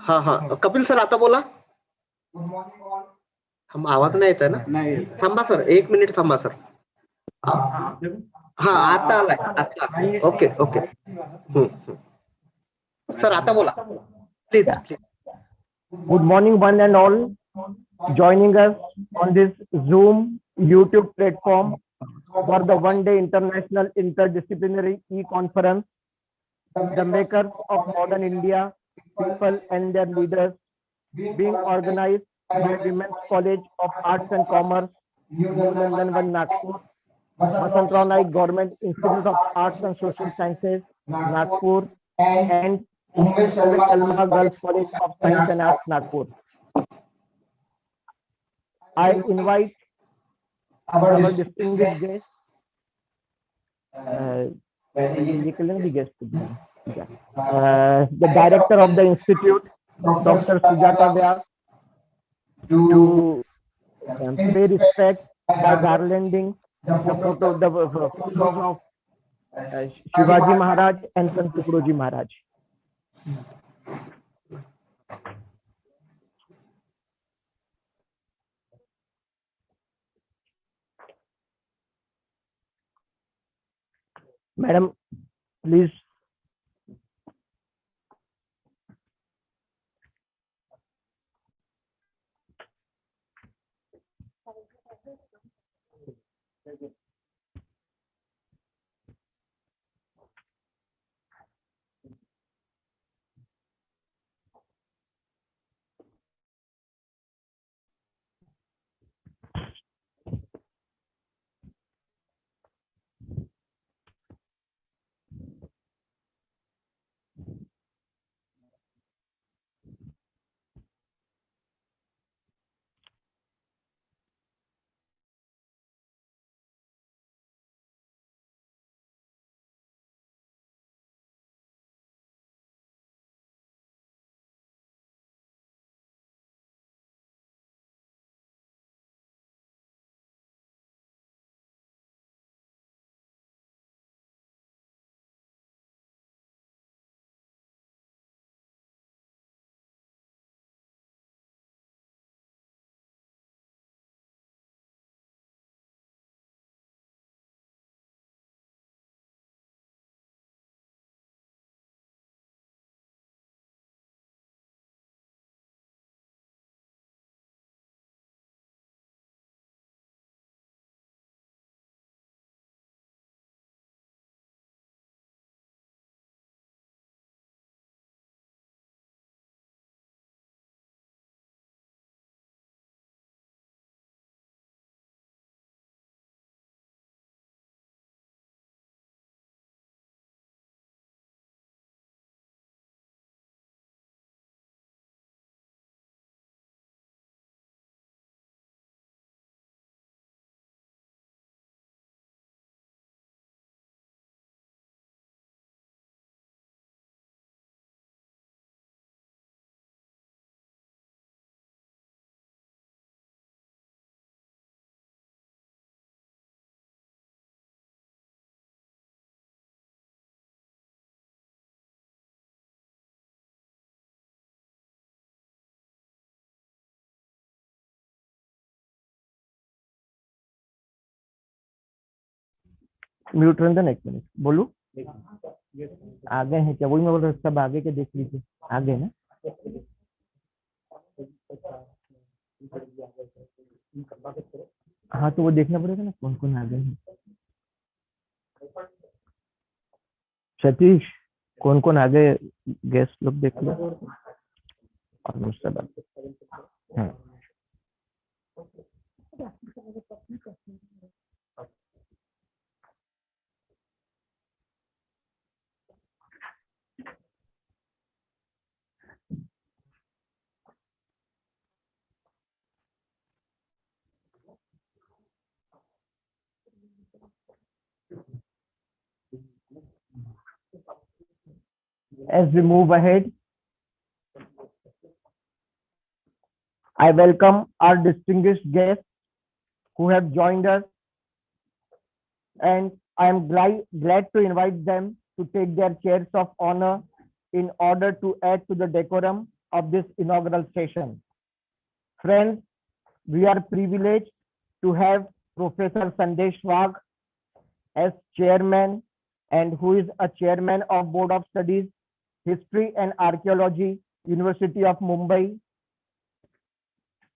हाँ हाँ कपिल सर आता बोला. हम आवाज नाही येत आहे ना. थांबा सर 1 मिनिट थांबा सर. हा आता आलाय आता. Okay okay. सर आता बोला please please. Good morning, one and all, joining us on this Zoom YouTube platform for the one-day international interdisciplinary e-conference, the makers of modern India, people and their leaders, being organized by Women's College of Arts and Commerce, New London, One Nagpur, Vasantram Naik Government Institute of Arts and Social Sciences, Nagpur, and Salma Girls College of Science and Arts, Nagpur. I invite our distinguished guest, the director of the institute, Dr. Sujata Vyas, to pay respect by garlanding the photos of Shivaji Maharaj and Sant Tukaroji Maharaj. Madam, please. Mute Ranjan एक minute बोलू. आगे हैं क्या? वही मैं बोल रहा हूँ सब आगे के देख लीजिए. आगे ना हाँ तो वो देखना पड़ेगा ना कौन कौन आगे हैं. सतीश कौन कौन आगे गेस्ट लोग देख लो और मुझसे बात. As we move ahead, I welcome our distinguished guests who have joined us, and I am glad to invite them to take their chairs of honor in order to add to the decorum of this inaugural session. Friends, we are privileged to have Professor Sanjay Thakuri as chairman, and who is a chairman of Board of Studies, History and Archaeology, University of Mumbai.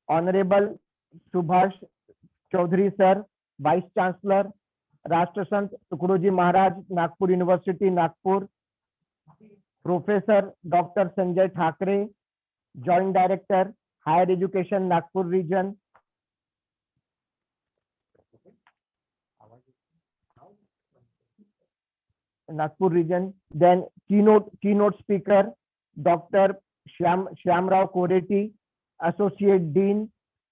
Honorable Subhash Chaudhary sir, Vice Chancellor, Rashtrasant Tukadoji Maharaj, Nagpur University, Nagpur. Professor Dr. Sanjay Thakuri, Joint Director, Higher Education, Nagpur Region. Nagpur region. Then keynote speaker, Dr. Shyamrao Koreti, Associate Dean,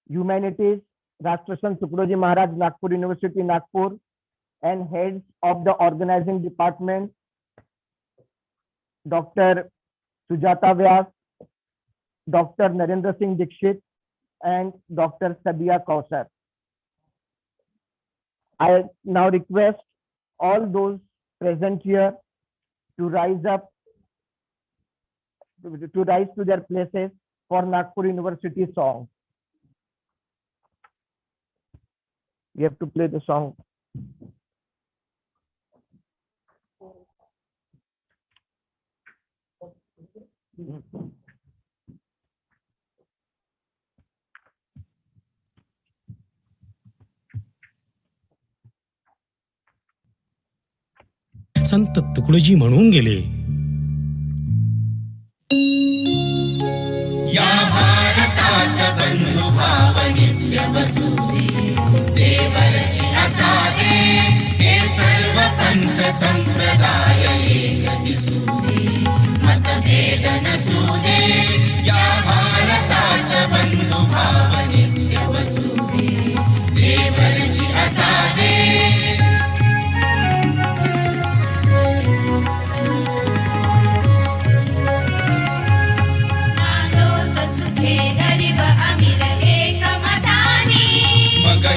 Humanities, Rashtrasant Tukadoji Maharaj, Nagpur University, Nagpur, and heads of the organizing department, Dr. Sujata Vyas, Dr. Narendra Singh Dikshit, and Dr. Sadia Kausar. I now request all those present here to rise to their places for Nagpur University song. We have to play the song. संत तुकडोजी म्हणून गेले, या भारतात बंधु भाव नित्य वसुधी, देवरची असादे हे सर्व पंथ संप्रदाय एक दिसुधी, मतभेद नसुदे या भारतात बंधु भाव नित्य वसुधी, देवरची असादे.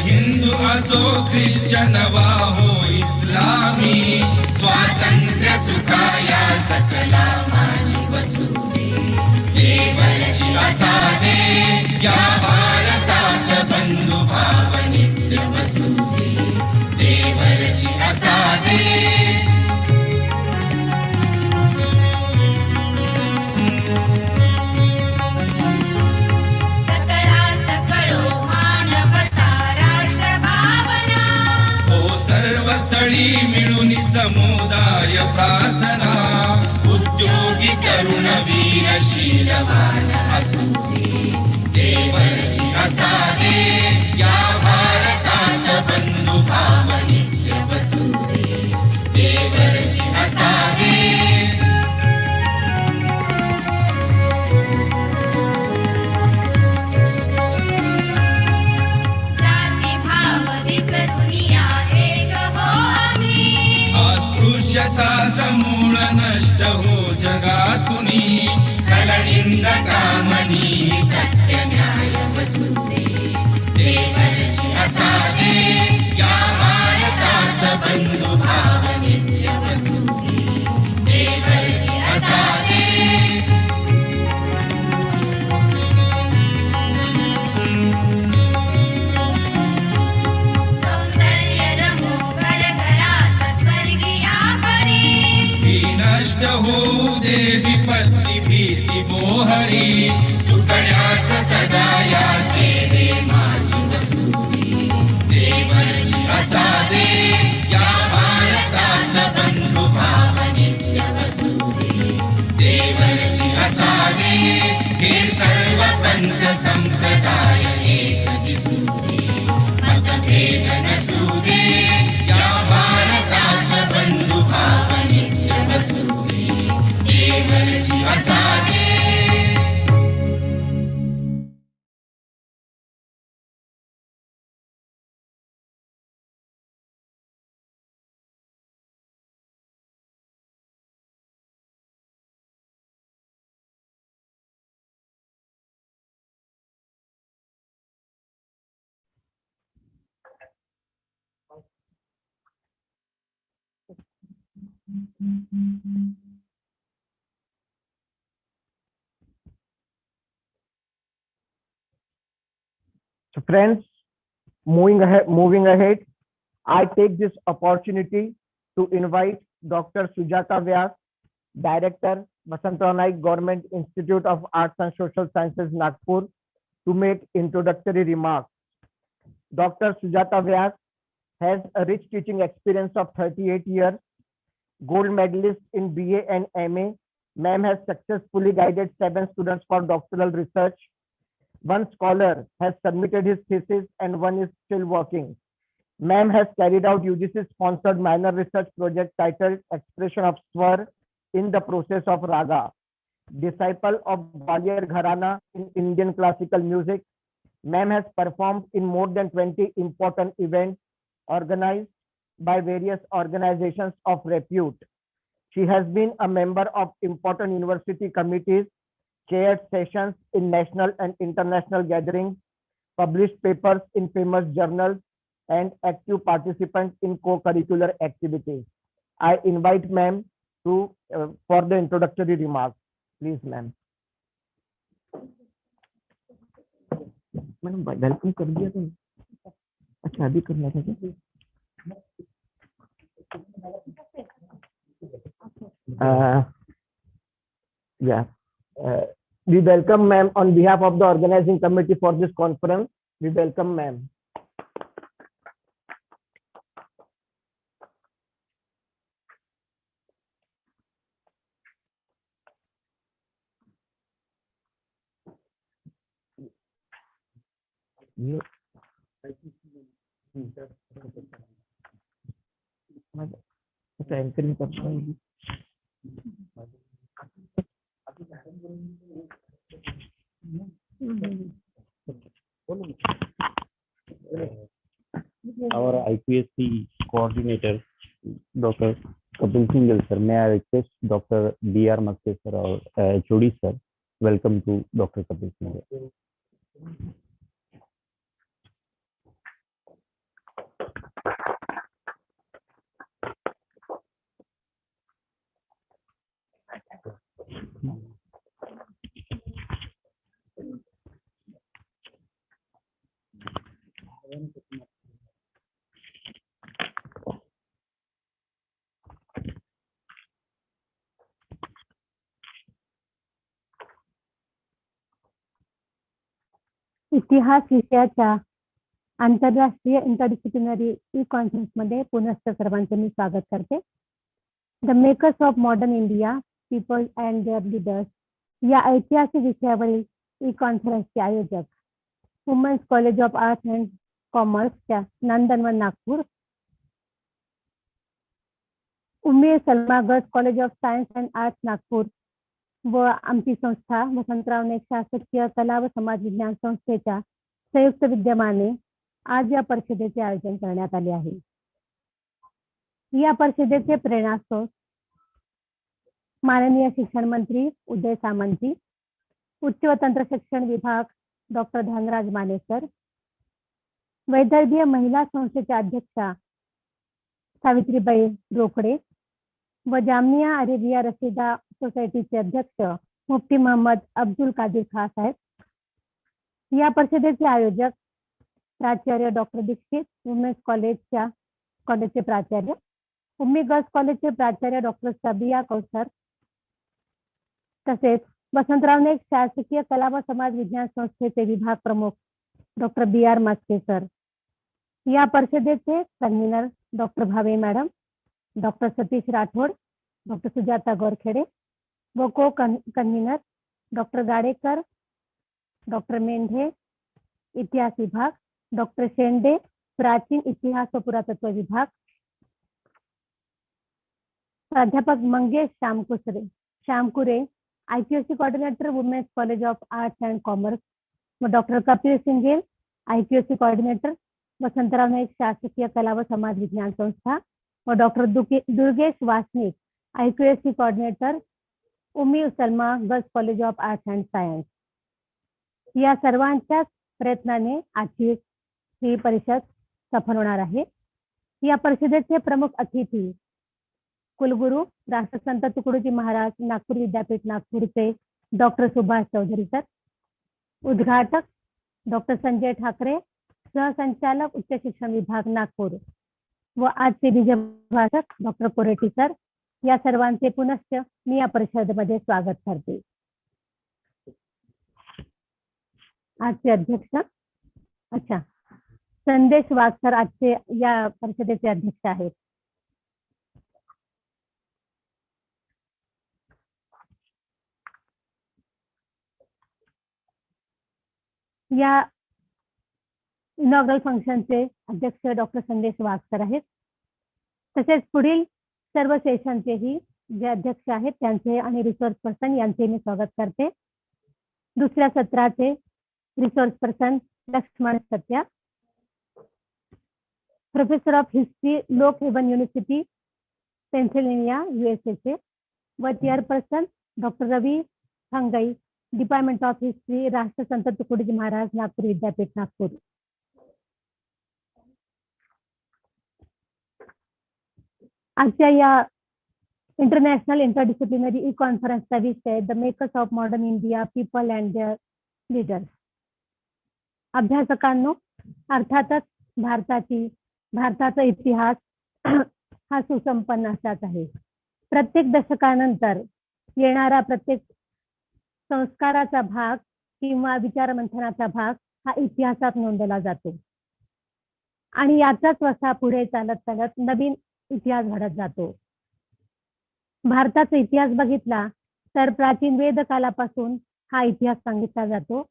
हिंदू असो ख्रिश्चन वा हो इस्लामी, स्वातंत्र्य सुखाया सकला माझी वसुधी, देवरची असादे या भारतात बंधु भाव नित्य वसुधी, देवरची असादे. मिळून समुदाय प्रार्थना, उद्योगी तरुण वीर शीलवान असुधी, देवरची असादे या भारतात बंधु भाव नित्य वसुधी, देवरची असादे. समूळ नष्ट हो जगातुनी, कलनिंद कामनी सत्य न्याय वसुधी, देवरची असादे या भारतात बंधु भाव नित्य वसुधी, देवरची असादे. होऊ दे विपत्ती भीती मोहरी, तुकड्यास सदा या सेवे माझी वसुधी, देवरची असादे या भारतात बंधु भाव नित्य वसुधी, देवरची असादे हे सर्व पंथ संप्रदाय एक दिसुधी, मतभेद नसुदे या भारतात बंधु भाव नित्य वसुधी, देवरची असादे. So friends, moving ahead, I take this opportunity to invite Dr. Sujata Vyas, Director, Vasantarav Naik Government Institute of Arts and Social Sciences, Nagpur, to make introductory remarks. Dr. Sujata Vyas has a rich teaching experience of 38 years, gold medalist in BA and MA. Ma'am has successfully guided 7 students for doctoral research. One scholar has submitted his thesis and one is still working. Ma'am has carried out UGC-sponsored minor research project titled Expression of Swar in the Process of Raga. Disciple of Gwalior Gharana in Indian classical music, Ma'am has performed in more than 20 important events organized by various organizations of repute. She has been a member of important university committees, chaired sessions in national and international gatherings, published papers in famous journals, and active participant in co-curricular activities. I invite ma'am to for the introductory remarks. Please, ma'am. Madam welcome कर दिया तो अच्छा अभी करना था yeah. We welcome ma'am on behalf of the organizing committee for this conference. We welcome ma'am. Anchoring करता हूँ Our IPSC coordinator, Dr. Kapil Singhal sir, may I request Dr. B.R. Makke sir, our HOD sir, welcome to Dr. Kapil Singhal. इतिहास विषयाच्या आंतरराष्ट्रीय interdisciplinary ई conference मध्ये पुनश्च सर्वांचे मी स्वागत करते. The makers of modern India, people and their leaders या ऐतिहासिक विषयावरील ई कॉन्फरन्सचे आयोजक women's college of arts and कॉमर्सच्या Nandanvan Nagpur, Umme Salma girls college of science and arts Nagpur व आमची संस्था वसंतराव नाईक शासकीय कला व समाज विज्ञान संस्थेच्या संयुक्त विद्यमाने आज या परिषदेचे आयोजन करण्यात आले आहे. या परिषदेचे प्रेरणास्त्रोत माननीय शिक्षण मंत्री उदय सामंतजी, उच्च व तंत्र शिक्षण विभाग डॉक्टर धनराज माने सर, वैदर्भीय महिला संस्थेच्या अध्यक्षा सावित्रीबाई रोकडे व जामिया अरेबिया रशिदा सोसायटीचे अध्यक्ष मुफ्ती मोहम्मद अब्दुल कादिर खान साहेब. या परिषदेचे आयोजक प्राचार्य डॉक्टर दीक्षित, वुमेन्स कॉलेजचे प्राचार्य, उम्मी गर्ल्स कॉलेजचे प्राचार्य डॉक्टर सबिया कौसर, तसेच वसंतराव नाईक शासकीय कला व समाज विज्ञान संस्थेचे विभाग प्रमुख डॉक्टर B.R. मस्के सर. या परिषदेचे convener doctor Bhave madam, doctor Satish Rathod, doctor Sujata Gorkhede व co convener doctor Gadekar, doctor Mendhe इतिहास विभाग, डॉक्टर शेंडे प्राचीन इतिहास व पुरातत्व विभाग, प्राध्यापक Mangesh Shyamkure IPSC coordinator women's college of arts and commerce व doctor Kapil Singel IPSC coordinator Vasantrao Naik शासकीय कला व समाज विज्ञान संस्था व doctor Durgesh Wasnik IPSC coordinator Ummi Salma girls college of arts and science. या सर्वांच्या प्रयत्नाने आजची ही परिषद सफल होणार आहे. या परिषदेचे प्रमुख अतिथी कुलगुरू राष्ट्रसंत तुकडोजी महाराज नागपूर विद्यापीठ नागपूरचे डॉक्टर सुभाष चौधरी सर, उद्घाटक डॉक्टर संजय ठाकरे, सहसंचालक उच्च शिक्षण विभाग नागपूर, व आजचे बीजभाषक डॉक्टर कोरेटी सर, या सर्वांचे पुनश्च मी या परिषदेमध्ये स्वागत करते. आजचे अध्यक्ष संदेश वाघ सर आजचे या परिषदेचे अध्यक्ष आहेत. या इनॉग्रल फंक्शनचे अध्यक्ष डॉक्टर संदेश वाघ सर आहेत. तसेच पुढील सर्व सेशनचेही जे अध्यक्ष आहेत त्यांचे आणि रिसोर्स पर्सन यांचे मी स्वागत करते. दुसऱ्या सत्राचे resource person Laxman Satya, professor of history, Lock Haven university, Pennsylvania, USA चे, व chairperson doctor Ravi Hangai, department of history, Rashtrasant Tukdoji महाराज, नागपूर विद्यापीठ, नागपूर. आजच्या या इंटरनॅशनल इंटरडिसिप्लिनरी ई कॉन्फरन्सचा विषय the makers of modern India, people and their leaders. अभ्यासकांनो, अर्थातच भारताचा इतिहास हा सुसंपन्न असाच आहे. प्रत्येक दशकानंतर येणारा प्रत्येक संस्काराचा भाग किंवा विचारमंथनाचा भाग हा इतिहासात नोंदवला जातो आणि याचाच वसा पुढे चालत चालत नवीन इतिहास घडत जातो. भारताचा इतिहास बघितला तर प्राचीन वेदकालापासून हा इतिहास सांगितला जातो.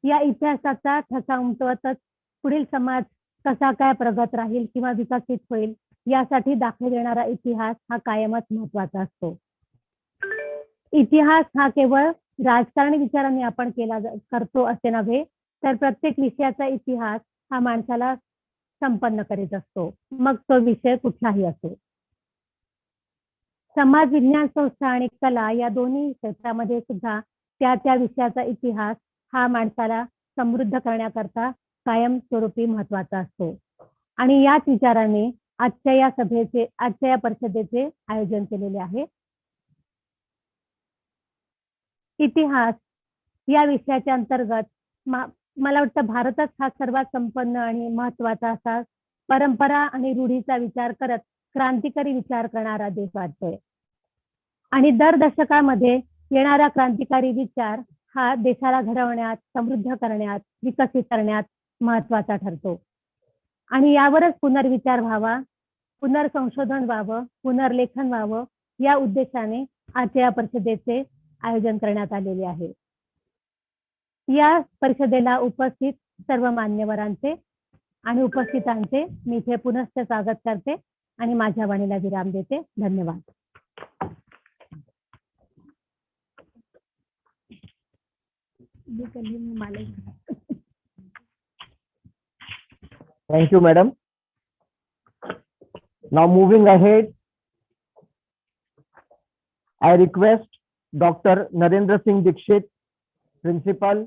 या इतिहासाचा ठसा उमटवतच पुढील समाज कसा काय प्रगत राहील किंवा विकसित होईल यासाठी दाखल देणारा इतिहास हा कायमच महत्वाचा असतो. इतिहास हा केवळ राजकारणी विचारांनी आपण करतो असे नव्हे, तर प्रत्येक विषयाचा इतिहास हा माणसाला संपन्न करीत असतो, मग तो विषय कुठलाही असो. समाज विज्ञान संस्था आणि कला या दोन्ही क्षेत्रामध्ये सुद्धा त्या विषयाचा इतिहास हा माणसाला समृद्ध करण्याकरता कायमस्वरूपी महत्वाचा असतो. आणि याच विचाराने आजच्या या परिषदेचे आयोजन केलेले आहे. इतिहास या विषयाच्या अंतर्गत मला वाटतं भारतच हा सर्वात संपन्न आणि महत्वाचा असा परंपरा आणि रूढीचा विचार करत क्रांतिकारी विचार करणारा देश वाटतोय. आणि दर दशकामध्ये येणारा क्रांतिकारी विचार हा देशाला घडवण्यात, समृद्ध करण्यात, विकसित करण्यात महत्वाचा ठरतो. आणि यावरच पुनर्विचार व्हावा, पुनर्संशोधन व्हावं, पुनर्लेखन व्हावं या उद्देशाने आजच्या या परिषदेचे आयोजन करण्यात आलेले आहे. या परिषदेला उपस्थित सर्व मान्यवरांचे आणि उपस्थितांचे मी इथे पुनश्च स्वागत करते आणि माझ्या वाणीला विराम देते. धन्यवाद. Thank you, madam. Now moving ahead, I request Dr. Narendra Singh Dikshit, Principal,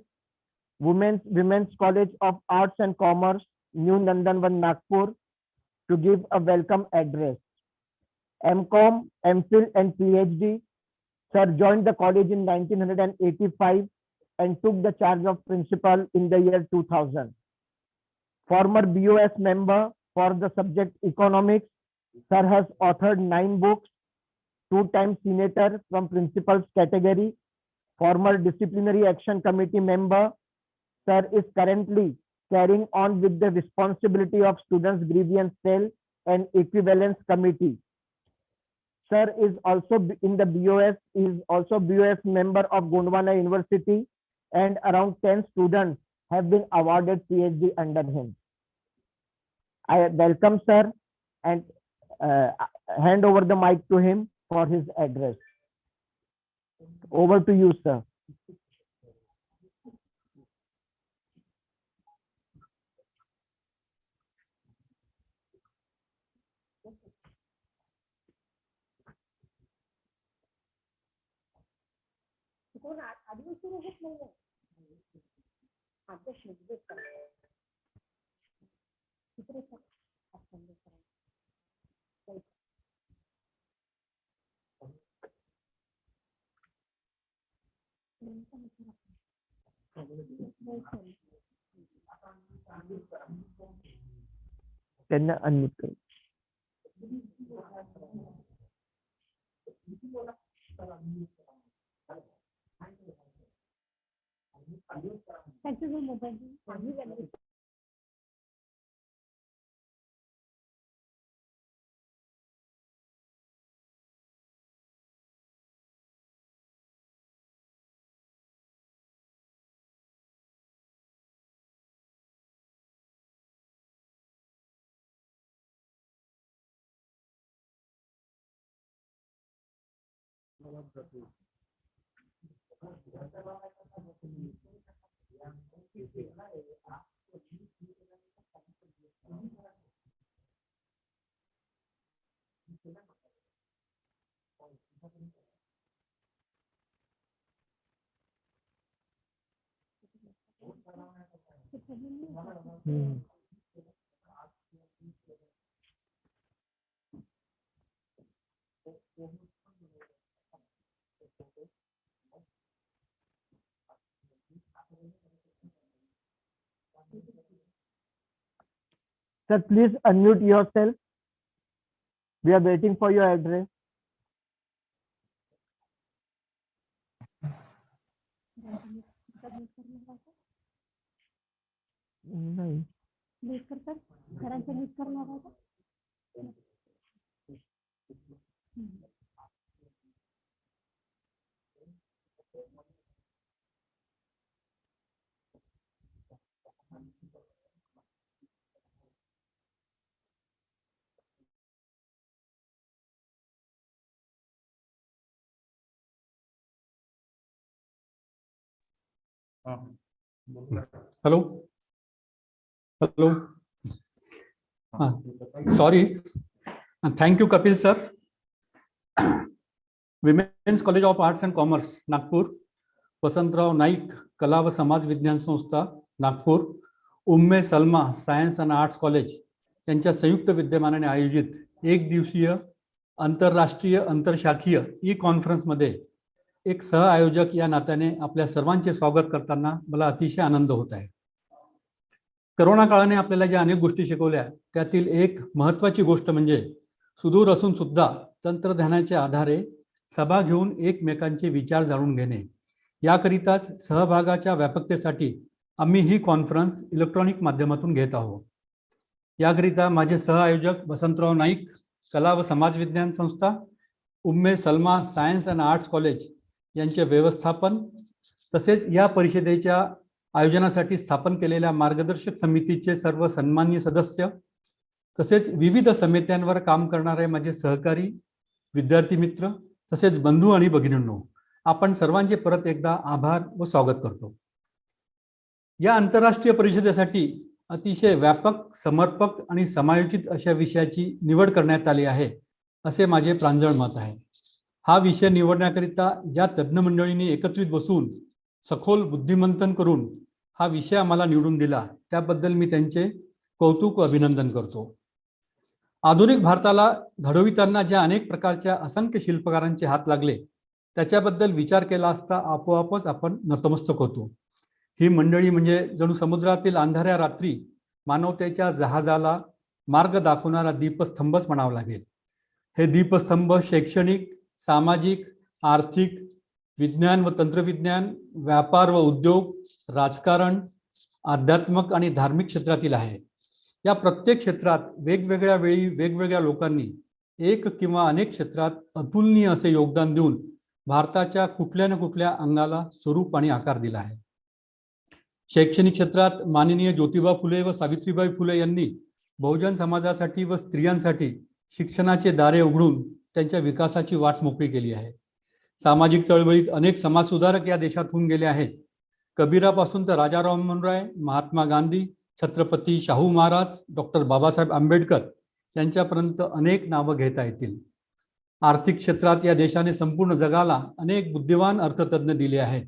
Women's College of Arts and Commerce, New Nandanvan, Nagpur, to give a welcome address. MCom, MPhil and PhD. Sir joined the college in 1985 and took the charge of principal in the year 2000. Former BOS member for the subject economics, sir has authored 9 books, 2-time senator from principal's category, former disciplinary action committee member. Sir is currently carrying on with the responsibility of students grievance cell and equivalence committee. Sir is also in the BOS, is also BOS member of Gondwana University, and around 10 students have been awarded PhD under him. I welcome sir and hand over the mic to him for his address. Over to you, sir. त्यांना unmute करू. Sir, please unmute yourself. We are waiting for your address. नाही. Hello. Hello. Sorry. Thank you, Kapil sir. Women's College of Arts and Commerce, Nagpur. Vasantrao Naik कला व समाज विज्ञान संस्था, Nagpur. Umme Salma science and arts college यांच्या संयुक्त विद्यमानाने आयोजित एक दिवसीय आंतरराष्ट्रीय आंतरशाखीय ई कॉन्फरन्समध्ये एक सहआयोजक या नात्याने आपल्या सर्वांचे स्वागत करताना मला अतिशय आनंद होत आहे. करोना काळाने आपल्याला ज्या अनेक गोष्टी शिकवल्या त्यातील एक महत्त्वाची गोष्ट म्हणजे सुदूर असून सुद्धा तंत्रज्ञानाच्या आधारे सभा घेऊन एकमेकांचे विचार जाणून घेणे. याकरिताच सहभागाच्या व्यापकतेसाठी आम्ही ही कॉन्फरन्स इलेक्ट्रॉनिक माध्यमातून घेत आहोत. याकरिता माझे सहआयोजक वसंतराव नाईक कला व समाज विज्ञान संस्था, Umme Salma science and arts college यांचे व्यवस्थापन, तसेच या परिषदेच्या आयोजनासाठी स्थापन केलेल्या मार्गदर्शक समितीचे सर्व सन्माननीय सदस्य, तसेच विविध समित्यांवर काम करणारे माझे सहकारी, विद्यार्थी मित्र, तसेच बंधू आणि भगिनींनो, आपण सर्वांचे परत एकदा आभार व स्वागत करतो. या आंतरराष्ट्रीय परिषदेसाठी अतिशय व्यापक, समर्पक आणि समायोजित अशा विषयाची निवड करण्यात आली आहे असे माझे प्रांजळ मत आहे. हा विषय निवडण्याकरिता ज्या तज्ज्ञ मंडळींनी एकत्रित बसून सखोल बुद्धिमंथन करून हा विषय आम्हाला निवडून दिला त्याबद्दल मी त्यांचे कौतुक व अभिनंदन करतो. आधुनिक भारताला घडविताना ज्या अनेक प्रकारच्या असंख्य शिल्पकारांचे हात लागले त्याच्याबद्दल विचार केला असता आपोआपच आपण नतमस्तक होतो. ही मंडळी म्हणजे जणू समुद्रातील अंधाऱ्या रात्री मानवतेच्या जहाजाला मार्ग दाखवणारा दीपस्तंभच म्हणावा लागेल. हे दीपस्तंभ शैक्षणिक, सामाजिक, आर्थिक, विज्ञान व तंत्रविज्ञान, व्यापार व उद्योग, राजकारण, आध्यात्मिक आणि धार्मिक क्षेत्रातील आहे. या प्रत्येक क्षेत्रात वेगवेगळ्या वेळी वेगवेगळ्या लोकांनी एक किंवा अनेक क्षेत्रात अतुलनीय असे योगदान देऊन भारताच्या कुठल्या ना कुठल्या अंगाला स्वरूप आणि आकार दिला आहे. शैक्षणिक क्षेत्रात माननीय ज्योतिबा फुले व सावित्रीबाई फुले यांनी बहुजन समाजासाठी व स्त्रियांसाठी शिक्षणाचे दारे उघडून त्यांच्या विकासाची वाट मोकळी केली आहे. सामाजिक चळवळीत अनेक समाजसुधारक या देशात होऊन गेले आहेत. कबीरापासून तर राजा राममोहन राय, महात्मा गांधी, छत्रपती शाहू महाराज, डॉक्टर बाबासाहेब आंबेडकर यांच्यापर्यंत अनेक नावं घेता येतील. आर्थिक क्षेत्रात या देशाने संपूर्ण जगाला अनेक बुद्धिवान अर्थतज्ञ दिले आहेत.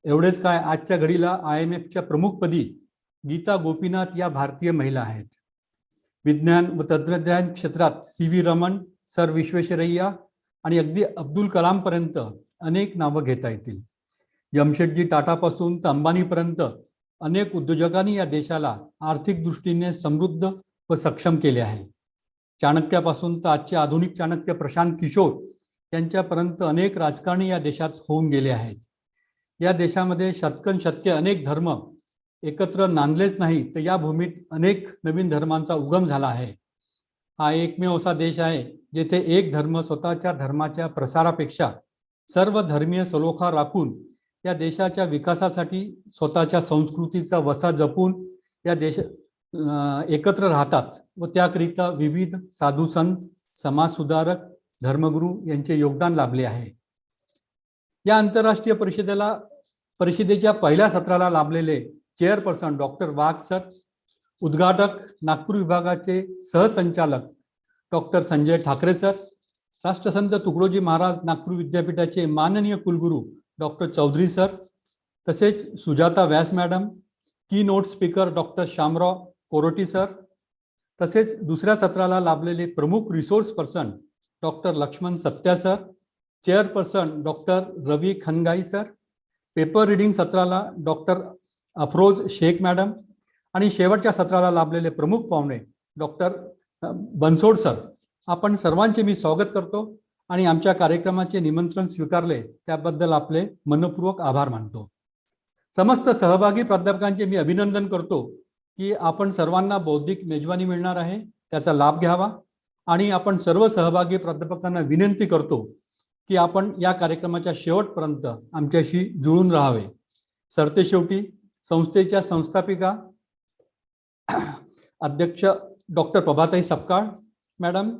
एवढेच काय, आजच्या घडीला IMFच्या प्रमुखपदी गीता गोपीनाथ या भारतीय महिला आहेत. विज्ञान व तंत्रज्ञान क्षेत्रात CV रमण, सर विश्वेश्वरय्या आणि अगदी अब्दुल कलाम पर्यंत अनेक नावं घेता येतील. जमशेदजी टाटापासून तर अंबानीपर्यंत अनेक उद्योजकांनी या देशाला आर्थिक दृष्टीने समृद्ध व सक्षम केले आहे. चाणक्यापासून तर आजचे आधुनिक चाणक्य प्रशांत किशोर यांच्यापर्यंत अनेक राजकारणी या देशात होऊन गेले आहेत. या देशामध्ये शतके अनेक धर्म एकत्र नांदलेच नाही, तर या भूमीत अनेक नवीन धर्मांचा उगम झाला आहे. हा एकमेव असा देश आहे जेथे एक धर्म स्वतःच्या धर्माच्या प्रसारापेक्षा सर्व धर्मीय सलोखा राखून या देशाच्या विकासासाठी स्वतःच्या संस्कृतीचा वसा जपून या देश एकत्र राहतात व त्याकरिता विविध साधू संत, समाजसुधारक, धर्मगुरू यांचे योगदान लाभले आहे. या आंतरराष्ट्रीय परिषदेच्या पहिल्या सत्राला लाभलेले चेअरपर्सन डॉक्टर वाघ सर, उद्घाटक नागपूर विभागाचे सहसंचालक डॉक्टर संजय ठाकरे सर, राष्ट्रसंत तुकडोजी महाराज नागपूर विद्यापीठाचे माननीय कुलगुरू डॉक्टर चौधरी सर, तसेच Sujata Vyas madam, keynote speaker doctor Shyamrao Koroti sir, तसेच दुसऱ्या सत्राला लाभलेले प्रमुख resource person doctor Laxman Satya sir, chairperson doctor Ravi Khangai sir, paper reading सत्राला डॉक्टर अफरोज शेख मॅडम आणि शेवटच्या सत्राला लाभलेले प्रमुख पाहुणे डॉक्टर बनसोड सर, आपण सर्वांचे मी स्वागत करतो आणि आमच्या कार्यक्रमाचे निमंत्रण स्वीकारले त्याबद्दल आपले मनपूर्वक आभार मानतो. समस्त सहभागी प्राध्यापकांचे मी अभिनंदन करतो की आपण सर्वांना बौद्धिक मेजवानी मिळणार आहे, त्याचा लाभ घ्यावा आणि आपण सर्व सहभागी प्राध्यापकांना विनंती करतो की आपण या कार्यक्रमाच्या शेवटपर्यंत आमच्याशी जुळून राहावे. सरतेशेवटी संस्थेच्या संस्थापिका अध्यक्ष डॉक्टर प्रभाताई सपकाळ मॅडम,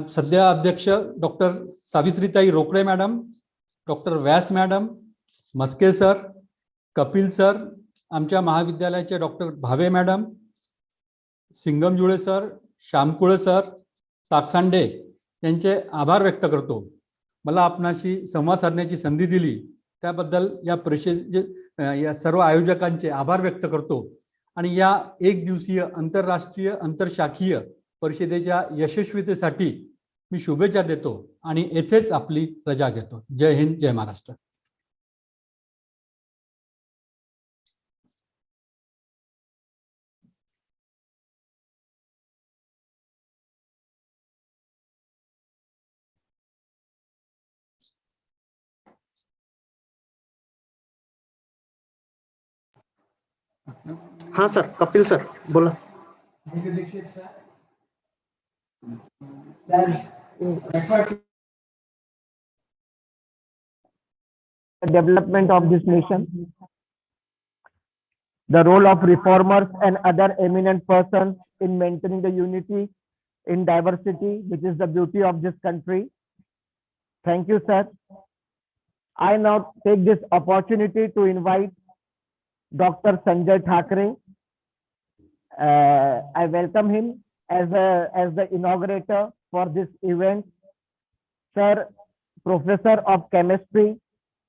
सध्या अध्यक्ष डॉक्टर सावित्रीताई रोकडे मॅडम, डॉक्टर व्यास madam, Maske sir, Kapil sir, आमच्या महाविद्यालयाचे doctor Bhave madam, सिंगमजुळे sir, श्यामकुळे sir, Taksande यांचे आभार व्यक्त करतो. मला आपणाशी संवाद साधण्याची संधी दिली त्याबद्दल या सर्व आयोजकांचे आभार व्यक्त करतो आणि या एक दिवसीय आंतरराष्ट्रीय आंतरशाखीय परिषदेच्या यशस्वीतेसाठी मी शुभेच्छा देतो आणि येथेच आपली रजा घेतो. जय हिंद, जय महाराष्ट्र. हा सर, कपिल सर बोला. Development of this nation, the role of reformers and other eminent persons in maintaining the unity in diversity, which is the beauty of this country. Thank you, sir. I now take this opportunity to invite Dr. Sanjay Thakuri. I welcome him as the inaugurator for this event. Sir, Professor of Chemistry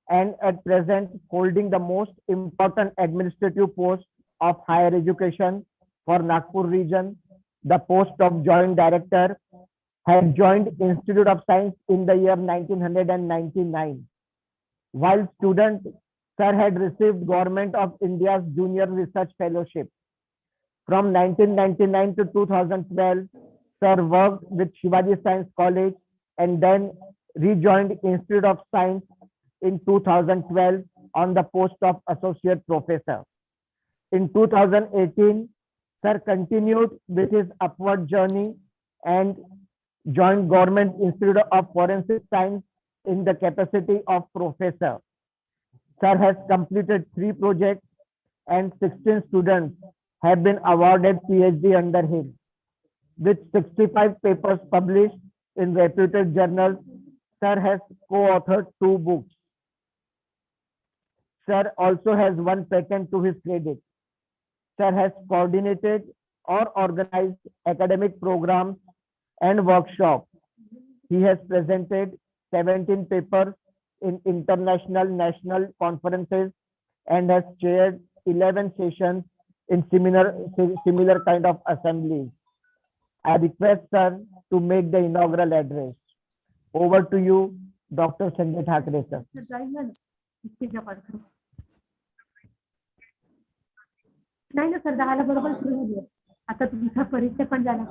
and at present holding the most important administrative post of higher education for Nagpur region, the post of Joint Director, had joined Institute of Science in the year 1999. While student, sir had received Government of India's Junior Research Fellowship. From 1999 to 2012, sir worked with Shivaji Science College and then rejoined Institute of Science in 2012 on the post of Associate Professor. In 2018, sir continued with his upward journey and joined Government Institute of Forensic Science in the capacity of Professor. Sir has completed 3 projects and 16 students have been awarded PhD under him. With 65 papers published in reputed journals, sir has co-authored 2 books. Sir also has 1 patent to his credit. Sir has coordinated or organized academic programs and workshops. He has presented 17 papers in international national conferences and has chaired 11 sessions in similar kind of assemblies. I request sir to make the inaugural address. Over to you, Dr. Sanjay Thakuri, sir. नाही ना sir, 10 ला बरोबर सुरू झाली. आता तुमचा परिचय पण झाला.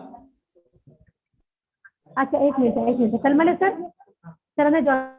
अच्छा, एक मिनिट सलमाले सर, सरांना join.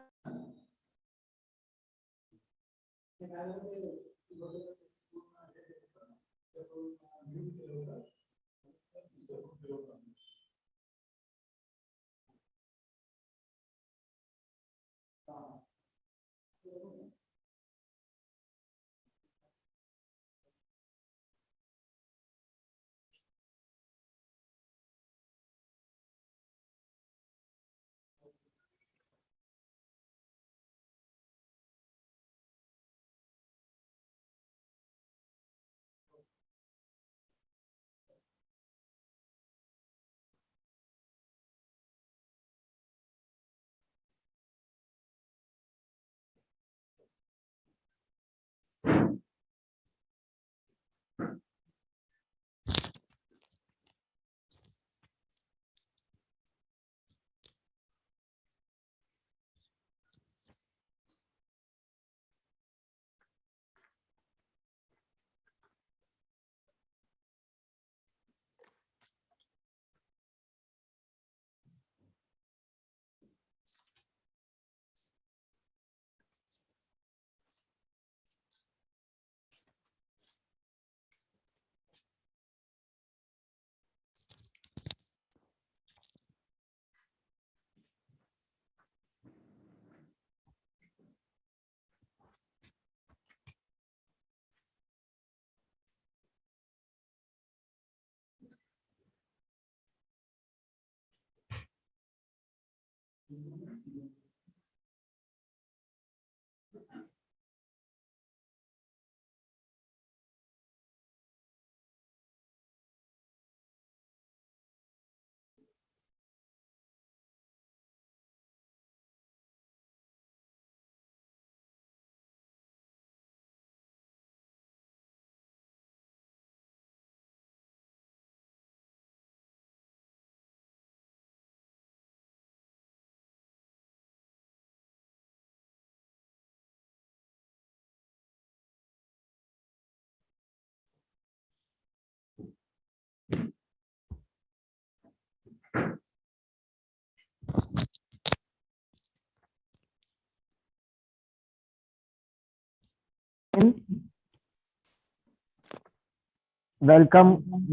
Welcome,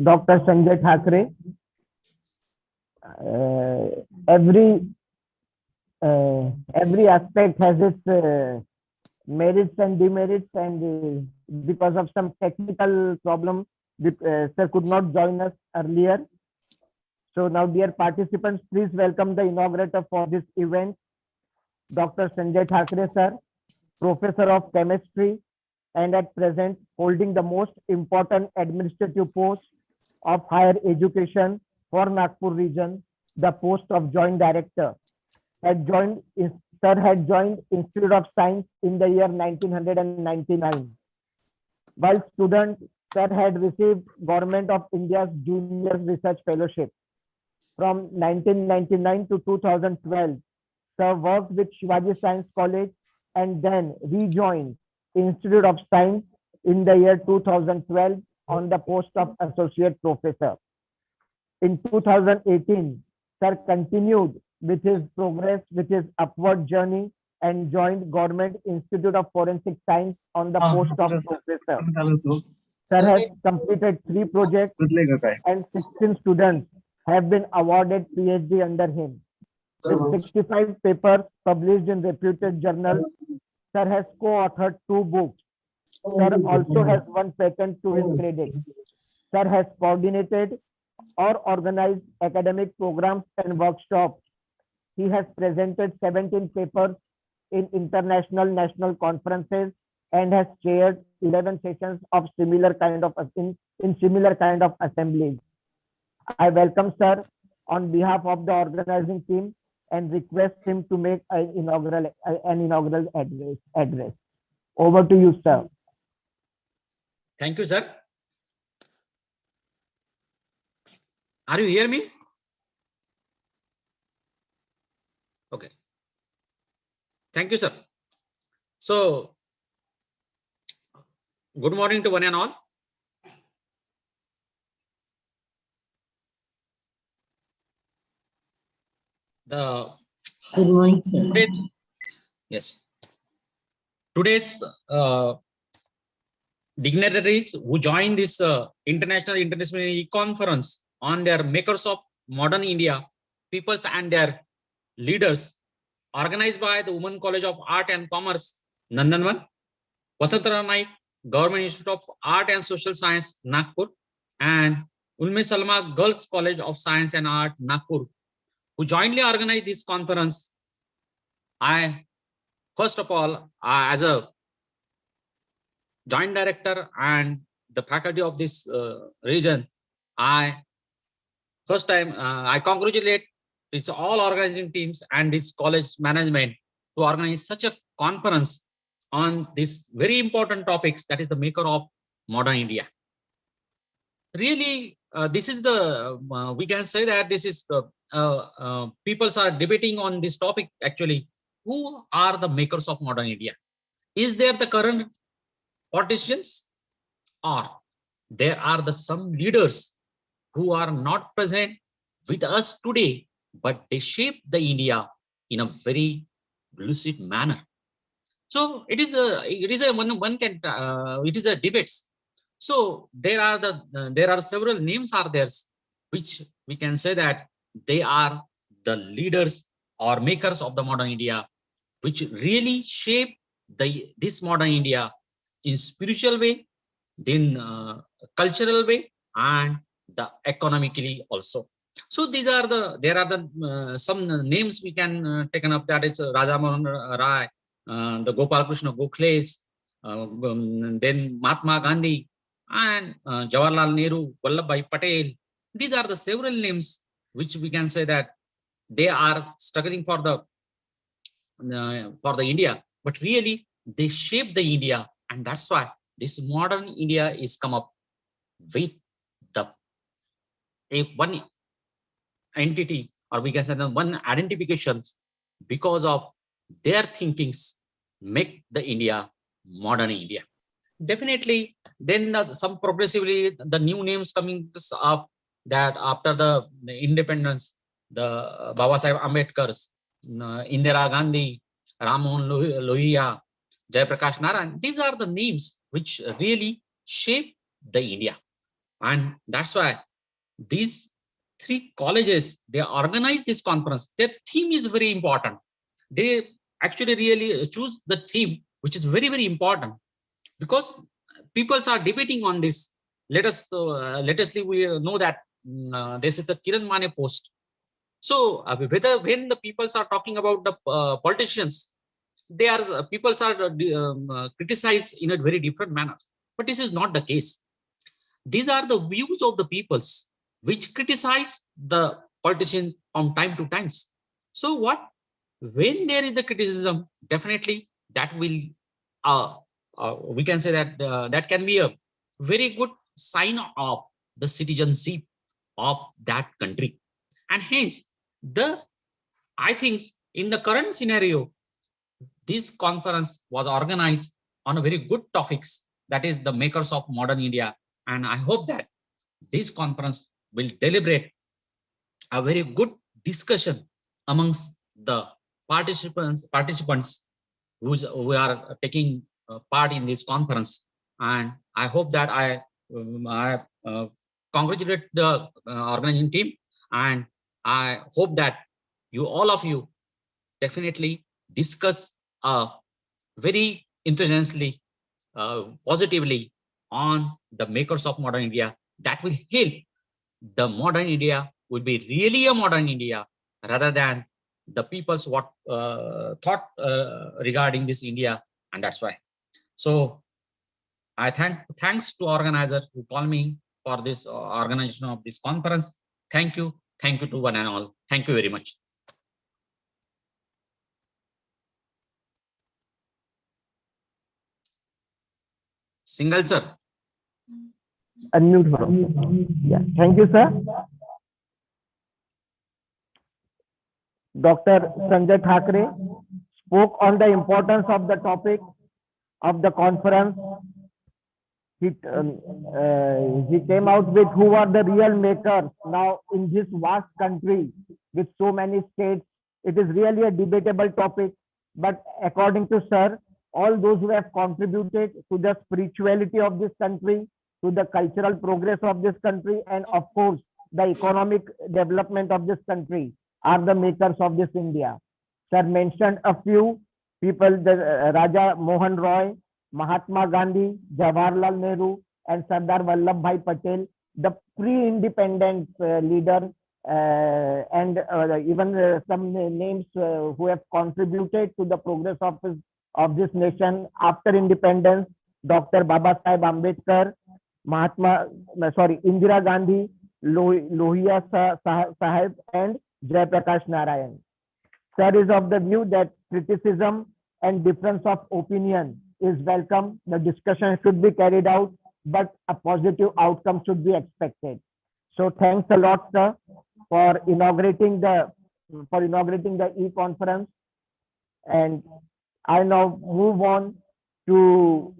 Dr. Sanjay Thakuri. Every aspect has its merits and demerits, and because of some technical problem, sir could not join us earlier. So now, dear participants, please welcome the inaugurator for this event, Dr. Sanjay Thakuri, sir, Professor of Chemistry, and at present holding the most important administrative post of higher education for Nagpur region, the post of Joint Director. Sir had joined Institute of Science in the year 1999. While student, sir had received Government of India's Junior Research Fellowship. From 1999 to 2012, sir worked with Shivaji Science College and then rejoined Institute of Science in the year 2012 on the post of Associate Professor. In 2018, sir continued with his progress, with his upward journey, and joined Government Institute of Forensic Science on the post of Professor. Sir has completed 3 projects and 16 students have been awarded PhD under him. With 65 papers published in reputed journals, sir has co-authored 2 books. Sir also has 1 patent to his credit. Sir has coordinated or organized academic programs and workshops. He has presented 17 papers in international national conferences and has chaired 11 sessions of similar kind of assemblies. I welcome sir on behalf of the organizing team and request him to make an inaugural address. Over to you, sir. Thank you, sir. Are you hear me? Okay. Thank you, sir. So, good morning to one and all. The Good morning, sir. yes, today's dignitaries who join this international interdisciplinary conference on their makers of modern India, peoples and their leaders, organized by the Women College of Art and Commerce, Nandanvan, Vasantara Naik, Government Institute of Art and Social Science, Nagpur, and Ulme Salma Girls College of Science and Art, Nagpur, who jointly organized this conference. I, first of all, as a joint director and the faculty of this region, I congratulate its all organizing teams and this college management to organize such a conference on this very important topics, that is the maker of modern India. Really, this is the we can say that this is the people are debating on this topic. Actually, who are the makers of modern India? Is there the current politicians, or there are the some leaders who are not present with us today, but they shape the India in a very lucid manner? So it is a one can it is a debates. So there are several names are there, which we can say that they are the leaders or makers of the modern India, which really shape this modern India in spiritual way, then cultural way, and the economically also. So there are the some names we can taken up, that is Raja Mohan Rai, the Gopal Krishna Gokhales, then Mahatma Gandhi, and Jawaharlal Nehru, Vallabhbhai Patel. These are the several names which we can say that they are struggling for the India, but really they shape the India, and that's why this modern India is come up with the one entity, or we can say one identification, because of their thinkings make the India modern India. Definitely, then some progressively the new names coming up, that after the independence, the Baba Sahib Ambedkar's, Indira Gandhi, Ramon Lohia, Jayaprakash Narayan. These are the names which really shape the India, and that's why these three colleges, they organize this conference. Their theme is very important. They actually really choose the theme which is very, very important, because people are debating on this. Let us we know that this is the Kiran Mane post. So whether when the people are talking about the politicians, they are people are criticized in a very different manner, but this is not the case. These are the views of the peoples which criticize the politician from time to times. So what, when there is the criticism, definitely that will we can say that that can be a very good sign of the citizenship of that country. And hence the I think in the current scenario, this conference was organized on a very good topics, that is the makers of modern India. And I hope that this conference will deliberate a very good discussion amongst the participants who are taking part in this conference. And I hope that I congratulate the organizing team, and I hope that you all of you definitely discuss very enthusiastically, positively on the makers of modern India. That will help the modern India will be really a modern India, rather than the people's what thought regarding this India. And that's why. So I thanks to organizer who called me for this organization of this conference. Thank you to one and all. Thank you very much. Single sir. Unmute. Yeah, thank you, sir. Dr. Sanjay Thakuri spoke on the importance of the topic of the conference. He came out with who are the real makers now in this vast country with so many states, It is really a debatable topic, but according to Sir, all those who have contributed to the spirituality of this country, to the cultural progress of this country, and of course, the economic development of this country are the makers of this India. Sir mentioned a few people, the Raja Mohan Roy, Mahatma Gandhi, Jawaharlal Nehru, and Sardar Vallabhbhai Patel, the pre-independence leader, and even some names who have contributed to the progress of this nation after independence: Dr. Baba Saheb Ambedkar, Indira Gandhi, Lohia Sahib, and Jayaprakash Narayan. Sir is of the view that criticism and difference of opinion is welcome. The discussion should be carried out, but a positive outcome should be expected. So thanks a lot, sir, for inaugurating the e-conference. And I now move on to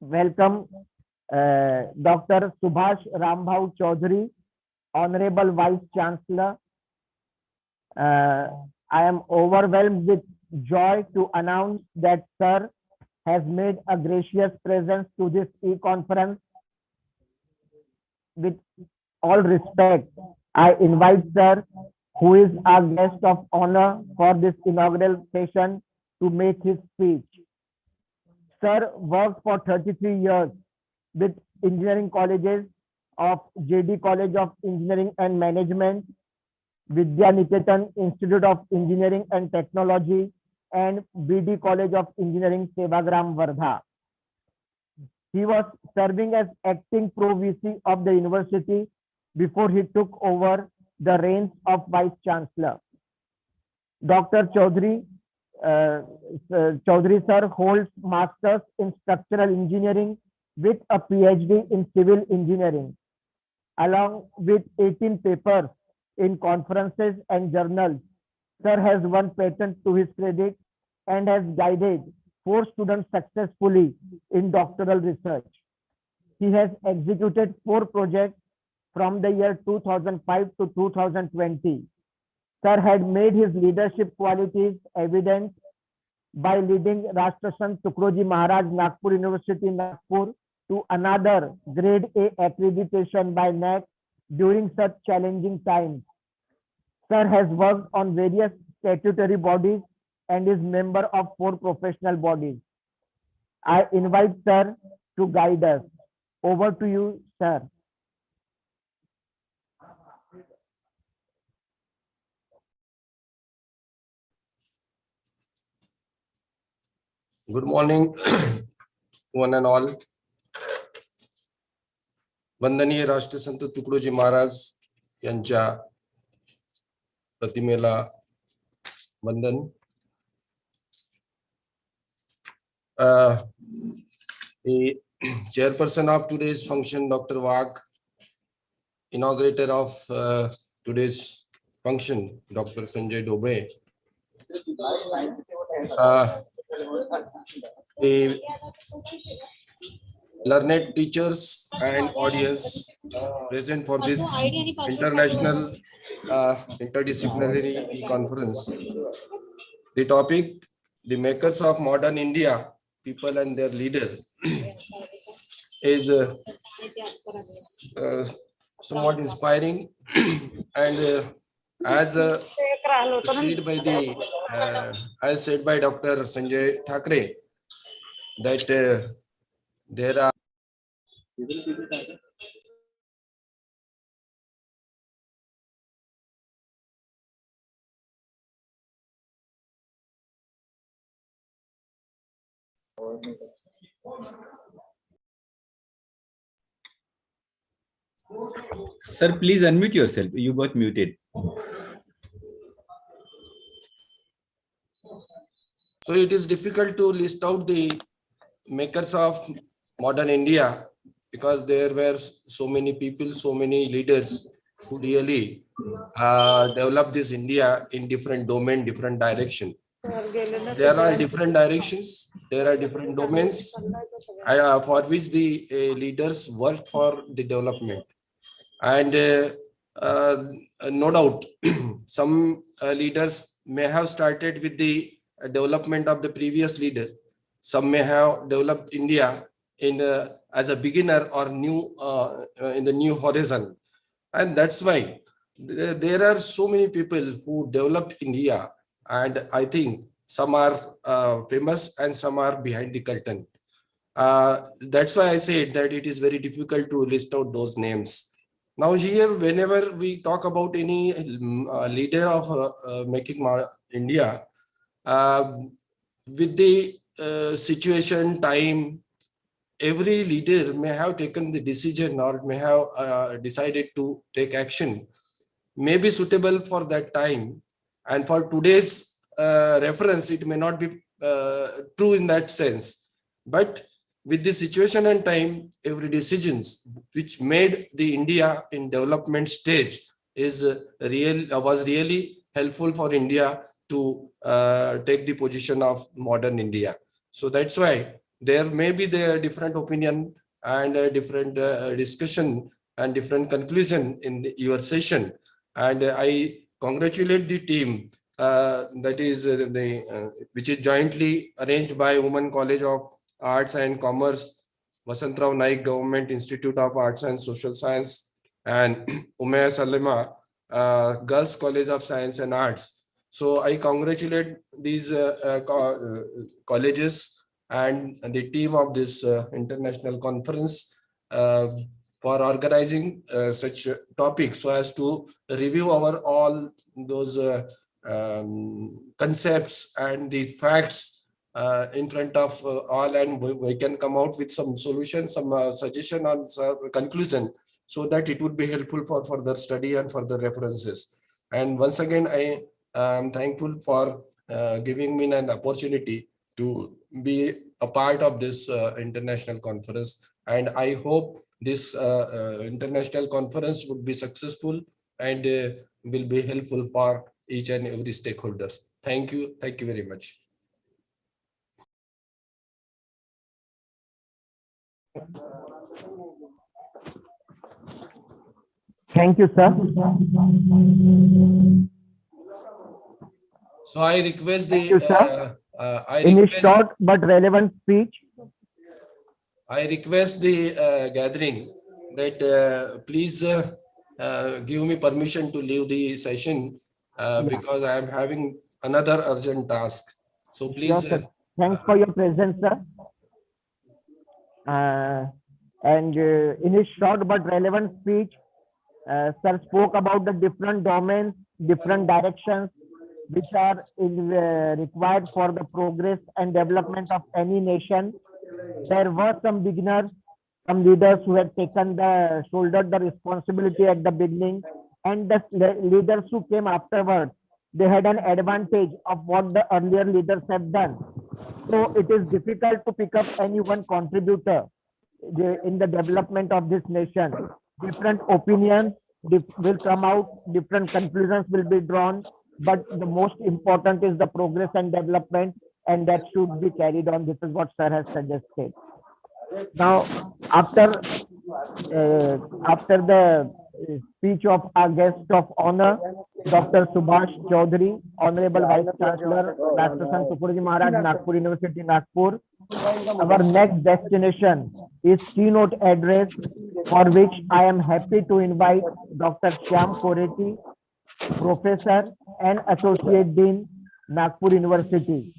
welcome Dr. Subhash Rambhau Chaudhary, Honorable Vice Chancellor. I am overwhelmed with joy to announce that Sir has made a gracious presence to this e-conference. With all respect, I invite Sir, who is our guest of honor for this inaugural session, to make his speech. Sir worked for 33 years with engineering colleges of JD College of Engineering and Management, Vidya Niketan Institute of Engineering and Technology, and BD College of Engineering, Sevagram, Wardha. He was serving as acting Pro VC of the university before he took over the reins of Vice Chancellor. Dr. Chaudhary sir holds Masters in Structural Engineering with a PhD in Civil Engineering, along with 18 papers in conferences and journals. Sir has one patent to his credit and has guided 4 students successfully in doctoral research. He has executed 4 projects from the year 2005 to 2020. Sir had made his leadership qualities evident by leading Rashtrasant Tukaroji Maharaj Nagpur University, Nagpur, to another grade A accreditation by NAC during such challenging times. Sir has worked on various statutory bodies and is member of 4 professional bodies. I invite Sir to guide us. Over to you, Sir. Good morning, one and all. वंदनीय राष्ट्रसंत तुकडोजी महाराज यांच्या प्रतिमेला वंदन. The chairperson of today's function, Dr. Wagh, inaugurator of today's function, Dr. Sanjay Thakuri, the learned teachers and audience present for this international interdisciplinary conference. The topic, the makers of modern India, people and their leader, is somewhat inspiring, and as said by Dr. Sanjay Thakuri, that there are Sir, please unmute yourself. You got muted. So it is difficult to list out the makers of modern India, because there were so many people, so many leaders who really developed this India in different domain, different direction. There are different directions, there are different domains for which the leaders worked for the development. And no doubt, some leaders may have started with the development of the previous leader. Some may have developed India in as a beginner or new in the new horizon, and that's why there are so many people who developed India, and I think some are famous and some are behind the curtain. That's why I said that it is very difficult to list out those names. Now here, whenever we talk about any leader of making India, with the situation, time, every leader may have taken the decision or may have decided to take action, may be suitable for that time. And for today's reference, it may not be true in that sense. But with the situation and time, every decisions which made the India in development stage is was really helpful for India to take the position of modern India. So that's why there may be the different opinion and different discussion and different conclusion in your session. And I congratulate the team that is which is jointly arranged by Women College of Arts and Commerce, Vasantrao Naik Government Institute of Arts and Social Science, and Umayya Salima Girls College of Science and Arts. So I congratulate these colleges and the team of this international conference for organizing such topics, so as to review our all those concepts and the facts in front of all, and we can come out with some solutions, some suggestion or conclusion, so that it would be helpful for further study and further references. And once again, I am thankful for giving me an opportunity to be a part of this international conference. And I hope this international conference would be successful and will be helpful for each and every stakeholders. Thank you. Thank you very much. Thank you, sir. So I request the In a short but relevant speech, I request the gathering that please give me permission to leave the session because I am having another urgent task. So please. sir. Thanks for your presence, sir. And in his short but relevant speech, sir spoke about the different domains, different directions which are required for the progress and development of any nation. There were some beginners, some leaders who had shouldered the responsibility at the beginning, and the leaders who came afterwards, they had an advantage of what the earlier leaders had done. So it is difficult to pick up any one contributor in the development of this nation. Different opinions will come out, different conclusions will be drawn, but the most important is the progress and development, and that should be carried on. This is what sir has suggested. Now, after the speech of our guest of honor, Dr. Subhash Chaudhary, Honorable Vice Chancellor, Sanjay Thakuri Maharaj, Nagpur University, Nagpur. Our next destination is Keynote Address, for which I am happy to invite Dr. Shyam Koreti, Professor and Associate Dean, Nagpur University.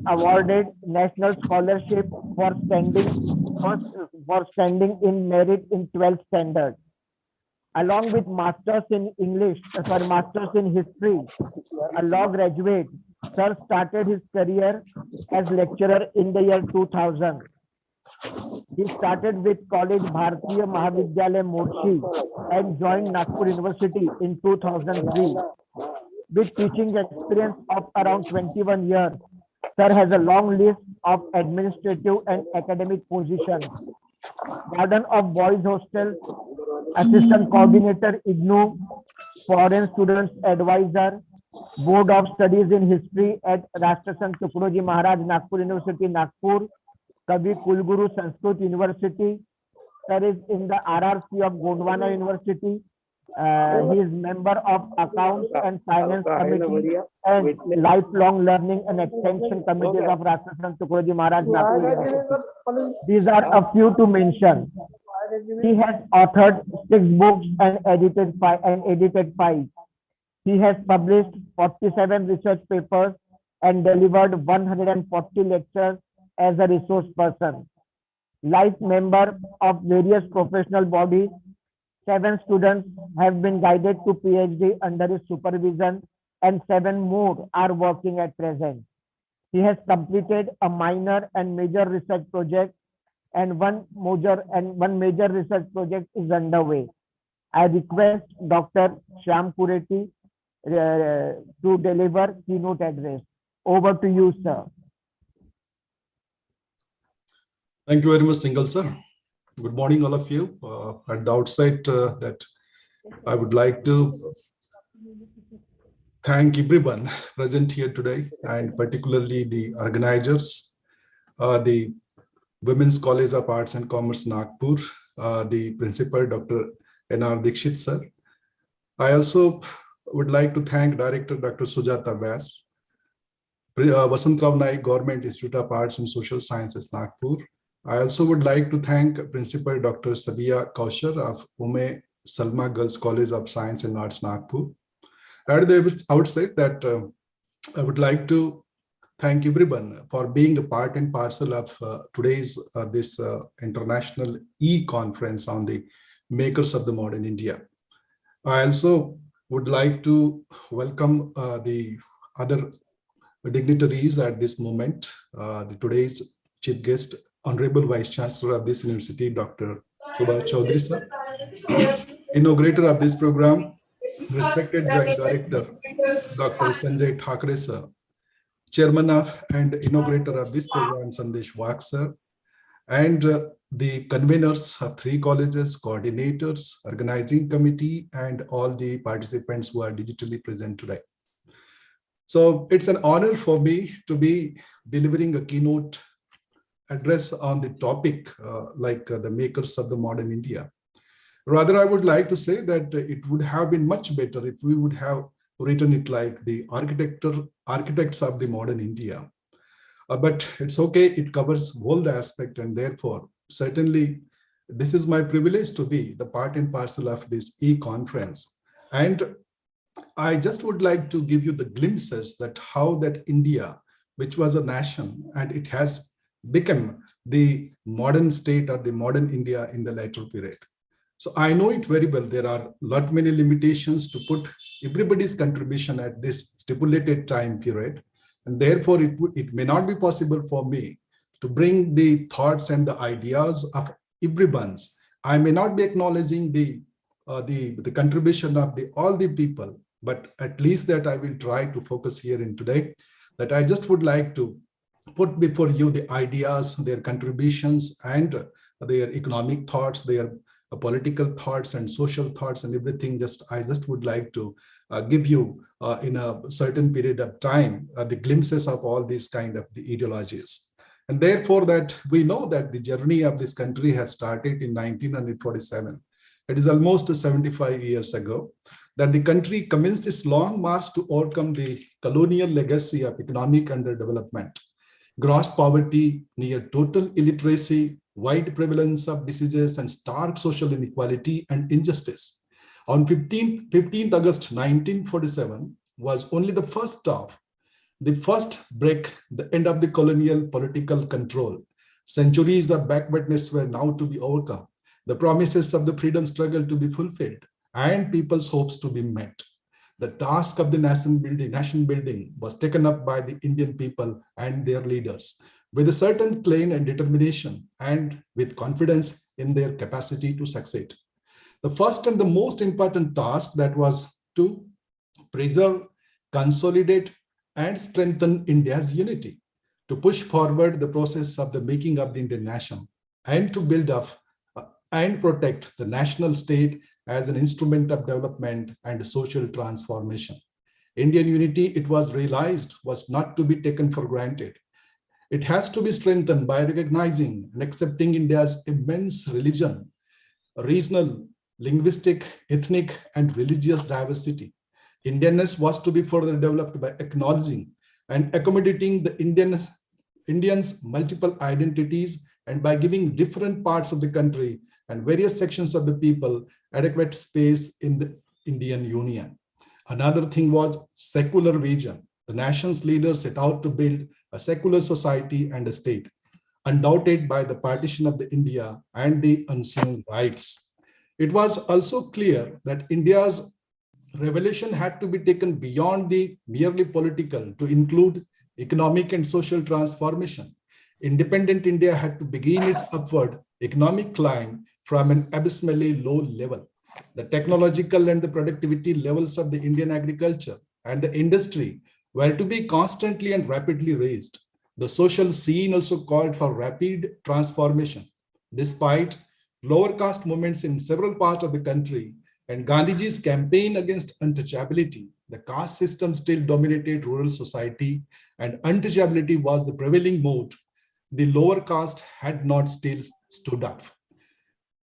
Awarded National Scholarship for standing in merit in 12th standard. Along with Masters in Masters in History, a law graduate, sir started his career as lecturer in the year 2000. He started with College Bharatiya Mahavidyalaya Morshi and joined Nagpur University in 2003. With teaching experience of around 21 years, sir has a long list of administrative and academic positions. Warden of Boys Hostel, Assistant Coordinator IGNOU, Foreign Students Advisor, Board of Studies in History at Sanjay Thakuri Maharaj, Nagpur University, Nagpur, Kavi Kulguru, Sanskrit University. Sir is in the RRC of Gondwana University, He is member of Accounts and Finance Committee and Lifelong Learning and Extension Committees of Rashtrasan Thakuri Maharaj Nagpur University. These are a few to mention. He has authored 6 books and edited 5. He has published 47 research papers and delivered 140 lectures as a resource person. Life member of various professional bodies. 7 students have been guided to PhD under his supervision and 7 more are working at present. He has completed a minor and major research project and one major research project is underway. I request Dr. Shyam Kureti to deliver keynote address. Over to you, sir. Thank you very much, Singhal sir. Good morning, all of you. At the outset, that I would like to thank everyone present here today, and particularly the organizers, the Women's College of Arts and Commerce, Nagpur, the principal, Dr. N.R. Dikshit sir. I also would like to thank Director Dr. Sujata Vyas, Vasantrao Naik Government Institute of Arts and Social Sciences, Nagpur. I also would like to thank Principal Dr. Sabiya Kaushar of Ume Salma Girls College of Science and Arts, Nagpur. At the outset, that I would like to thank everyone for being a part and parcel of today's this international e-conference on the makers of the modern India. I also would like to welcome the other dignitaries at this moment. Today's chief guest, Honorable Vice Chancellor of this university, Dr. Subhash Chaudhary sir, inaugurator of this program, respected Joint Director, Dr. Sanjay Thakuri sir, Chairman of and inaugurator of this program, Sandesh Wak sir, and the conveners of 3 colleges, coordinators, organizing committee, and all the participants who are digitally present today. So it's an honor for me to be delivering a keynote address on the topic the makers of the modern India. Rather, I would like to say that it would have been much better if we would have written it like the architects of the modern India. But it's okay, it covers all the aspect, and therefore, certainly, this is my privilege to be the part and parcel of this e-conference. And I just would like to give you the glimpses that how that India, which was a nation, and it has become the modern state or the modern India in the later period. So I know it very well. There are many limitations to put everybody's contribution at this stipulated time period. And therefore, it may not be possible for me to bring the thoughts and the ideas of everyone's. I may not be acknowledging the contribution of all the people, but at least that I will try to focus here in today, that I just would like to put before you the ideas, their contributions, and their economic thoughts, their political thoughts and social thoughts and everything. I just would like to give you in a certain period of time the glimpses of all these kind of the ideologies. And therefore that we know that the journey of this country has started in 1947. It is almost 75 years ago that the country commenced its long march to overcome the colonial legacy of economic underdevelopment, gross poverty, near total illiteracy, wide prevalence of diseases, and stark social inequality and injustice. On 15th August 1947 was only the first stop, the first break, the end of the colonial political control. Centuries of backwardness were now to be overcome, the promises of the freedom struggle to be fulfilled, and people's hopes to be met. The task of the nation building was taken up by the Indian people and their leaders with a certain claim and determination, and with confidence in their capacity to succeed. The first and the most important task that was to preserve, consolidate, and strengthen India's unity, to push forward the process of the making of the Indian nation, and to build up and protect the national state as an instrument of development and social transformation. Indian unity, it was realized, was not to be taken for granted. It has to be strengthened by recognizing and accepting India's immense regional, linguistic, ethnic, and religious diversity. Indianness was to be further developed by acknowledging and accommodating the Indians' multiple identities and by giving different parts of the country and various sections of the people adequate space in the Indian Union. Another thing was secular vision. The nation's leaders set out to build a secular society and a state, undoubted by the partition of the India and the ensuing riots. It was also clear that India's revolution had to be taken beyond the merely political to include economic and social transformation. Independent India had to begin its upward economic climb from an abysmally low level. The technological and the productivity levels of the Indian agriculture and the industry were to be constantly and rapidly raised. The social scene also called for rapid transformation. Despite lower caste movements in several parts of the country and Gandhiji's campaign against untouchability, the caste system still dominated rural society and untouchability was the prevailing mode. The lower caste had not still stood up.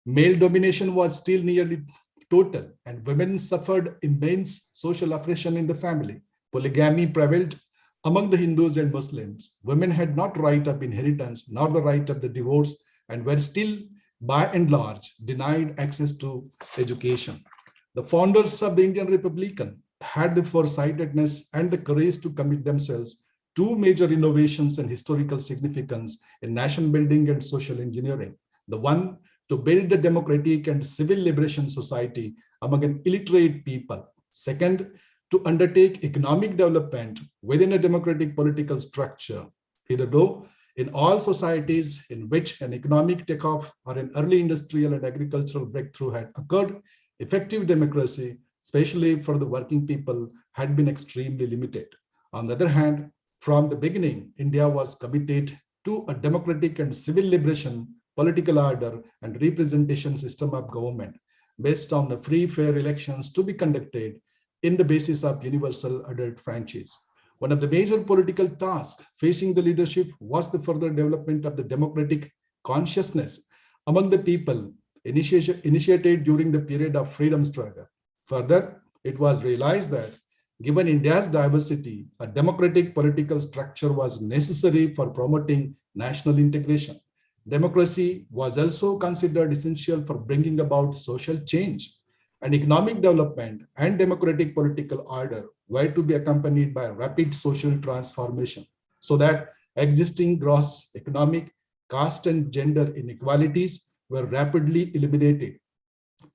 Male domination was still nearly total and women suffered immense social oppression in the family. Polygamy prevailed among the Hindus and Muslims. Women had not right of inheritance nor the right of the divorce and were still by and large denied access to education. The founders of the Indian Republican had the foresightedness and the courage to commit themselves to major innovations and historical significance in nation building and social engineering. The one, to build a democratic and civil liberation society among an illiterate people. Second, to undertake economic development within a democratic political structure. Hitherto, in all societies in which an economic takeoff or an early industrial and agricultural breakthrough had occurred, effective democracy, especially for the working people, had been extremely limited. On the other hand, from the beginning, India was committed to a democratic and civil liberation, political order, and representation system of government based on the free, fair elections to be conducted in the basis of universal adult franchise. One of the major political tasks facing the leadership was the further development of the democratic consciousness among the people initiated during the period of freedom struggle. Further, it was realized that given India's diversity, a democratic political structure was necessary for promoting national integration. Democracy was also considered essential for bringing about social change, and economic development and democratic political order were to be accompanied by rapid social transformation so that existing gross economic, caste, and gender inequalities were rapidly eliminated.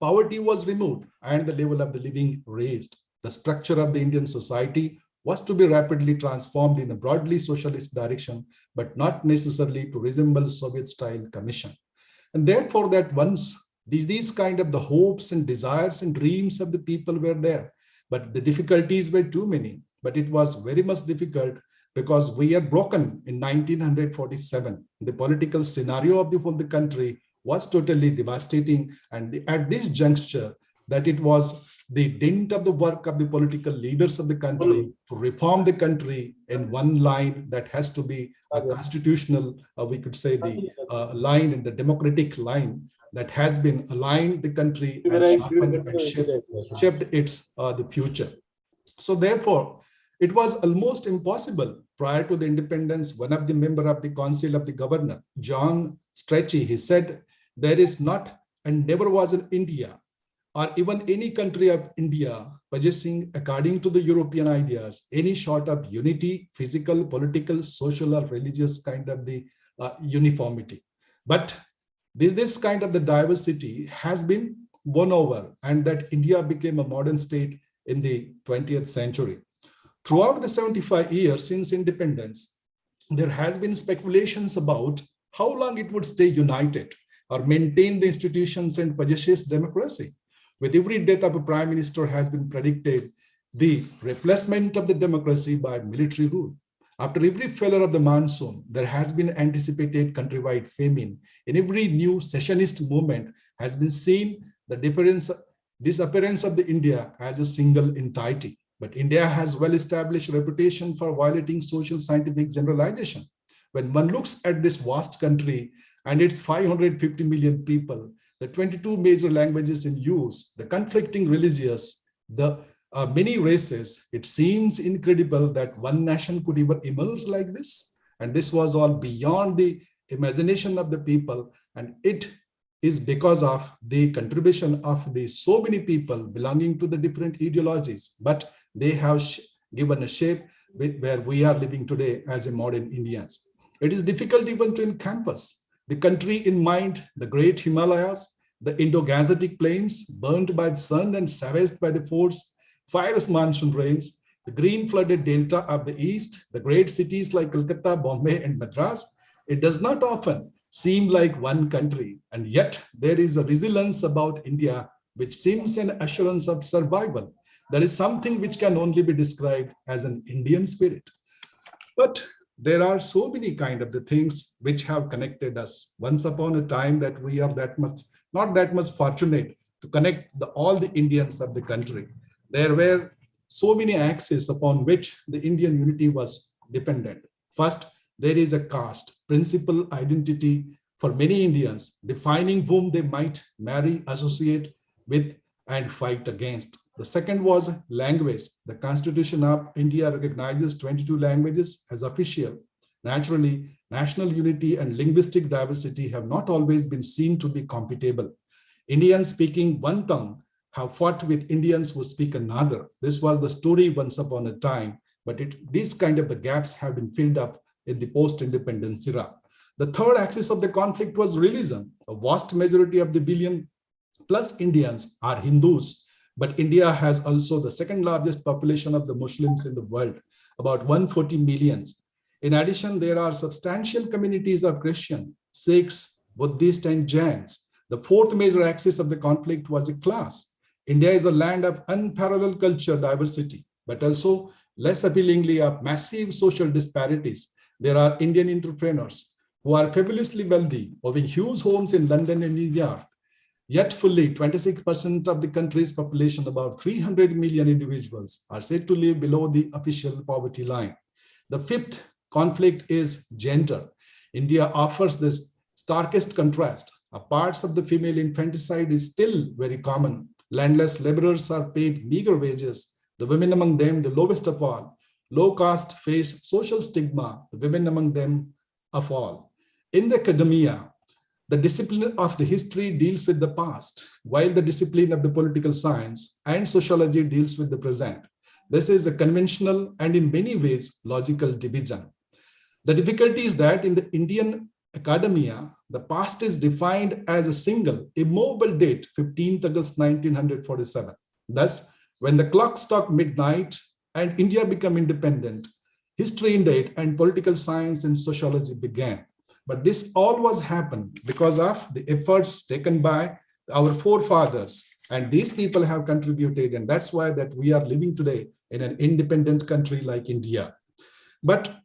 Poverty was removed and the level of the living raised. The structure of the Indian society was to be rapidly transformed in a broadly socialist direction, but not necessarily to resemble Soviet-style commission. And therefore, that once these kind of the hopes and desires and dreams of the people were there, but the difficulties were too many. But it was very much difficult because we are broken in 1947. The political scenario of the whole country was totally devastating. And at this juncture, that it was the dint of the work of the political leaders of the country to reform the country in one line that has to be a constitutional, we could say the line in the democratic line that has been aligned the country and sharpened and shaped its the future. So therefore, it was almost impossible prior to the independence. One of the member of the Council of the Governor, John Strachey, he said, there is not and never was in India or even any country of India possessing, according to the European ideas, any sort of unity, physical, political, social, or religious kind of the uniformity. But this kind of the diversity has been won over, and that India became a modern state in the 20th century. Throughout the 75 years since independence, there has been speculations about how long it would stay united or maintain the institutions and possess democracy. With every death of a prime minister has been predicted the replacement of the democracy by military rule. After every failure of the monsoon, there has been anticipated countrywide famine. In every new secessionist movement has been seen the disappearance of the India as a single entity. But India has well-established reputation for violating social scientific generalization. When one looks at this vast country and its 550 million people, the 22 major languages in use, the conflicting religions, the many races, it seems incredible that one nation could ever emerge like this. And this was all beyond the imagination of the people. And it is because of the contribution of the so many people belonging to the different ideologies, but they have given a shape where we are living today as a modern Indians. It is difficult even to encompass the country in mind, the great Himalayas, the Indo-Gangetic plains burned by the sun and savaged by the fierce monsoon rains, the green flooded delta of the east, the great cities like Calcutta, Bombay, and Madras. It does not often seem like one country, and yet there is a resilience about India which seems an assurance of survival. There is something which can only be described as an Indian spirit. But there are so many kind of the things which have connected us. Once upon a time that we are not that much fortunate to connect all the Indians of the country. There were so many axes upon which the Indian unity was dependent. First, there is a caste, principal identity for many Indians, defining whom they might marry, associate with, and fight against. The second was language. The Constitution of India recognizes 22 languages as official. Naturally, national unity and linguistic diversity have not always been seen to be compatible. Indians speaking one tongue have fought with Indians who speak another. This was the story once upon a time, but these kind of the gaps have been filled up in the post-independence era. The third axis of the conflict was religion. A vast majority of the billion plus Indians are Hindus, but India has also the second largest population of the Muslims in the world, about 140 millions. In addition, there are substantial communities of Christian, Sikhs, Buddhists, and Jains. The fourth major axis of the conflict was a class. India is a land of unparalleled culture diversity, but also less appealingly of massive social disparities. There are Indian entrepreneurs who are fabulously wealthy, owning huge homes in London and New York. Yet fully 26% of the country's population, about 300 million individuals, are said to live below the official poverty line. The fifth conflict is gender. India offers this starkest contrast. Parts of the female infanticide is still very common. Landless laborers are paid meager wages. The women among them, the lowest of all. Low caste face social stigma, the women among them of all. In the academia, the discipline of the history deals with the past, while the discipline of the political science and sociology deals with the present. This is a conventional and in many ways logical division. The difficulty is that in the Indian academia, the past is defined as a single immobile date, 15th August 1947. Thus, when the clock struck midnight and India became independent, history ended and political science and sociology began. But this all was happened because of the efforts taken by our forefathers, and these people have contributed, and that's why that we are living today in an independent country like India. But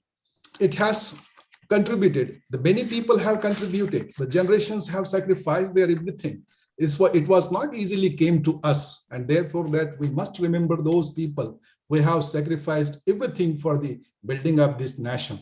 it has contributed. The many people have contributed. The generations have sacrificed their everything. It was not easily came to us, and therefore that we must remember those people who have sacrificed everything for the building of this nation.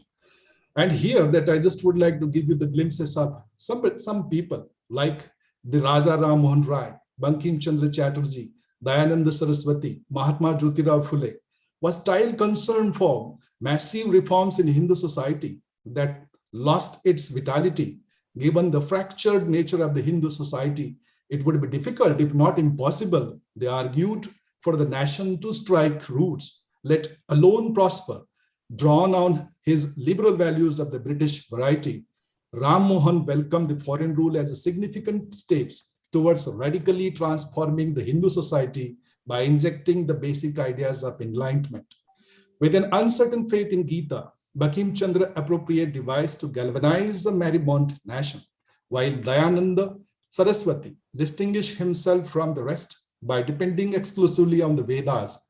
And here that I just would like to give you the glimpses of some people like the Raja Ram Mohan Rai, Bankim Chandra Chatterjee, Dayananda Saraswati, Mahatma Jyotirao Phule, was still concerned for massive reforms in Hindu society that lost its vitality. Given the fractured nature of the Hindu society, it would be difficult, if not impossible, they argued, for the nation to strike roots, let alone prosper. Drawn on his liberal values of the British variety, Ram Mohan welcomed the foreign rule as a significant steps towards radically transforming the Hindu society by injecting the basic ideas of enlightenment. With an uncertain faith in Gita, Bankim Chandra appropriate device to galvanize a moribund nation, while Dayananda Saraswati distinguished himself from the rest by depending exclusively on the Vedas.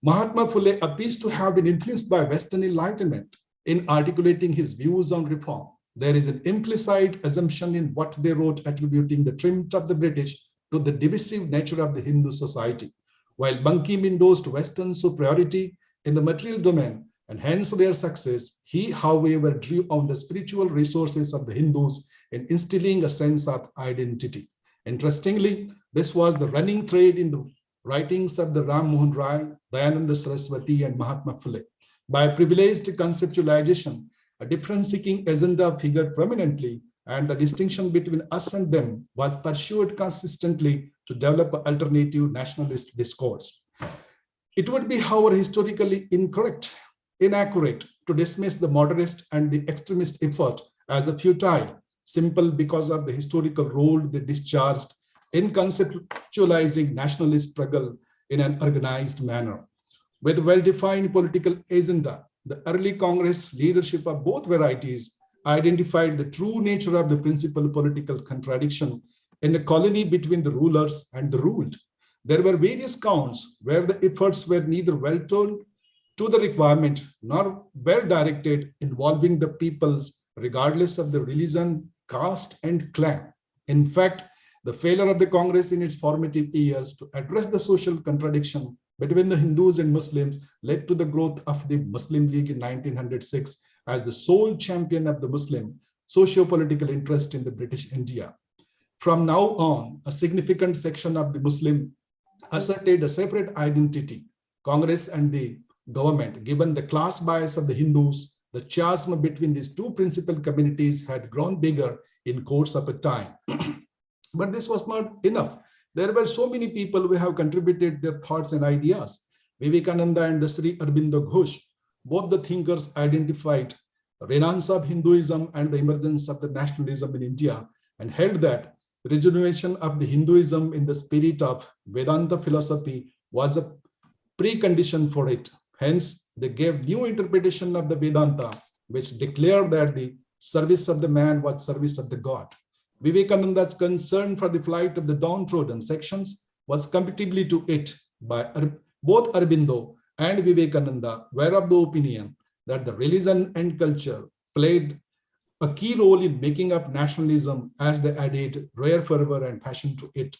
Mahatma Phule appears to have been influenced by Western Enlightenment in articulating his views on reform. There is an implicit assumption in what they wrote attributing the triumph of the British to the divisive nature of the Hindu society, while Bankim endorsed Western superiority in the material domain and hence their success. He, however, drew on the spiritual resources of the Hindus in instilling a sense of identity. Interestingly, this was the running thread in the writings of the Ram Mohan Rai, Dayananda Saraswati, and Mahatma Phule. By privileged conceptualization, a difference-seeking agenda figured prominently, and the distinction between us and them was pursued consistently to develop an alternative nationalist discourse. It would be, however, historically inaccurate to dismiss the moderate and the extremist effort as a futile, simple because of the historical role they discharged in conceptualizing nationalist struggle in an organized manner. With well-defined political agenda, the early Congress leadership of both varieties identified the true nature of the principal political contradiction in a colony between the rulers and the ruled. There were various counts where the efforts were neither well-tuned to the requirement nor well-directed, involving the peoples regardless of the religion, caste, and clan. In fact, the failure of the Congress in its formative years to address the social contradiction between the Hindus and Muslims led to the growth of the Muslim League in 1906 as the sole champion of the Muslim socio-political interest in the British India. From now on, a significant section of the Muslim asserted a separate identity. Congress and the government, given the class bias of the Hindus, the chasm between these two principal communities had grown bigger in course of a time. But this was not enough. There were so many people who have contributed their thoughts and ideas. Vivekananda and the Sri Aurobindo Ghosh, both the thinkers identified renaissance of Hinduism and the emergence of the nationalism in India, and held that regeneration of the Hinduism in the spirit of Vedanta philosophy was a precondition for it. Hence, they gave new interpretation of the Vedanta, which declared that the service of the man was service of the God. Vivekananda's concern for the flight of the downtrodden sections was compatibly to it by both Aurobindo and Vivekananda were of the opinion that the religion and culture played a key role in making up nationalism as they added rare fervor and passion to it.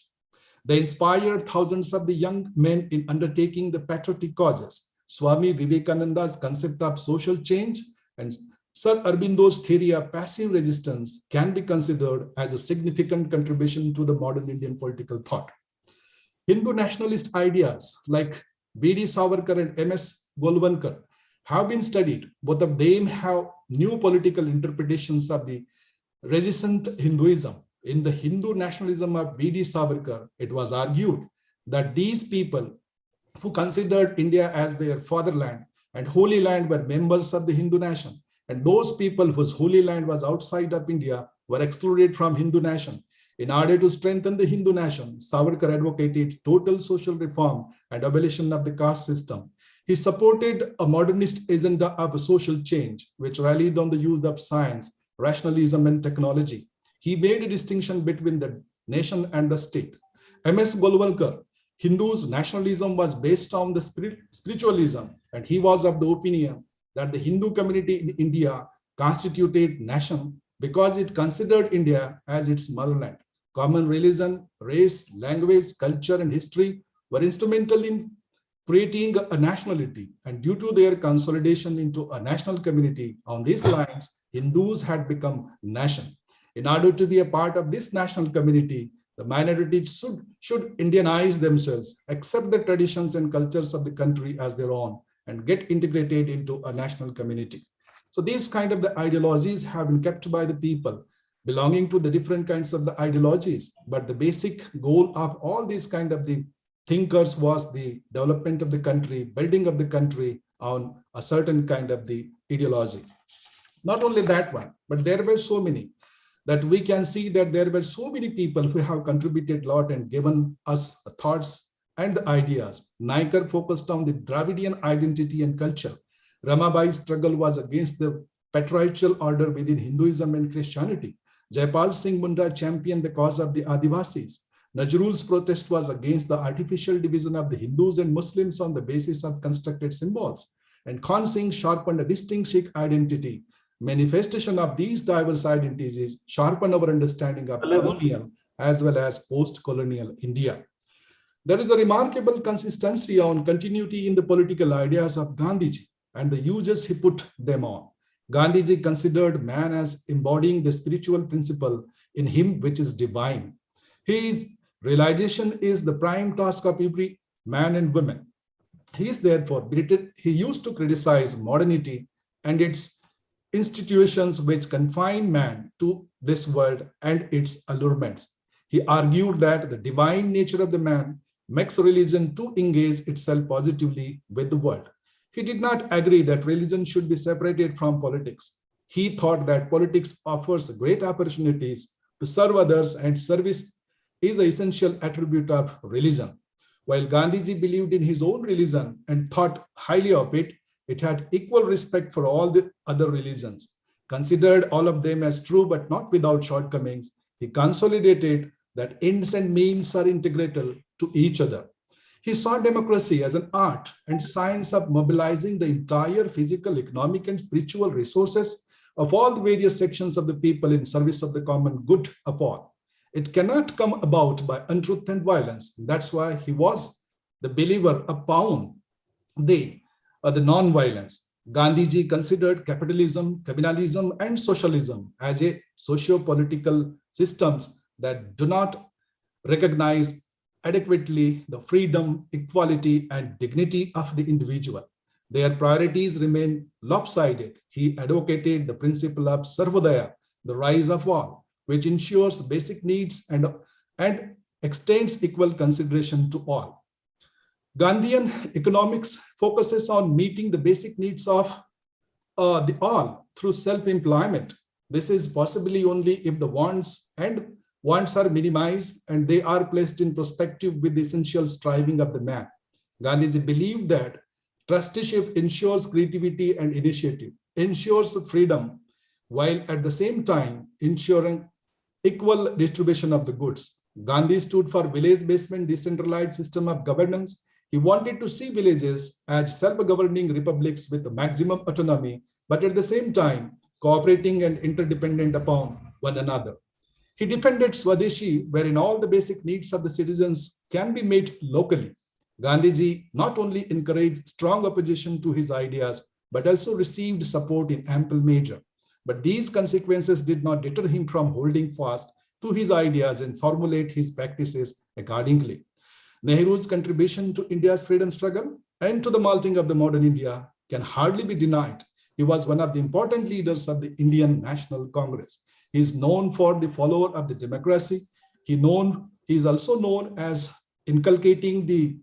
They inspired thousands of the young men in undertaking the patriotic causes. Swami Vivekananda's concept of social change and Sir Aurobindo's theory of passive resistance can be considered as a significant contribution to the modern Indian political thought. Hindu nationalist ideas like B.D. Savarkar and M.S. Golwankar have been studied. Both of them have new political interpretations of the resistant Hinduism. In the Hindu nationalism of B.D. Savarkar, it was argued that these people who considered India as their fatherland and holy land were members of the Hindu nation, and those people whose holy land was outside of India were excluded from Hindu nation. In order to strengthen the Hindu nation, Savarkar advocated total social reform and abolition of the caste system. He supported a modernist agenda of a social change, which rallied on the use of science, rationalism, and technology. He made a distinction between the nation and the state. M.S. Golwankar, Hindu's nationalism was based on the spiritualism, and he was of the opinion that the Hindu community in India constituted nation because it considered India as its motherland. Common religion, race, language, culture, and history were instrumental in creating a nationality, and due to their consolidation into a national community on these lines, Hindus had become nation. In order to be a part of this national community, the minorities should Indianize themselves, accept the traditions and cultures of the country as their own, and get integrated into a national community. So these kind of the ideologies have been kept by the people belonging to the different kinds of the ideologies. But the basic goal of all these kind of the thinkers was the development of the country, building of the country on a certain kind of the ideology. Not only that one, but there were so many that we can see that there were so many people who have contributed a lot and given us thoughts and the ideas. Naikar focused on the Dravidian identity and culture. Ramabai's struggle was against the patriarchal order within Hinduism and Christianity. Jaipal Singh Munda championed the cause of the Adivasis. Najrul's protest was against the artificial division of the Hindus and Muslims on the basis of constructed symbols. And Khan Singh sharpened a distinct Sikh identity. Manifestation of these diverse identities sharpen our understanding of colonial as well as post-colonial India. There is a remarkable consistency on continuity in the political ideas of Gandhiji and the uses he put them on. Gandhiji considered man as embodying the spiritual principle in him which is divine. His realization is the prime task of every man and woman. He used to criticize modernity and its institutions which confine man to this world and its allurements. He argued that the divine nature of the man makes religion to engage itself positively with the world. He did not agree that religion should be separated from politics. He thought that politics offers great opportunities to serve others, and service is an essential attribute of religion. While Gandhiji believed in his own religion and thought highly of it, it had equal respect for all the other religions. Considered all of them as true but not without shortcomings, he consolidated that ends and means are integral to each other. He saw democracy as an art and science of mobilizing the entire physical, economic, and spiritual resources of all the various sections of the people in service of the common good of all. It cannot come about by untruth and violence. That's why he was the believer upon the non-violence. Gandhiji considered capitalism, communalism, and socialism as a socio-political systems that do not recognize adequately the freedom, equality, and dignity of the individual. Their priorities remain lopsided. He advocated the principle of Sarvodaya, the rise of all, which ensures basic needs and extends equal consideration to all. Gandhian economics focuses on meeting the basic needs of the all through self-employment. This is possibly only if the wants are minimized and they are placed in perspective with the essential striving of the man. Gandhiji believed that trusteeship ensures creativity and initiative, ensures freedom, while at the same time ensuring equal distribution of the goods. Gandhi stood for village-based decentralized system of governance. He wanted to see villages as self-governing republics with maximum autonomy, but at the same time cooperating and interdependent upon one another. He defended Swadeshi, wherein all the basic needs of the citizens can be met locally. Gandhiji not only encouraged strong opposition to his ideas, but also received support in ample measure. But these consequences did not deter him from holding fast to his ideas and formulate his practices accordingly. Nehru's contribution to India's freedom struggle and to the malting of the modern India can hardly be denied. He was one of the important leaders of the Indian National Congress. He is known for the follower of the democracy. He is also known as inculcating the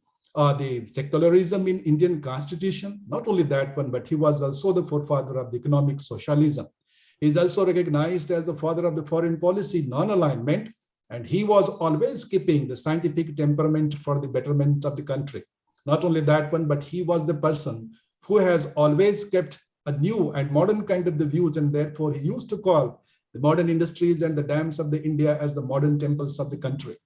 secularism in Indian Constitution. Not only that one, but he was also the forefather of the economic socialism. He is also recognized as the father of the foreign policy non-alignment, and he was always keeping the scientific temperament for the betterment of the country. Not only that one, but he was the person who has always kept a new and modern kind of the views, and therefore he used to call the modern industries and the dams of the India as the modern temples of the country.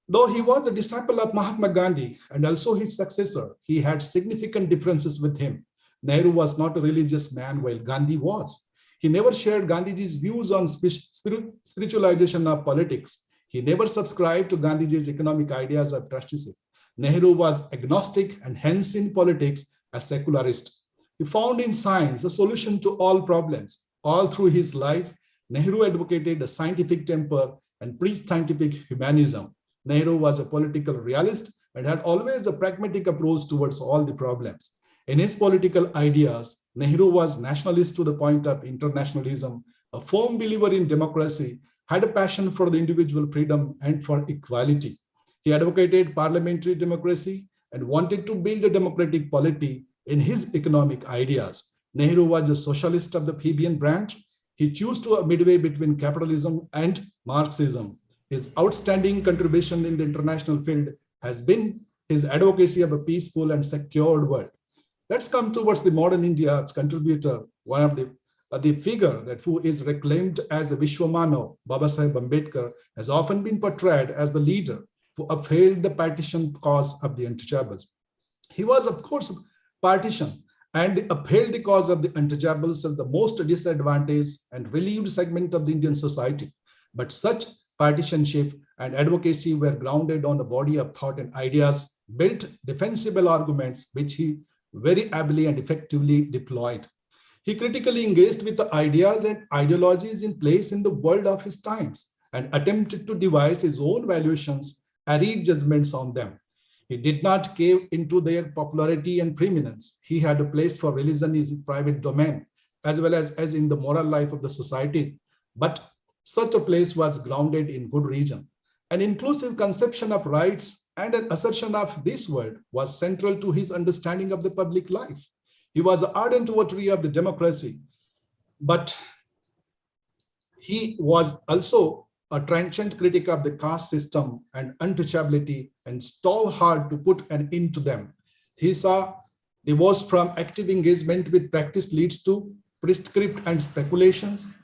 Though he was a disciple of Mahatma Gandhi and also his successor, he had significant differences with him. Nehru was not a religious man while Gandhi was. He never shared Gandhiji's views on spiritualization of politics. He never subscribed to Gandhiji's economic ideas of trusteeship. Nehru was agnostic and hence in politics a secularist. He found in science a solution to all problems. All through his life, Nehru advocated a scientific temper and preached scientific humanism. Nehru was a political realist and had always a pragmatic approach towards all the problems. In his political ideas, Nehru was nationalist to the point of internationalism, a firm believer in democracy, had a passion for the individual freedom and for equality. He advocated parliamentary democracy and wanted to build a democratic polity in his economic ideas. Nehru was a socialist of the plebeian branch. He chose to a midway between capitalism and Marxism. His outstanding contribution in the international field has been his advocacy of a peaceful and secured world. Let's come towards the modern India's contributor, one of the figure that who is reclaimed as a Vishwamanav, Babasaheb Ambedkar, has often been portrayed as the leader who upheld the partition cause of the untouchables. He was, of course, partition and upheld the cause of the untouchables as the most disadvantaged and relieved segment of the Indian society. But such partisanship and advocacy were grounded on a body of thought and ideas, built defensible arguments, which he very ably and effectively deployed. He critically engaged with the ideas and ideologies in place in the world of his times and attempted to devise his own valuations and read judgments on them. He did not cave into their popularity and preeminence. He had a place for religion in his private domain, as well as in the moral life of the society. But such a place was grounded in good reason. An inclusive conception of rights and an assertion of this world was central to his understanding of the public life. He was an ardent devotee of the democracy, but he was also a transient critic of the caste system and untouchability and strove hard to put an end to them. He saw divorce from active engagement with practice leads to prescript and speculations.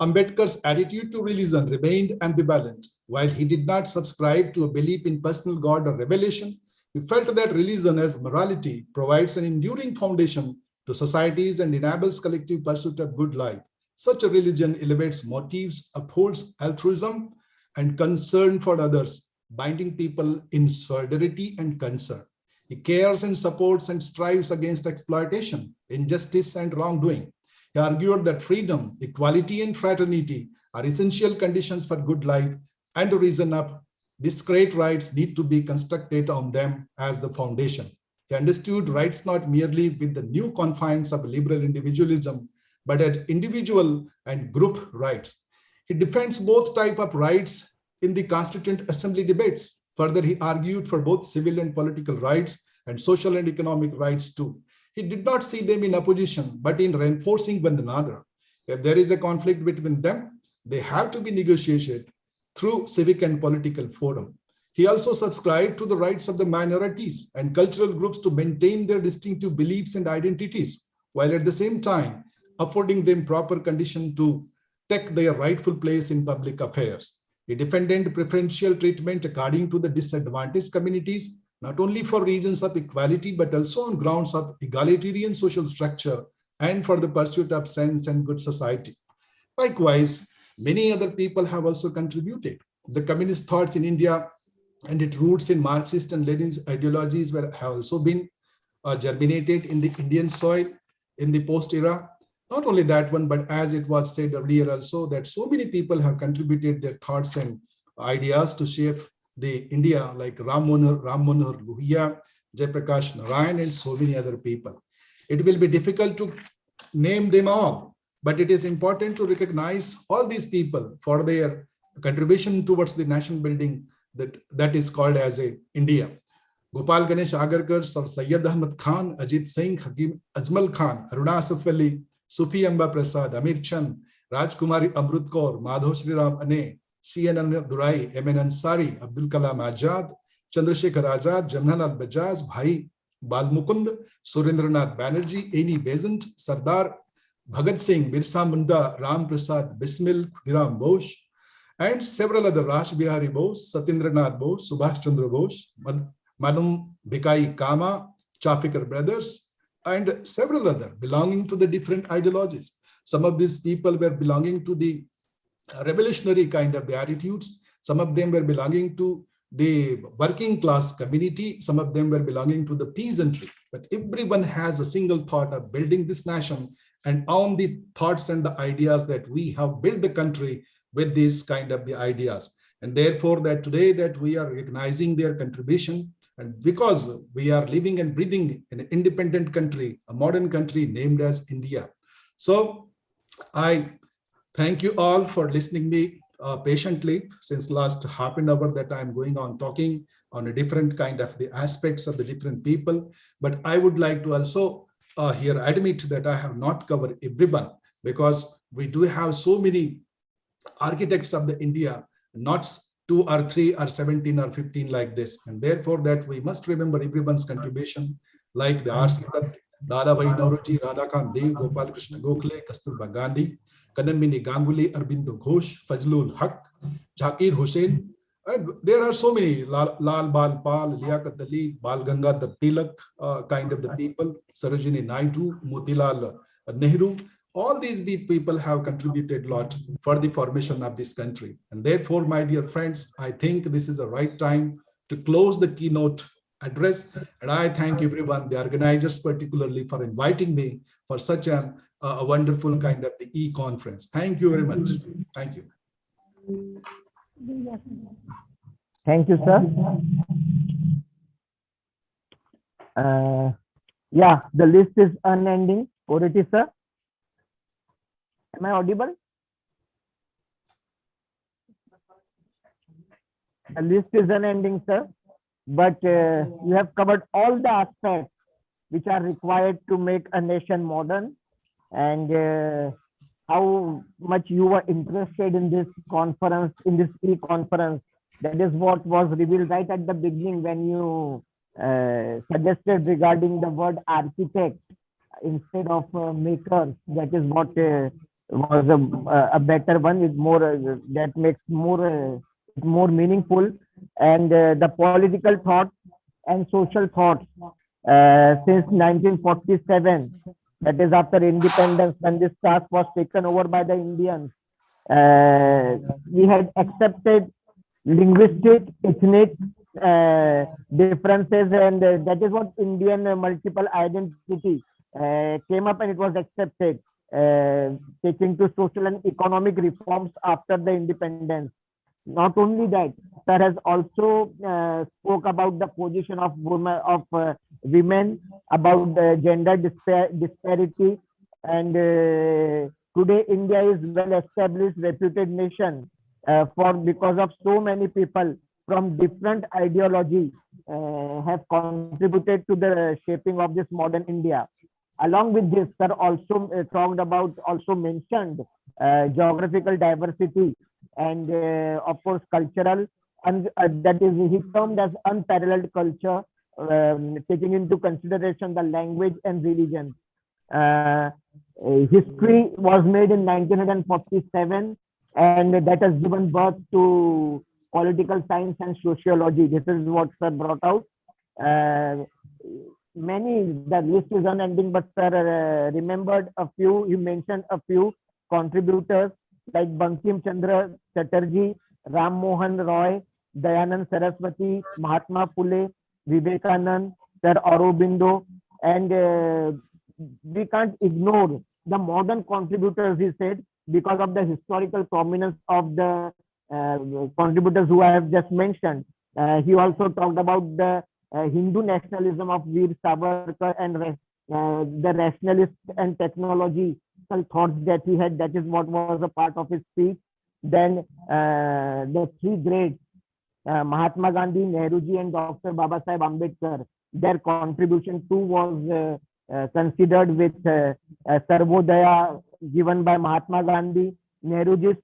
Ambedkar's attitude to religion remained ambivalent. While he did not subscribe to a belief in personal God or revelation, he felt that religion as morality provides an enduring foundation to societies and enables collective pursuit of good life. Such a religion elevates motives, upholds altruism and concern for others, binding people in solidarity and concern. He cares and supports and strives against exploitation, injustice, and wrongdoing. He argued that freedom, equality, and fraternity are essential conditions for good life, and the reason of discrete rights need to be constructed on them as the foundation. He understood rights not merely with the new confines of liberal individualism, but as individual and group rights. He defends both types of rights in the Constituent Assembly debates. Further, he argued for both civil and political rights and social and economic rights too. He did not see them in opposition, but in reinforcing one another. If there is a conflict between them, they have to be negotiated through civic and political forum. He also subscribed to the rights of the minorities and cultural groups to maintain their distinctive beliefs and identities, while at the same time affording them proper condition to take their rightful place in public affairs. He defended preferential treatment according to the disadvantaged communities, not only for reasons of equality, but also on grounds of egalitarian social structure and for the pursuit of sense and good society. Likewise, many other people have also contributed. The communist thoughts in India and its roots in Marxist and Leninist ideologies have also been germinated in the Indian soil in the post-era. Not only that one, but as it was said earlier also, that so many people have contributed their thoughts and ideas to shape the India, like Ram Manohar Lohia, Jayaprakash Narayan, and so many other people. It will be difficult to name them all, but it is important to recognize all these people for their contribution towards the national building that is called as a India. Gopal Ganesh Agarkar, Sir Syed Ahmad Khan, Ajit Singh, Hakim Ajmal Khan, Aruna Asaf Ali, Sufi Amba Prasad, Amir Chand, Rajkumari Amrut Kaur, Madhav Sriram Ane, C.N. Durai, M.N. Ansari, Abdul Kalam Azad, Chandrasekhar Azad, Jamnalal Bajaj, Bhai Balmukund, Surendranath Banerjee, Amy Besant, Sardar Bhagat Singh, Birsa Munda, Ram Prasad Bismil, Khudiram Bose, and several other, Raj Bihari Bose, Satindranath Bose, Subhash Chandra Bose, Madam Bhikai Kama, Chafikar brothers, and several other belonging to the different ideologies. Some of these people were belonging to the revolutionary kind of the attitudes. Some of them were belonging to the working class community. Some of them were belonging to the peasantry. But everyone has a single thought of building this nation, and on the thoughts and the ideas that we have built the country with these kind of the ideas. And therefore that today that we are recognizing their contribution, and because we are living and breathing in an independent country, a modern country named as India. So I thank you all for listening me patiently since last half an hour that I'm going on talking on a different kind of the aspects of the different people. But I would like to also here admit that I have not covered everyone, because we do have so many architects of the India, not 2 or 3 or 17 or 15 like this. And therefore that we must remember everyone's contribution, like the R.C. Dutt, Dadabhai Nauroji, Radhakant Dev, Gopal Krishna Gokhale, Kasturba Gandhi, Kadambini Ganguly, Arbindo Ghosh, Fazlul Haq, Zakir Hussain, and there are so many, Lal Bal Pal, Liaquat Ali, Bal Gangadhar Tilak, kind of the people, Sarojini Naidu, Motilal Nehru. All these people have contributed a lot for the formation of this country. And therefore, my dear friends, I think this is the right time to close the keynote address. And I thank everyone, the organizers particularly, for inviting me for such an a wonderful kind of the e-conference. Thank you very much. Thank you. Thank you, sir. Yeah, the list is unending. Cority, sir. Am I audible? The list is unending, sir. But you have covered all the aspects which are required to make a nation modern, and how much you were interested in this conference, in this e-conference. That is what was revealed right at the beginning when you suggested regarding the word architect instead of makers. That is what was a better one. It's more that makes more meaningful, and the political thought and social thoughts since 1947. That is after independence, when this task was taken over by the Indians. We had accepted linguistic, ethnic differences, and that is what Indian multiple identity came up, and it was accepted, taking to social and economic reforms after the independence. Not only that, sir has also spoke about the position of women, about the gender disparity, and today India is well-established, reputed nation because of so many people from different ideology have contributed to the shaping of this modern India. Along with this, sir also mentioned geographical diversity, and of course cultural, and that is he termed as unparalleled culture, taking into consideration the language and religion. History was made in 1947, and that has given birth to political science and sociology. This is what sir brought out. The list is unending, but sir remembered a few. You mentioned a few contributors like Bankim Chandra Chatterjee, Ram Mohan Roy, Dayanand Saraswati, Mahatma Phule, Vivekanand, Sir Aurobindo, and we can't ignore the modern contributors, he said, because of the historical prominence of the contributors who I have just mentioned. He also talked about the Hindu nationalism of Veer Savarkar and the rationalist and technological thoughts that he had. That is what was a part of his speech. Then the three greats, Mahatma Gandhi, Nehruji, and Dr. Babasaheb Ambedkar, their contribution too was considered, with Sarvodaya given by Mahatma Gandhi, Nehruji's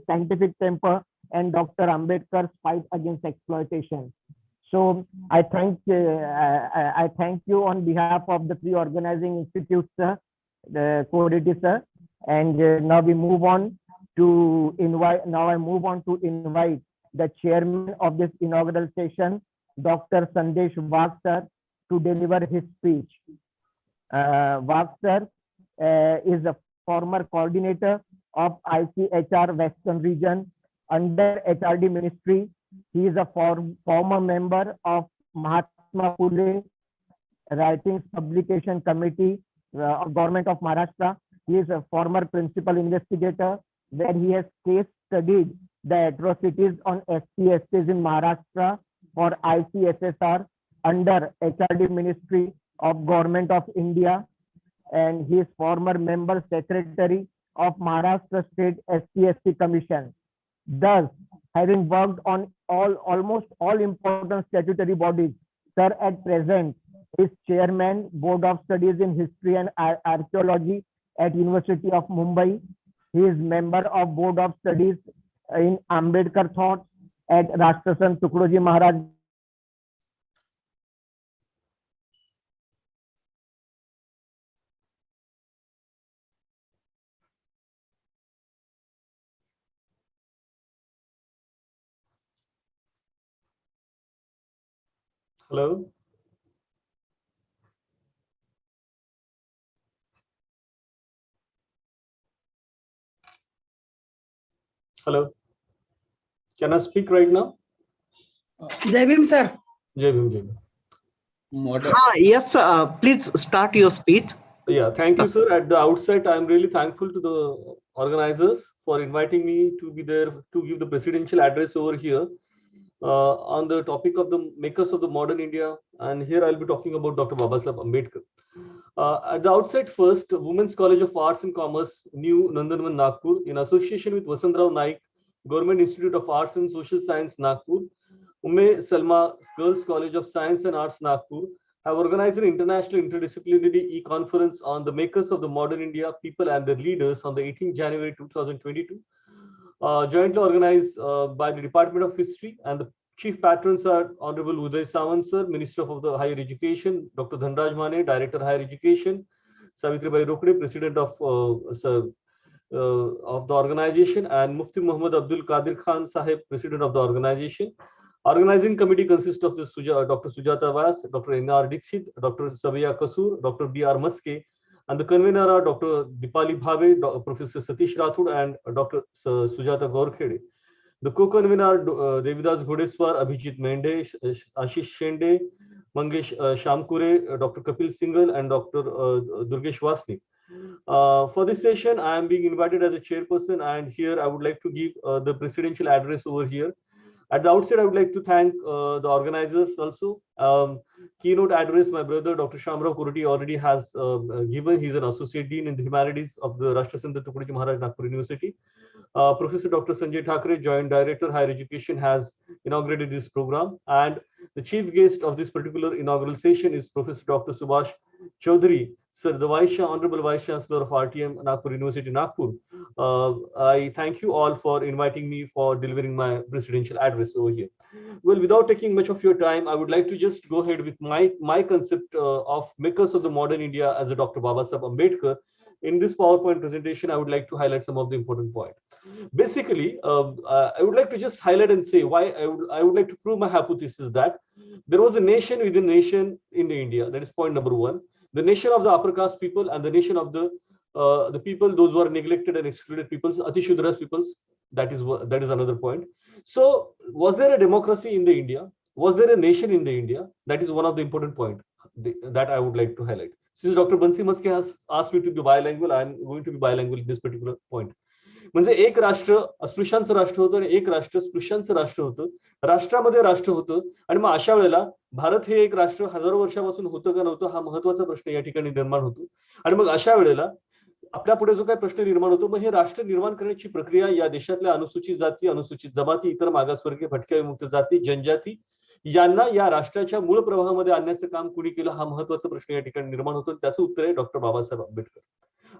scientific temper, and Dr. Ambedkar's fight against exploitation. So I thank you on behalf of the three organizing institutes, sir, the co-editor, sir. And now we move on to invite. Now I move on to invite the chairman of this inaugural session, Dr. Sandesh Vag, sir, to deliver his speech. Vag, sir, is a former coordinator of ICHR Western Region under HRD Ministry. He is a former member of Mahatma Phule Writings Publication Committee of Government of Maharashtra. He is a former principal investigator, where he has case studied the atrocities on ST/STs in Maharashtra for ICSSR under HRD Ministry of Government of India, and he is former member secretary of Maharashtra State ST/ST Commission. Thus, having worked on almost all important statutory bodies, sir at present is chairman, Board of Studies in History and Archaeology at University of Mumbai. He is member of Board of Studies in Ambedkar Thoughts at Rashtrasan Tukadoji Maharaj. Hello. Hello. Can I speak right now? Jai Bhim, sir. Jai Bhim, Jai Bhim. Yes, please start your speech. Yeah, thank you, sir. At the outset, I'm really thankful to the organizers for inviting me to be there to give the presidential address over here on the topic of the makers of the modern India. And here I'll be talking about Dr. Babasaheb Ambedkar. At the outset, first, Women's College of Arts and Commerce, New Nandanvan, Nagpur, in association with Vasantrao Naik, Government Institute of Arts and Social Science, Nagpur, Umme Salma Girls College of Science and Arts, Nagpur, have organized an international interdisciplinary e-conference on the makers of the modern India, people and their leaders on the 18th January 2022, jointly organized by the Department of History, and the chief patrons are Honorable Uday Sawant, sir, Minister of the Higher Education, Dr. Dhanraj Mane, Director Higher Education, Savitribai Rokde, President of the organization, and Mufti Muhammad Abdul Qadir Khan Sahib, President of the organization. Organizing committee consists of Dr. Sujata Vyas, Dr. N.R. Dixit, Dr. Sabiya Kasur, Dr. B.R. Maske, and the convener are Dr. Dipali Bhave, Professor Satish Rathod, and Dr. Sujata Gaurkhede. The co-convener are Devidas Ghodeswar, Abhijit Mende, Ashish Shende, Mangesh Shamkure, Dr. Kapil Singhal, and Dr. Durgesh Vasnik. For this session, I am being invited as a chairperson, and here I would like to give the presidential address over here. At the outset, I would like to thank the organizers also. Keynote address, my brother, Dr. Shamrao Kurti, already has given. He's an associate dean in the humanities of the Rashtrasanta Tukaji Maharaj Nagpur University. Professor Dr. Sanjay Thakuri, Joint Director, Higher Education, has inaugurated this program. And the chief guest of this particular inaugural session is Professor Dr. Subhash Chaudhary, Sir, the Honorable Vice Chancellor of RTM, Nagpur University, Nagpur. I thank you all for inviting me for delivering my presidential address over here. Well, without taking much of your time, I would like to just go ahead with my concept of makers of the modern India as a Dr. Babasaheb Ambedkar. In this PowerPoint presentation, I would like to highlight some of the important points. Basically, I would like to just highlight and say why I would like to prove my hypothesis that there was a nation within nation in India. That is point number one. The nation of the upper caste people and the nation of the people, those who are neglected and excluded peoples, Atishudras peoples. That is another point. So, was there a democracy in the India? Was there a nation in the India? That is one of the important points that I would like to highlight. Since Dr. Bansi Maske has asked me to be bilingual, I am going to be bilingual in this particular point. म्हणजे एक राष्ट्र अस्पृश्यांचं राष्ट्र होतं आणि एक राष्ट्र स्पृश्यांचं राष्ट्र होतं. राष्ट्रामध्ये राष्ट्र होतं आणि मग अशा वेळेला भारत हे एक राष्ट्र हजारो वर्षापासून होतं का नव्हतं हा महत्वाचा प्रश्न या ठिकाणी निर्माण होतो. आणि मग अशा वेळेला आपल्या पुढे जो काही प्रश्न निर्माण होतो, मग हे राष्ट्र निर्माण करण्याची प्रक्रिया या देशातल्या अनुसूचित जाती, अनुसूचित जमाती, इतर मागासवर्गीय, भटक्या विमुक्त जाती, जनजाती यांना या राष्ट्राच्या मूळ प्रवाहामध्ये आणण्याचं काम कुणी केलं हा महत्वाचा प्रश्न या ठिकाणी निर्माण होतो. त्याचं उत्तर आहे डॉक्टर बाबासाहेब आंबेडकर.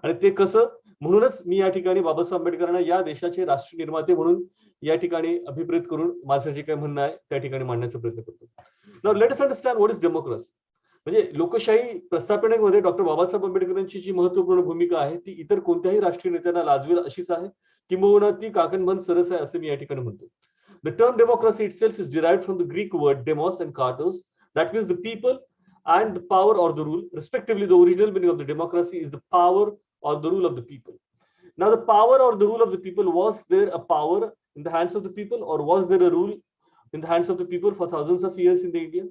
आणि ते कसं, म्हणूनच मी या ठिकाणी बाबासाहेब आंबेडकरांना या देशाचे राष्ट्रीय निर्माते म्हणून या ठिकाणी अभिप्रेत करून माझं जे काही म्हणणं आहे त्या ठिकाणी मांडण्याचा प्रयत्न करतो. Now let us understand what is democracy. म्हणजे लोकशाही प्रस्थापनेमध्ये डॉक्टर बाबासाहेब आंबेडकरांची जी महत्वपूर्ण भूमिका आहे ती इतर कोणत्याही राष्ट्रीय नेत्यांना लाजवेल अशीच आहे, किंबहुना ती काकणभन सरस आहे असं मी या ठिकाणी म्हणतो. The term democracy itself is derived from the Greek word demos and kratos, that means the people and the power or the rule. Respectively, the original meaning of the democracy is the power or the rule of the people. Now, the power or the rule of the people, was there a power in the hands of the people, or was there a rule in the hands of the people for thousands of years in the India?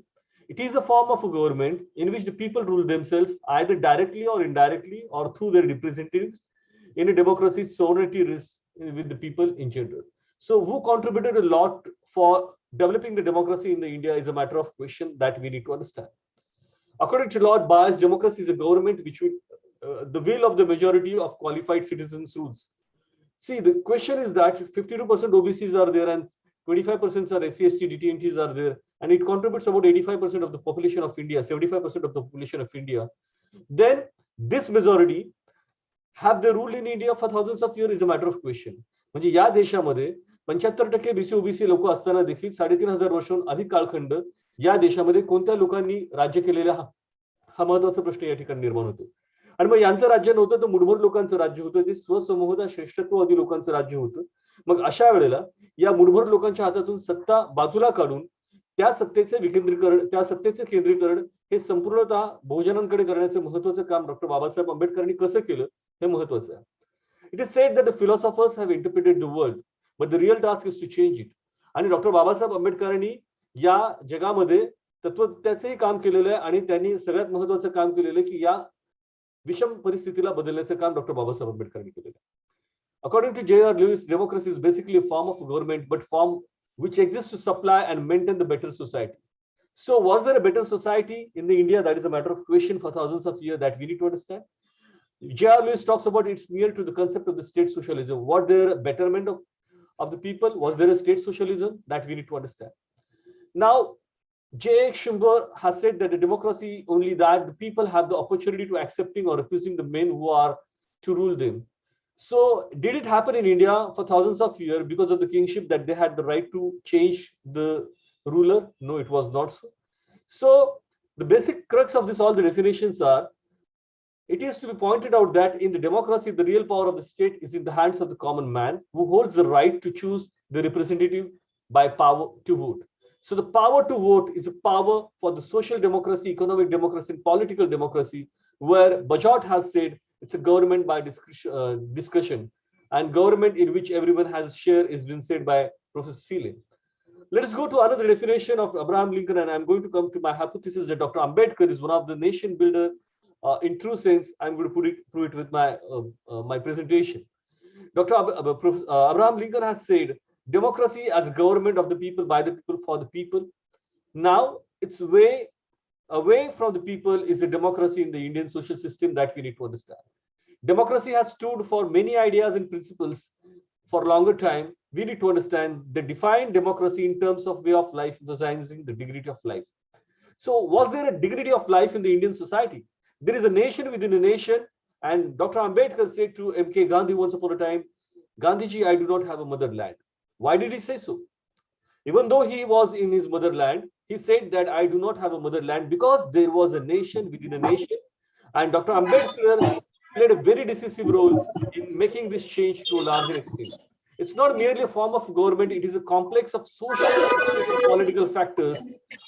It is a form of a government in which the people rule themselves either directly or indirectly or through their representatives. In a democracy, sovereignty rests with the people in general. So who contributed a lot for developing the democracy in the India is a matter of question that we need to understand. According to Lord Bayes, democracy is a government which the will of the majority of qualified citizens rules. See, the question is that 52% OBCs are there and 25% are SC, ST, DTNTs are there, and it contributes about 85% of the population of India, 75% of the population of India. Then this majority have they ruled in India for thousands of years is a matter of question. म्हणजे या देशामध्ये 75% BC OBC लोक असताना देखील 3500 वर्षांहून अधिक कालखंड या देशामध्ये कोणत्या लोकांनी राज्य केलेला हा महत्वाचा प्रश्न या ठिकाणी निर्माण होतो. आणि मग यांचं राज्य नव्हतं तर मुठभर लोकांचं राज्य होतं, ते स्वसमूहता श्रेष्ठत्ववादी लोकांचं राज्य होतं. मग अशा वेळेला या मुठभर लोकांच्या हातातून सत्ता बाजूला काढून त्या सत्तेचे विकेंद्रीकरण, त्या सत्तेचे केंद्रीकरण हे संपूर्णतः बहुजनांकडे करण्याचं महत्वाचं काम डॉक्टर बाबासाहेब आंबेडकरांनी कसं केलं हे महत्वाचं आहे. It is said that the philosophers have interpreted the world, but the real task is to change it. आणि डॉक्टर बाबासाहेब आंबेडकरांनी या जगामध्ये तत्वज्ञाचंही काम केलेलं आहे आणि त्यांनी सगळ्यात महत्वाचं काम केलेलं आहे की या विषम परिस्थितीला बदलण्याचं काम डॉक्टर बाबासाहेब आंबेडकरांनी केलेलं आहे. According to J.R. Lewis, democracy is basically a form of government, but form which exists to supply and maintain the better society. So was there a better society in the India? That is a matter of question for thousands of years that we need to understand. J.R. Lewis talks about it's near to the concept of the state socialism. Was there a betterment of the people? Was there a state socialism? That we need to understand. Now, J.H. Schumber has said that the democracy only that the people have the opportunity to accepting or refusing the men who are to rule them. So did it happen in India for thousands of years because of the kingship that they had the right to change the ruler? No, it was not so. So the basic crux of this, all the definitions are, it is to be pointed out that in the democracy, the real power of the state is in the hands of the common man who holds the right to choose the representative by power to vote. So the power to vote is a power for the social democracy, economic democracy, and political democracy, where Bajot has said it's a government by discussion, and government in which everyone has a share is been said by Professor Seeley. Let us go to another definition of Abraham Lincoln, and I'm going to come to my hypothesis that Dr. Ambedkar is one of the nation builder in true sense. I'm going to prove it with my my presentation. Dr. Abraham Lincoln has said, democracy as government of the people, by the people, for the people. Now, it's way away from the people is a democracy in the Indian social system that we need to understand. Democracy has stood for many ideas and principles for a longer time. We need to understand the defined democracy in terms of way of life, emphasizing the dignity of life. So was there a dignity of life in the Indian society? There is a nation within a nation, and Dr. Ambedkar said to M.K. Gandhi once upon a time, Gandhiji, I do not have a motherland. Why did he say so? Even though he was in his motherland, he said that I do not have a motherland because there was a nation within a nation. And Dr. Ambedkar played a very decisive role in making this change to a larger extent. It's not merely a form of government, it is a complex of social and political factors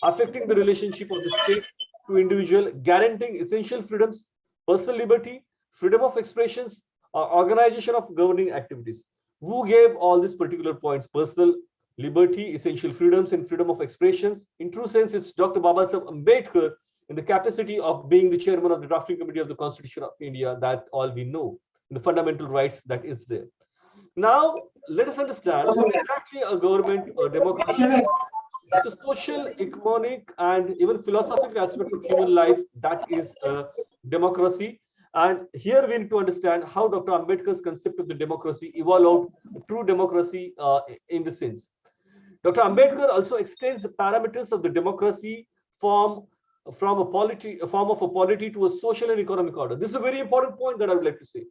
affecting the relationship of the state to individual, guaranteeing essential freedoms, personal liberty, freedom of expressions, or organization of governing activities. Who gave all these particular points? Personal liberty, essential freedoms, and freedom of expressions. In true sense, it's Dr. Babasaheb Ambedkar in the capacity of being the chairman of the drafting committee of the Constitution of India, that all we know, the fundamental rights that is there. Now, let us understand what exactly a government or democracy. It's a social, economic, and even philosophical aspect of human life that is a democracy. And here we need to understand how Dr. Ambedkar's concept of the democracy evolved out true democracy in the sense. Dr. Ambedkar also extends the parameters of the democracy from a form of a polity to a social and economic order. This is a very important point that I would like to say.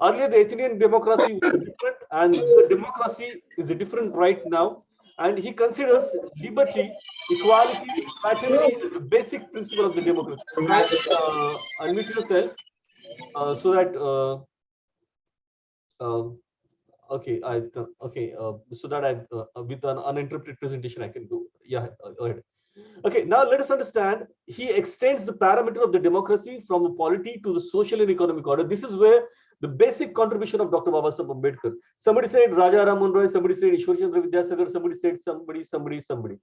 Earlier, the Athenian democracy was different, and the democracy is different right now. And he considers liberty, equality, fraternity as the basic principle of the democracy. Unmute yourself. So that so that I with an uninterrupted presentation I can go. Yeah, go ahead. Okay, now let us understand. He extends the parameter of the democracy from the polity to the social and economic order. This is where the basic contribution of Dr. Babasaheb Ambedkar. Somebody said Raja Ram Roy, somebody said Ishwar Chandra Vidyasagar, somebody said somebody.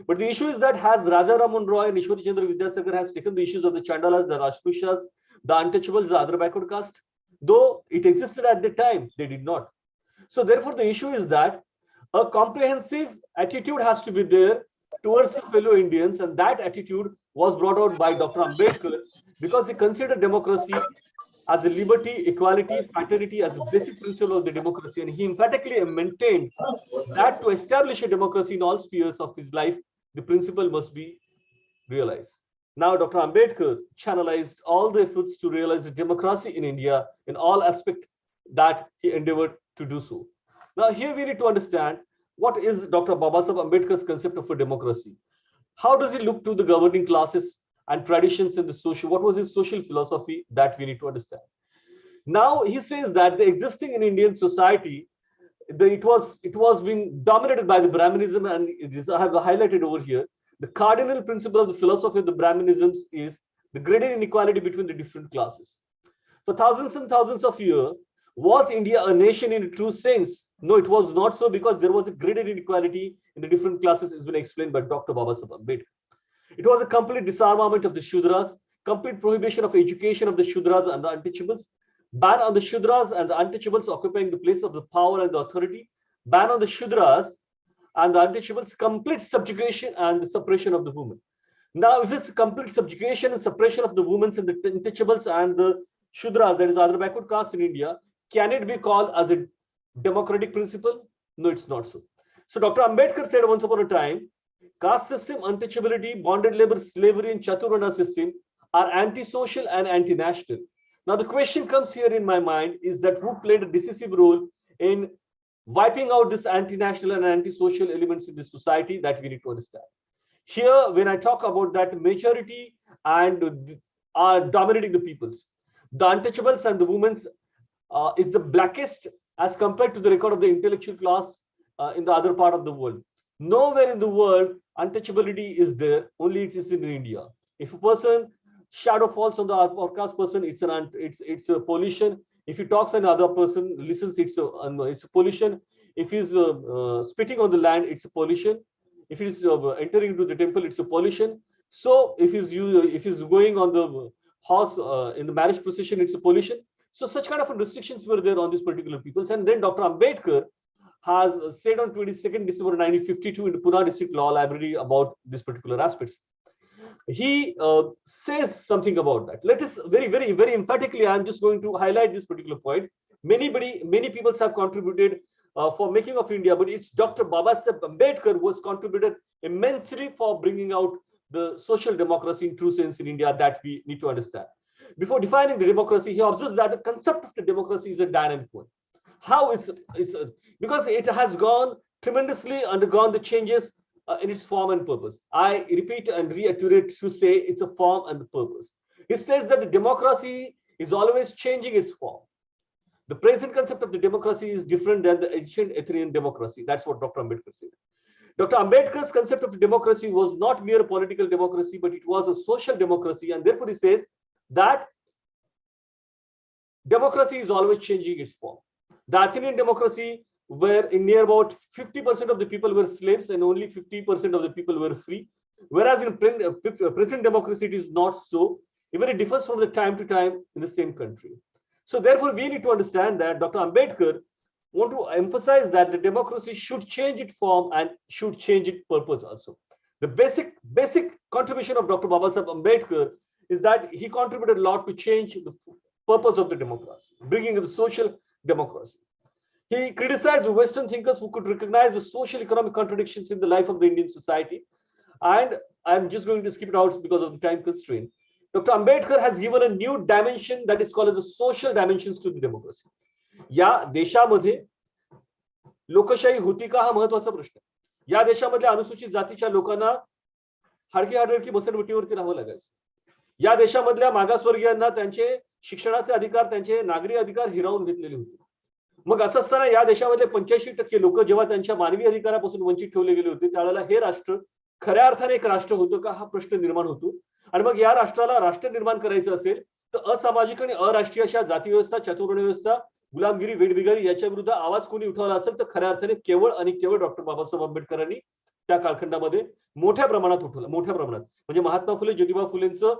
But the issue is that has Raja Ram Roy and Ishwar Chandra Vidyasagar has taken the issues of the Chandalas, the Rajpushas, the untouchables, the other backward caste, though it existed at the time, they did not. So therefore, the issue is that a comprehensive attitude has to be there towards the fellow Indians, and that attitude was brought out by Dr. Ambedkar because he considered democracy as a liberty, equality, fraternity as a basic principle of the democracy, and he emphatically maintained that to establish a democracy in all spheres of his life, the principle must be realized. Now, Dr. Ambedkar channelized all the efforts to realize the democracy in India in all aspects that he endeavored to do so. Now, here we need to understand what is Dr. Babasaheb Ambedkar's concept of a democracy. How does he look to the governing classes and traditions in the social? What was his social philosophy that we need to understand? Now, he says that the existing in Indian society, it was being dominated by the Brahminism, and this I have highlighted over here. The cardinal principle of the philosophy of the Brahminism is the graded inequality between the different classes. For thousands and thousands of years, was India a nation in a true sense? No, it was not so, because there was a graded inequality in the different classes, has been explained by Dr. Babasaheb Ambedkar. It was a complete disarmament of the Shudras, complete prohibition of education of the Shudras and the untouchables, ban on the Shudras and the untouchables occupying the place of the power and the authority, ban on the Shudras and the untouchables, complete subjugation and the suppression of the women. Now, if it's complete subjugation and suppression of the women and the untouchables and the Shudras, that is other backward caste in India, can it be called as a democratic principle? No, it's not so. So Dr. Ambedkar said once upon a time, caste system, untouchability, bonded labor, slavery, and Chaturvana system are anti-social and anti-national. Now the question comes here in my mind is that who played a decisive role in wiping out this anti-national and anti-social elements in the society, that we need to understand. Here, when I talk about that majority and are dominating the peoples, the untouchables and the women's is the blackest as compared to the record of the intellectual class in the other part of the world. Nowhere in the world untouchability is there, only it is in India. If a person shadow falls on the outcast person, it's a pollution. If he talks and another person listens, it's a pollution. If he's spitting on the land, it's a pollution. If he's entering into the temple, it's a pollution. So if he's going on the horse in the marriage procession, it's a pollution. So such kind of restrictions were there on these particular peoples. And then Dr. Ambedkar has said on 22nd December 1952 in the Pune District Law Library about these particular aspects. He says something about that. Let us very emphatically, I'm just going to highlight this particular point. Many people have contributed for making of India, but it's Dr. Babasaheb Ambedkar who has contributed immensely for bringing out the social democracy in true sense in India that we need to understand. Before defining the democracy, he observes that the concept of the democracy is a dynamic one. How it's because it has gone tremendously undergone the changes in its form and purpose. I repeat and reiterate to say it's a form and the purpose. He says that the democracy is always changing its form. The present concept of the democracy is different than the ancient Athenian democracy. That's what Dr. Ambedkar said. Dr. Ambedkar's concept of democracy was not mere political democracy, but it was a social democracy. And therefore, he says that democracy is always changing its form. The Athenian democracy, where in near about 50% of the people were slaves and only 50% of the people were free. Whereas in present democracy, it is not so. Even it differs from the time to time in the same country. So therefore, we need to understand that Dr. Ambedkar want to emphasize that the democracy should change its form and should change its purpose also. The basic contribution of Dr. Babasaheb Ambedkar is that he contributed a lot to change the purpose of the democracy, bringing in the social democracy. He criticized the Western thinkers who could recognize the social economic contradictions in the life of the Indian society. And I'm just going to skip it out because of the time constraint. Dr. Ambedkar has given a new dimension that is called as the social dimensions to the democracy. या देशामध्ये लोकशाही होती का हा महत्वाचा प्रश्न. या देशामधल्या अनुसूचित जातीच्या लोकांना हाडकी बसणवटीवरती राहावं लागायचं. या देशामधल्या मागासवर्गीयांना त्यांचे शिक्षणाचे अधिकार, त्यांचे नागरी अधिकार हिरावून घेतलेले होते. मग असं असताना या देशामधले 85% लोक जेव्हा त्यांच्या मानवी अधिकारापासून वंचित ठेवले गेले होते, त्यावेळेला हे राष्ट्र खऱ्या अर्थाने एक राष्ट्र होतं का हा प्रश्न निर्माण होतो. आणि मग या राष्ट्राला राष्ट्र निर्माण करायचं असेल तर असामाजिक आणि अराष्ट्रीय अशा जाती व्यवस्था, चतुर्वर्ण व्यवस्था, गुलामगिरी, वेठबिगारी याच्या विरुद्ध आवाज कोणी उठवला असेल तर खऱ्या अर्थाने केवळ आणि केवळ डॉक्टर बाबासाहेब आंबेडकरांनी त्या कालखंडामध्ये मोठ्या प्रमाणात उठवलं. मोठ्या प्रमाणात म्हणजे महात्मा फुले, ज्योतिबा फुलेंचं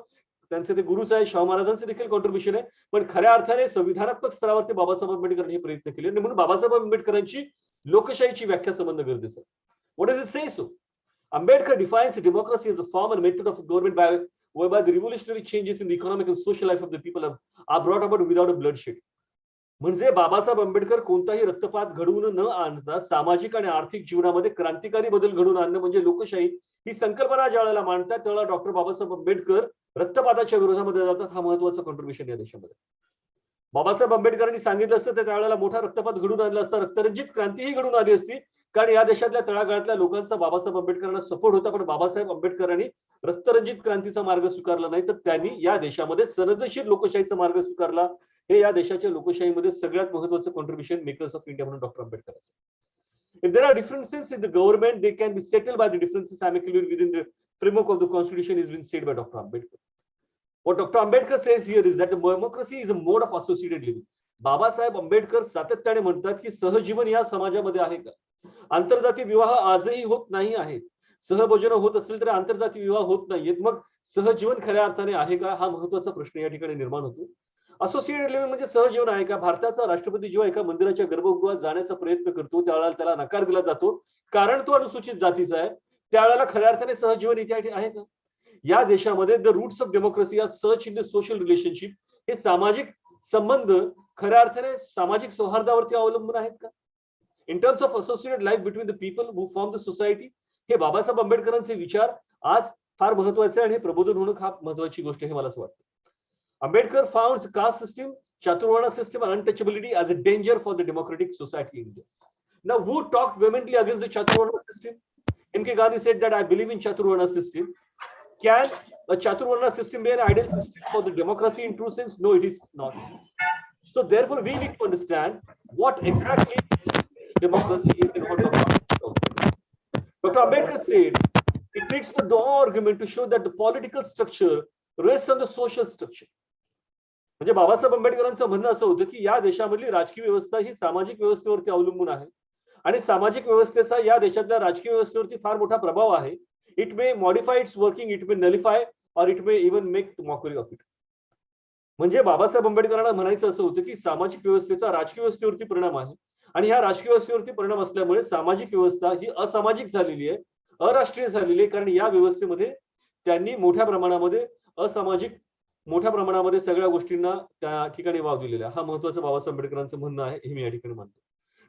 त्यांचे ते गुरुच आहे, शाहू महाराजांचं देखील कॉन्ट्रीब्युशन आहे. पण खऱ्या अर्थाने संविधानात्मक स्तरावरती बाबासाहेब आंबेडकरांनी हे प्रयत्न केले. म्हणून बाबासाहेब आंबेडकरांची लोकशाहीची व्याख्या समजणं गरजेचं आहे. व्हॉट डज इट से सो? Ambedkar defines democracy as a form and method of government whereby the revolutionary changes in the economic and social life of the people are brought about without a bloodshed. म्हणजे बाबासाहेब आंबेडकर कोणताही रक्तपात घडवून न आणता सामाजिक आणि आर्थिक जीवनामध्ये क्रांतिकारी बदल घडवून आणणं म्हणजे लोकशाही ही संकल्पना ज्या वेळेला मांडतात त्यावेळेला डॉक्टर बाबासाहेब आंबेडकर रक्तपाताच्या विरोधामध्ये जातात. हा महत्वाचा कॉन्ट्रीब्युशन या देशामध्ये. बाबासाहेब आंबेडकरांनी सांगितलं असतं तर त्यावेळेला मोठा रक्तपात घडून आणला असता, रक्तरंजित क्रांतीही घडून आली असती. कारण या देशातल्या तळागाळातल्या लोकांचा बाबासाहेब आंबेडकरांना सपोर्ट होता. पण बाबासाहेब आंबेडकरांनी रक्तरंजित क्रांतीचा मार्ग स्वीकारला नाही, तर त्यांनी या देशामध्ये संवेदनशील लोकशाहीचा मार्ग स्वीकारला. हे या देशाच्या लोकशाहीमध्ये सगळ्यात महत्त्वाचं कॉन्ट्रीब्युशन मेकर्स ऑफ इंडिया म्हणून doctor Ambedkar. If there are differences in the government, they can be settled by the differences amicably within the framework of the constitution is been said by Dr. Ambedkar. What Dr. Ambedkar says here is that the democracy is a mode of associated living. Babasaheb Ambedkar सातत्याने म्हणतात की सहजीवन या समाजामध्ये आहे का? आंतरजातीय विवाह आजही होत नाही आहेत. सहभोजन होत असेल तर आंतरजातीय विवाह होत नाहीयेत. मग सहजीवन खऱ्या अर्थाने आहे का, हा महत्वाचा प्रश्न या ठिकाणी निर्माण होतो. असोसिएटेड लिव्हिंग म्हणजे सहजीवन आहे का? भारताचा राष्ट्रपती जेव्हा एका मंदिराच्या गर्भगृहात जाण्याचा प्रयत्न करतो त्यावेळेला त्याला नकार दिला जातो, कारण तो अनुसूचित जातीचा आहे. त्यावेळेला खऱ्या अर्थाने सहजीवन इथे आहे का? या देशामध्ये the roots of democracy are search in the social relationship. हे सामाजिक संबंध खऱ्या अर्थाने सामाजिक सौहार्दावरती अवलंबून आहेत का? In terms of associated life between the people who form the society. हे बाबासाहेब आंबेडकरांचे विचार आज फार महत्वाचे आणि हे प्रबोधन होणं हा महत्वाची गोष्ट आहे, मला असं वाटतं. Ambedkar founds caste system, Chaturvarna system, and untouchability as a danger for the democratic society in India. Now, who talked vehemently against the Chaturvarna system? M.K. Gandhi said that I believe in Chaturvarna system. Can a Chaturvarna system be an ideal system for the democracy in true sense? No, it is not. So, therefore, we need to understand what exactly democracy is and what Dr. Ambedkar said it needs to draw argument to show that the political structure rests on the social structure. म्हणजे बाबासाहेब आंबेडकरांचं म्हणणं असं होतं की या देशामधली राजकीय व्यवस्था ही सामाजिक व्यवस्थेवरती अवलंबून आहे आणि सामाजिक व्यवस्थेचा या देशातल्या राजकीय व्यवस्थेवरती फार मोठा प्रभाव आहे. It may modify its working, it may nullify और it may even make mockery of it. म्हणजे बाबासाहेब आंबेडकरांना म्हणायचं असं होतं की सामाजिक व्यवस्थेचा राजकीय व्यवस्थेवरती परिणाम आहे आणि ह्या राजकीय व्यवस्थेवरती परिणाम असल्यामुळे सामाजिक व्यवस्था ही असामाजिक झालेली आहे, अराष्ट्रीय झालेली आहे, कारण या व्यवस्थेमध्ये त्यांनी मोठ्या प्रमाणामध्ये असामाजिक मोठ्या प्रमाणामध्ये सगळ्या गोष्टींना त्या ठिकाणी वाव दिलेला. हा महत्वाचं बाबासाहेब आंबेडकरांचं म्हणणं आहे, हे मी या ठिकाणी मानतो.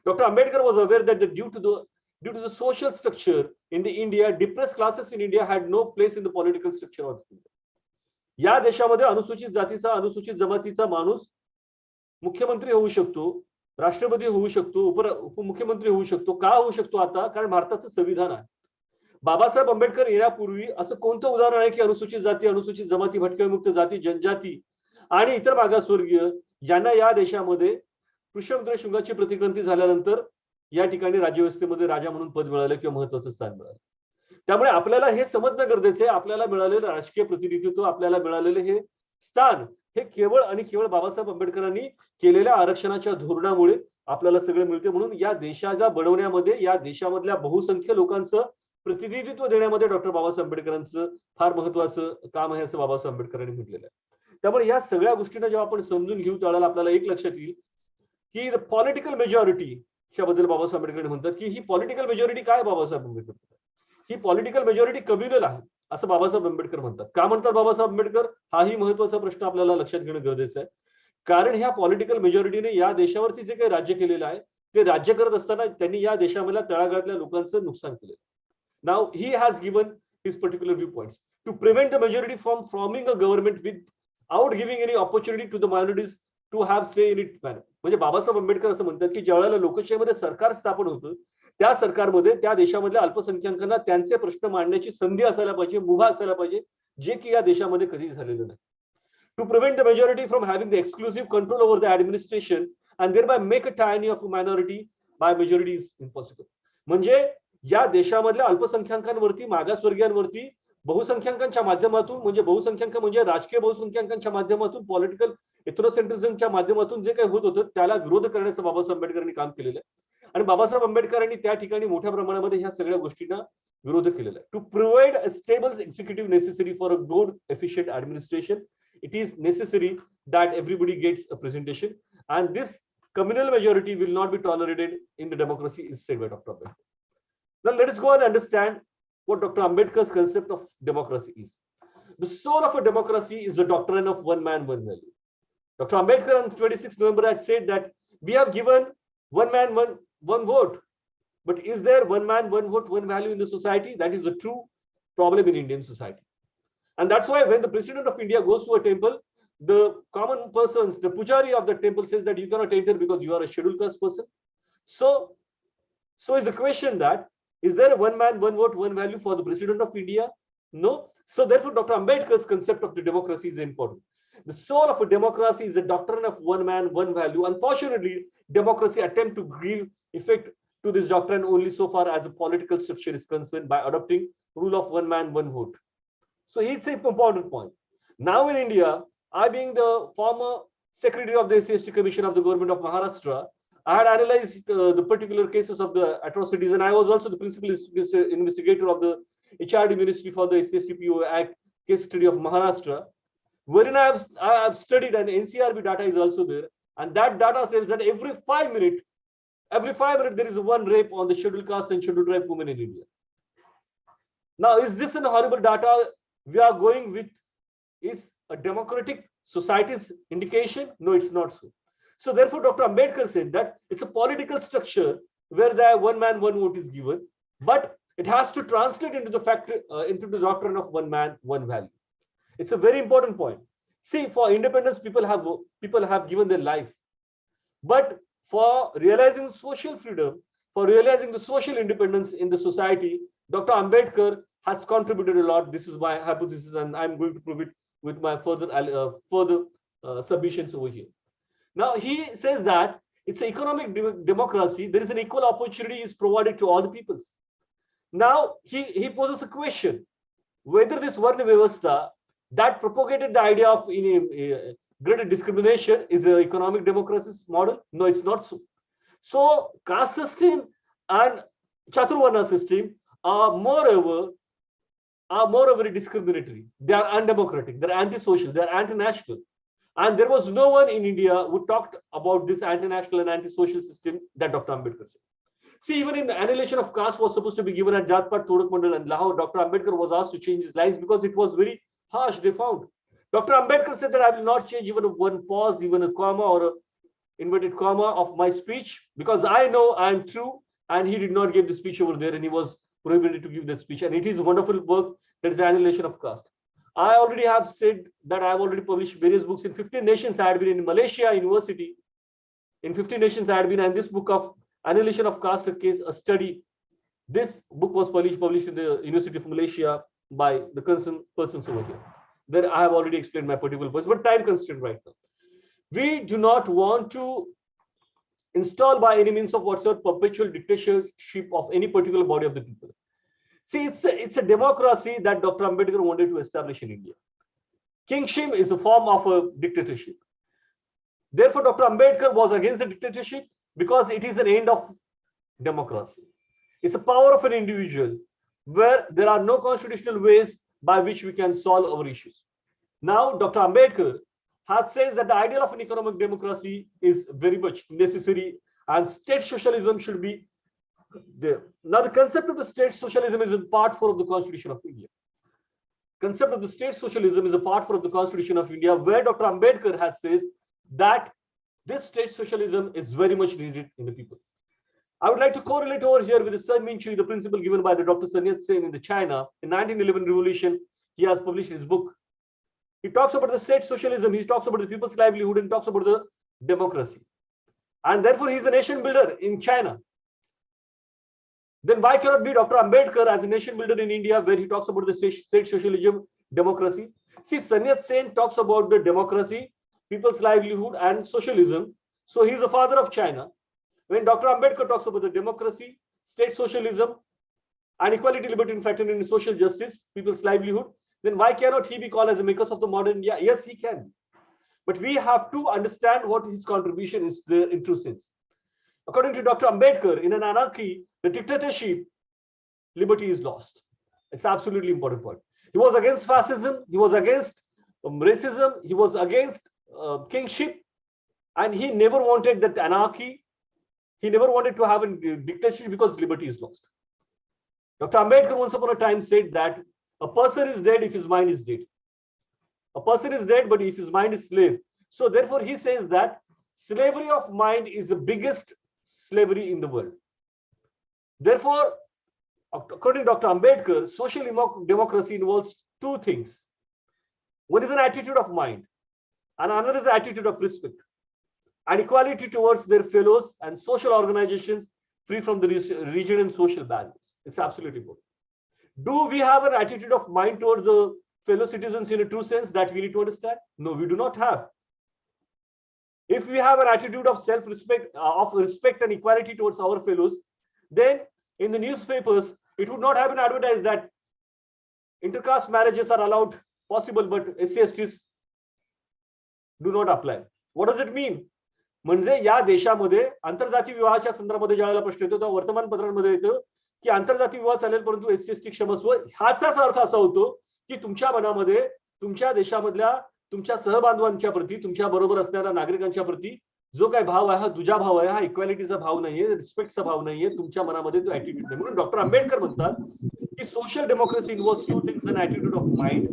Doctor Ambedkar was aware that due to the social structure in the India, depressed classes in India had no place in the political structure of India. या देशामध्ये अनुसूचित जातीचा, अनुसूचित जमातीचा माणूस मुख्यमंत्री होऊ शकतो, राष्ट्रपती होऊ शकतो, उपमुख्यमंत्री होऊ शकतो. का होऊ शकतो आता? कारण भारताचं संविधान आहे. बाबासाहेब आंबेडकर येण्यापूर्वी असं कोणतं उदाहरण आहे की अनुसूचित जाती, अनुसूचित जमाती, भटक्याविमुक्त जाती, जनजाती आणि इतर मागासवर्गीय यांना या देशामध्ये पुष्यमित्र शुंगाची प्रतिक्रांती झाल्यानंतर या ठिकाणी राज्यव्यवस्थेमध्ये राजा म्हणून पद मिळालं किंवा महत्वाचं स्थान मिळालं. त्यामुळे आपल्याला हे समजणं गरजेचं आहे, आपल्याला मिळालेलं राजकीय प्रतिनिधित्व, आपल्याला मिळालेलं हे स्थान हे केवळ आणि केवळ बाबासाहेब आंबेडकरांनी केलेल्या आरक्षणाच्या धोरणामुळे आपल्याला सगळं मिळते. म्हणून या देशाच्या बनवण्यामध्ये या देशामधल्या बहुसंख्य लोकांचं प्रतिनिधित्व देण्यामध्ये डॉक्टर बाबासाहेब आंबेडकरांचं फार महत्वाचं काम आहे असं बाबासाहेब आंबेडकरांनी म्हटलेलं आहे. त्यामुळे या सगळ्या गोष्टींना जेव्हा आपण समजून घेऊ त्यावेळेला आपल्याला एक लक्षात येईल की द पॉलिटिकल मेजॉरिटी याबद्दल बाबासाहेब आंबेडकर म्हणतात की ही पॉलिटिकल मेजॉरिटी काय बाबासाहेब आंबेडकर म्हणतात, ही पॉलिटिकल मेजॉरिटी कम्युनल आहे असं बाबासाहेब आंबेडकर म्हणतात. का म्हणतात बाबासाहेब आंबेडकर? हाही महत्वाचा प्रश्न आपल्याला लक्षात घेणं गरजेचं आहे. कारण ह्या पॉलिटिकल मेजॉरिटीने या देशावरती जे काही राज्य केलेलं आहे ते राज्य करत असताना त्यांनी या देशामधल्या तळागाळातल्या लोकांचं नुकसान केलं. Now he has given his particular viewpoints to prevent the majority from forming a government without giving any opportunity to the minorities to have say in it manner. म्हणजे बाबासाहेब आंबेडकर असं म्हणतात की ज्यावेळेला लोकशाहीमध्ये सरकार स्थापन होतं त्या सरकारमध्ये त्या देशामधल्या अल्पसंख्याकांना त्यांचे प्रश्न मांडण्याची संधी असायला पाहिजे, मुभा असायला पाहिजे, जे की या देशामध्ये कधी झालेलं नाही. To prevent the majority from having the exclusive control over the administration and thereby make a tyranny of a minority by majority is impossible. म्हणजे या देशामधल्या अल्पसंख्याकांवरती, मागासवर्गीयांवरती बहुसंख्याकांच्या माध्यमातून, म्हणजे बहुसंख्याक म्हणजे राजकीय बहुसंख्याकांच्या माध्यमातून, पॉलिटिकल एथनोसेंट्रिझमच्या माध्यमातून जे काही होत होतं त्याला विरोध करण्याचं बाबासाहेब आंबेडकरांनी काम केलेलं आहे आणि बाबासाहेब आंबेडकरांनी त्या ठिकाणी मोठ्या प्रमाणामध्ये ह्या सगळ्या गोष्टींना विरोध केलेला आहे. To provide a stable executive necessary for a good efficient administration, it is necessary that everybody gets a presentation and this communal majority will not be tolerated in the democracy is said by Dr. Ambedkar. Now let us go and understand what Dr. Ambedkar's concept of democracy is. The soul of a democracy is the doctrine of one man, one value. Dr. Ambedkar on 26 November had said that we have given one man, one vote. But is there one man, one vote, one value in the society? That is the true problem in Indian society. And that's why when the president of India goes to a temple, the common persons, the pujari of the temple says that you cannot enter because you are a scheduled caste person. So is the question that, is there a one man, one vote, one value for the president of India? No. So therefore, Dr. Ambedkar's concept of the democracy is important. The soul of a democracy is the doctrine of one man, one value. Unfortunately, democracy attempt to give effect to this doctrine only so far as the political structure is concerned by adopting rule of one man, one vote. So it's an important point. Now in India, I being the former secretary of the SC Commission of the government of Maharashtra, I had analyzed the particular cases of the atrocities, and I was also the principal investigator of the HRD Ministry for the SCPO Act case study of Maharashtra, wherein I have studied, and NCRB data is also there, and that data says that every 5 minutes there is one rape on the scheduled caste and scheduled tribe women in India. Now, is this an horrible data we are going with? Is a democratic society's indication? No, it's not so. So therefore, Dr. Ambedkar said that it's a political structure where the one man, one vote is given, but it has to translate into the doctrine of one man, one value. It's a very important point. See, for independence, people have given their life, but for realizing social freedom, for realizing the social independence in the society, Dr. Ambedkar has contributed a lot. This is my hypothesis, and I'm going to prove it with my further submissions over here. Now, he says that it's an economic democracy. There is an equal opportunity is provided to all the peoples. Now, he poses a question, whether this Varna Vyavastha that propagated the idea of greater discrimination is an economic democracy model. No, it's not so. So, caste system and Chaturvarna system are moreover discriminatory. They are undemocratic. They're anti-social. They're anti-national. And there was no one in India who talked about this anti-national and anti-social system that Dr. Ambedkar said. See, even in the annihilation of caste was supposed to be given at Jatpat, Todak Mandal and Lahore, Dr. Ambedkar was asked to change his lines because it was very harsh, they found. Dr. Ambedkar said that I will not change even one pause, even a comma or a inverted comma of my speech, because I know I am true, and he did not give the speech over there, and he was prohibited to give the speech. And it is a wonderful work, that is the annihilation of caste. I already have said that I have already published various books in 15 nations. I had been in Malaysia University. In 15 nations I had been, and this book of annihilation of caste a study. This book was published in the University of Malaysia by the concerned persons over here. There I have already explained my particular points, but time constraint right now. We do not want to install by any means of whatsoever perpetual dictatorship of any particular body of the people. See, it's a democracy that Dr. Ambedkar wanted to establish in India. Kingship is a form of a dictatorship. Therefore, Dr. Ambedkar was against the dictatorship because it is an end of democracy. It's a power of an individual where there are no constitutional ways by which we can solve our issues. Now, Dr. Ambedkar has says that the ideal of an economic democracy is very much necessary, and state socialism should be there. Now, the concept of the state socialism is in part 4 of the Constitution of India. Concept of the state socialism is a part 4 of the Constitution of India, where Dr. Ambedkar has says that this state socialism is very much needed in the people. I would like to correlate over here with the Sun Minchu, the principle given by the Dr. Sun Yat-sen in the China in 1911 revolution. He has published his book. He talks about the state socialism, he talks about the people's livelihood, and talks about the democracy. And therefore, he is a nation builder in China. Then why cannot be Dr. Ambedkar as a nation builder in India, where he talks about the state socialism, democracy? See, Sun Yat-sen talks about the democracy, people's livelihood, and socialism. So he is the father of China. When Dr. Ambedkar talks about the democracy, state socialism, and equality, liberty, and fraternity, and social justice, people's livelihood, then why cannot he be called as the makers of the modern India? Yes, he can. But we have to understand what his contribution is there in true sense. According to Dr. Ambedkar, in an anarchy, the dictatorship, liberty is lost. It's absolutely important point. He was against fascism, he was against racism, he was against kingship, and he never wanted that anarchy. He never wanted to have a dictatorship because liberty is lost. Dr. Ambedkar once upon a time said that a person is dead if his mind is dead. A person is dead, but if his mind is slave. So therefore, he says that slavery of mind is the biggest slavery in the world. Therefore, according to Dr. Ambedkar, social democracy involves two things. One is an attitude of mind, and another is the attitude of respect and equality towards their fellows and social organizations free from the region and social barriers. It's absolutely important. Do we have an attitude of mind towards the fellow citizens in a true sense that we need to understand? No, we do not have. If we have an attitude of self-respect, of respect and equality towards our fellows, then in the newspapers, it would not have been advertised that intercaste marriages are allowed, possible, but SC/STs do not apply. What does it mean? म्हणजे या देशामध्ये आंतरजातीय विवाहाच्या संदर्भामध्ये ज्यावेळेला प्रश्न येतो तेव्हा वर्तमानपत्रांमध्ये येतो की आंतरजातीय विवाह चालेल परंतु SC/ST क्षमस्व, ह्याचाच अर्थ असा होतो की तुमच्या मनामध्ये तुमच्या देशामधल्या तुमच्या सहबांधवांच्या प्रती, तुमच्या बरोबर असणाऱ्या नागरिकांच्या प्रती जो काही भाव आहे हा दुजा भाव आहे, हा इक्वॅलिटीचा भाव नाहीये, रिस्पेक्टचा भाव नाहीये, तुमच्या मनामध्ये तो ऍटिट्यूड नाही. म्हणून डॉक्टर आंबेडकर म्हणतात की social democracy involves two things: an attitude of mind,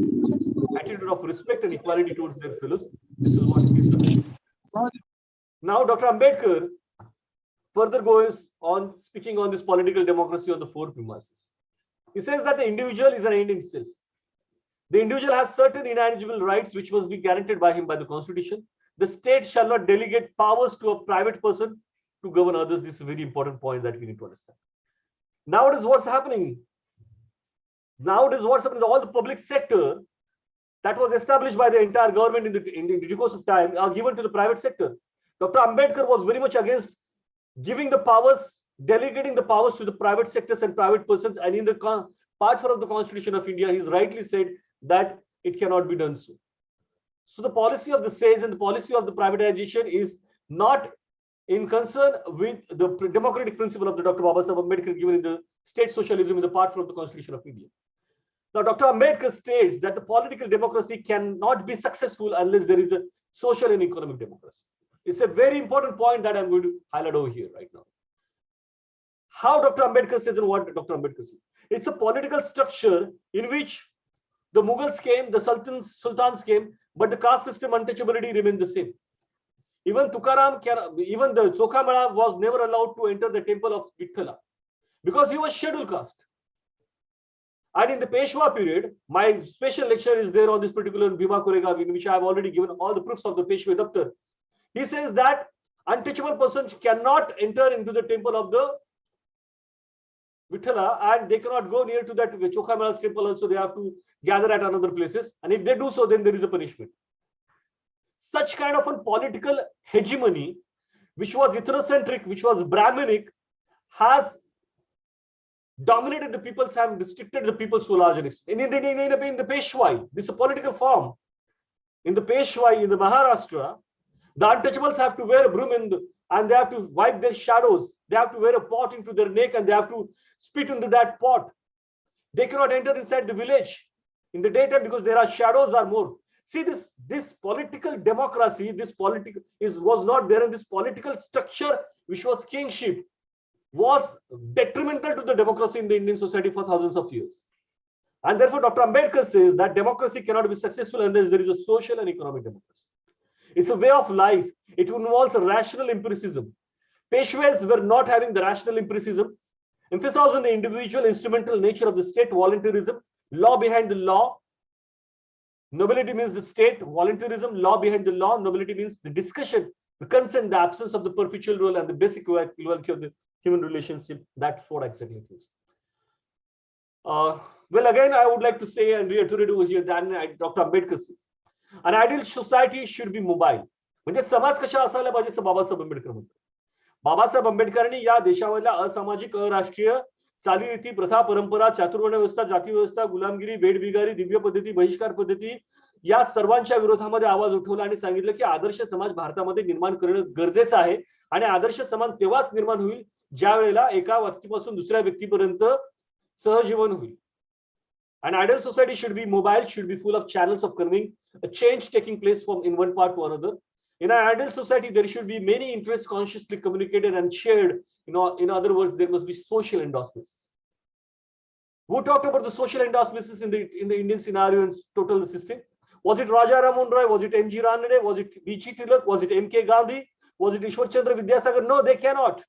attitude of respect and equality towards their fellows. This is what he is. Now Dr. Ambedkar further goes on speaking on this political democracy on the four premises. He says that the individual is an end in itself. The individual has certain inalienable rights which must be guaranteed by him by the constitution. The state shall not delegate powers to a private person to govern others. This is a very important point that we need to understand. Nowadays, what's happening? Nowadays, what's happening? All the public sector that was established by the entire government in the due course of time are given to the private sector. Dr. Ambedkar was very much against giving the powers, delegating the powers to the private sectors and private persons. And in the part 4 of the Constitution of India, he's rightly said that it cannot be done so. So the policy of the sage and the policy of the privatization is not in concern with the democratic principle of the Dr. Babasaheb Ambedkar given in the state socialism in the part 4 of the Constitution of India. Now, Dr. Ambedkar states that the political democracy cannot be successful unless there is a social and economic democracy. It's a very important point that I'm going to highlight over here right now. How Dr. Ambedkar says and what Dr. Ambedkar says. It's a political structure in which the Mughals came, the sultans came, but the caste system untouchability remained the same. Even Tukaram, even the Chokhamala was never allowed to enter the temple of Vithala because he was scheduled caste. And in the Peshwa period, my special lecture is there on this particular Bhima Koregaon, in which I have already given all the proofs of the Peshwa Daftar. He says that untouchable persons cannot enter into the temple of the Vithala, and they cannot go near to that Chokhamala's temple also. They have to gather at another places. And if they do so, then there is a punishment. Such kind of a political hegemony, which was ethnocentric, which was Brahminic, has dominated the peoples, have restricted the peoples to a large extent. In the Peshwai, this is a political form. In the Peshwai, in the Maharashtra, the untouchables have to wear a broom and they have to wipe their shadows. They have to wear a pot into their neck and they have to spit into that pot. They cannot enter inside the village in the daytime because there are shadows are more. See, this political democracy, was not there, in this political structure, which was kingship, was detrimental to the democracy in the Indian society for thousands of years. And therefore, Dr. Ambedkar says that democracy cannot be successful unless there is a social and economic democracy. It's a way of life. It involves a rational empiricism. Peshwas were not having the rational empiricism. Emphasis on the individual instrumental nature of the state, voluntarism, law behind the law. Nobility means the state, voluntarism, law behind the law. Nobility means the discussion, the consent, the absence of the perpetual role, and the basic equality of the human relationship. That's what exactly it is. Well, again, I would like to say and reiterate over here that Dr. Ambedkar says, an ideal society should be mobile. म्हणजे समाज कशा असायला पाहिजे असं बाबासाहेब आंबेडकर म्हणतात. बाबासाहेब आंबेडकरांनी या देशामधल्या असामाजिक, अराष्ट्रीय चालीरीती, प्रथा, परंपरा, चातुर्वर्ण व्यवस्था, जाती व्यवस्था, गुलामगिरी, वेठबिगारी, दिव्य पद्धती, बहिष्कार पद्धती या सर्वांच्या विरोधामध्ये आवाज उठवला आणि सांगितलं की आदर्श समाज भारतामध्ये निर्माण करणं गरजेचं आहे आणि आदर्श समाज तेव्हाच निर्माण होईल ज्या वेळेला एका व्यक्तीपासून दुसऱ्या व्यक्तीपर्यंत सहजीवन होईल. An ideal society should be mobile, should be full of channels of conveying a change taking place from in one part to another. In an ideal society, there should be many interests consciously communicated and shared. In other words, there must be social endorsements. Who talked about the social endorsements in the Indian scenario and total system? Was it Raja Rammohn Roy? Was it M.G. Ranade? Was it B.G. Tilak? Was it M.K. Gandhi? Was it Ishwar Chandra Vidyasagar? No, they cannot.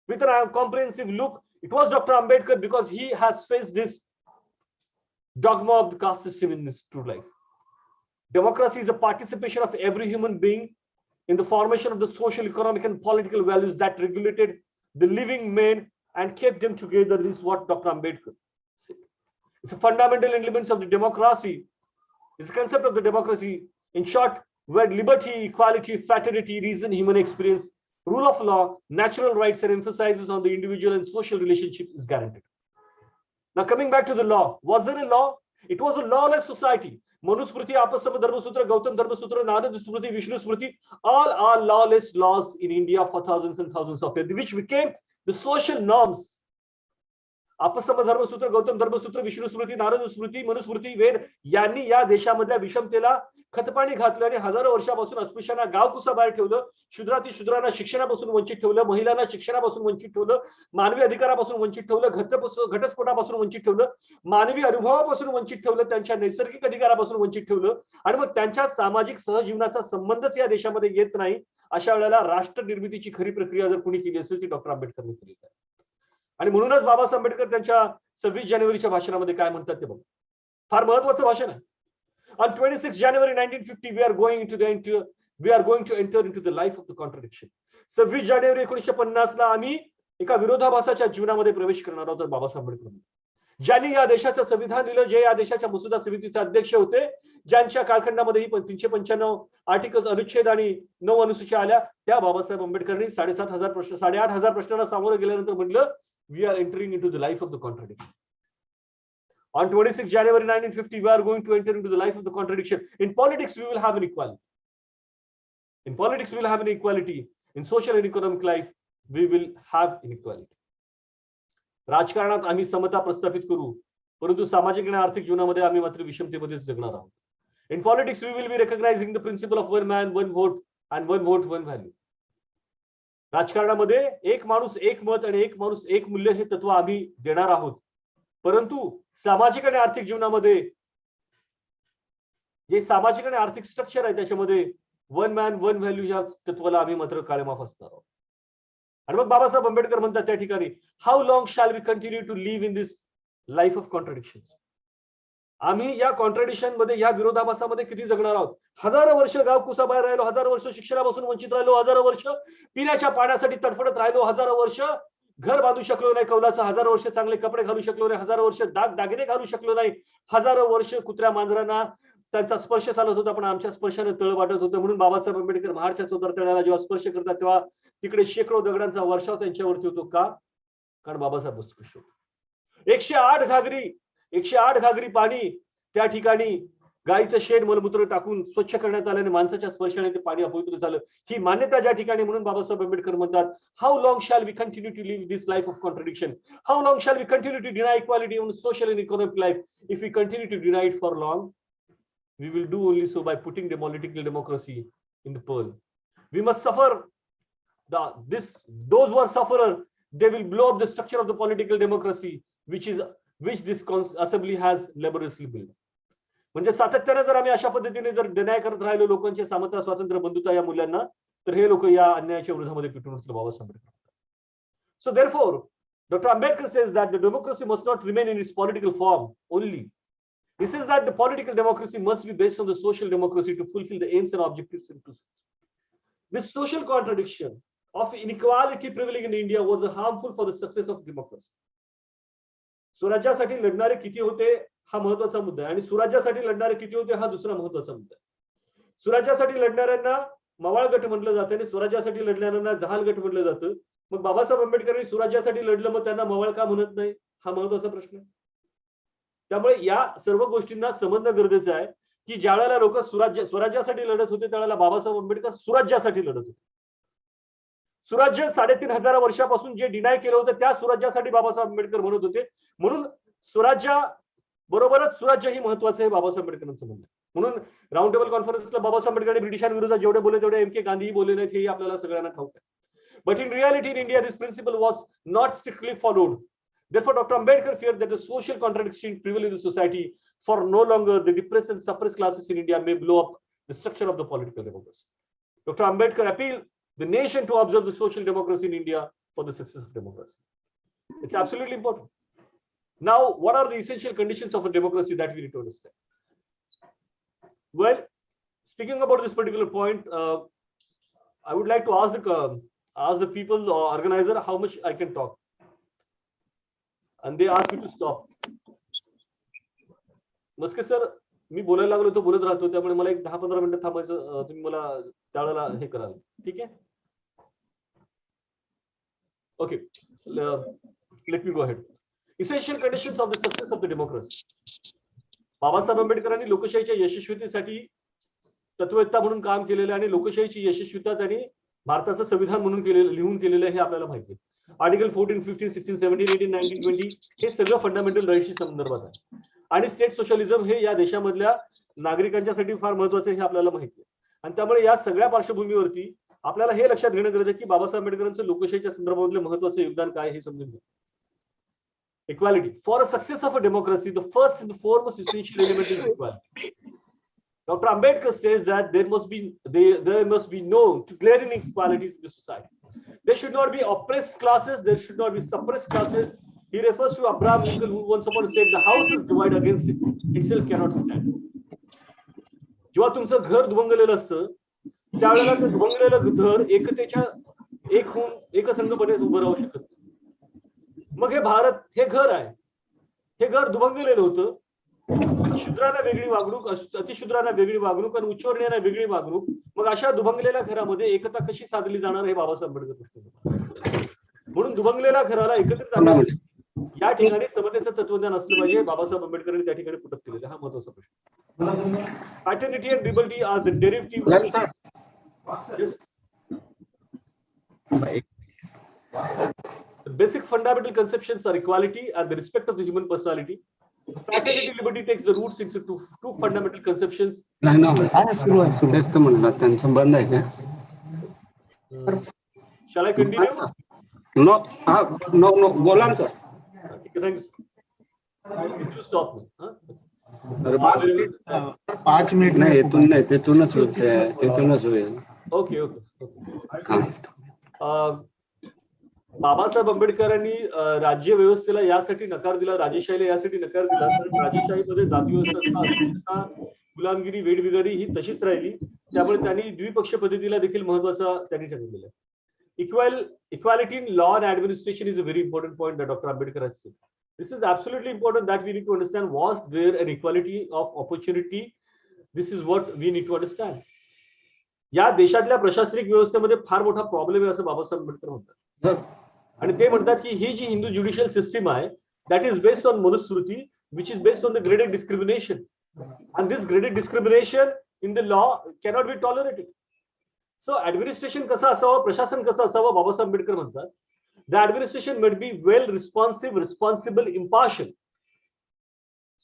With a comprehensive look, it was Dr. Ambedkar because he has faced this dogma of the caste system in his true life. Democracy is the participation of every human being in the formation of the social, economic, and political values that regulated the living men and kept them together. This is what Dr. Ambedkar said. It's a fundamental elements of the democracy. It's a concept of the democracy, in short, where liberty, equality, fraternity, reason, human experience, rule of law, natural rights, and emphasizes on the individual and social relationship is guaranteed. Now, coming back to the law, was there a law? It was a lawless society. Manusmriti, Apasama Dharmasutra, Gautam Dharmasutra, Nanda Smriti, Vishnu Smriti, all are lawless laws in India for thousands and thousands of years, which became the social norms. Apastamba धर्मसूत्र, गौतम धर्मसूत्र, विष्णू स्मृती, नारद स्मृती, मनुस्मृती, वेद यांनी या देशामधल्या विषमतेला खतपाणी घातलं आणि हजारो वर्षापासून अस्पृश्यांना गावकुसाबाहेर ठेवलं, शूद्रांना शिक्षणापासून वंचित ठेवलं, महिलांना शिक्षणापासून वंचित ठेवलं, मानवी अधिकारापासून वंचित ठेवलं, घटस्फोटापासून वंचित ठेवलं, मानवी अनुभवापासून वंचित ठेवलं, त्यांच्या नैसर्गिक अधिकारापासून वंचित ठेवलं आणि मग त्यांच्या सामाजिक सहजीवनाचा संबंधच या देशामध्ये येत नाही. अशा वेळेला राष्ट्र निर्मितीची खरी प्रक्रिया जर कोणी केली असेल ती डॉक्टर आंबेडकरने केली आहे. आणि म्हणूनच बाबासाहेब आंबेडकर त्यांच्या 26 जानेवारीच्या भाषणामध्ये काय म्हणतात ते बघ, फार महत्वाचं भाषण आहे. On 26 January 1950 we are going to enter into the life of the contradiction. 26 January 1950 ला आम्ही एका विरोधाभासाच्या जीवनामध्ये प्रवेश करणार आहोत. बाबासाहेब आंबेडकर ज्यांनी या देशाचं संविधान दिलं, जे या देशाच्या मसुदा समितीचे अध्यक्ष होते, ज्यांच्या कालखंडामध्ये ही 395 आर्टिकल, अनुच्छेद आणि 9 अनुसूच्या आल्या, त्या बाबासाहेब आंबेडकरांनी 8,500 प्रश्नांना सामोरं गेल्यानंतर म्हटलं, we are entering into the life of the contradiction. On 26 January 1950, we are going to enter into the life of the contradiction. In politics, we will have inequality. In politics, we will have inequality. In social and economic life, we will have inequality. राजकारणात आम्ही समता प्रस्थापित करू, परंतु सामाजिक आणि आर्थिक जीवनामध्ये आम्ही मात्र विषमतेमध्येच जगणार आहोत. In politics, we will be recognizing the principle of one man, one vote and one vote, one value. राजकारणामध्ये एक माणूस एक मत आणि एक माणूस एक मूल्य हे तत्व आम्ही देणार आहोत, परंतु सामाजिक आणि आर्थिक जीवनामध्ये जे सामाजिक आणि आर्थिक स्ट्रक्चर आहे त्याच्यामध्ये वन मॅन वन व्हॅल्यू या तत्वाला आम्ही मात्र काळेमाफ असणार आहोत. आणि मग बाबासाहेब आंबेडकर म्हणतात त्या ठिकाणी, how long shall we continue to live in this life of contradiction. आम्ही या कॉन्ट्रडिक्शन मध्ये, या विरोधाभासामध्ये किती जगणार आहोत. हजारो वर्ष गावकुसाबाहेर राहिलो, हजारो वर्ष शिक्षणापासून वंचित राहिलो, हजारो वर्ष पिण्याच्या पाण्यासाठी तडफडत राहिलो, हजारो वर्ष घर बांधू शकलो नाही कौलाचं, हजारो वर्ष चांगले कपडे घालू शकलो नाही, हजारो वर्ष दागिने घालू शकलो नाही, हजारो वर्ष कुत्र्या मांजरांना त्यांचा स्पर्श चालत होता, पण आमच्या स्पर्शाने तळ वाटत होतं. म्हणून बाबासाहेब आंबेडकर महाडच्या चौतरतळ्याला जेव्हा स्पर्श करतात तेव्हा तिकडे शेकडो दगडांचा वर्षाव त्यांच्यावरती होतो. का? कारण बाबासाहेब स्पर्श होतो. 108 घागरी पाणी त्या ठिकाणी गायीचं शेण मलमूत्र टाकून स्वच्छ करण्यात आल्याने माणसाच्या स्पर्शाने ते पाणी अपवित्र झालं, ही मान्यता ज्या ठिकाणी. म्हणून बाबासाहेब आंबेडकर म्हणतात, how long shall we continue to live this life of contradiction, how long shall we continue to deny equality in social and economic life. If we continue to deny it for long, we will do only so by putting the political democracy in the pearl. We must suffer those who are sufferer, they will blow up the structure of the political democracy which this assembly has laboriously built. म्हणजे सातत्याने जर आम्ही अशा पद्धतीने जर deny करत राहिलो लोकांचे समता, स्वातंत्र्य, बंधुता या मूल्यांना, तर हे लोक या अन्यायाच्या विरोधामध्ये पेटून उठले. Babasaheb Ambedkar. So therefore, Dr. Ambedkar says that the democracy must not remain in its political form only. He says that the political democracy must be based on the social democracy to fulfill the aims and objectives inclusive. This social contradiction of inequality prevailing in India was harmful for the success of democracy. स्वराज्यासाठी लढणारे किती होते हा महत्वाचा मुद्दा आहे, आणि सुराज्यासाठी लढणारे किती होते हा दुसरा महत्वाचा मुद्दा आहे. सुराज्यासाठी लढणाऱ्यांना मवाळ गट म्हटलं जातं आणि स्वराज्यासाठी लढणाऱ्यांना जहाल गट म्हटलं जातं. मग बाबासाहेब आंबेडकरांनी सुराज्यासाठी लढलं, मग त्यांना मवाळ का म्हणत नाही हा महत्वाचा प्रश्न आहे. त्यामुळे या सर्व गोष्टींना समजणं गरजेचं आहे की ज्या वेळेला लोक स्वराज्यासाठी लढत होते त्यावेळेला बाबासाहेब आंबेडकर सुराज्यासाठी लढत होते. सुराज्य 3,500 वर्षापासून जे डिनाय केलं होतं त्या सुराज्यासाठी बाबासाहेब आंबेडकर म्हणत होते. म्हणून स्वराज्या बरोबरच सुराज्य ही महत्वाचं आहे बाबासाहेब आंबेडकरांचं म्हणणं. म्हणून राऊंड टेबल कॉन्फरन्सला बाबासाहेब आंबेडकरांनी ब्रिटिशांविरोधात जेवढे बोलले तेवढे एम के गांधीही बोलले नाहीत, हे आपल्याला सगळ्यांना ठाऊक आहे. But in reality in India this principle was not strictly followed. Therefore, Dr. Ambedkar feared that the social contradiction prevalent in the society for no longer the depressed and suppressed classes in India may blow up the structure of the political democracy. Dr. Ambedkar appealed the nation to observe the social democracy in India for the success of democracy. It's absolutely important. Now, what are the essential conditions of a democracy that we need to understand? Well, speaking about this particular point, I would like to ask the people or organizer how much I can talk. And they asked me to stop. Maske sir, मी बोलायला लागलो तो बोलत राहतो, त्यामुळे मला एक 10-15 मिनिटं थांबायचं, तुम्ही मला त्यावेळेला हे कराल, ठीक आहे? Okay, let me go ahead. Essential conditions of the success of the democracy. Babasaheb आंबेडकरांनी लोकशाहीच्या यशस्वीतेसाठी तत्ववेत्ता म्हणून काम केलेलं आणि लोकशाहीची यशस्वीता त्यांनी भारताचं संविधान म्हणून लिहून केलेलं हे आपल्याला माहिती आहे. आर्टिकल 14, 15, 16, 17, 18, 19, 20 हे सगळं फंडामेंटल राईट्सशी संदर्भात आहे. आणि स्टेट सोशलिझम हे या देशामधल्या नागरिकांच्यासाठी फार महत्वाचं हे आपल्याला माहिती आहे. आणि त्यामुळे या सगळ्या पार्श्वभूमीवरती आपल्याला हे लक्षात घेणं गरजेचं आहे की बाबासाहेब आंबेडकरांचं लोकशाहीच्या संदर्भातलं महत्वाचं योगदान काय हे समजून घ्या. Equality. For a success of a democracy, the first and foremost essential element is equality. Dr. Ambedkar says that there must be no glaring inequalities in the society. There should not be oppressed classes. There should not be suppressed classes. He refers to Abraham Lincoln, who once upon said, "The house is divided against itself cannot stand." जेव्हा तुमचं घर दुभंगलेलं असतं त्यावेळेला ते दुभंगलेलं घर एकसंघपणे उभं राहू शकत नाही. मग हे भारत हे घर आहे, हे घर दुभंगलेलं होतं. शूद्रांना वेगळी वागणूक, अतिशूद्रांना वेगळी वागणूक आणि उच्चवर्णीयांना वेगळी वागणूक. मग अशा दुभंगलेल्या घरामध्ये एकता कशी साधली जाणार हे बाबासाहेब आंबेडकर प्रश्न. म्हणून दुभंगलेल्या घराला एकत्रित आणण्यासाठी या ठिकाणी समतेचं तत्वज्ञान असलं पाहिजे. बाबासाहेब आंबेडकरांनी त्या ठिकाणी पुटक केलेला हा महत्वाचा प्रश्न. Paternity and liberty are the derivative. The basic fundamental conceptions are equality and the respect of the human personality. Paternity and liberty takes the roots into two fundamental conceptions. Shall I continue? No, बोला ना sir. Thank you. You stop me. 5 minute नाही, तेथूनच होईल. Okay. Babasaheb आंबेडकरांनी राज्य व्यवस्थेला यासाठी नकार दिला, राजेशाहीला यासाठी नकार दिला, कारण राजेशाहीमध्ये जाती व्यवस्था, गुलामगिरी, वेठबिगारी ही तशीच राहिली. त्यामुळे त्यांनी द्विपक्षीय पद्धतीला देखील महत्वाचा त्यांनी ठरवलेला आहे. Equality in law and administration is a very important point that Dr. Ambedkar has said. This is absolutely important that we need to understand. Was there an equality of opportunity? This is what we need to understand. या देशातल्या प्रशासनिक व्यवस्थेमध्ये फार मोठा problem आहे असं बाबासाहेब आंबेडकर म्हणतात. आणि ते म्हणतात की ही जी हिंदू ज्युडिशियल सिस्टीम आहे that is based on Manusmriti, which is based on the graded discrimination. And this graded discrimination in the law cannot be tolerated. So administration कसं असावं, प्रशासन कसं असावं, बाबासाहेब आंबेडकर म्हणतात the administration must be well responsive, responsible, impartial.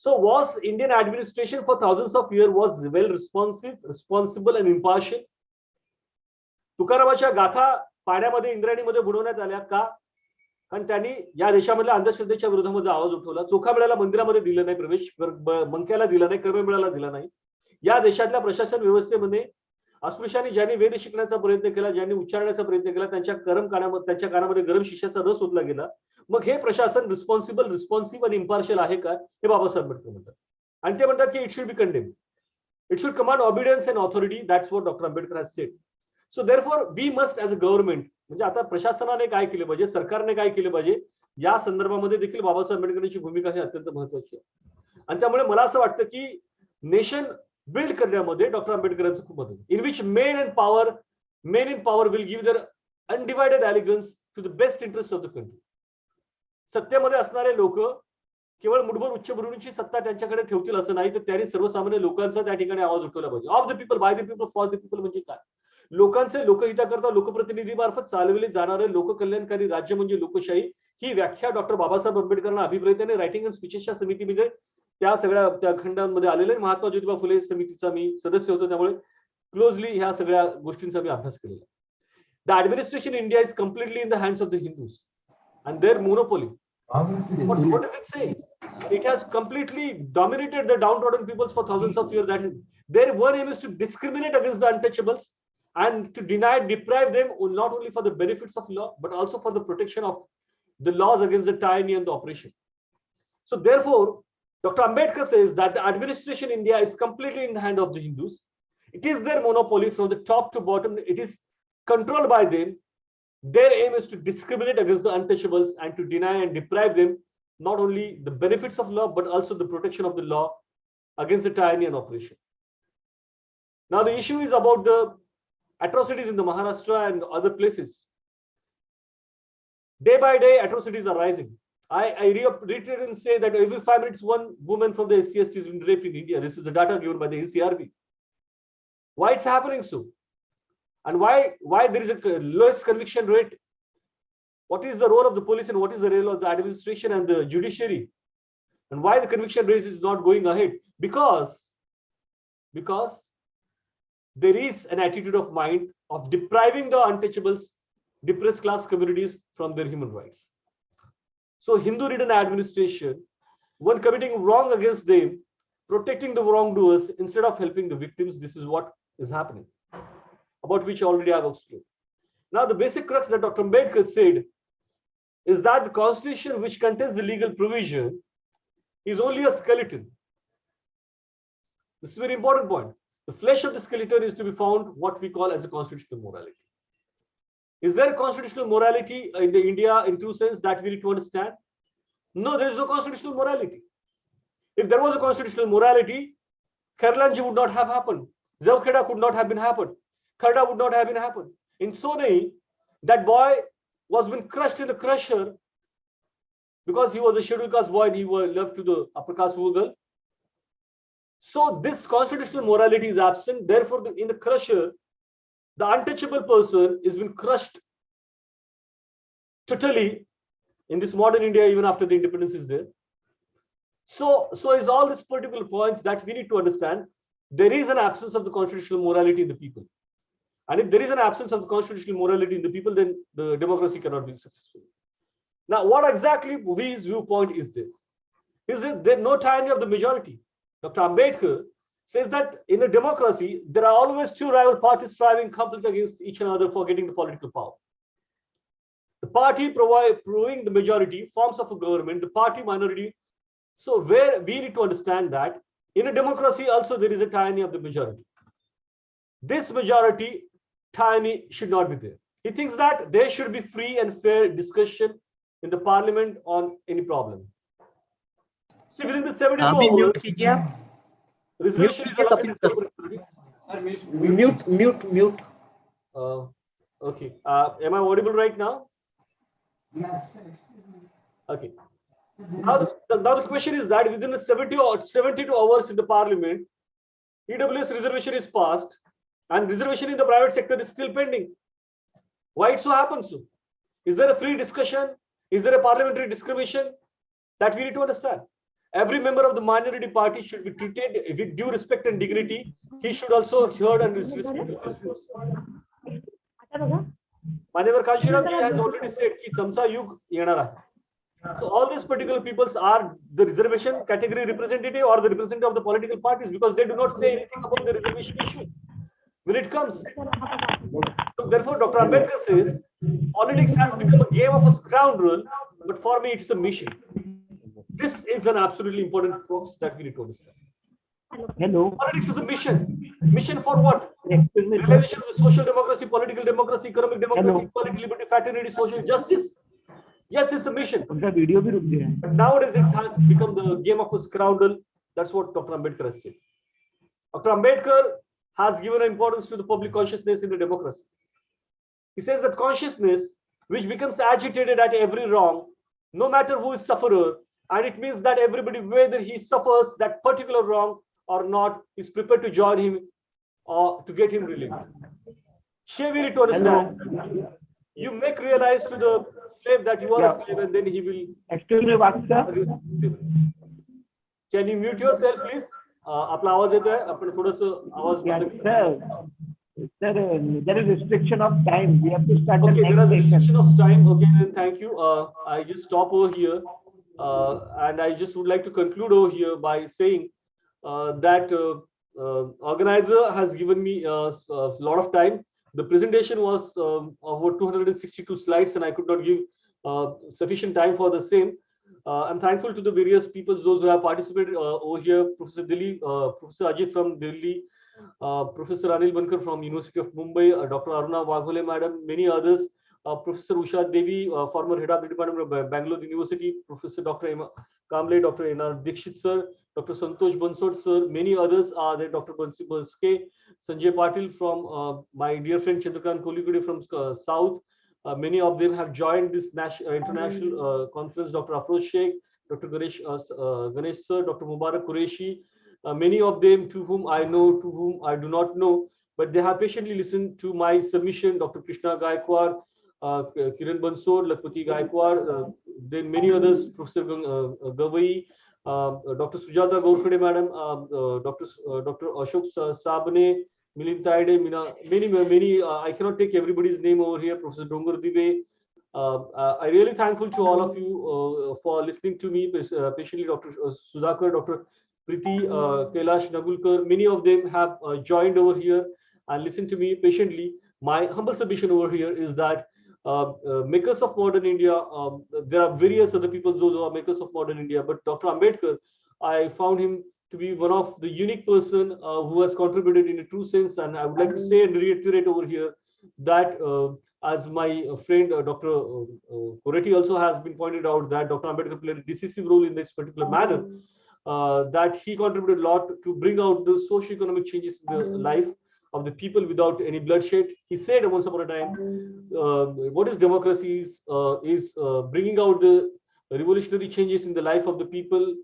So was Indian administration for thousands of years was well responsive, responsible and impartial? तुकारामाच्या गाथा पाण्यामध्ये इंद्रायणीमध्ये बुडवण्यात आल्या का? कारण त्यांनी या देशामधल्या अंधश्रद्धेच्या विरोधामध्ये आवाज उठवला. चोखा मिळाला मंदिरामध्ये दिलं नाही प्रवेश, मंक्याला दिला नाही, कर्ममेळाला दिला नाही. या देशातल्या प्रशासन व्यवस्थेमध्ये अस्पृश्यांनी ज्यांनी वेद शिकण्याचा प्रयत्न केला, ज्यांनी उच्चारण्याचा प्रयत्न केला, त्यांच्या कानामध्ये गरम शिष्याचा रस ओतला गेला. मग हे प्रशासन रिस्पॉन्सिव्ह आणि इम्पार्शियल आहे का हे बाबासाहेब आंबेडकर म्हणतात. आणि ते म्हणतात की it should be condemn, it should command obedience and authority. That's what doctor Ambedkar has said. So therefore we must as a government, म्हणजे आता प्रशासनाने काय केलं पाहिजे, सरकारने काय केलं पाहिजे, या संदर्भामध्ये देखील बाबासाहेब आंबेडकरांची भूमिका ही अत्यंत महत्वाची आहे. आणि त्यामुळे मला असं वाटतं की नेशन बिल्ड करण्यामध्ये डॉक्टर आंबेडकरांचं खूप महत्व. In which men in power will give their undivided allegiance to the best interest of the country. सत्तेमध्ये असणारे लोक केवळ मुठभर उच्चभ्रूंची सत्ता त्यांच्याकडे ठेवतील असं नाही, तर त्यांनी सर्वसामान्य लोकांचा त्या ठिकाणी आवाज उठवला पाहिजे. Of the people, by the people, for the people म्हणजे काय? लोकांचे लोकहिताकरता लोकप्रतिनिधीमार्फत चालवले जाणारे लोककल्याणकारी राज्य म्हणजे लोकशाही, ही व्याख्या डॉक्टर बाबासाहेब आंबेडकरांना अभिप्रेताने रायटिंग अँड स्पीचेसच्या समितीमध्ये त्या सगळ्या त्या खंडांमध्ये आलेले. महात्मा ज्योतिबा फुले समितीचा मी सदस्य होतो, त्यामुळे क्लोजली ह्या सगळ्या गोष्टींचा मी अभ्यास केलेला. The administration in India is completely in the hands of the Hindus and their monopoly. What does it say? It has completely dominated the downtrodden peoples for thousands of years. That is, their one aim is to discriminate against the untouchables and to deprive them not only for the benefits of law but also for the protection of the laws against the tyranny and the oppression. So therefore, Dr. Ambedkar says that the administration in India is completely in the hand of the Hindus. It is their monopoly from the top to bottom. It is controlled by them. Their aim is to discriminate against the untouchables and to deny and deprive them not only the benefits of law but also the protection of the law against the tyranny and oppression. Now the issue is about the atrocities in the Maharashtra and other places. Day by day atrocities are rising. I reiterate and say that every 5 minutes one woman from the SC/ST is being raped in India. This is the data given by the NCRB. Why it's happening so? And why there is a lowest conviction rate? What is the role of the police and what is the role of the administration and the judiciary? And why the conviction race is not going ahead? Because there is an attitude of mind of depriving the untouchables, depressed class communities from their human rights. So Hindu-ridden administration, when committing wrong against them, protecting the wrongdoers instead of helping the victims, this is what is happening, about which already I have explained. Now, the basic crux that Dr. Ambedkar said is that the constitution which contains the legal provision is only a skeleton. This is a very important point. The flesh of the skeleton is to be found what we call as a constitutional morality. Is there a constitutional morality in the India in true sense that we need to understand? No, there is no constitutional morality. If there was a constitutional morality, Kerlanji would not have happened. Zavkheda could not have been happened. Kharda would not have been happened. In Sonei, that boy was been crushed in the crusher because he was a scheduled caste boy and he was left to the upper caste girl. So this constitutional morality is absent. Therefore, in the crusher, the untouchable person is been crushed totally in this modern India, even after the independence is there. So is all these political points that we need to understand. There is an absence of the constitutional morality in the people. And if there is an absence of the constitutional morality in the people, then the democracy cannot be successful. Now, what exactly his viewpoint is this? Is it there no tyranny of the majority? Dr. Ambedkar says that in a democracy, there are always two rival parties striving conflict against each another for getting the political power. The party proving the majority forms of a government, the party minority. So where we need to understand that in a democracy also there is a tyranny of the majority. This majority tyranny should not be there. He thinks that there should be free and fair discussion in the parliament on any problem. See, within the 72 hours, resolution is allowed. Mute. Okay. Am I audible right now? Yes. Okay. Now the question is that within the 72 hours in the parliament, EWS reservation is passed and reservation in the private sector is still pending. Why it so happens so? Is there a free discussion? Is there a parliamentary discrimination? That we need to understand. Every member of the minority party should be treated with due respect and dignity. He should also heard and respect his views. Manevar Kanshirav has already said that Samsa Yug yenar hai. So all these particular peoples are the reservation category representative or the representative of the political parties because they do not say anything about the reservation issue when it comes. So therefore, Dr. Ambedkar says politics has become a game of a scoundrel, but for me it's a mission. This is an absolutely important process that we need to understand. Hello. Politics is a mission. Mission for what? Realization of the social democracy, political democracy, economic democracy, equality, liberty, fraternity, social justice. Yes, it's a mission. But nowadays it has become the game of a scoundrel. That's what Dr. Ambedkar has said. Dr. Ambedkar has given importance to the public consciousness in the democracy. He says that consciousness, which becomes agitated at every wrong, no matter who is sufferer, and it means that everybody, whether he suffers that particular wrong or not, is prepared to join him or to get him relieved. Here we need to understand. Hello. You make realize to the slave that you are a slave, and then he will. Excuse me, Vaksha. Can you mute yourself, please? आपला आवाज येतोय आपण थोडंसं आवाज. Sir, there is restriction of time. We have to start. Okay, there is restriction of time. Okay, then thank you. I just stop over here. And I just would like to conclude over here by saying that organizer has given me a lot of time. The presentation was over 262 slides and I could not give sufficient time for the same. I'm thankful to the various people, those who have participated over here, Professor Dilli, Professor Ajit from Delhi, Professor Anil Bankar from University of Mumbai, Dr. Aruna Waghole Madam, many others. Professor Usha Devi, former head of the Department of Bangalore University, Professor Dr. Kamble, Dr. N.R. Dikshit sir, Dr. Santosh Bansod sir, many others are there, Dr. Banske, Sanjay Patil from my dear friend Chandrakant Kolikudi from South. Many of them have joined this international conference, Dr. Afroz Sheikh, Dr. Ganesh sir, Dr. Mubarak Qureshi, many of them to whom I know, to whom I do not know, but they have patiently listened to my submission, Dr. Krishna Gaikwad, Kiran Bansod, Lakpati Gaikwad, then many others, Professor Gavai, Dr. Sujata Gaurkhade Madam, Dr. Ashok Sabne, Milind Taide, many, I cannot take everybody's name over here, Professor Dongar Dibe. I really thankful to all of you for listening to me, especially Dr. Sudhakar, Dr. Priti, Kailash Nagulkar. Many of them have joined over here and listened to me patiently. My humble submission over here is that makers of modern India, there are various other people, those who are makers of modern India, but Dr. Ambedkar, I found him to be one of the unique person who has contributed in a true sense. And I would like to say and reiterate over here that as my friend Dr. Koretti also has been pointed out, that Dr. Ambedkar played a decisive role in this particular manner, that he contributed a lot to bring out the socio-economic changes in the life of the people without any bloodshed. He said once upon a time, what is democracy is bringing out the revolutionary changes in the life of the people,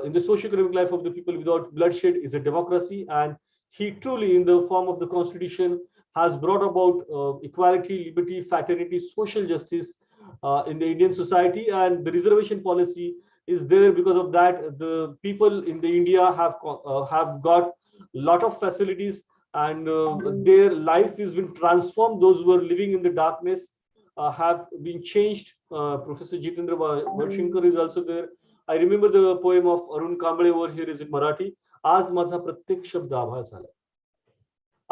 in the socio-economic life of the people without bloodshed is a democracy. And he truly, in the form of the constitution, has brought about equality, liberty, fraternity, social justice in the Indian society. And the reservation policy is there because of that. The people in the India have got a lot of facilities, and their life has been transformed. Those who are living in the darkness have been changed. Professor Jitendra Varshinkar is also there. I remember the poem of Arun Kamble over here is in Marathi. आज माझा प्रत्येक शब्द आभाळ झाला.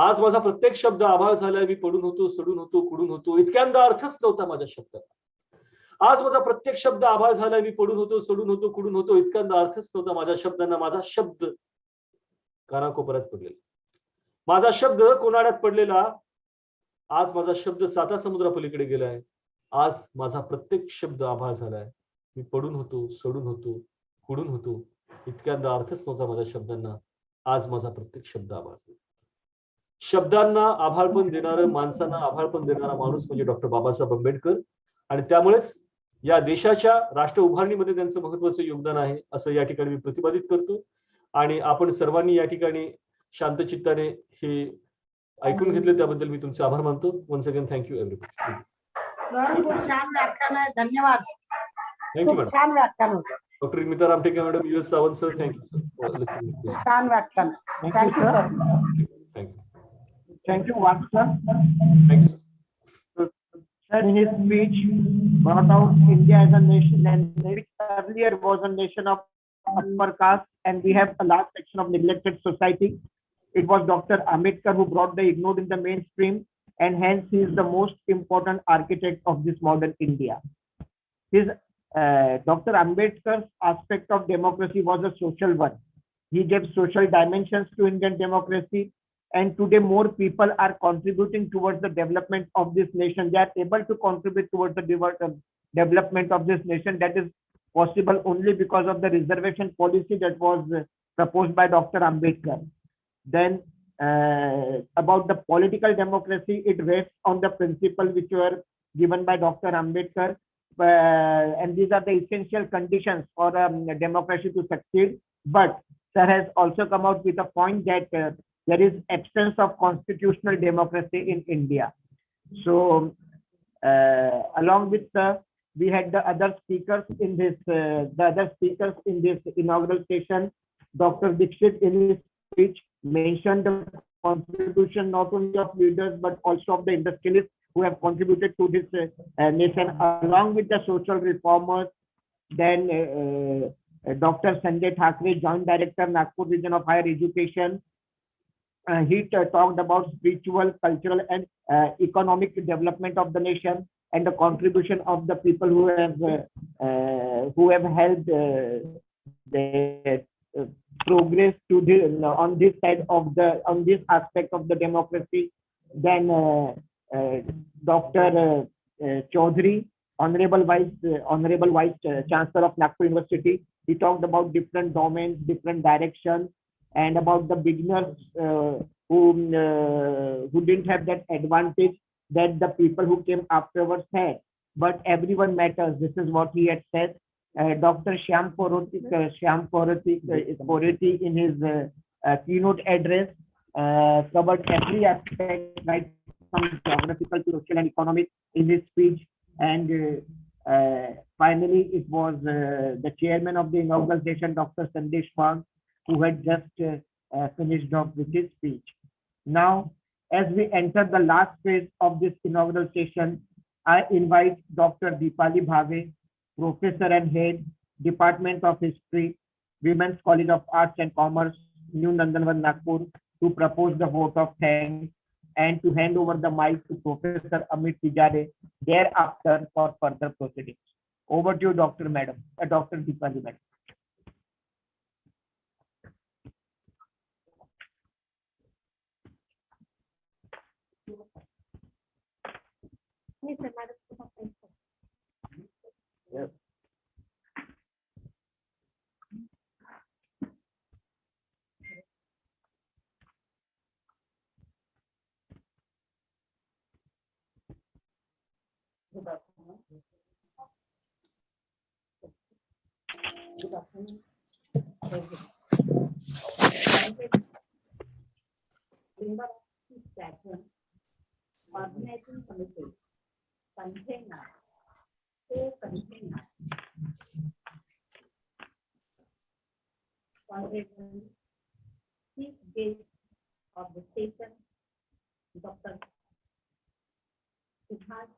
आज माझा प्रत्येक शब्द आभाळ झालाय. मी पडून होतो, सडून होतो, कुडून होतो. इतक्यांदा अर्थच नव्हता माझ्या शब्दाला. आज माझा प्रत्येक शब्द आभाळ झालाय. मी पडून होतो, सडून होतो, कुडून होतो. इतक्यांदा अर्थच नव्हता माझ्या शब्दांना. माझा शब्द कानाकोपऱ्यात पडलेला. माझा शब्द कोनाड्यात पडलेला. आज माझा शब्द साता समुद्रापलीकडे गेलाय. आज माझा प्रत्येक शब्द आभाळ झालाय. मी पडून होतो, सडून होतो, कुडून होतो. इतक्यांदा अर्थच नव्हता माझ्या शब्दांना. आज माझा प्रत्येक शब्द आभाळ झाला. शब्दांना आभाळपण देणारं, माणसांना आभाळपण देणारा माणूस म्हणजे डॉक्टर बाबासाहेब आंबेडकर. आणि त्यामुळेच या देशाच्या राष्ट्र उभारणीमध्ये त्यांचं महत्वाचं योगदान आहे असं या ठिकाणी मी प्रतिपादित करतो. आणि आपण सर्वांनी या ठिकाणी शांतचित्ताने हे ऐकून घेतले त्याबद्दल मी तुमचे आभार मानतो. Once again thank you everybody. Sir खूप छान व्याख्यान आहे. धन्यवाद. थँक्यू खूप छान व्याख्यान होतं. डॉक्टर मिता Ramteke madam, US Sawant sir, thank you sir. छान व्याख्यान. Thank you sir. Thank you, Watson. Thank you. Sir, in his speech, brought out India as a nation, and which earlier was a nation of upper caste, and we have a large section of neglected society. It was Dr. Ambedkar who brought the ignored in the mainstream, and hence he is the most important architect of this modern India. His Dr. Ambedkar's aspect of democracy was a social one. He gave social dimensions to Indian democracy, and today more people are contributing towards the development of this nation. They are able to contribute towards the development of this nation. That is possible only because of the reservation policy that was proposed by Dr. Ambedkar. Then about the political democracy, it rests on the principle which were given by Dr. Ambedkar, and these are the essential conditions for democracy to succeed. But sir has also come out with a point that there is absence of constitutional democracy in India. So along with we had the other speakers in this inaugural session. Dr. Dixit in his speech mentioned the contribution not only of leaders but also of the industrialists who have contributed to this nation, along with the social reformers. Then Dr. Sanjay Thakuri, Joint Director, Nagpur Region of Higher Education. He talked about spiritual, cultural, and economic development of the nation, and the contribution of the people who have helped the progress to on this side of on this aspect of the democracy. Then Dr. Chaudhary, Honorable Vice Chancellor of Nagpur University, he talked about different domains, different directions, and about the beginners who didn't have that advantage that the people who came afterwards had. But everyone matters. This is what he had said. Dr. Shyam Poreti in his keynote address covered every aspect, right some geographical, social, and economic in his speech. And finally, it was the chairman of the inaugural session, Dr. Sanjay Thakuri, who had just finished off with his speech. Now, as we enter the last phase of this inaugural session, I invite Dr. Deepali Bhave, Professor and Head, Department of History, Women's College of Arts and Commerce, New Nandanvan, Nagpur, to propose the vote of thanks and to hand over the mic to Professor Amit Tijare thereafter for further proceedings. Over to you, Dr. Deepali Madam. Yes. Good afternoon. Member of this platform, organizing committee, container, co-container, honorable chief guest of the station, Dr. Subhash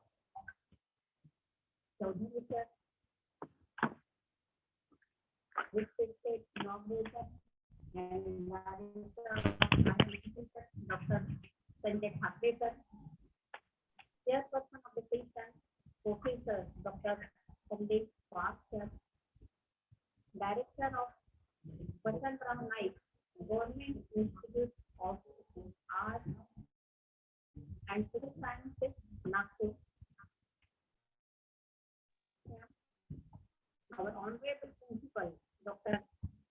Chaudhary sir, respected inauguration and Dr. Sanjay Thakuri sir, chairperson of the station, Professor Dr. Sanjay Thakuri sir, director of Westphalia Government Institute of Art and Social Sciences, Nagpur. Our honorable principal, Dr.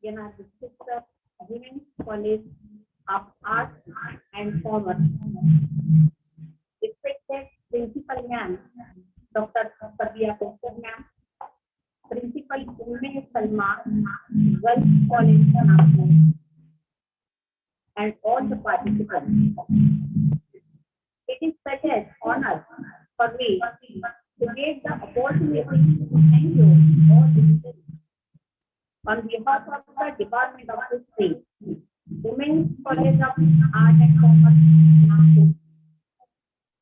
Irrigation, Women's College of Arts and Commerce. Respected Principal Ma'am, Dr. Sabia Kosar Ma'am, Principal Umme Salma, Girls College, Nagpur, and all the participants. It is such an honor for me to get the opportunity to thank you all visitors. On behalf of the Department of History, Women's College of Art and Commerce, Nagpur,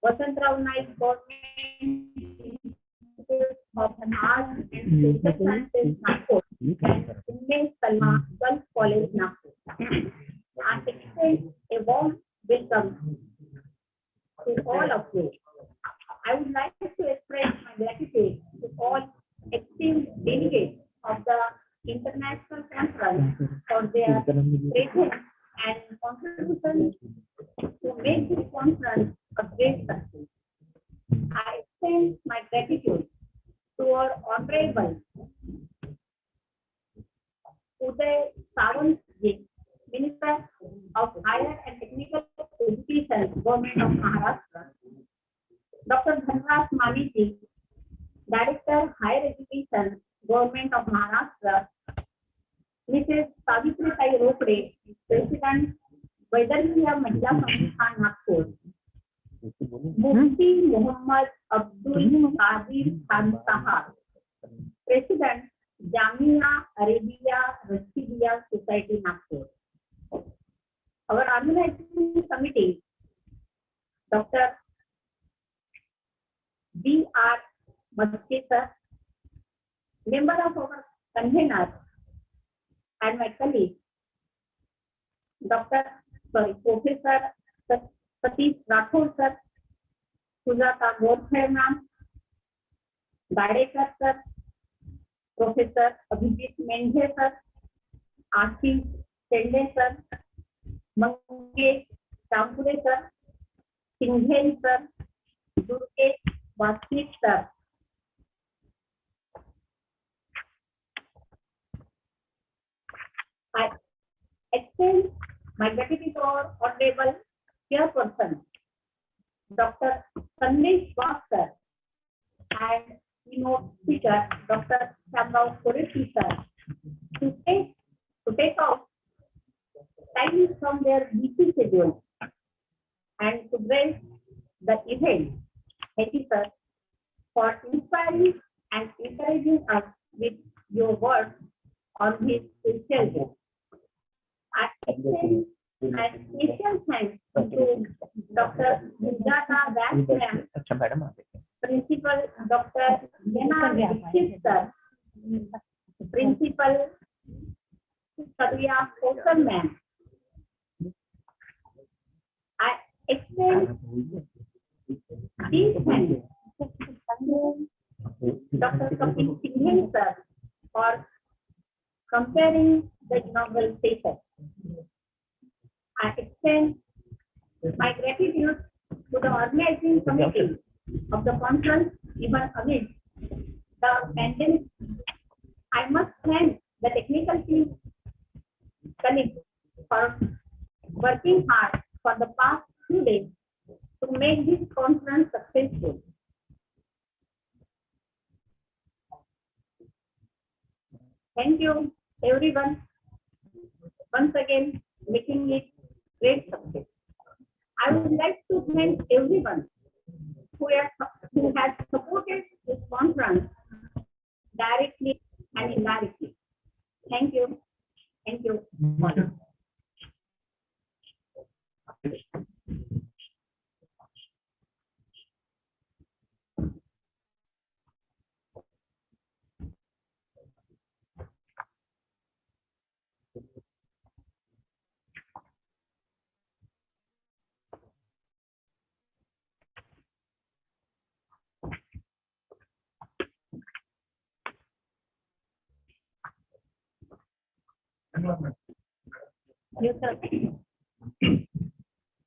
Vasantrao Naik Government Institute of Arts and Social Sciences, Nagpur, and Umme Salma Girls College, Nagpur, I extend a warm welcome to all of you. I would like to express my gratitude to all esteemed delegates of the International Conference for their presence and contribution to make this conference a great success. I extend my gratitude to our Honorable Uday Sawant, Minister of Higher and Technical Education, Government of Maharashtra, Dr. Dhanraj Maniji, Director, Higher Education, Government of Maharashtra, Mrs. Savitri Tai Ropre, President, Westphalia Mahila Samsthan, Nagpur, Mufti Muhammad Abdul Qadir Khan Sahab, President, Jamia Arabia Rashidiyya Society, Nagpur. Our organizing committee, Dr. B.R. Machiavelli, member of our convener, and my colleague, Professor Satish Rathod sir, Sujata Godkhe ma'am, Director sir, Professor Abhijit Mendhe sir, Ashish Tende sir, Mangesh Tampure sir, Singhel sir, Durgesh Vasit sir, I extend my gratitude to our honorable chairperson, Dr. Sanjay Thakuri sir, and keynote speaker, Dr. Al-Khwarizmi sir, to take out time from their busy schedule and to grace the event. Thank you, sir, for inspiring and encouraging us with your words on this special day. I extend my special thanks to Dr. Sujata Das ma'am, Principal Dr. Enlightenment sir, Principal Sabia Kosan ma'am. I extend these thanks to Dr. Kapil Singh sir for comparing the inaugural session. I extend my gratitude to the organizing committee of the conference, even amidst the pandemic. I must thank the technical team colleagues for working hard for the past 2 days to make this conference successful. Thank you, everyone, once again making it great success. I would like to thank everyone who has supported this conference directly and indirectly. Thank you. Thank you. Yes, sir.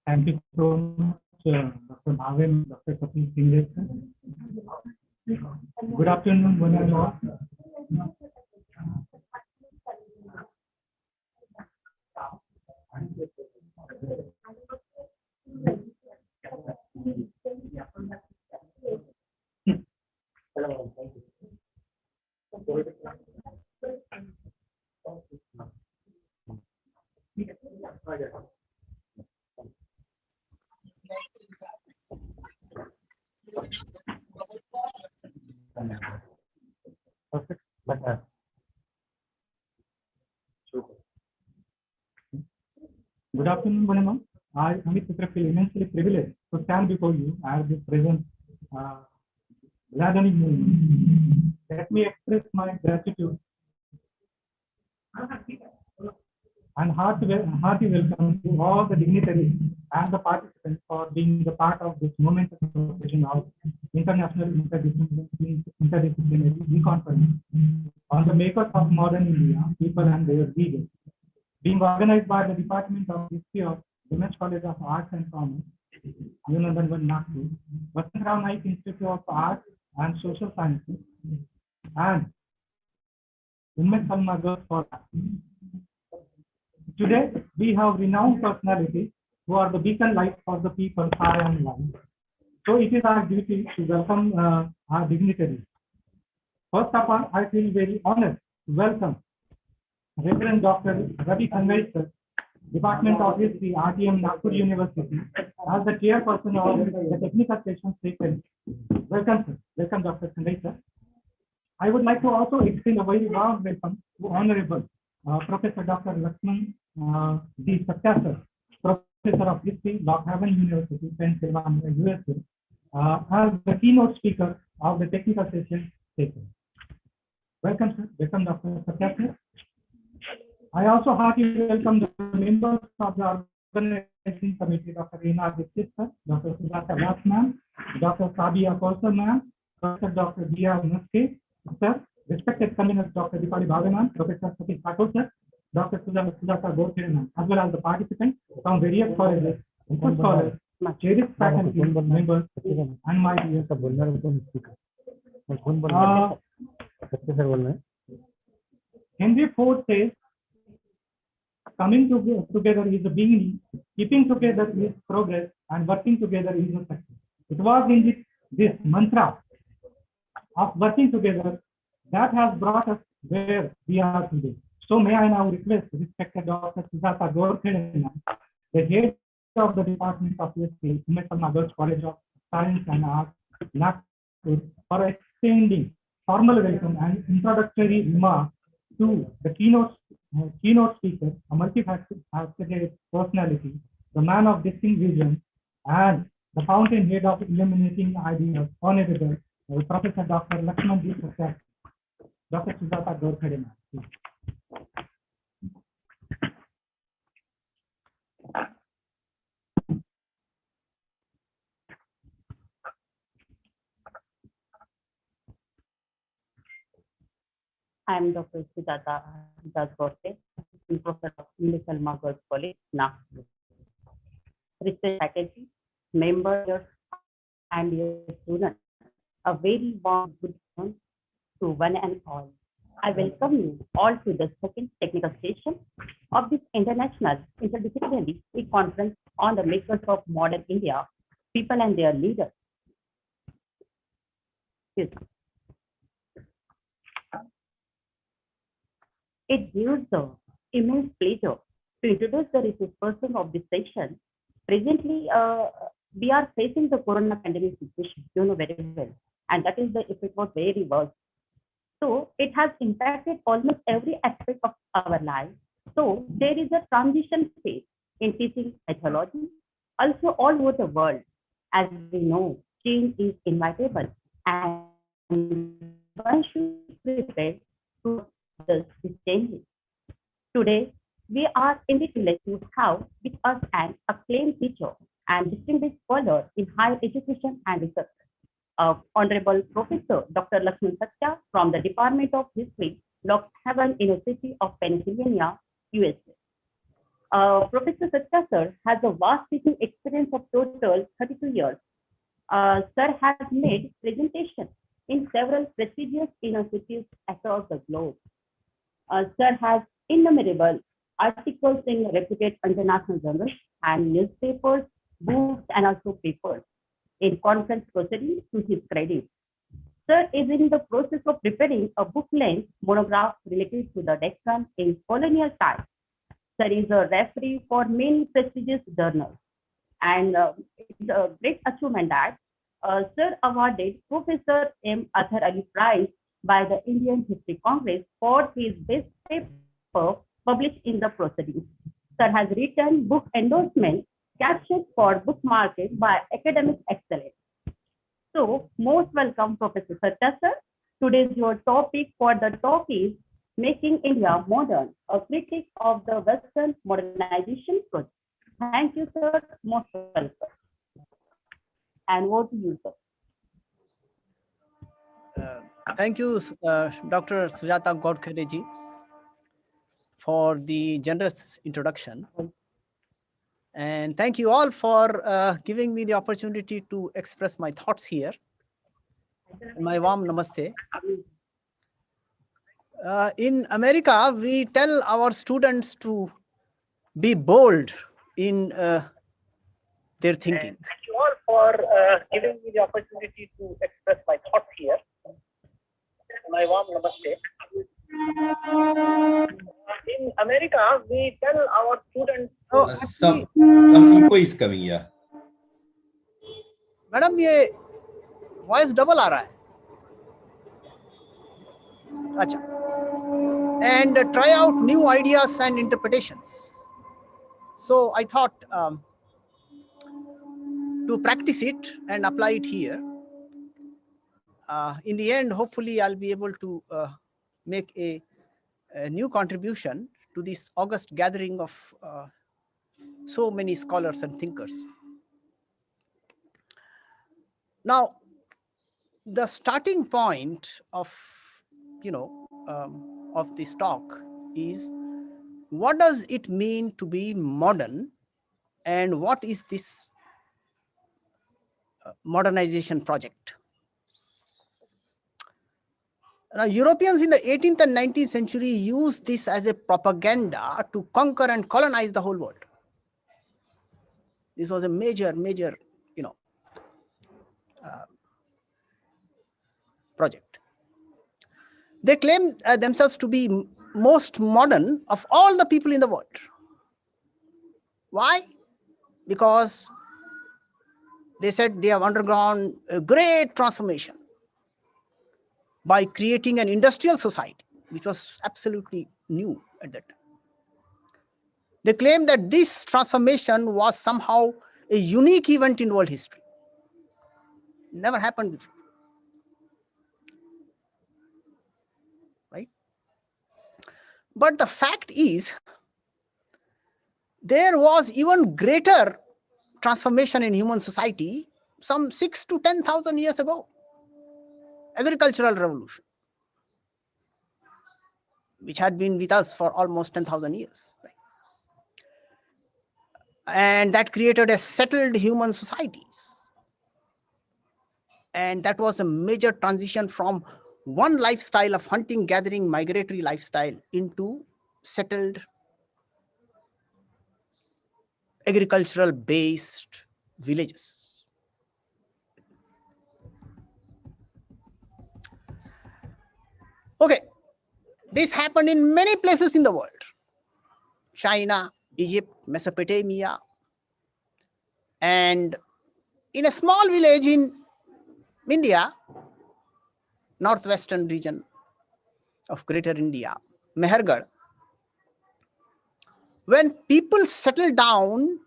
Thank you so much, Dr. Bhave and Dr. Kapil Singh. Good afternoon, one and all. Perfect. Good afternoon, Bonamam. I, Amit Putra, feel immensely privileged to stand before you as this present gathering movement. Let me express my gratitude and hearty welcome to all the dignitaries and the participants for being the part of this momentous celebration of International Interdisciplinary Conference on the makers of modern India, people and their leaders, being organized by the Department of History of Women's College of Arts and Commerce, Untitled Nagpur, Westphalia Naik Institute of Arts and Social Sciences, and Umme Girls for Arts. Today, we have renowned personalities who are the beacon light for the people far and wide. So it is our duty to welcome our dignitaries. First of all, I feel very honored to welcome Reverend Dr. Ravi Kangaikar, Department of History, RTM, Nagpur University, as the chairperson of the Technical Session Secretary. Welcome, sir. Welcome, Dr. Kangaikar. I would like to also extend a very warm welcome to Honorable Professor Dr. Lakshman D. Satya, sir, Professor of History, Lockhaven University, Pennsylvania, USA, as the keynote speaker of the Technical Session Secretary. Welcome, sir. Welcome, Dr. Satya, sir. I also heartily welcome the members of the Organizing Committee, Dr. Irrigation, Dr. Sujata Das ma'am, Dr. Sabia Kosan ma'am, Professor Dr. B.R. Maske, sir, respected conveners Dr. Dipali Bhave ma'am, Professor Sanjay Thakuri, sir, Dr. Sujata Gorkhe ma'am, as well as the participants from various colleges, input scholars, cherished faculty members, and my dear Henry Ford says, coming together is the beginning, keeping together is progress, and working together is a success. It was in this mantra of working together that has brought us where we are today. So may I now request respected Dr. Sujata Gorkhe, the head of the Department of History, Umme Girls College of Science and Arts, Nagpur, for extending formal welcome and introductory remarks to the keynote speaker, a multifaceted personality, the man of distinct vision, and the fountainhead of illuminating ideas, Honorable Professor Dr. Lakshman G. Satya, Dr. Sujata Gaurkhade. I am Dr. Sujata Gaurkhade, Professor of English Girls College, Nagpur. Research faculty, members, and your students, a very warm good morning to one and all. I welcome you all to the second technical session of this international interdisciplinary conference on the makers of modern India, people and their leaders. It gives the immense pleasure to introduce the research person of this session. Presently, we are facing the corona pandemic situation, you know very well, and that is the effect was very worse. So it has impacted almost every aspect of our life. So there is a transition phase in teaching methodology, also all over the world. As we know, change is inevitable, and one should prepare to this changes. Today, we are privileged to have with us an acclaimed teacher and distinguished scholar in higher education and research, Honorable Professor Dr. Lakshman Satya from the Department of History, Lockhaven University of Pennsylvania, USA. Professor Satya sir has a vast teaching experience of total 32 years. Sir has made presentations in several prestigious universities across the globe. Sir has innumerable articles in reputed international journals and newspapers, books, and also papers in conference proceedings to his credit. Sir is in the process of preparing a book-length monograph related to the Deccan in colonial times. Sir is a referee for many prestigious journals, and it's a great achievement that Sir awarded Professor M. Athar Ali Prize by the Indian History Congress for his best paper published in the proceedings. Sir has written book endorsement captured for book market by academic excellence. So, most welcome, Professor Satya sir. Today's your topic for the talk is Making India Modern, a critique of the Western Modernization Project. Thank you, sir. Most welcome. And over to you, sir. Thank you, Dr. Sujata Gaurkhade ji, for the generous introduction. And thank you all for giving me the opportunity to express my thoughts here. My warm namaste. In America, we tell our students to be bold in their thinking. Thank you all for giving me the opportunity to express my thoughts here. My warm namaste. In America, we tell our students. Some echo is coming, yeah. Madam ये voice double आ रहा है. अच्छा. And try out new ideas and interpretations. So I thought to practice it and apply it here. In the end, hopefully I'll be able to make a new contribution to this august gathering of so many scholars and thinkers. Now, the starting point of, of this talk is, what does it mean to be modern, and what is this modernization project? Now, Europeans in the 18th and 19th century used this as a propaganda to conquer and colonize the whole world. This was a major, project. They claim themselves to be most modern of all the people in the world. Why? Because they said they have undergone a great transformation by creating an industrial society, which was absolutely new at that time. They claimed that this transformation was somehow a unique event in world history. Never happened before. Right? But the fact is, there was even greater transformation in human society some 6,000 to 10,000 years ago. Agricultural revolution, which had been with us for almost 10,000 years. Right? And that created a settled human societies. And that was a major transition from one lifestyle of hunting, gathering, migratory lifestyle into settled agricultural based villages. Okay, this happened in many places in the world. China, Egypt, Mesopotamia, and in a small village in India, northwestern region of Greater India, Mehergarh, when people settled down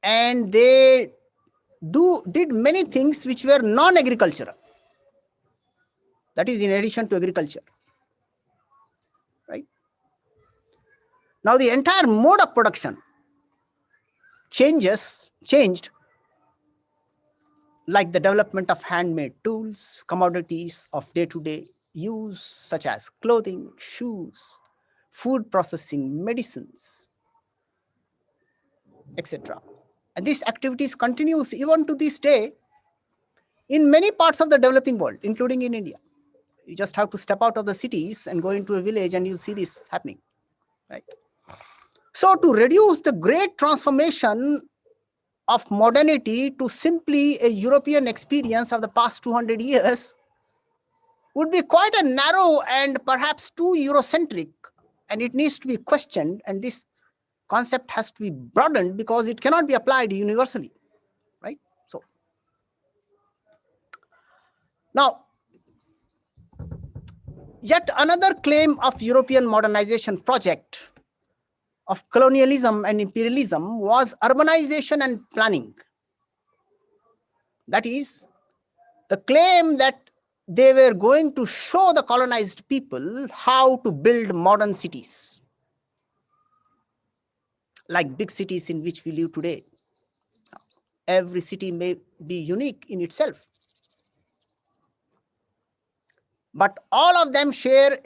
and they did many things which were non-agricultural. That is in addition to agriculture. Right? Now the entire mode of production changed, like the development of handmade tools, commodities of day-to-day use, such as clothing, shoes, food processing, medicines, etc. And these activities continues even to this day in many parts of the developing world, including in India. You just have to step out of the cities and go into a village and you see this happening. Right? So to reduce the great transformation of modernity to simply a European experience of the past 200 years would be quite a narrow and perhaps too Eurocentric, and it needs to be questioned, and this concept has to be broadened because it cannot be applied universally, right? So now, yet another claim of European modernization project of colonialism and imperialism was urbanization and planning. That is, the claim that they were going to show the colonized people how to build modern cities, like big cities in which we live today. Every city may be unique in itself, but all of them share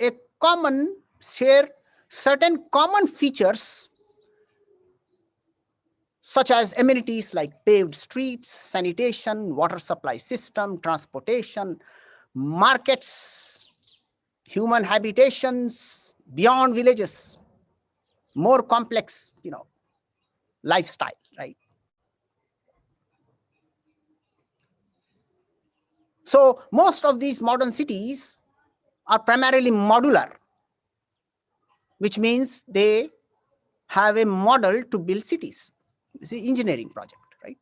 certain common features, such as amenities like paved streets, sanitation, water supply system, transportation, markets, human habitations beyond villages, more complex, lifestyle, right? So most of these modern cities are primarily modular, which means they have a model to build cities. It's an engineering project, right?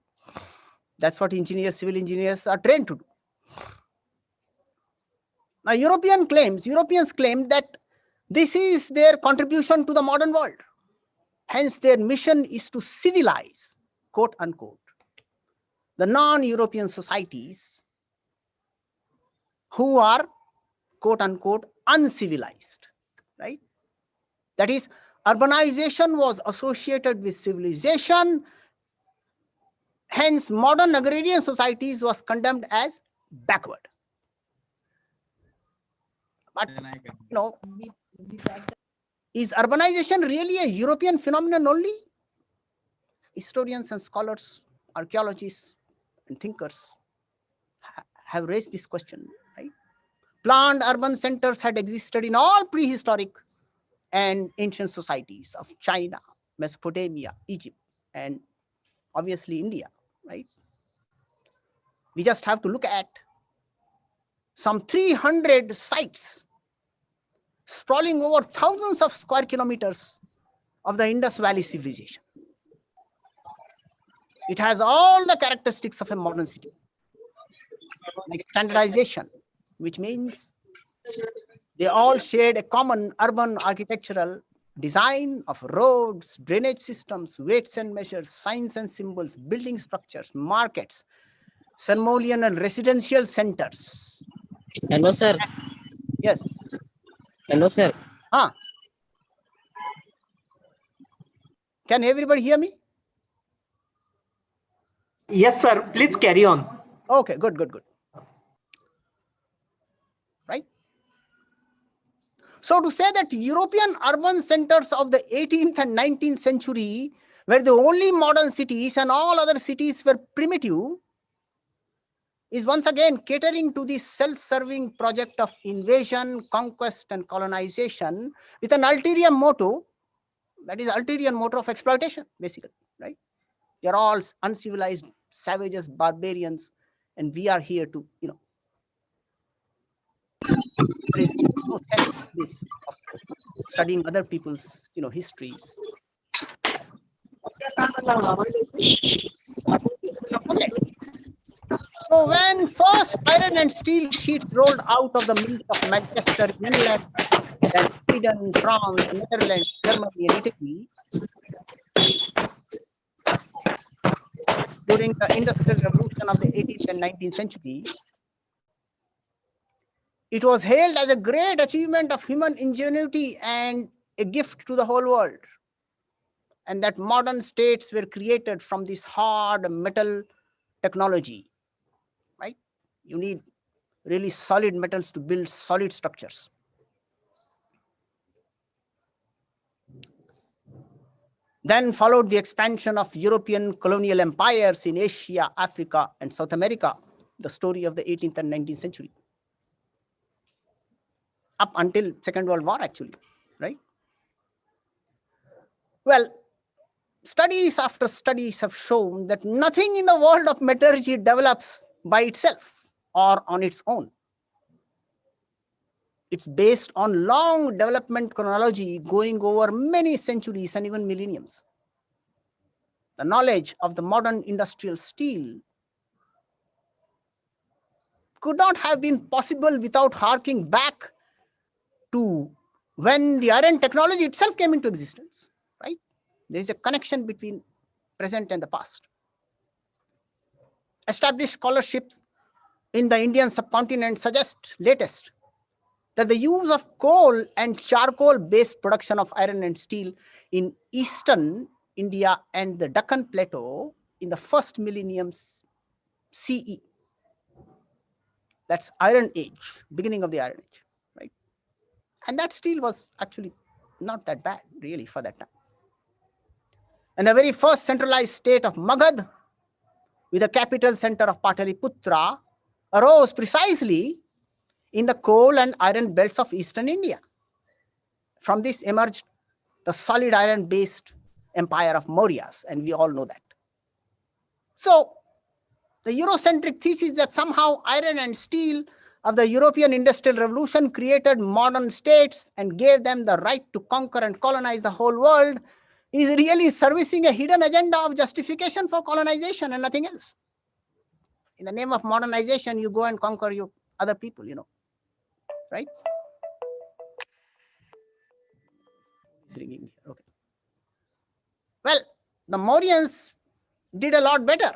That's what engineers, civil engineers are trained to do. Now, Europeans claim that this is their contribution to the modern world. Hence, their mission is to civilize, quote unquote, the non-European societies who are, quote unquote, uncivilized, right? That is, urbanization was associated with civilization. Hence, modern agrarian societies was condemned as backward. But, is urbanization really a European phenomenon only? Historians and scholars, archaeologists and thinkers have raised this question, right? Planned urban centers had existed in all prehistoric and ancient societies of China, Mesopotamia, Egypt, and obviously India, right? We just have to look at some 300 sites sprawling over thousands of square kilometers of the Indus Valley civilization. It has all the characteristics of a modern city, like standardization, which means they all shared a common urban architectural design of roads, drainage systems, weights and measures, signs and symbols, building structures, markets, ceremonial and residential centers. Hello, sir. Yes. Hello, sir. Can everybody hear me? Yes, sir. Please carry on. Okay, good. Right? So to say that European urban centers of the 18th and 19th century were the only modern cities and all other cities were primitive is once again catering to the self-serving project of invasion, conquest, and colonization with an ulterior motive, that is ulterior motive of exploitation, basically, right? They're all uncivilized savages, barbarians, and we are here to, there is no sense in this of studying other people's, histories. Okay. So when first iron and steel sheets rolled out of the mills of Manchester, England, then Sweden, France, Netherlands, Germany, and Italy, during the Industrial Revolution of the 18th and 19th century, it was hailed as a great achievement of human ingenuity and a gift to the whole world. And that modern states were created from this hard metal technology, right? You need really solid metals to build solid structures. Then followed the expansion of European colonial empires in Asia, Africa, and South America, the story of the 18th and 19th century. Up until Second World War, actually, right? Well, studies after studies have shown that nothing in the world of metallurgy develops by itself or on its own. It's based on long development chronology going over many centuries and even millenniums. The knowledge of the modern industrial steel could not have been possible without harking back to when the iron technology itself came into existence, right? There is a connection between present and the past. Established scholarships in the Indian subcontinent suggest latest that the use of coal and charcoal-based production of iron and steel in eastern India and the Deccan Plateau in the first millennium CE. That's Iron Age, beginning of the Iron Age, right? And that steel was actually not that bad, really, for that time. And the very first centralized state of Magad, with a capital center of Pataliputra, arose precisely in the coal and iron belts of eastern India. From this emerged the solid iron-based empire of Mauryas, and we all know that. So the Eurocentric thesis that somehow iron and steel of the European Industrial Revolution created modern states and gave them the right to conquer and colonize the whole world is really servicing a hidden agenda of justification for colonization and nothing else. In the name of modernization, you go and conquer your other people, right? It's ringing here. Okay. Well, the Mauryans did a lot better.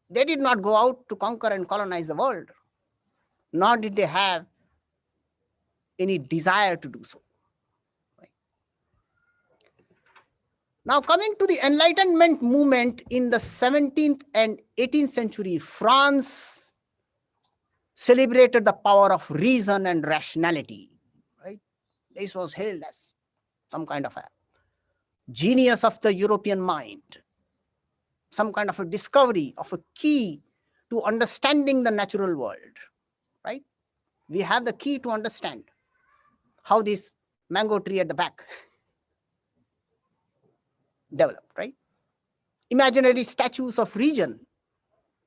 They did not go out to conquer and colonize the world, nor did they have any desire to do so. Right? Now, coming to the Enlightenment movement in the 17th and 18th century, France celebrated the power of reason and rationality. Right? This was hailed as some kind of a genius of the European mind, some kind of a discovery of a key to understanding the natural world, right? We have the key to understand how this mango tree at the back developed, right? Imaginary statues of reason,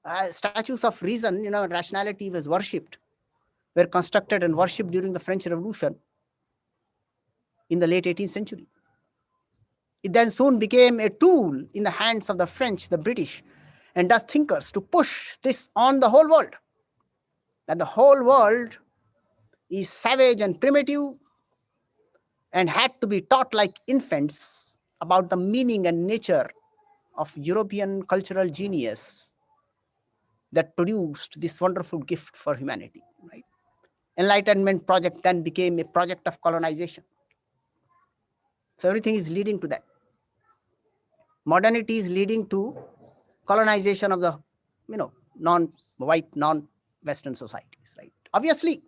rationality was worshipped, were constructed and worshipped during the French Revolution in the late 18th century. It then soon became a tool in the hands of the French, the British, and thus thinkers to push this on the whole world, that the whole world is savage and primitive and had to be taught like infants about the meaning and nature of European cultural genius that produced this wonderful gift for humanity, right? Enlightenment Project then became a project of colonization. So everything is leading to that. Modernity is leading to colonization of the, non-white, non-Western societies, right? Obviously,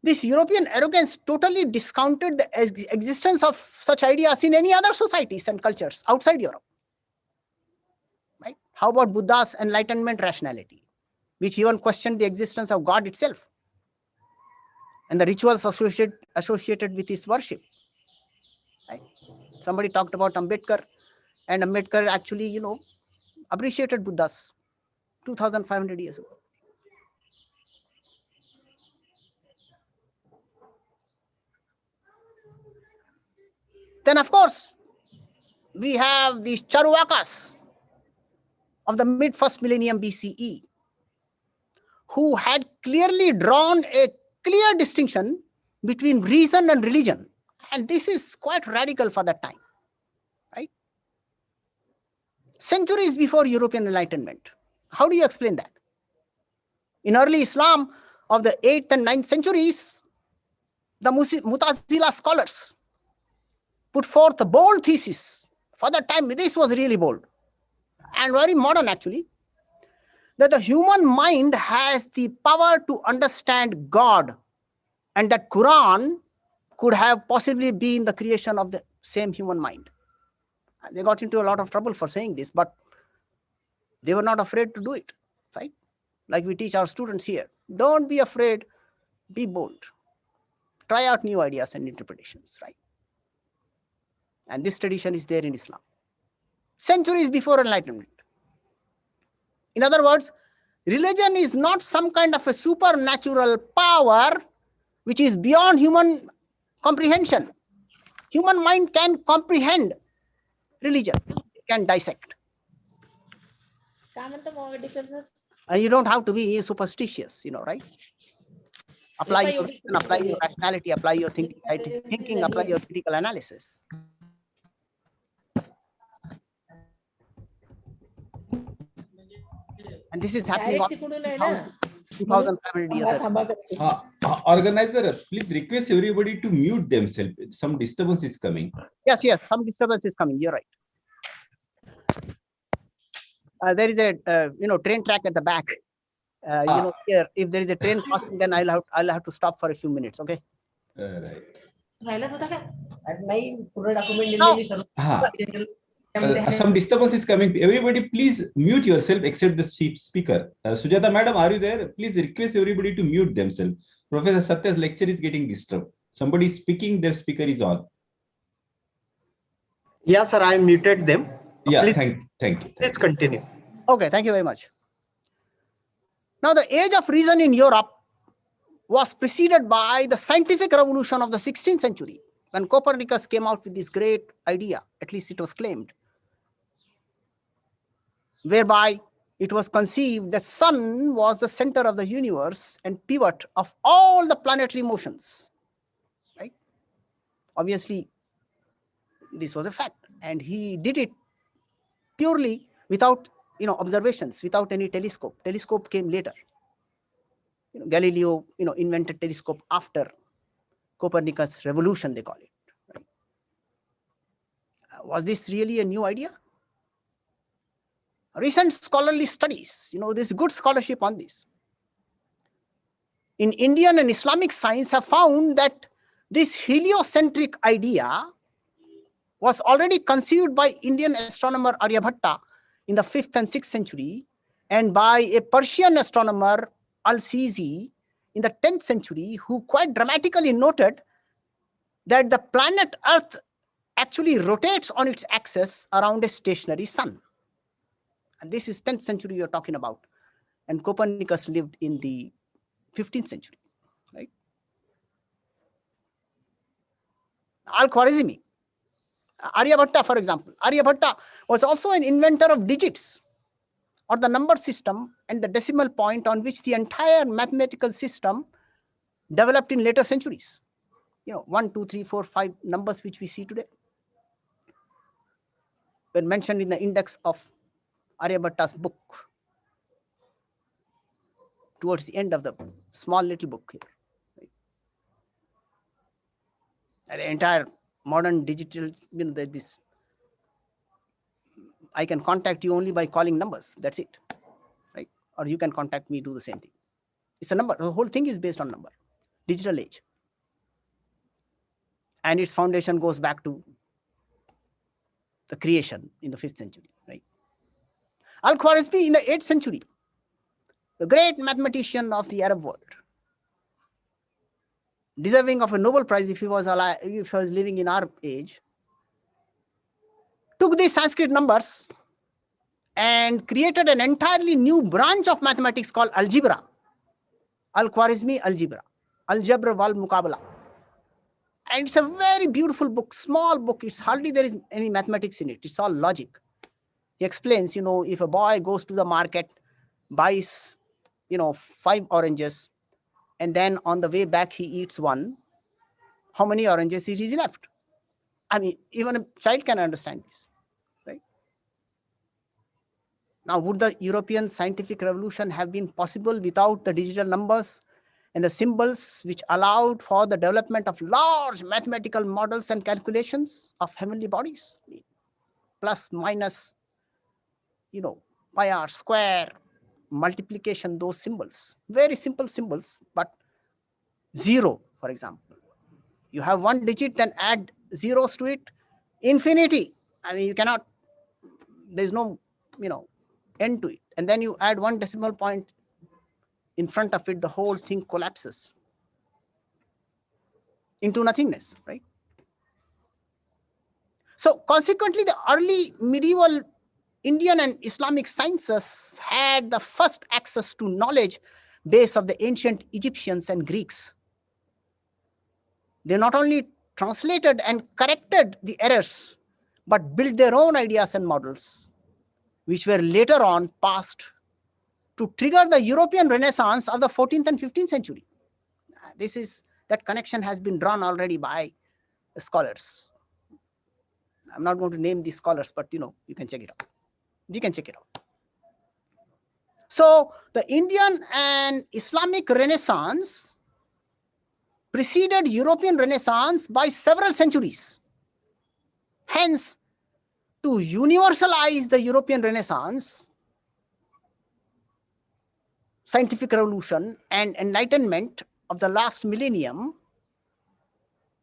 this European arrogance totally discounted the existence of such ideas in any other societies and cultures outside Europe, right? How about Buddha's Enlightenment rationality, which even questioned the existence of God itself and the rituals associated with his worship, right? Somebody talked about Ambedkar, and Ambedkar actually, appreciated Buddhas 2,500 years ago. Then, of course, we have these Charuvakas of the mid-first millennium BCE, who had clearly drawn a clear distinction between reason and religion. And this is quite radical for that time, right? Centuries before European Enlightenment. How do you explain that? In early Islam of the 8th and 9th centuries, the Mutazila scholars put forth a bold thesis. For that time, this was really bold and very modern actually, that the human mind has the power to understand God, and that Quran could have possibly been the creation of the same human mind. They got into a lot of trouble for saying this, but they were not afraid to do it, right? Like we teach our students here, don't be afraid, be bold. Try out new ideas and interpretations, right? And this tradition is there in Islam, centuries before Enlightenment. In other words, religion is not some kind of a supernatural power which is beyond human comprehension. Human mind can comprehend religion, it can dissect. And you don't have to be superstitious, right? Apply your reason, apply your rationality, apply your thinking, apply your critical analysis. And this is happening 2,500 years ago. Organizer, please request everybody to mute themselves. Some disturbance is coming. Yes, some disturbance is coming. You're right. There is a train track at the back. Here, if there is a train passing, then I'll have to stop for a few minutes. Okay. Right. Some disturbance is coming. Everybody, please mute yourself except the speaker. Sujata madam, are you there? Please request everybody to mute themselves. Professor Satya's lecture is getting disturbed. Somebody is speaking, their speaker is on. Yeah, sir, I muted them. Yeah, please, thank you. Let's continue. Okay, thank you very much. Now, the age of reason in Europe was preceded by the scientific revolution of the 16th century, when Copernicus came out with this great idea, at least it was claimed, whereby it was conceived that sun was the center of the universe and pivot of all the planetary motions, right? Obviously, this was a fact, and he did it purely without observations, without any telescope. Telescope came later. Galileo invented telescope after Copernicus revolution, they call it, right? Was this really a new idea? Recent scholarly studies, there's good scholarship on this, in Indian and Islamic science, have found that this heliocentric idea was already conceived by Indian astronomer Aryabhatta in the 5th and 6th century, and by a Persian astronomer Al-Khwarizmi in the 10th century, who quite dramatically noted that the planet Earth actually rotates on its axis around a stationary sun. And this is 10th century you're talking about. And Copernicus lived in the 15th century, right? Al-Khwarizmi, Aryabhatta, for example. Aryabhatta was also an inventor of digits. or the number system and the decimal point on which the entire mathematical system developed in later centuries. 1, 2, 3, 4, 5 numbers which we see today were mentioned in the index of Aryabhatta's book towards the end of the small little book here. The entire modern digital, this, I can contact you only by calling numbers. That's it, right? Or you can contact me, do the same thing. It's a number. The whole thing is based on number. Digital age. And its foundation goes back to the creation in the 5th century, right? Al-Khwarizmi in the 8th century, the great mathematician of the Arab world, deserving of a Nobel Prize if he was alive, if he was living in our age, took these Sanskrit numbers and created an entirely new branch of mathematics called algebra. Al-Khwarizmi algebra, Algebra wal Muqabala. And it's a very beautiful book, small book. It's hardly there is any mathematics in it. It's all logic. He explains, if a boy goes to the market, buys, 5 oranges, and then on the way back he eats one, how many oranges it is left? I mean, even a child can understand this, right? Now, would the European scientific revolution have been possible without the digital numbers and the symbols which allowed for the development of large mathematical models and calculations of heavenly bodies? Plus, minus, pi r square, multiplication, those symbols. Very simple symbols, but 0, for example. You have 1 digit, then add zeros to it, infinity. I mean, you cannot, there's no, end to it. And then you add 1 decimal point in front of it, the whole thing collapses into nothingness, right? So consequently, the early medieval Indian and Islamic sciences had the first access to knowledge base of the ancient Egyptians and Greeks. They not only translated and corrected the errors, but built their own ideas and models, which were later on passed to trigger the European Renaissance of the 14th and 15th century. That connection has been drawn already by scholars. I'm not going to name these scholars, but you can check it out. You can check it out. So the Indian and Islamic Renaissance preceded European Renaissance by several centuries. Hence, to universalize the European Renaissance, scientific revolution, and enlightenment of the last millennium,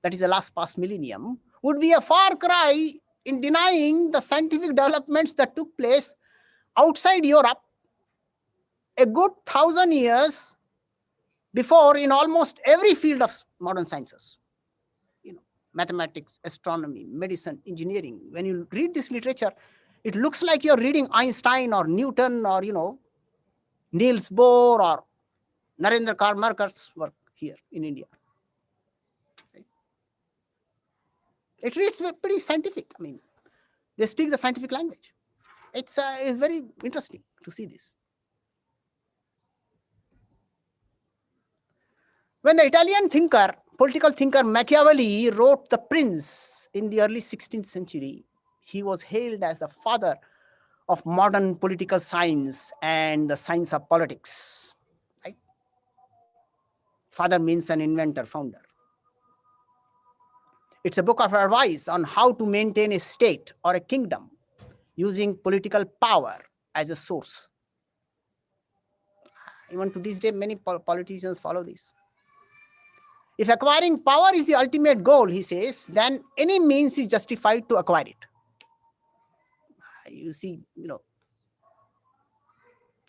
that is the last past millennium, would be a far cry in denying the scientific developments that took place outside Europe a good 1,000 years before in almost every field of modern sciences. Mathematics, astronomy, medicine, engineering. When you read this literature, it looks like you're reading Einstein or Newton or, Niels Bohr or Narendra Karmarkar's work here in India. It reads pretty scientific. I mean, they speak the scientific language. It's very interesting to see this. When the Italian political thinker Machiavelli wrote The Prince in the early 16th century, he was hailed as the father of modern political science and the science of politics. Right? Father means an inventor, founder. It's a book of advice on how to maintain a state or a kingdom using political power as a source. Even to this day, many politicians follow this. If acquiring power is the ultimate goal, he says, then any means is justified to acquire it. You see,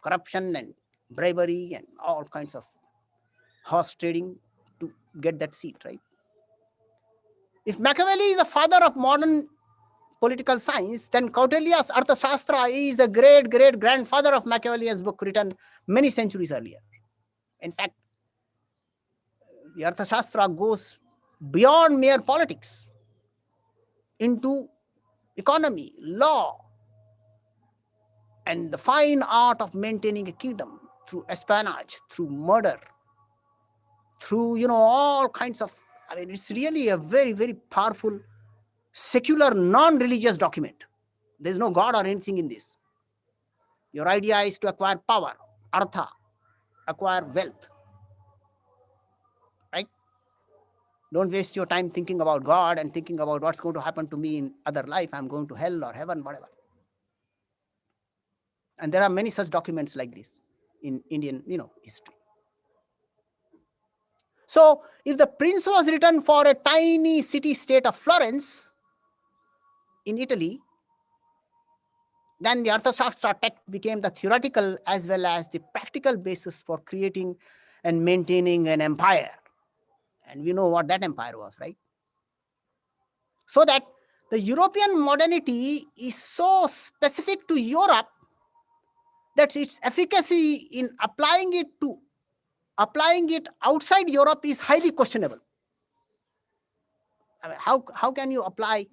corruption and bribery and all kinds of horse trading to get that seat, right? If Machiavelli is the father of modern political science, then Kautilya's Arthashastra is a great grandfather of Machiavelli's book written many centuries earlier. In fact, the Arthashastra goes beyond mere politics into economy, law, and the fine art of maintaining a kingdom through espionage, through murder, through, all kinds of, it's really a very, very powerful, secular, non-religious document. There's no God or anything in this. Your idea is to acquire power, artha, acquire wealth, right? Don't waste your time thinking about God and thinking about what's going to happen to me in other life. I'm going to hell or heaven, whatever. And there are many such documents like this in Indian, history. So if the prince was written for a tiny city-state of Florence in Italy, then the Arthashastra text became the theoretical as well as the practical basis for creating and maintaining an empire. And we know what that empire was, right? So that the European modernity is so specific to Europe that its efficacy in applying it outside Europe is highly questionable. How can you apply,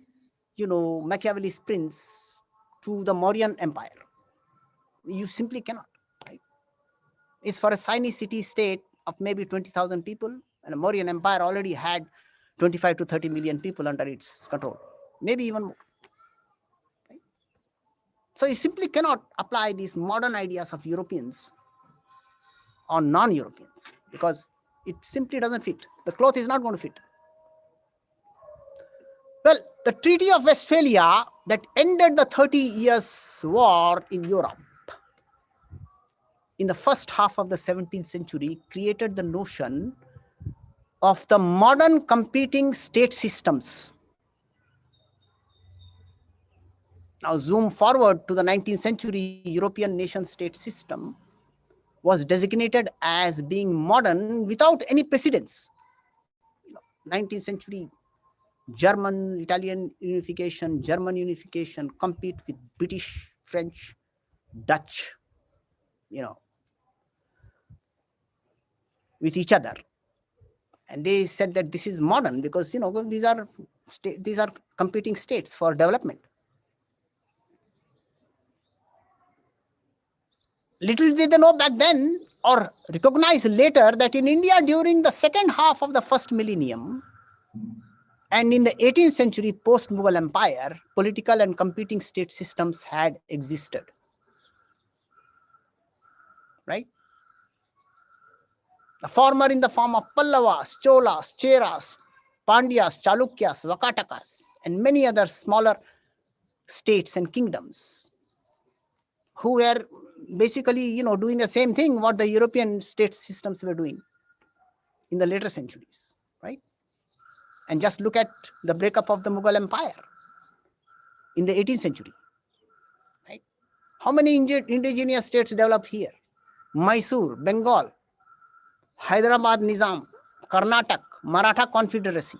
Machiavelli's prince to the Mauryan Empire? You simply cannot. Right? It's for a tiny city-state of maybe 20,000 people, and the Mauryan Empire already had 25 to 30 million people under its control, maybe even more. Right? So you simply cannot apply these modern ideas of Europeans on non-Europeans because it simply doesn't fit. The cloth is not going to fit. Well, the Treaty of Westphalia that ended the 30 years war in Europe in the first half of the 17th century created the notion of the modern competing state systems. Now zoom forward to the 19th century, European nation-state system was designated as being modern without any precedents. 19th century German, Italian unification, German unification compete with British, French, Dutch, with each other. And they said that this is modern because, these are competing states for development. Little did they know back then or recognize later that in India during the second half of the first millennium and in the 18th century post-Mughal Empire, political and competing state systems had existed. Right? The former in the form of Pallavas, Cholas, Cheras, Pandyas, Chalukyas, Vakatakas, and many other smaller states and kingdoms who were basically, doing the same thing what the European state systems were doing in the later centuries, right? And just look at the breakup of the Mughal Empire in the 18th century, right? How many indigenous states developed here? Mysore, Bengal, Hyderabad Nizam, Karnataka, Maratha Confederacy.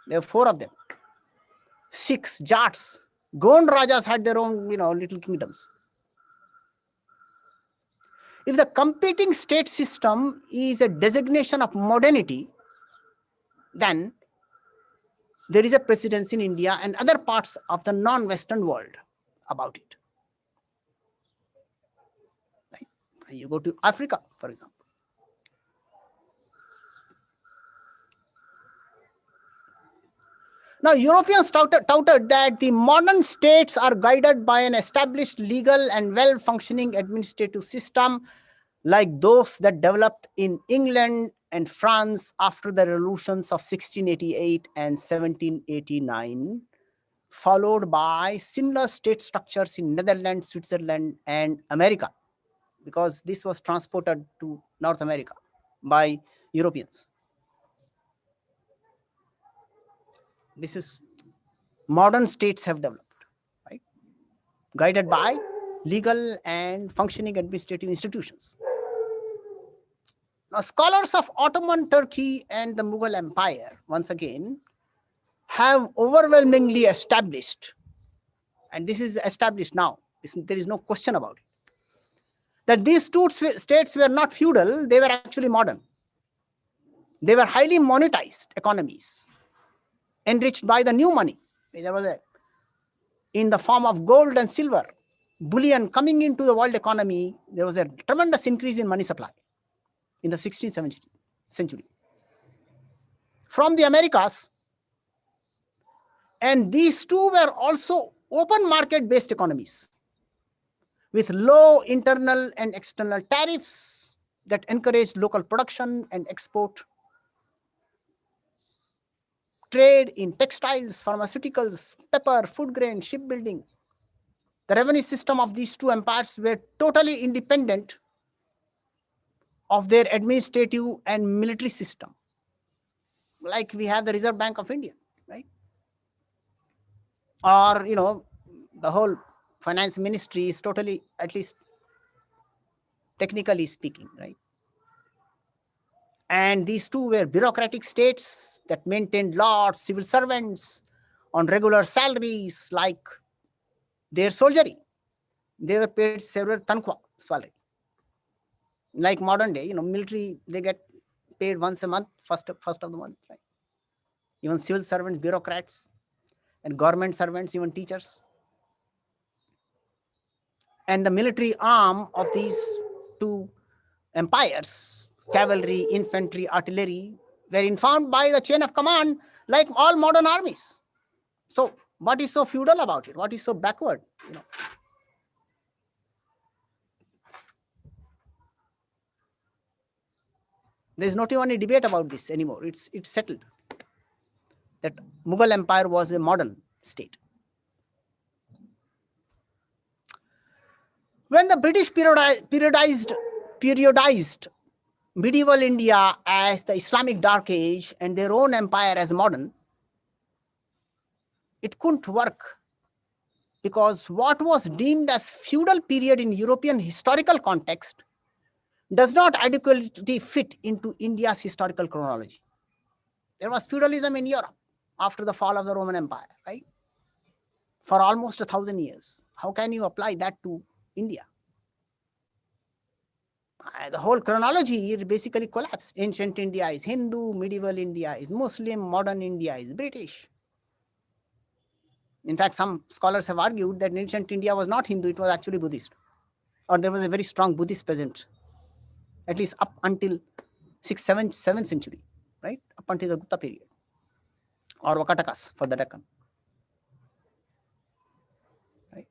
There are 4 of them. 6 Jats. Gond Rajas had their own, little kingdoms. If the competing state system is a designation of modernity, then there is a precedence in India and other parts of the non-Western world about it. Right? You go to Africa, for example. Now, Europeans touted that the modern states are guided by an established legal and well-functioning administrative system like those that developed in England and France after the revolutions of 1688 and 1789, followed by similar state structures in Netherlands, Switzerland, and America, because this was transported to North America by Europeans. This is modern states have developed, right? Guided by legal and functioning administrative institutions. Now, scholars of Ottoman Turkey and the Mughal Empire, once again, have overwhelmingly established, and this is established now, there is no question about it, that these 2 states were not feudal, they were actually modern. They were highly monetized economies, enriched by the new money. There was in the form of gold and silver, bullion coming into the world economy, there was a tremendous increase in money supply in the 16th century from the Americas. And these two were also open market based economies with low internal and external tariffs that encouraged local production and export, trade in textiles, pharmaceuticals, pepper, food grain, shipbuilding. The revenue system of these two empires were totally independent of their administrative and military system. Like we have the Reserve Bank of India, right? Or, the whole finance ministry is totally, at least technically speaking, right? And these two were bureaucratic states that maintained laws, civil servants on regular salaries like their soldiery. They were paid several tankhwa salary. Like modern day, military, they get paid once a month, first of the month, right? Even civil servants, bureaucrats, and government servants, even teachers. And the military arm of these two empires, cavalry, infantry, artillery, were informed by the chain of command like all modern armies. So what is so feudal about it? What is so backward? There's not even any debate about this anymore. It's settled that Mughal Empire was a modern state. When the British periodized medieval India as the Islamic Dark Age and their own empire as modern, it couldn't work because what was deemed as feudal period in European historical context does not adequately fit into India's historical chronology. There was feudalism in Europe after the fall of the Roman Empire, right? For almost 1,000 years. How can you apply that to India? The whole chronology basically collapsed. Ancient India is Hindu, medieval India is Muslim, modern India is British. In fact, some scholars have argued that ancient India was not Hindu, it was actually Buddhist. Or there was a very strong Buddhist presence, at least up until 6th, 7th century, right? Up until the Gupta period. Or Vakatakas for the Deccan. Right?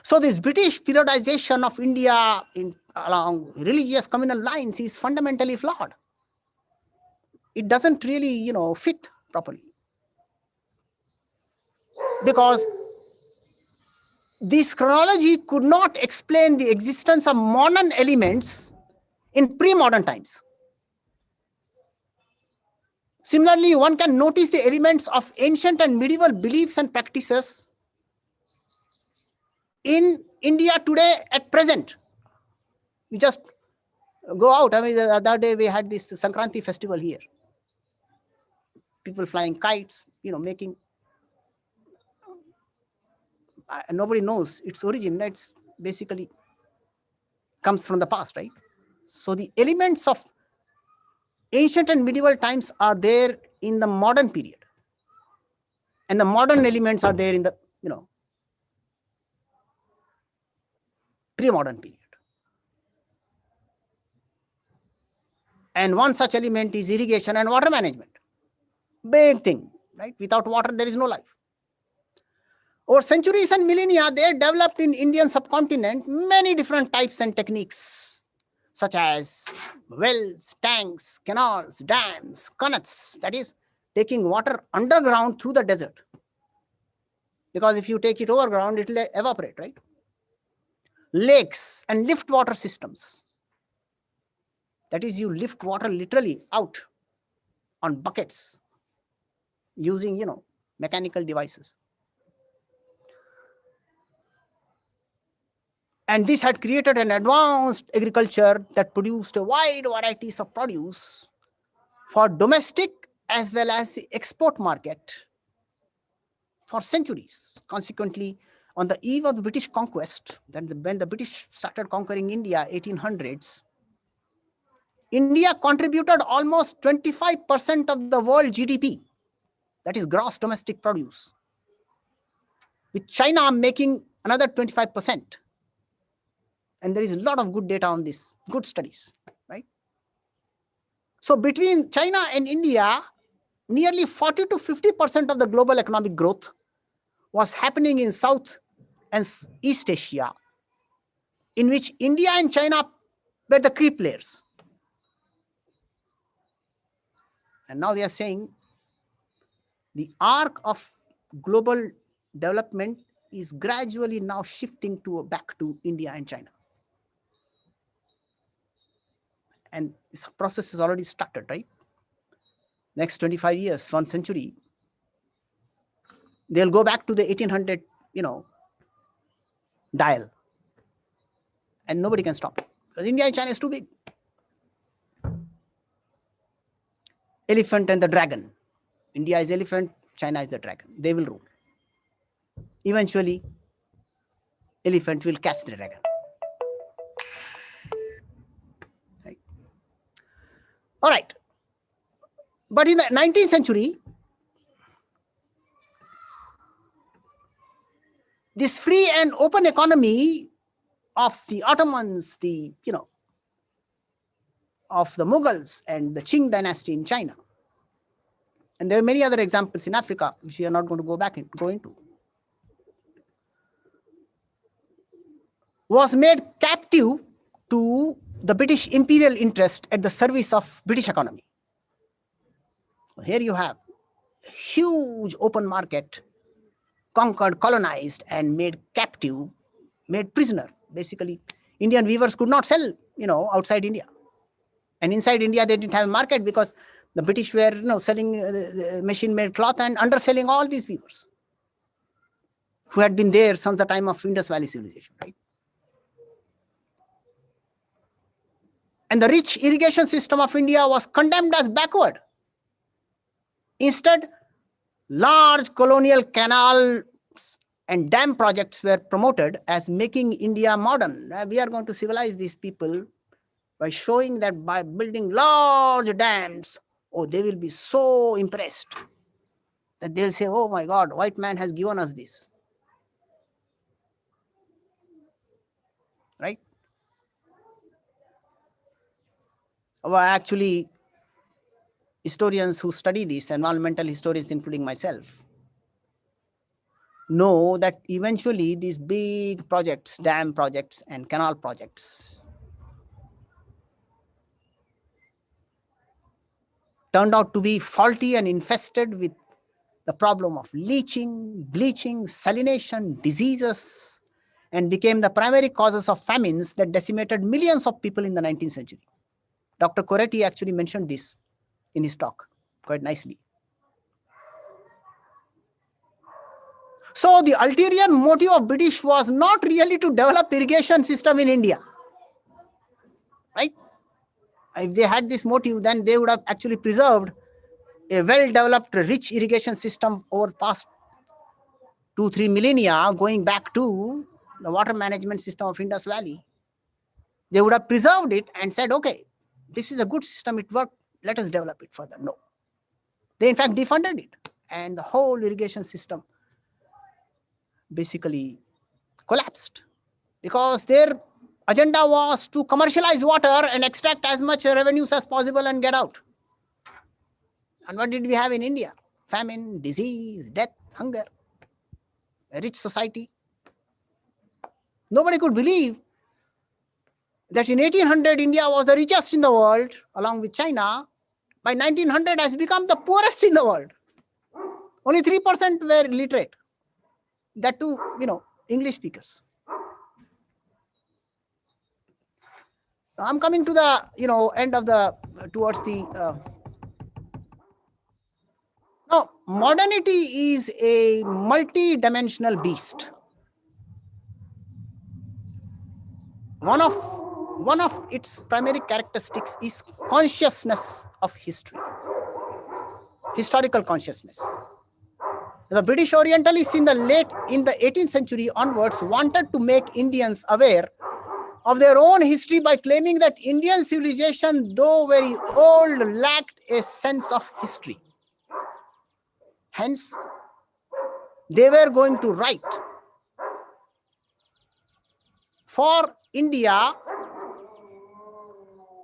So this British periodization of India along religious communal lines is fundamentally flawed. It doesn't really, fit properly. Because this chronology could not explain the existence of modern elements in pre-modern times. Similarly, one can notice the elements of ancient and medieval beliefs and practices in India today at present. We just go out. I mean, the other day we had this Sankranti festival here. People flying kites, making. Nobody knows its origin. It's basically comes from the past, right? So the elements of ancient and medieval times are there in the modern period. And the modern elements are there in the, pre-modern period. And one such element is irrigation and water management. Big thing, right? Without water, there is no life. Over centuries and millennia, they developed in Indian subcontinent many different types and techniques, such as wells, tanks, canals, dams, qanats, that is, taking water underground through the desert. Because if you take it overground, it will evaporate, right? Lakes and lift water systems. That is, you lift water literally out on buckets using, mechanical devices. And this had created an advanced agriculture that produced a wide varieties of produce for domestic as well as the export market for centuries. Consequently, on the eve of the British conquest, when the British started conquering India, 1800s, India contributed almost 25% of the world GDP, that is gross domestic produce, with China making another 25%. And there is a lot of good data on this, good studies, right? So between China and India, nearly 40 to 50% of the global economic growth was happening in South and East Asia, in which India and China were the key players. And now they are saying the arc of global development is gradually now shifting back to India and China. And this process has already started, right? Next 25 years, 1 century, they'll go back to the 1800, dial. And nobody can stop it, because India and China is too big. Elephant and the dragon. India is elephant, China is the dragon. They will rule. Eventually, elephant will catch the dragon. Right. All right. But in the 19th century, this free and open economy of the Ottomans, of the Mughals and the Qing dynasty in China, and there are many other examples in Africa, which we are not going to go into, was made captive to the British imperial interest at the service of British economy. Here you have a huge open market, conquered, colonized, and made captive, made prisoner. Basically, Indian weavers could not sell, outside India. And inside India, they didn't have a market because the British were, selling machine-made cloth and underselling all these weavers who had been there since the time of Indus Valley civilization, right? And the rich irrigation system of India was condemned as backward. Instead, large colonial canal and dam projects were promoted as making India modern. We are going to civilize these people by showing that by building large dams, they will be so impressed that they'll say, oh my God, white man has given us this. Right? Well, actually, historians who study this, environmental historians, including myself, know that eventually these big projects, dam projects and canal projects, turned out to be faulty and infested with the problem of leaching, bleaching, salination, diseases, and became the primary causes of famines that decimated millions of people in the 19th century. Dr. Coretti actually mentioned this in his talk quite nicely. So the ulterior motive of British was not really to develop irrigation system in India, right? If they had this motive, then they would have actually preserved a well-developed, rich irrigation system over past 2-3 millennia, going back to the water management system of Indus Valley. They would have preserved it and said, okay, this is a good system, it worked, let us develop it further. No. They in fact defunded it, and the whole irrigation system basically collapsed because their agenda was to commercialize water and extract as much revenues as possible and get out. And what did we have in India? Famine, disease, death, hunger, a rich society. Nobody could believe that in 1800 India was the richest in the world along with China. By 1900 has become the poorest in the world. Only 3% were literate. That too, English speakers. Now I'm coming to the, end of the, towards the, now modernity is a multi-dimensional beast. One of its primary characteristics is consciousness of history, historical consciousness. The British Orientalists in the 18th century onwards wanted to make Indians aware of their own history by claiming that Indian civilization, though very old, lacked a sense of history. Hence, they were going to write for India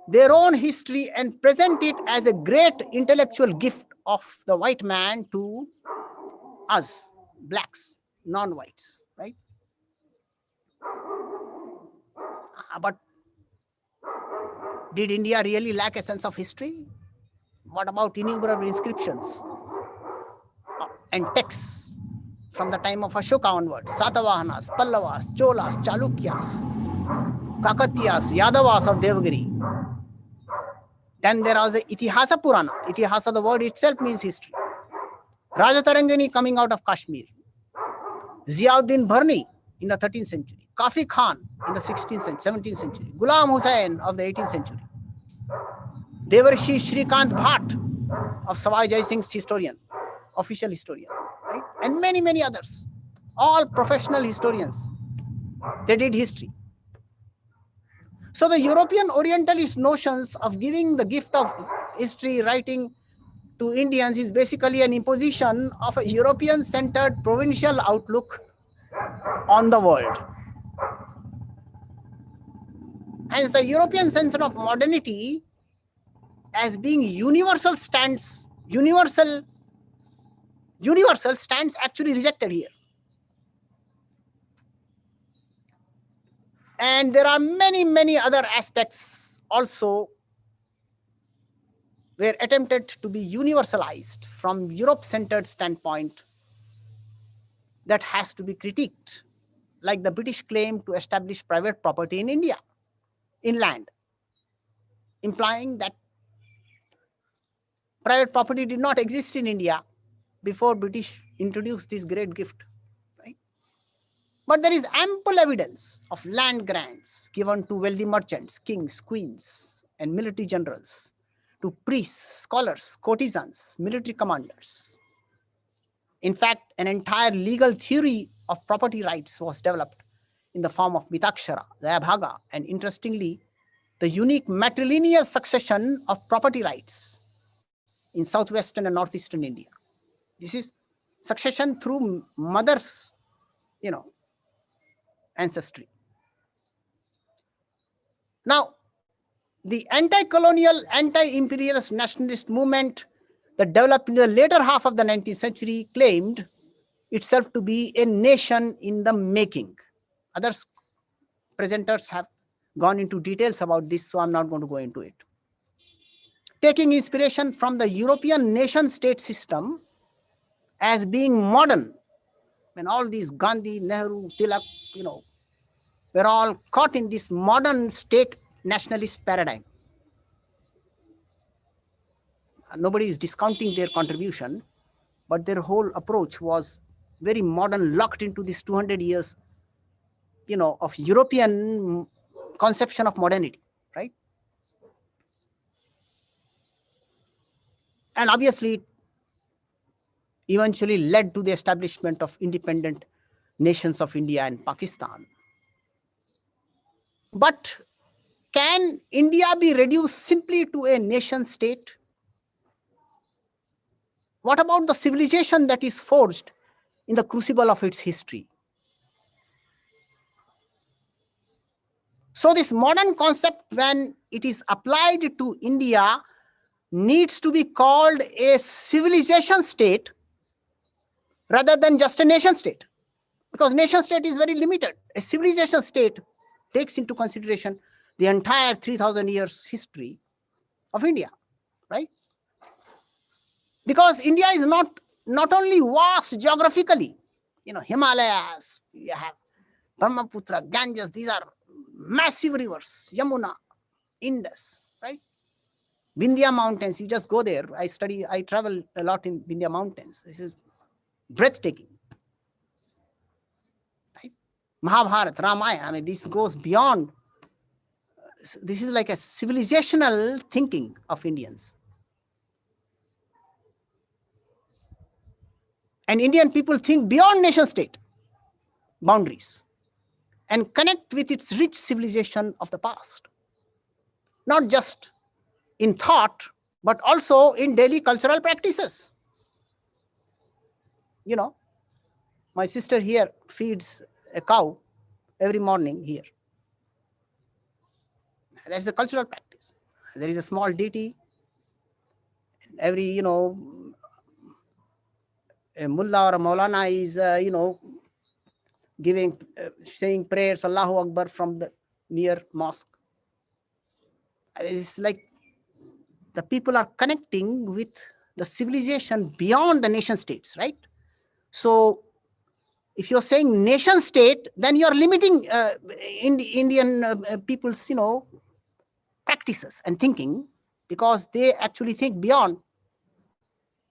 their own history and present it as a great intellectual gift of the white man to us, blacks, non-whites, right? But did India really lack a sense of history? What about innumerable inscriptions and texts from the time of Ashoka onwards? Satavahanas, Pallavas, Cholas, Chalukyas, Kakatiyas, Yadavas of Devagiri. Then there was a Itihasa Purana. Itihasa, the word itself means history. Rajatarangani coming out of Kashmir. Ziauddin Bharni in the 13th century. Kafi Khan in the 16th century, 17th century. Ghulam Hussain of the 18th century. Devarshi Shrikant Bhatt of Savai Jai Singh's historian, official historian, right? And many, many others. All professional historians. They did history. So the European Orientalist notions of giving the gift of history writing to Indians is basically an imposition of a European-centered provincial outlook on the world. Hence, the European sense of modernity as being universal stands actually rejected here. And there are many, many other aspects also were attempted to be universalized from Europe-centered standpoint that has to be critiqued, like the British claim to establish private property in India, in land, implying that private property did not exist in India before British introduced this great gift, right? But there is ample evidence of land grants given to wealthy merchants, kings, queens, and military generals, to priests, scholars, courtesans, military commanders. In fact, an entire legal theory of property rights was developed in the form of Mitakshara, Jayabhaga, and interestingly, the unique matrilineal succession of property rights in southwestern and northeastern India. This is succession through mother's, ancestry. Now, the anti-colonial, anti-imperialist nationalist movement that developed in the later half of the 19th century claimed itself to be a nation in the making. Other presenters have gone into details about this, so I'm not going to go into it. Taking inspiration from the European nation-state system as being modern, when all these Gandhi, Nehru, Tilak, were all caught in this modern state nationalist paradigm. Nobody is discounting their contribution, but their whole approach was very modern, locked into this 200 years, of European conception of modernity, right? And obviously, eventually led to the establishment of independent nations of India and Pakistan. But can India be reduced simply to a nation state? What about the civilization that is forged in the crucible of its history? So this modern concept, when it is applied to India, needs to be called a civilization state rather than just a nation state. Because nation state is very limited. A civilization state takes into consideration the entire 3,000 years history of India, right? Because India is not only vast geographically, Himalayas, you have Brahmaputra, Ganges, these are massive rivers, Yamuna, Indus, right? Vindhya Mountains, you just go there. I travel a lot in Vindhya Mountains. This is breathtaking. Right? Mahabharata, Ramayana, this goes beyond. This is like a civilizational thinking of Indians. And Indian people think beyond nation state boundaries and connect with its rich civilization of the past. Not just in thought, but also in daily cultural practices. My sister here feeds a cow every morning here. That's a cultural practice. There is a small deity. Every, a mullah or a maulana is, giving, saying prayers, Allahu Akbar from the near mosque. It's like the people are connecting with the civilization beyond the nation states, right? So if you're saying nation state, then you're limiting Indian people's, practices and thinking, because they actually think beyond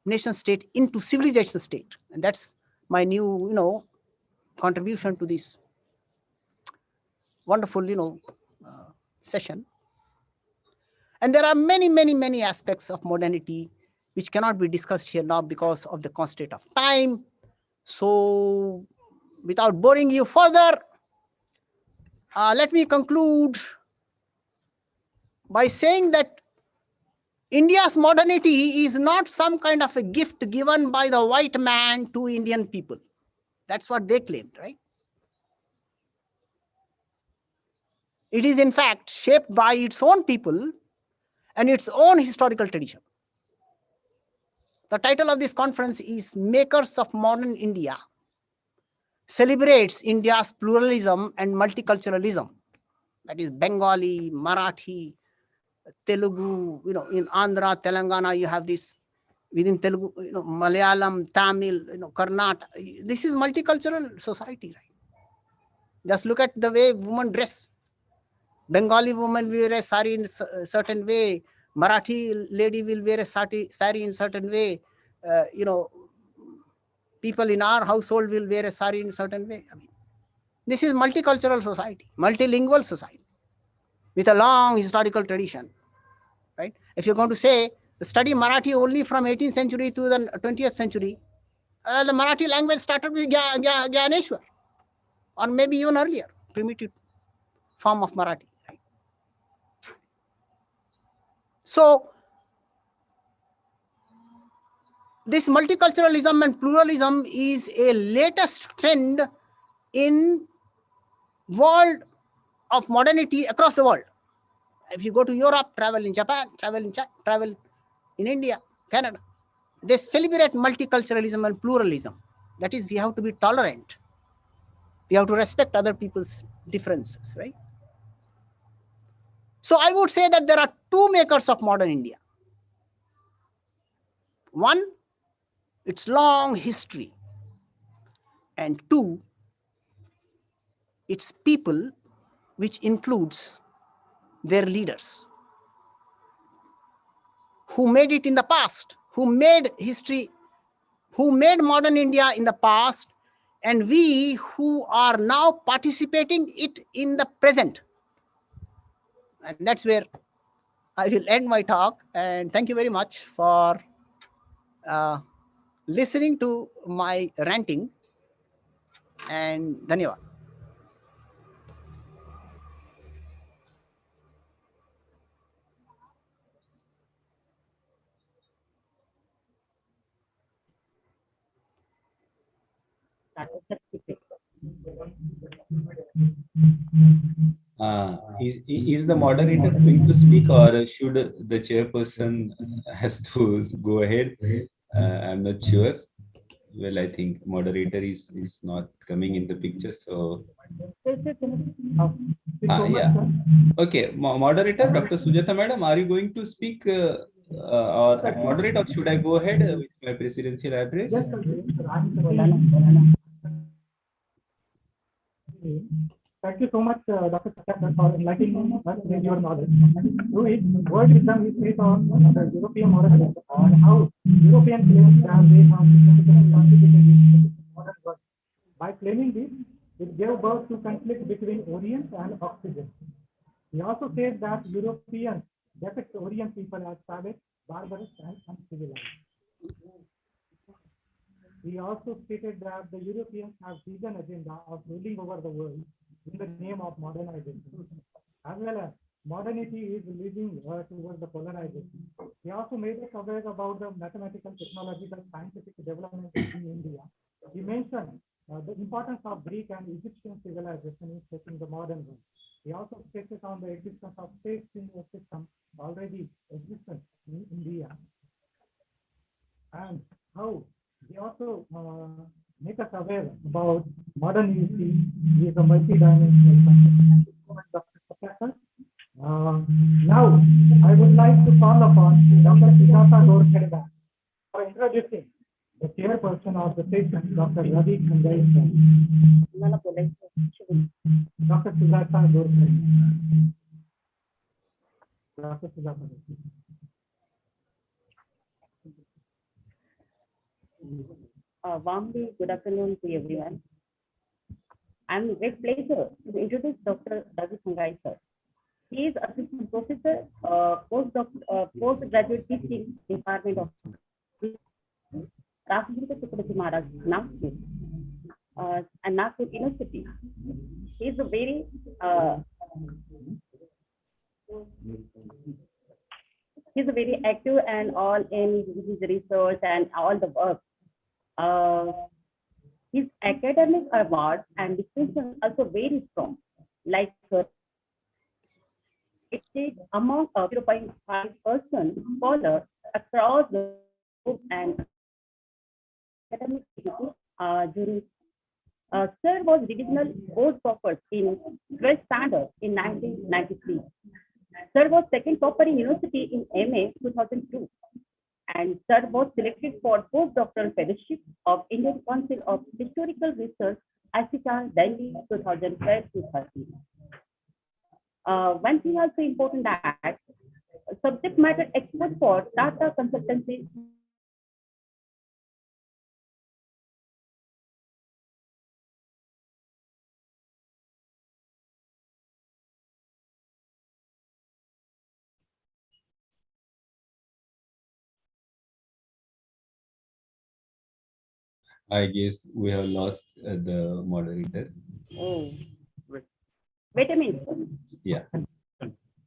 nation state into civilization state. And that's my new, contribution to this wonderful, session. And there are many, many, many aspects of modernity which cannot be discussed here now because of the constraint of time. So without boring you further, let me conclude by saying that India's modernity is not some kind of a gift given by the white man to Indian people. That's what they claimed, right? It is in fact shaped by its own people and its own historical tradition. The title of this conference is Makers of Modern India, celebrates India's pluralism and multiculturalism. That is Bengali, Marathi, Telugu, in Andhra, Telangana, you have this. Within Telugu, Malayalam, Tamil, Karnataka. This is multicultural society, right? Just look at the way women dress. Bengali woman will wear a sari in a certain way. Marathi lady will wear a sari in a certain way. People in our household will wear a sari in a certain way. This is multicultural society, multilingual society with a long historical tradition, right? If you're going to say study Marathi only from 18th century to the 20th century, the Marathi language started with Gyaneshwar, or maybe even earlier, primitive form of Marathi. Right? So this multiculturalism and pluralism is a latest trend in world of modernity across the world. If you go to Europe, travel in Japan, travel in China, travel in India, Canada, they celebrate multiculturalism and pluralism. That is, we have to be tolerant. We have to respect other people's differences, right? So I would say that there are two makers of modern India. One, its long history, and two, its people, which includes their leaders, who made it in the past, who made history, who made modern India in the past, and we who are now participating it in the present. And that's where I will end my talk. And thank you very much for listening to my ranting. And dhanyawad. Is the moderator going to speak, or should the chairperson has to go ahead? I'm not sure. Well, I think moderator is not coming in the picture, so yeah. Okay, moderator, Dr. Sujata Madam, are you going to speak or moderate, or should I go ahead with my presidential address? Yes, sir. Thank you so much, Dr. Satya, for enlightening us with your knowledge. Through it, world wisdom is based on the European model and how European claims that they have significantly contributed to modern world. By claiming this, it gave birth to conflict between Orient and Occident. He also said that Europeans depict Orient people as savage, barbarous, and uncivilized. He also stated that the Europeans have hidden agenda of ruling over the world in the name of modernization, as well as modernity is leading towards the polarization. He also made us aware about the mathematical, technological, scientific development in India. He mentioned the importance of Greek and Egyptian civilization in shaping the modern world. He also stresses on the existence of states in the system already existent in India, and how they also make us aware about modern unity is a multi-dimensional concept. Now, I would like to call upon Dr. Sujata Gorkhede for introducing the chairperson of the session, Dr. Ravi Khangai. Dr. Sujata Gorkhede. Dr. Sujata. Warmly good afternoon to everyone. I'm with great pleasure to introduce Dr. Ravi Khangai, sir. He is assistant professor, postgraduate teaching department of Sanjay Thakuri Maharaj, Nagpur, and Nagpur University. He is a very active and all in his research and all the work. His academic awards and distinction also very strong, like it is among 0.5% scholars across the globe and academic during Sir was divisional board topper in 12th standard in 1993. Sir was second topper in university in MA 2002. And Sir was selected for postdoctoral fellowship of Indian Council of Historical Research, Africa, Delhi 2012-13. One thing also important that subject matter expert for Tata Consultancy. I guess we have lost the moderator. Oh, wait a minute. Yeah.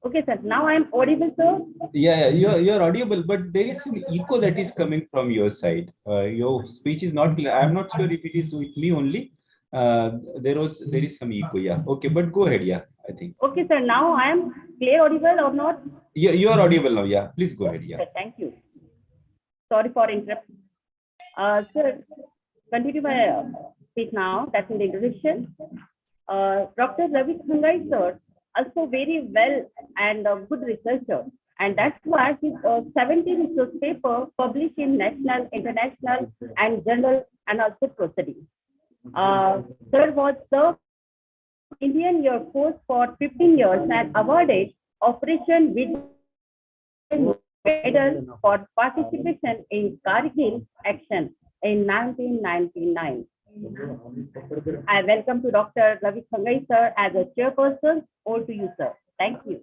Okay, sir. Now I'm audible, sir. Yeah, you're audible, but there is some echo that is coming from your side. Your speech is not clear. I'm not sure if it is with me only. There is some echo. Yeah. Okay, but go ahead. Yeah, I think. Okay, sir. Now I am clear audible or not? Yeah, you are audible now. Yeah, please go ahead. Yeah. Sir, thank you. Sorry for interrupting. Sir, continue my speech now. That's in the introduction. Dr. Ravi Khangai, sir, also very well and good researcher. And that's why his 70 research paper published in national, international, and journal and also proceedings. Sir was the Indian Air Force for 15 years and awarded Operation Vijay Medal for participation in Kargil action in 1999. I welcome to Dr. Ravi Khangai, sir, as a chairperson. Over to you, sir. Thank you.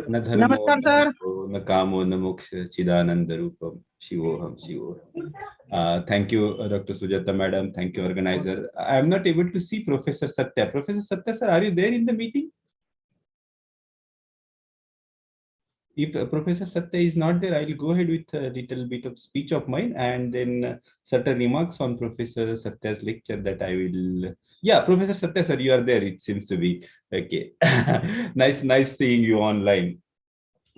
Namaskar, sir. Nakamo namoksha chidananda rupam shivoham shivoham. Thank you, Dr. Sujata madam. Thank you, organizer. I am not able to see Professor Satya. Professor Satya, sir, are you there in the meeting? If Professor Satya is not there, I will go ahead with a little bit of speech of mine and then certain remarks on Professor Satya's lecture that I will. Yeah, Professor Satya, sir, you are there. It seems to be okay. nice seeing you online.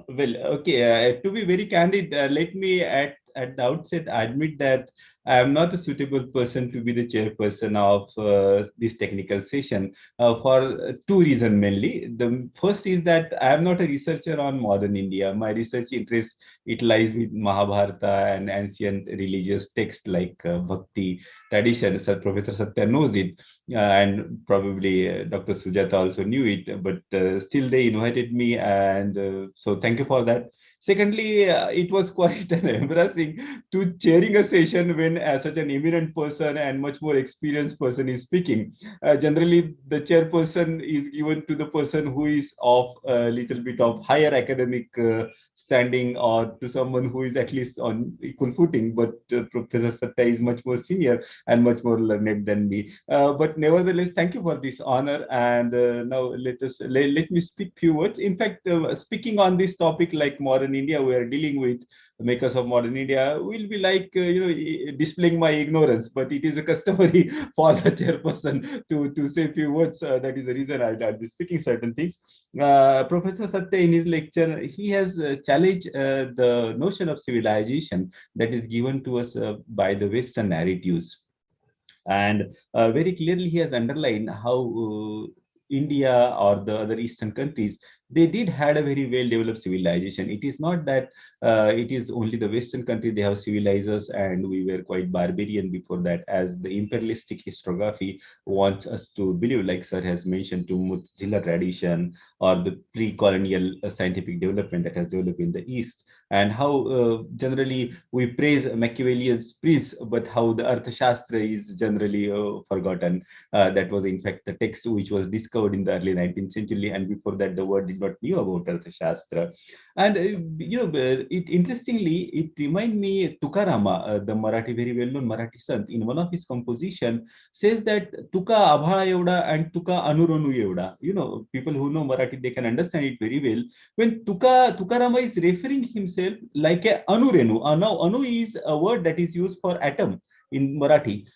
Well, okay. To be very candid, let me at the outset admit that I am not a suitable person to be the chairperson of this technical session for two reasons mainly. The first is that I am not a researcher on modern India. My research interest, it lies with Mahabharata and ancient religious texts like Bhakti tradition. So Professor Satya knows it, and probably Dr. Sujata also knew it, but still they invited me, and so thank you for that. Secondly, it was quite an embarrassing to chairing a session when such an eminent person and much more experienced person is speaking. Generally, the chairperson is given to the person who is of a little bit of higher academic standing, or to someone who is at least on equal footing. But Professor Satya is much more senior and much more learned than me. But nevertheless, thank you for this honor. And now let me speak few words. In fact, speaking on this topic like modern India, we are dealing with makers of modern India, will be like displaying my ignorance, but it is a customary for the chairperson to say a few words. That is the reason I'll be speaking certain things. Professor Satya, in his lecture, he has challenged the notion of civilization that is given to us by the Western narratives. And very clearly, he has underlined how India or the other Eastern countries, they did had a very well-developed civilization. It is not that it is only the Western country they have civilized us and we were quite barbarian before that, as the imperialistic historiography wants us to believe, like sir has mentioned, to Muzilla tradition or the pre-colonial scientific development that has developed in the East, and how generally we praise Machiavellian's prince, but how the Arthashastra is generally forgotten. That was in fact the text which was discovered in the early 19th century, and before that the world did not knew about Arthashastra. And interestingly, it remind me Tukarama, the Marathi, very well-known Marathi sant, in one of his composition says that Tuka abhala evda and Tuka anuronu evda. People who know Marathi, they can understand it very well. When Tukarama is referring himself like a anurenu. Now anu is a word that is used for atom in Marathi.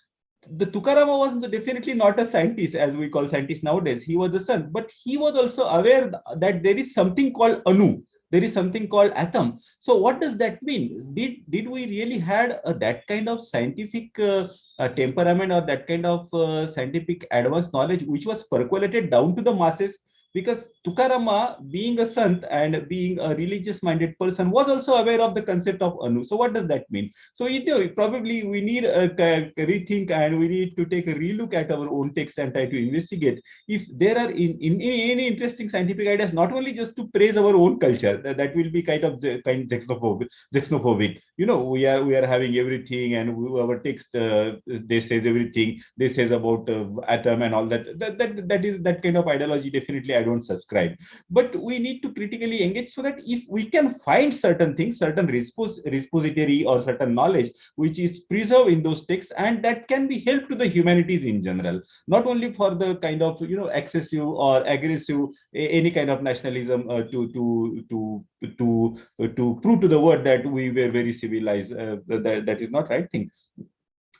The Tukarama was definitely not a scientist, as we call scientists nowadays. He was a son, but he was also aware that there is something called anu. There is something called atom. So what does that mean? Did we really had that kind of scientific temperament or that kind of scientific advanced knowledge which was percolated down to the masses? Because Tukarama, being a sant and being a religious-minded person, was also aware of the concept of anu. So what does that mean? So probably we need a rethink, and we need to take a relook at our own text and try to investigate if there are in any interesting scientific ideas, not only just to praise our own culture. That will be kind of xenophobic. We are having everything, and our text they says everything. They says about atom and all that. That is that kind of ideology. Definitely, I don't subscribe, but we need to critically engage so that if we can find certain things, certain repository or certain knowledge which is preserved in those texts, and that can be help to the humanities in general, not only for the kind of excessive or aggressive any kind of nationalism to prove to the world that we were very civilized. That is not right thing.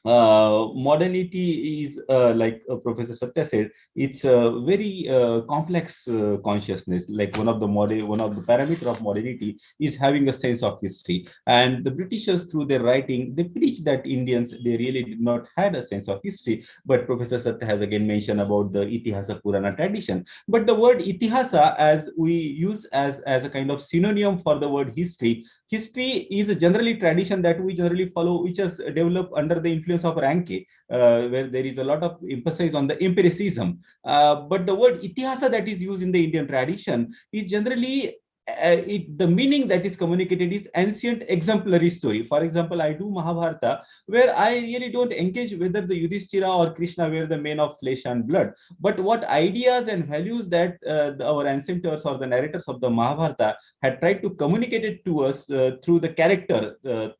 Modernity is like Professor Satya said, it's a very complex consciousness. Like one of the parameter of modernity is having a sense of history. And the Britishers, through their writing, they preach that Indians, they really did not had a sense of history. But Professor Satya has again mentioned about the Itihasa Purana tradition. But the word Itihasa, as we use as a kind of synonym for the word history, history is a generally tradition that we generally follow, which has developed under the influence of Ranke, where there is a lot of emphasis on the empiricism. But the word Itihasa that is used in the Indian tradition is generally the meaning that is communicated is ancient exemplary story. For example, I do Mahabharata, where I really don't engage whether the Yudhishthira or Krishna were the men of flesh and blood, but what ideas and values that our ancestors or the narrators of the Mahabharata had tried to communicate it to us through the character,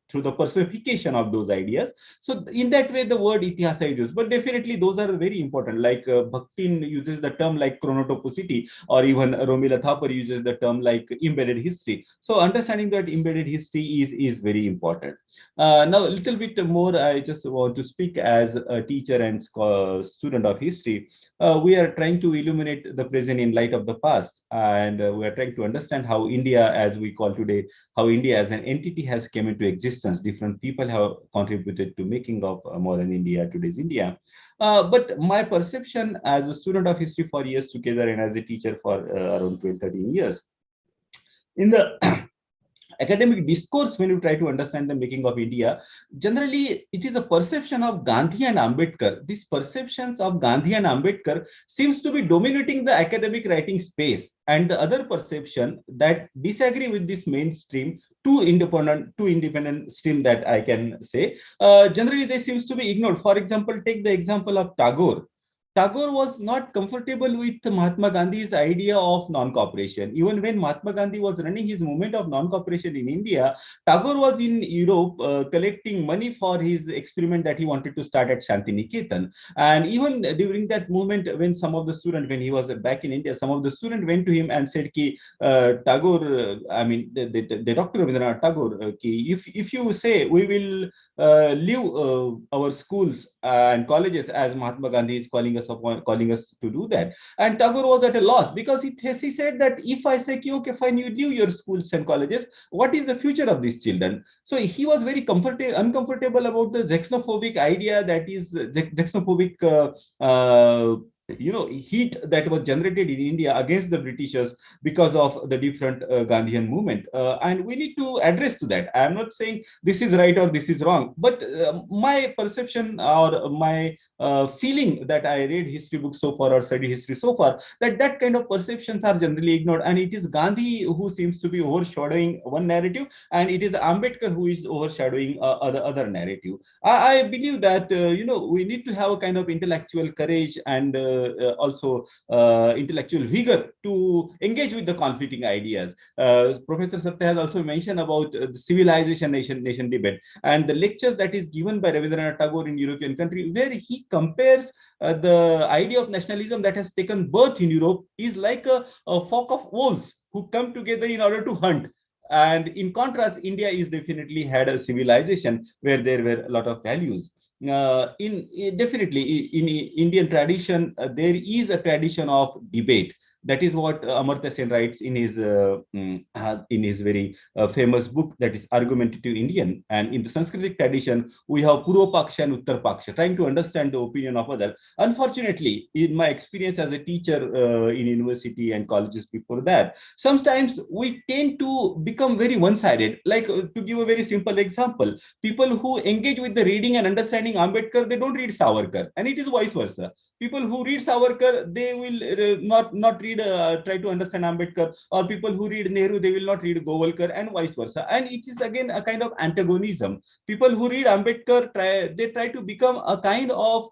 through the personification of those ideas. So in that way, the word Itihasa is used, but definitely those are very important. Like Bhaktin uses the term like chronotopicity, or even Romila Thapar uses the term like embedded history. So understanding that embedded history is very important. Now a little bit more, I just want to speak as a teacher and student of history. We are trying to illuminate the present in light of the past, and we are trying to understand how India, as we call today, how India as an entity has come into existence. Different people have contributed to making of modern India, today's India. But my perception as a student of history for years together and as a teacher for around 12-13 years, in the academic discourse, when you try to understand the making of India, generally it is a perception of Gandhi and Ambedkar. These perceptions of Gandhi and Ambedkar seems to be dominating the academic writing space, and the other perception that disagree with this mainstream, two independent stream that I can say, generally they seems to be ignored. For example, take the example of Tagore. Tagore was not comfortable with Mahatma Gandhi's idea of non-cooperation. Even when Mahatma Gandhi was running his movement of non-cooperation in India, Tagore was in Europe collecting money for his experiment that he wanted to start at Shantiniketan. And even during that movement, when some of the students, when he was back in India, some of the students went to him and said, "Ki Tagore, I mean, the Dr. Rabindranath Tagore, ki if you say we will leave our schools and colleges as Mahatma Gandhi is calling us to do that." And Tagore was at a loss because he said that if I say, okay, fine, you leave your schools and colleges, what is the future of these children? So he was very uncomfortable about the xenophobic idea, that is xenophobic heat that was generated in India against the Britishers because of the different Gandhian movement. And we need to address to that. I am not saying this is right or this is wrong, but my perception or my feeling that I read history books so far or study history so far, that kind of perceptions are generally ignored. And it is Gandhi who seems to be overshadowing one narrative, and it is Ambedkar who is overshadowing other narrative. I believe that, we need to have a kind of intellectual courage and also intellectual vigor to engage with the conflicting ideas. Professor Satya has also mentioned about the civilization nation debate and the lectures that is given by Rabindranath Tagore in European country, where he compares the idea of nationalism that has taken birth in Europe is like a flock of wolves who come together in order to hunt. And in contrast, India is definitely had a civilization where there were a lot of values. Definitely in Indian tradition, there is a tradition of debate. That is what Amartya Sen writes in his very famous book, that is Argumentative Indian. And in the Sanskritic tradition, we have Purva Paksha and Uttar Paksha, trying to understand the opinion of other. Unfortunately, in my experience as a teacher in university and colleges before that, sometimes we tend to become very one-sided. Like, to give a very simple example, people who engage with the reading and understanding Ambedkar, they don't read Savarkar, and it is vice versa. People who read Savarkar, they will not read, try to understand Ambedkar, or people who read Nehru, they will not read Govalkar, and vice versa. And it is again a kind of antagonism. People who read Ambedkar, they try to become a kind of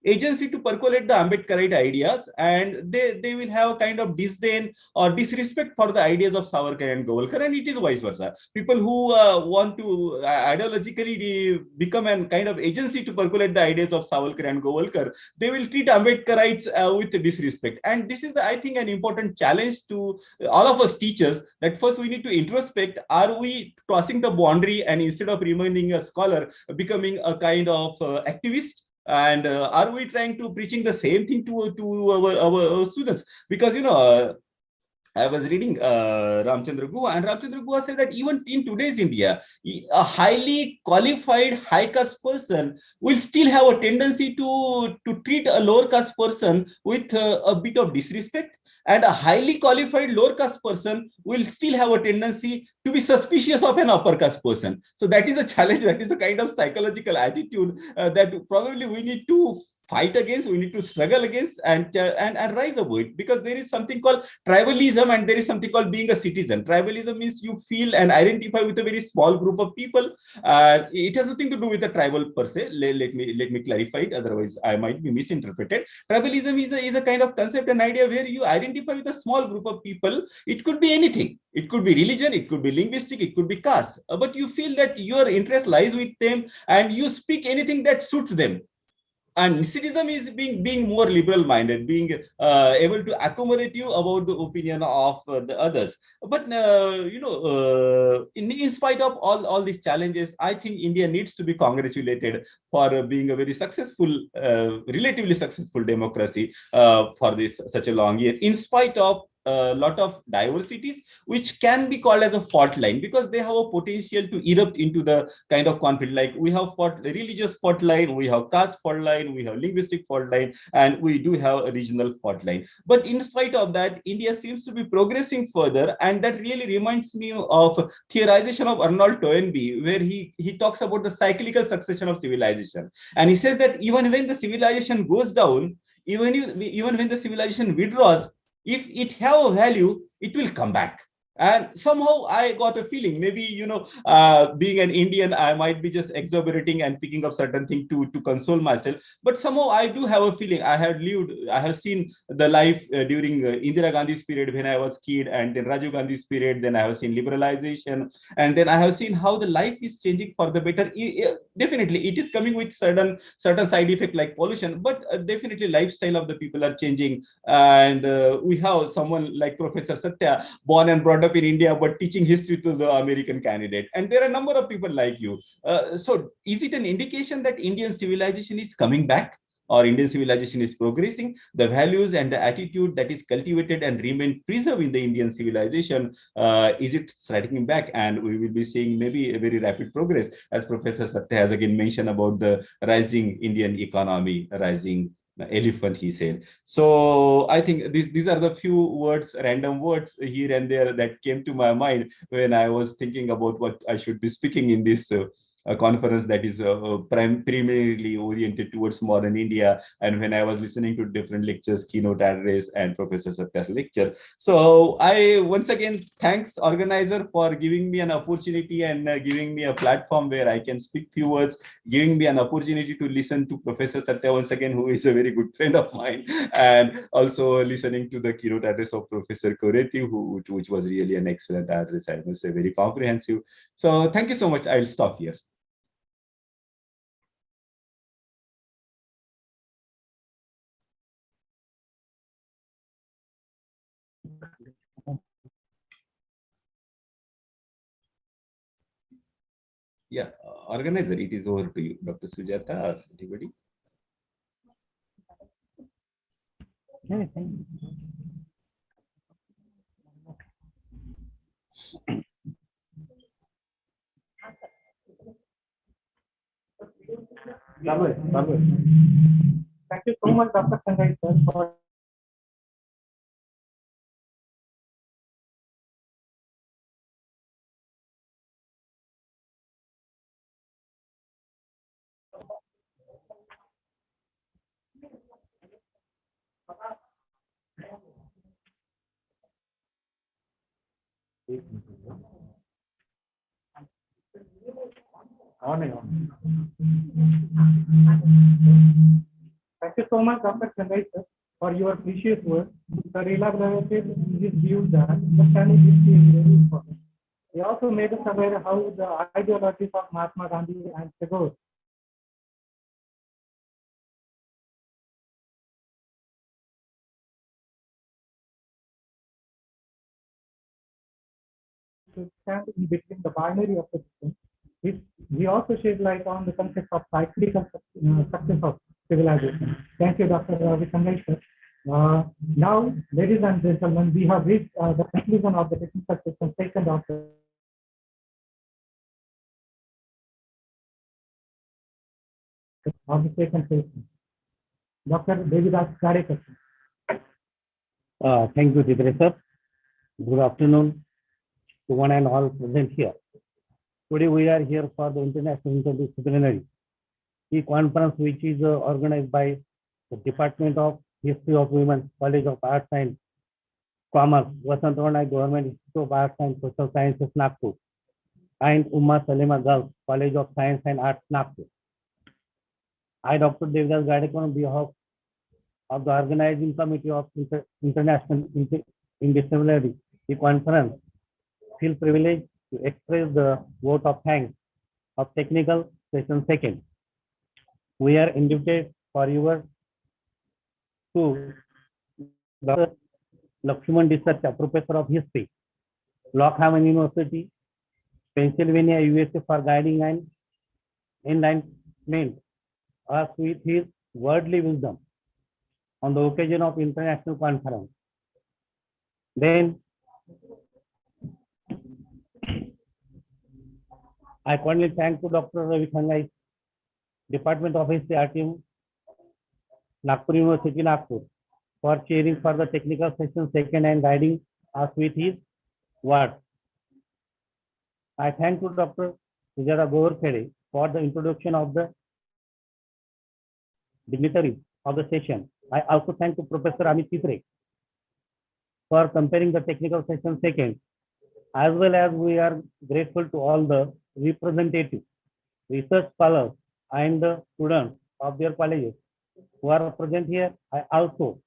agency to percolate the Ambedkarite ideas, and they will have a kind of disdain or disrespect for the ideas of Savarkar and Govalkar, and it is vice versa. People who want to ideologically become a kind of agency to percolate the ideas of Savarkar and Govalkar, they will treat Ambedkarites with disrespect. And this is, I think, an important challenge to all of us teachers, that first we need to introspect, are we crossing the boundary and instead of remaining a scholar, becoming a kind of activist? And are we trying to preaching the same thing to our students? Because, I was reading Ramchandra Guha, and Ramchandra Guha said that even in today's India, a highly qualified high caste person will still have a tendency to treat a lower caste person with a bit of disrespect, and a highly qualified lower caste person will still have a tendency to be suspicious of an upper caste person. So that is a challenge, that is a kind of psychological attitude that probably we need to fight against, we need to struggle against, and rise above it, because there is something called tribalism and there is something called being a citizen. Tribalism means you feel and identify with a very small group of people. It has nothing to do with the tribal per se. Let me clarify it, otherwise I might be misinterpreted. Tribalism is a kind of concept and idea where you identify with a small group of people. It could be anything. It could be religion, it could be linguistic, it could be caste, but you feel that your interest lies with them and you speak anything that suits them. And citizen is being more liberal minded, being able to accommodate you about the opinion of the others. But in spite of all these challenges, I think India needs to be congratulated for being a very successful, relatively successful democracy for such a long year, in spite of a lot of diversities which can be called as a fault line, because they have a potential to erupt into the kind of conflict. Like we have religious fault line, we have caste fault line, we have linguistic fault line, and we do have a regional fault line. But in spite of that, India seems to be progressing further, and that really reminds me of theorization of Arnold Toynbee, where he talks about the cyclical succession of civilization, and he says that even when the civilization goes down, even when the civilization withdraws, if it have a value, it will come back. And somehow I got a feeling, maybe, being an Indian, I might be just exaggerating and picking up certain thing to console myself. But somehow I do have a feeling I have seen the life during Indira Gandhi's period when I was kid, and then Rajiv Gandhi's period. Then I have seen liberalization, and then I have seen how the life is changing for the better. Definitely, it is coming with certain side effect like pollution, but definitely lifestyle of the people are changing. And we have someone like Professor Satya, born and brought up in India, but teaching history to the American candidate. And there are a number of people like you. So is it an indication that Indian civilization is coming back, or Indian civilization is progressing? The values and the attitude that is cultivated and remain preserved in the Indian civilization, is it striking back? And we will be seeing maybe a very rapid progress, as Professor Satya has again mentioned about the rising Indian economy, rising elephant, he said. So I think these are the few words, random words here and there, that came to my mind when I was thinking about what I should be speaking in this a conference that is primarily oriented towards modern India. And when I was listening to different lectures, Keynote Address and Professor Satya's lecture. So I once again thanks organizer for giving me an opportunity and giving me a platform where I can speak few words, giving me an opportunity to listen to Professor Satya once again, who is a very good friend of mine, and also listening to the Keynote Address of Professor Koreti, which was really an excellent address. I must say, very comprehensive. So thank you so much. I'll stop here. Yeah, organizer, it is over to you, Dr. Sujata or anybody. Thank you so much, Dr. Sanjay, sir, for Thank you so much, Dr. Sanjay, sir, for your precious words. Sir elaborated his view that understanding history is very important. He also made us aware how the ideologies of Mahatma Gandhi and Tagore to stand in between the binary of the system. We also shed light on the concept of cyclical success of civilization. Thank you, Dr. Sanjay, sir. Now, ladies and gentlemen, we have reached the conclusion of the technical session, second of the second session. Dr. Devidas Gadekar. Thank you, Chitra sir. Good afternoon to one and all present here. Today we are here for the International Interdisciplinary conference, which is organized by the Department of History of Women, College of Arts and Commerce, Vasanthavana Government Institute of Arts and Social Sciences, Nagpur, and Umma Salima Girls College of Science and Arts, Nagpur. I, Dr. Devidas Gadekar, on behalf of the organizing committee of International Interdisciplinary conference, feel privileged to express the vote of thanks of technical session second. We are indebted for your to Dr. Lakshman Disarcha, Professor of History, Lockhaven University, Pennsylvania, USA, for guiding and enlightenment us with his worldly wisdom on the occasion of international conference. Then I cordially thank to Dr. Ravi Khangai, Department of History, RTM, Nagpur University, Nagpur, for chairing for the technical session second and guiding us with his words. I thank to Dr. Sujata Govarkhede for the introduction of the dignitaries of the session. I also thank to Professor Amit Chitre for comparing the technical session second as well as we are grateful to all the representatives, research scholars, and the students of their colleges who are present here. I also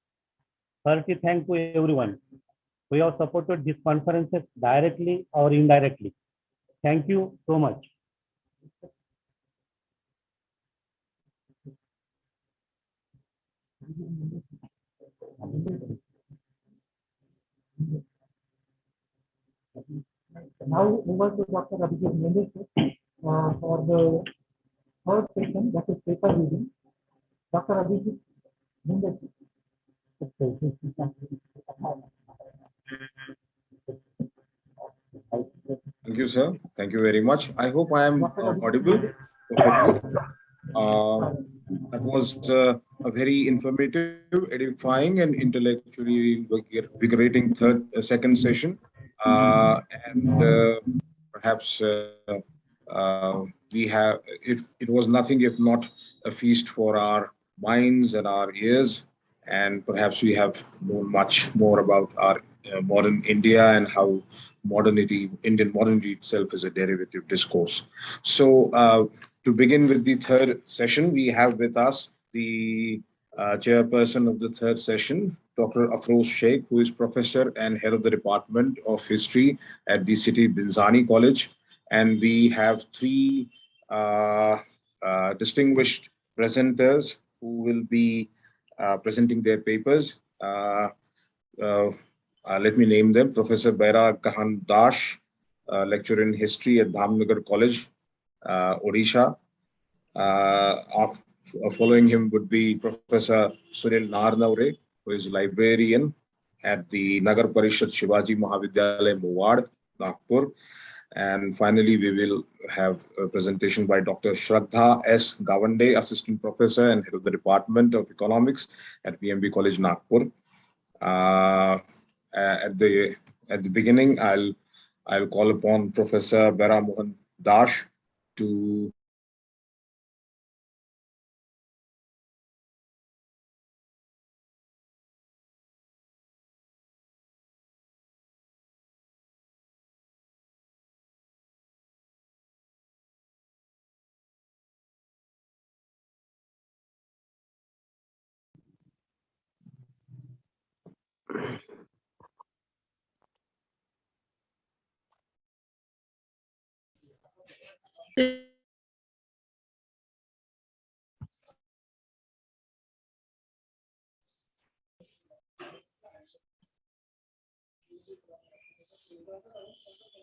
heartily thank to everyone who have supported these conferences directly or indirectly. Thank you so much. Now over to Dr. Abhijit Mende for the third session, that is paper reading. Dr. Abhijit Mende. Thank you, sir. Thank you very much. I hope I am audible perfectly. That was a very informative, edifying, and intellectually invigorating second session. Perhaps it was nothing if not a feast for our minds and our ears, and perhaps we have known much more about our modern India and how Indian modernity itself is a derivative discourse. So to begin with the third session, we have with us the chairperson of the third session, Dr. Afroz Sheikh, who is professor and head of the Department of History at the City Binzani College. And we have three distinguished presenters who will be presenting their papers. Let me name them. Professor Baira Kahan Dash, lecturer in history at Dhamnagar College, Odisha. Following him would be Professor Sunil Narnaure, who is librarian at the Nagar Parishad Shivaji Mahavidyalaya, Mewad, Nagpur. And finally, we will have a presentation by Dr. Shraddha S. Gawande, Assistant Professor and Head of the Department of Economics at VMB College, Nagpur. At the beginning, I'll call upon Professor Bera Mohan Dash to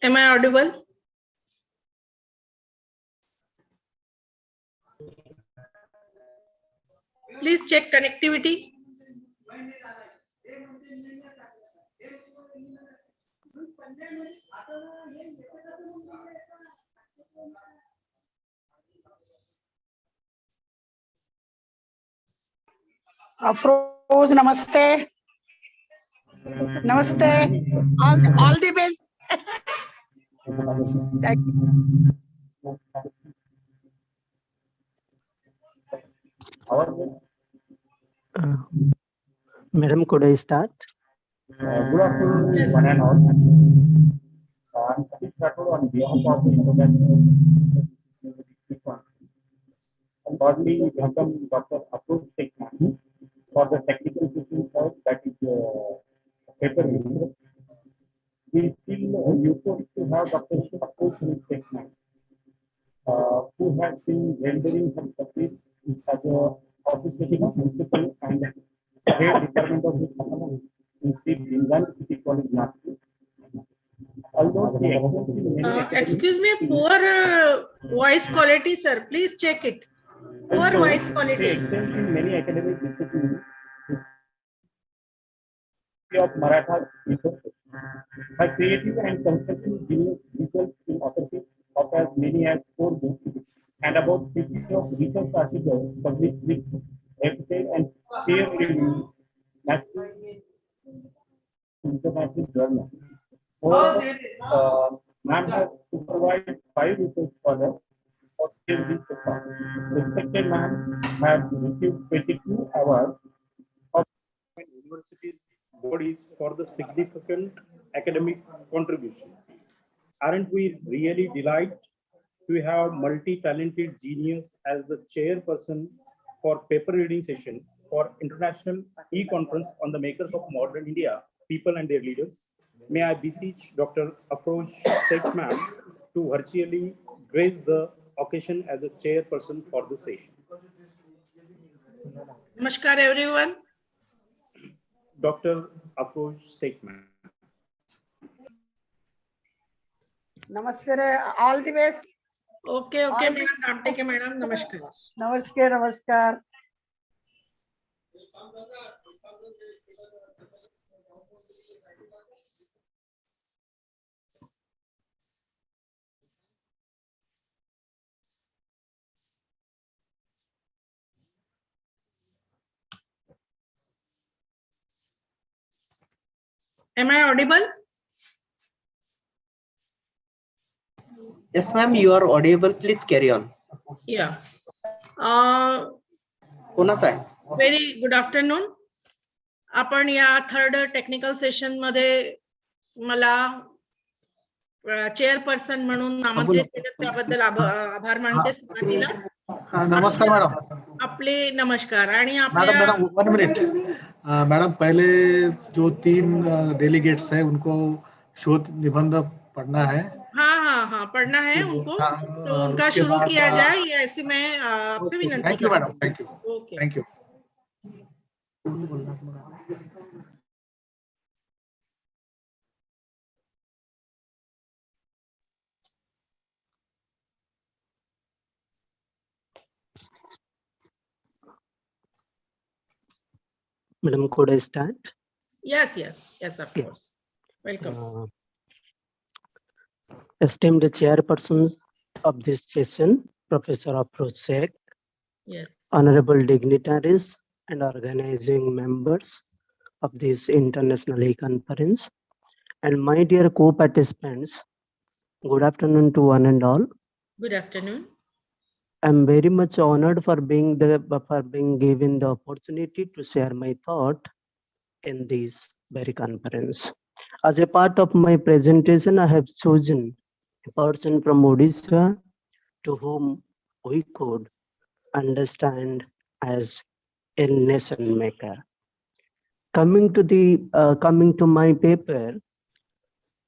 Am I audible? Please check connectivity. Afroz, namaste. Namaste. All the best. Thank you. Madam, could I start? Good afternoon, one and all. I'm Satish Rathod on behalf of the International and broadly welcome Dr. Afroz Sheikh for the technical session that is paper review. We feel euphoric to have Dr. Afroz Sheikh who has been rendering some service as a official principal and head department of economics in City College, Nagpur. Excuse me, poor voice quality, sir. Please check it. Poor voice quality. In many academic disciplines of Maratha resources by creative and constructive genius results in authorship of as many as 4 books and about 50 of research articles published with essay and peer-reviewed national international journals. Man has supervised 5 research scholars for this paper. Respected man has received 22 awards of universities bodies for the significant academic contribution. Aren't we really delighted to have multi-talented genius as the chairperson for paper reading session for International E-Conference on the Makers of Modern India, People and Their Leaders? May I beseech Dr. Afroz Sheikh ma'am to virtually grace the occasion as a chairperson for the session. Namaskar, everyone. Dr. Afroz Sheikh ma'am. Namaste, all the best. Okay, madam. Naam take madam. Namaskar. Namaskar. Am I audible? Yes, ma'am, you are audible. Please carry on. Yeah. कोणाचा Very good afternoon. आपण या third technical session मध्ये मला chairperson म्हणून आमंत्रित केलं त्याबद्दल आभार मानते समाजाला. नमस्कार मैडम. आपले नमस्कार. आणि मैडम 1 मिनट मैडम, पहले जो 3 डेलीगेट्स है उनको शोध निबंध पढ़ना है. हाँ पढ़ना है उनको, तो उनका शुरू किया जाए, ये ऐसे मैं आपसे विनंती. Thank you madam. Thank you. Okay, thank you. Madam, could I start? Yes, of course. Welcome. Esteemed chairpersons of this session, Professor Afroz Sheikh, Yes. honorable dignitaries and organizing members of this international e-conference, and my dear co-participants, good afternoon to one and all. Good afternoon. I'm very much honored for being given the opportunity to share my thought in this very conference. As a part of my presentation, I have chosen a person from Odisha to whom we could understand as a nation maker. Coming to my paper,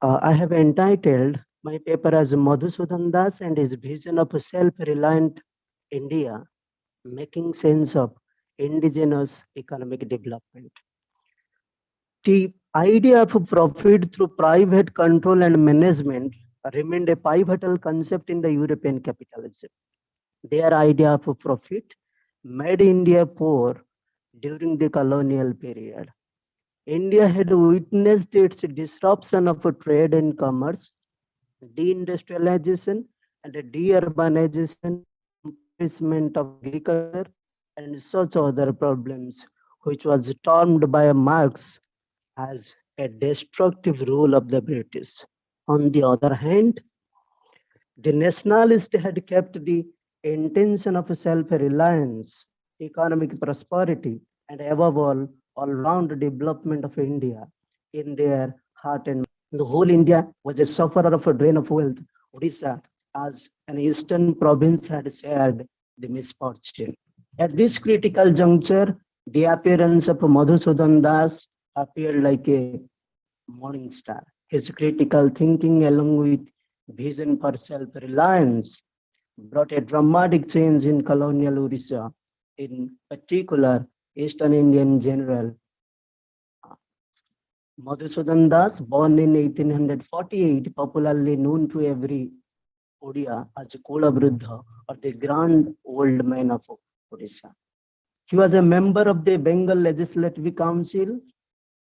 I have entitled my paper as Madhusudan Das and his vision of a self-reliant India, making sense of indigenous economic development. The idea of profit through private control and management remained a pivotal concept in the European capitalism. Their idea of profit made India poor during the colonial period. India had witnessed its disruption of trade and commerce, deindustrialization and deurbanization, empowerment of agriculture, and such other problems, which was termed by Marx as a destructive rule of the British. On the other hand, the nationalists had kept the intention of self-reliance, economic prosperity, and above all-round development of India in their heart and mind. The whole India was a sufferer of a drain of wealth. Odisha, as an eastern province, had shared the misfortune. At this critical juncture, the appearance of Madhusudan Das appeared like a morning star. His critical thinking, along with vision for self-reliance, brought a dramatic change in colonial Odisha, in particular Eastern Indian general Madhusudan Das, born in 1848, popularly known to every Odia as Kola Bruddha, or the Grand Old Man of Odisha. He was a member of the Bengal Legislative Council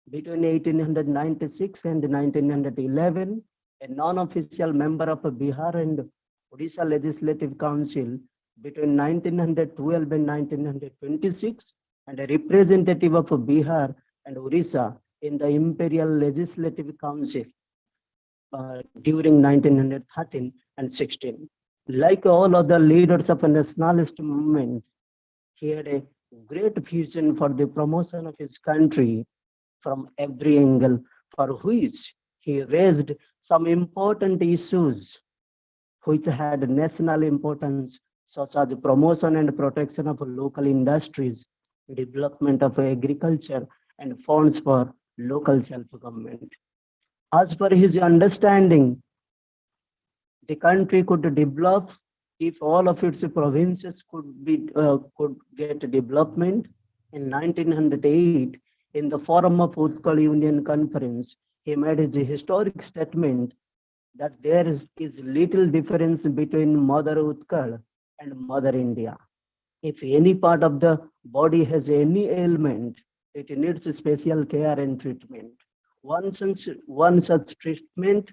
between 1896 and 1911, a non-official member of Bihar and Odisha Legislative Council between 1912 and 1926, and a representative of Bihar and Odisha in the Imperial Legislative Council during 1913 and 16. Like all other leaders of a nationalist movement, he had a great vision for the promotion of his country from every angle, for which he raised some important issues which had national importance, such as promotion and protection of local industries, development of agriculture, and funds for local self-government. As per his understanding, the country could develop if all of its provinces could get development. In 1908, in the forum of Utkal Union Conference, he made his historic statement that there is little difference between Mother Utkal and Mother India. If any part of the body has any ailment, it needs special care and treatment. One such treatment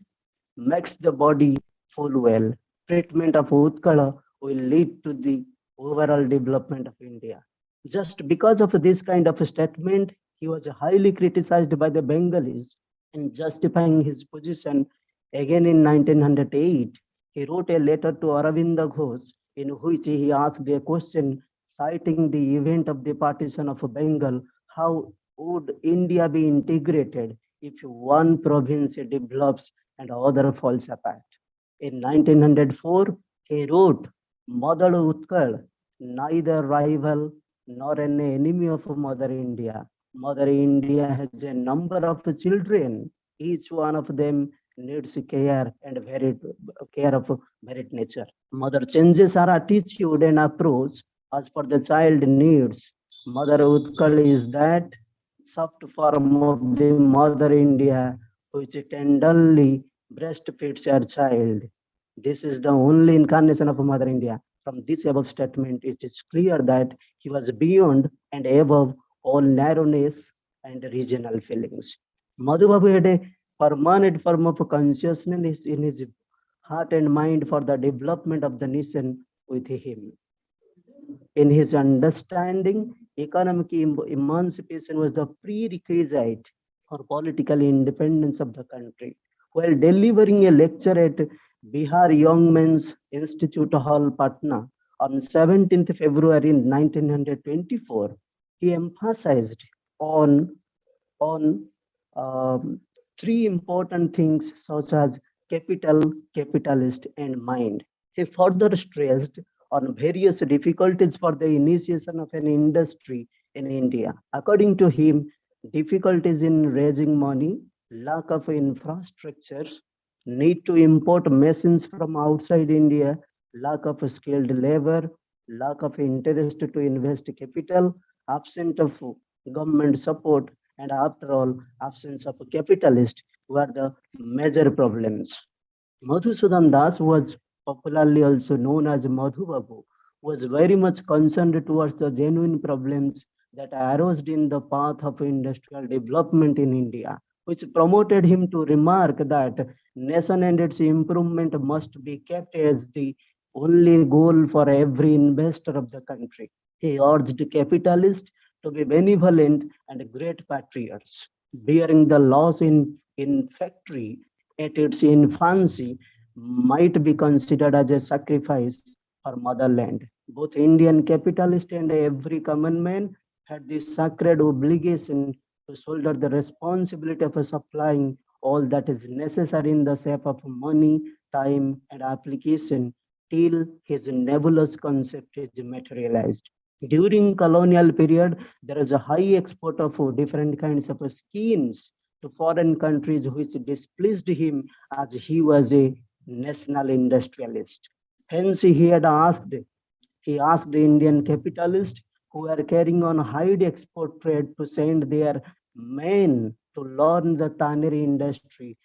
makes the body full well. Treatment of Utkala will lead to the overall development of India. Just because of this kind of a statement, he was highly criticized by the Bengalis. In justifying his position, again in 1908, he wrote a letter to Aravinda Ghosh in which he asked a question citing the event of the partition of Bengal. How would India be integrated if one province develops and other falls apart? In 1904, he wrote, Mother Utkal, neither rival nor an enemy of Mother India. Mother India has a number of children. Each one of them needs care and care of varied nature. Mother changes her attitude and approach as per the child needs. Mother Utkal is that soft form of the Mother India which tenderly breastfeeds her child. This is the only incarnation of Mother India. From this above statement, it is clear that he was beyond and above all narrowness and regional feelings. Madhubabu had a permanent form of consciousness in his heart and mind for the development of the nation with him. In his understanding, economic emancipation was the prerequisite for political independence of the country. While delivering a lecture at Bihar Young Men's Institute Hall, Patna, on 17th February 1924, he emphasized on three important things such as capital, capitalist, and mind. He further stressed on various difficulties for the initiation of an industry in India. According to him, difficulties in raising money, lack of infrastructures, need to import machines from outside India, lack of skilled labor, lack of interest to invest capital, absence of government support, and after all, absence of capitalists were the major problems. Madhusudan Das was popularly also known as Madhubabu, was very much concerned towards the genuine problems that arose in the path of industrial development in India, which promoted him to remark that nation and its improvement must be kept as the only goal for every investor of the country. He urged capitalists to be benevolent and great patriots. Bearing the loss in factory at its infancy might be considered as a sacrifice for motherland. Both Indian capitalists and every common man had this sacred obligation to shoulder the responsibility of supplying all that is necessary in the shape of money, time, and application till his nebulous concept is materialized. During colonial period, there is a high export of different kinds of schemes to foreign countries which displeased him as he was a national industrialist. Hence, he asked Indian capitalists who are carrying on high export trade to send their men to learn the tannery industry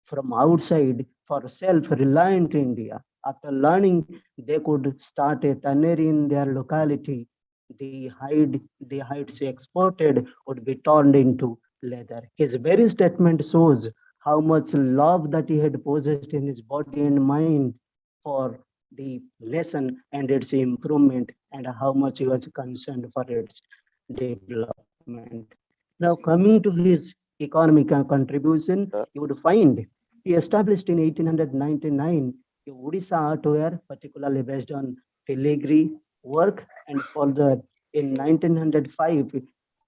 from outside for self-reliant India. After learning, they could start a tannery in their locality. The hides exported would be turned into leather. His very statement shows how much love that he had possessed in his body and mind for the nation and its improvement, and how much he was concerned for its development. Now, coming to his economic contribution, you would find he established in 1899 a Odisha artware, particularly based on filigree work, and further in 1905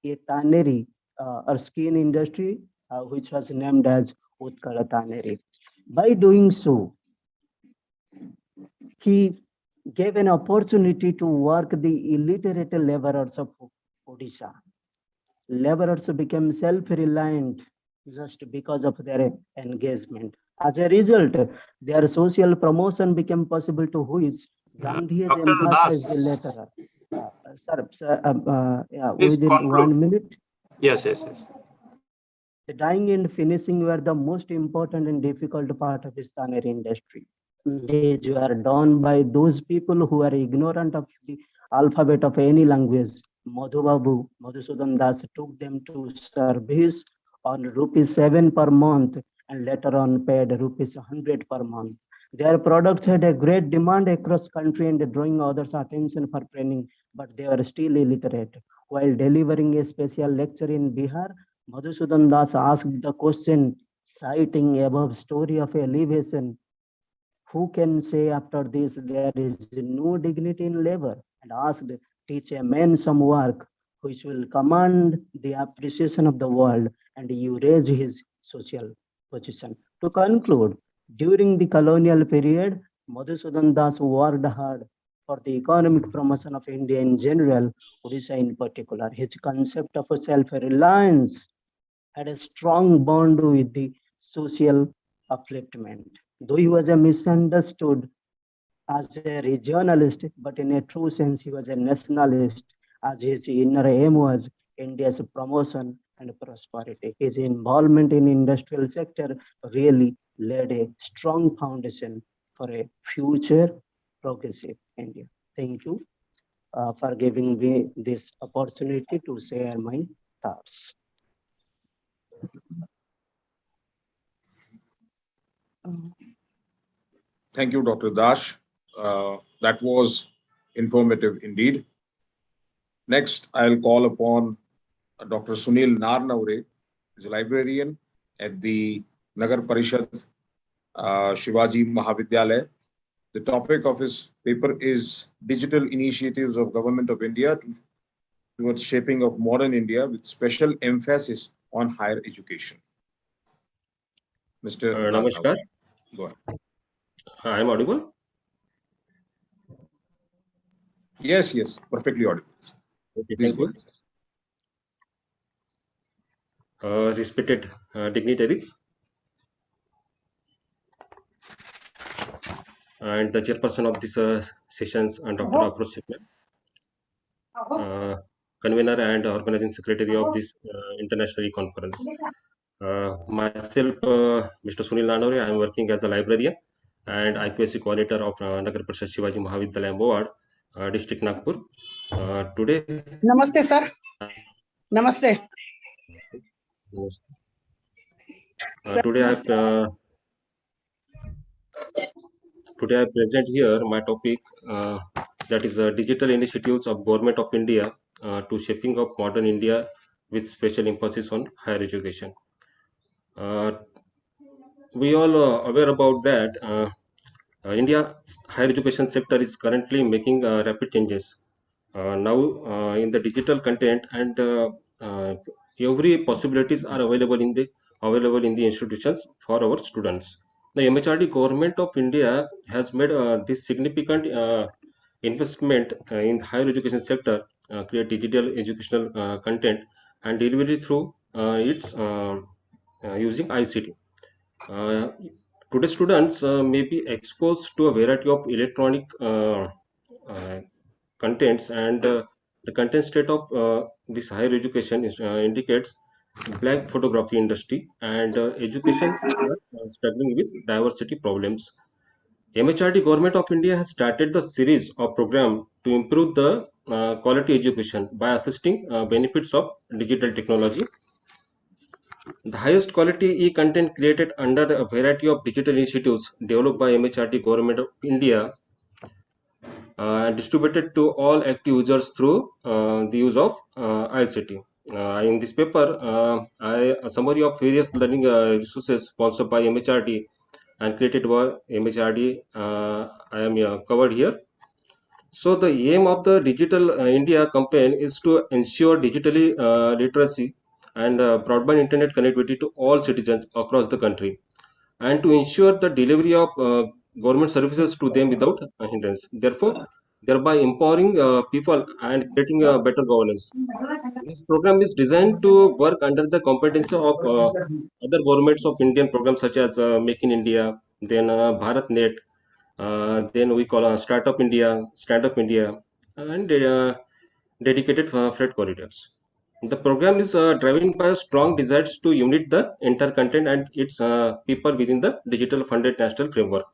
a tannery or skin industry, which was named as Utkala Tannery. By doing so, he gave an opportunity to work the illiterate laborers of Odisha. Laborers became self-reliant just because of their engagement. As a result, their social promotion became possible to which Gandhi has Dr. emphasized Das, later. Yeah, please within conclude. 1 minute. Yes, yes, yes. The dyeing and finishing were the most important and difficult part of his tannery industry. These were done by those people who were ignorant of the alphabet of any language. Madhusudan Das took them to service on ₹7 per month and later on paid ₹100 per month. Their products had a great demand across country and drawing others' attention for training, but they were still illiterate. While delivering a special lecture in Bihar, Madhusudan Das asked the question, citing above story of elevation, who can say after this there is no dignity in labor? And asked, teach a man some work which will command the appreciation of the world and you raise his social position. To conclude, during the colonial period, Madhusudan Das worked hard for the economic promotion of India in general, Odisha in particular. His concept of self-reliance had a strong bond with the social upliftment. Though he was a misunderstood as a regionalist, but in a true sense, he was a nationalist, as his inner aim was India's promotion and prosperity. His involvement in industrial sector really laid a strong foundation for a future progressive India. Thank you for giving me this opportunity to share my thoughts. Thank you, Dr. Dash. That was informative indeed. Next, I'll call upon Dr. Sunil Narnavre, who's a librarian at the Nagar Parishad Shivaji Mahavidyalaya. The topic of his paper is Digital Initiatives of Government of India towards Shaping of Modern India with special emphasis on higher education. Mr. Namaskar. Go ahead. I am audible? Yes, yes, perfectly audible. Okay, Please thank go you. Respected dignitaries and the chairperson of this sessions and Dr. Afroz convener and organizing secretary of this international conference. Myself, Mr. Sunil Nanore, I am working as a librarian and IPSC coordinator of Nagar Parishad Shivaji Mahavidyalaya Board, District Nagpur. Today. Namaste, sir. Namaste. Today I present here my topic that is digital initiatives of Government of India to shaping of modern India with special emphasis on higher education. We all are aware about that India higher education sector is currently making rapid changes. Now in the digital content and every possibilities are available in the institutions for our students. The MHRD government of India has made this significant investment in higher education sector, create digital educational content and delivery through its using ICT. Today students may be exposed to a variety of electronic contents and the content state of this higher education is, indicates black photography industry and education struggling with diversity problems. MHRD government of India has started the series of program to improve the quality education by assisting benefits of digital technology. The highest quality e-content created under a variety of digital initiatives developed by MHRD government of India distributed to all active users through the use of ICT. In this paper, a summary of various learning resources sponsored by MHRD and created by MHRD I am covered here. So the aim of the Digital India campaign is to ensure digitally literacy and broadband internet connectivity to all citizens across the country and to ensure the delivery of government services to them without hindrance. Therefore, thereby empowering people and creating a better governance. This program is designed to work under the competency of other governments of Indian programs such as Make in India, then BharatNet, then we call Startup India, Stand Up India, and dedicated freight corridors. The program is driven by a strong desire to unite the entire content and its people within the digital funded national framework,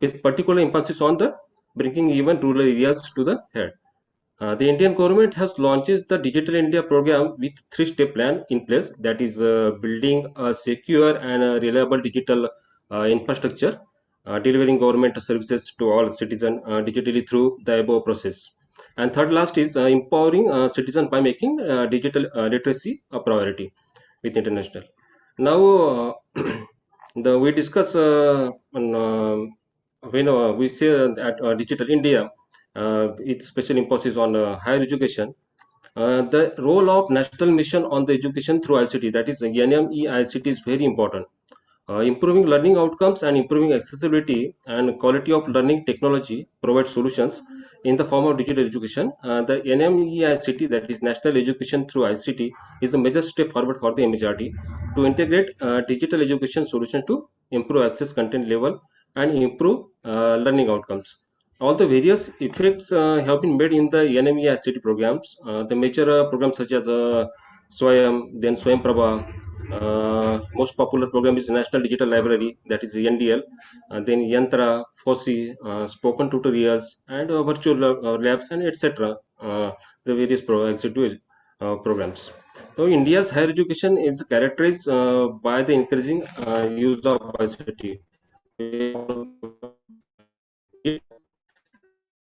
with particular emphasis on the bringing even rural areas to the head. The Indian government has launched the Digital India program with three-step plan in place, that is building a secure and reliable digital infrastructure, delivering government services to all citizens digitally through the above process. And third last is empowering citizens by making digital literacy a priority with international. Now, we discuss on, when we say that Digital India, its special emphasis on higher education. The role of national mission on the education through ICT, that is NME-ICT, is very important. Improving learning outcomes and improving accessibility and quality of learning technology provide solutions in the form of digital education. The NME-ICT, that is National Education through ICT, is a major step forward for the MHRD to integrate digital education solutions to improve access, content level, and improve learning outcomes. All the various effects have been made in the NME-ICT programs. The major programs such as Swayam, then Swayam Prabha, most popular program is National Digital Library, that is NDL, then Yantra, FOSI, spoken tutorials, and virtual labs, and etc. The various executive programs. So India's higher education is characterized by the increasing use of ICT.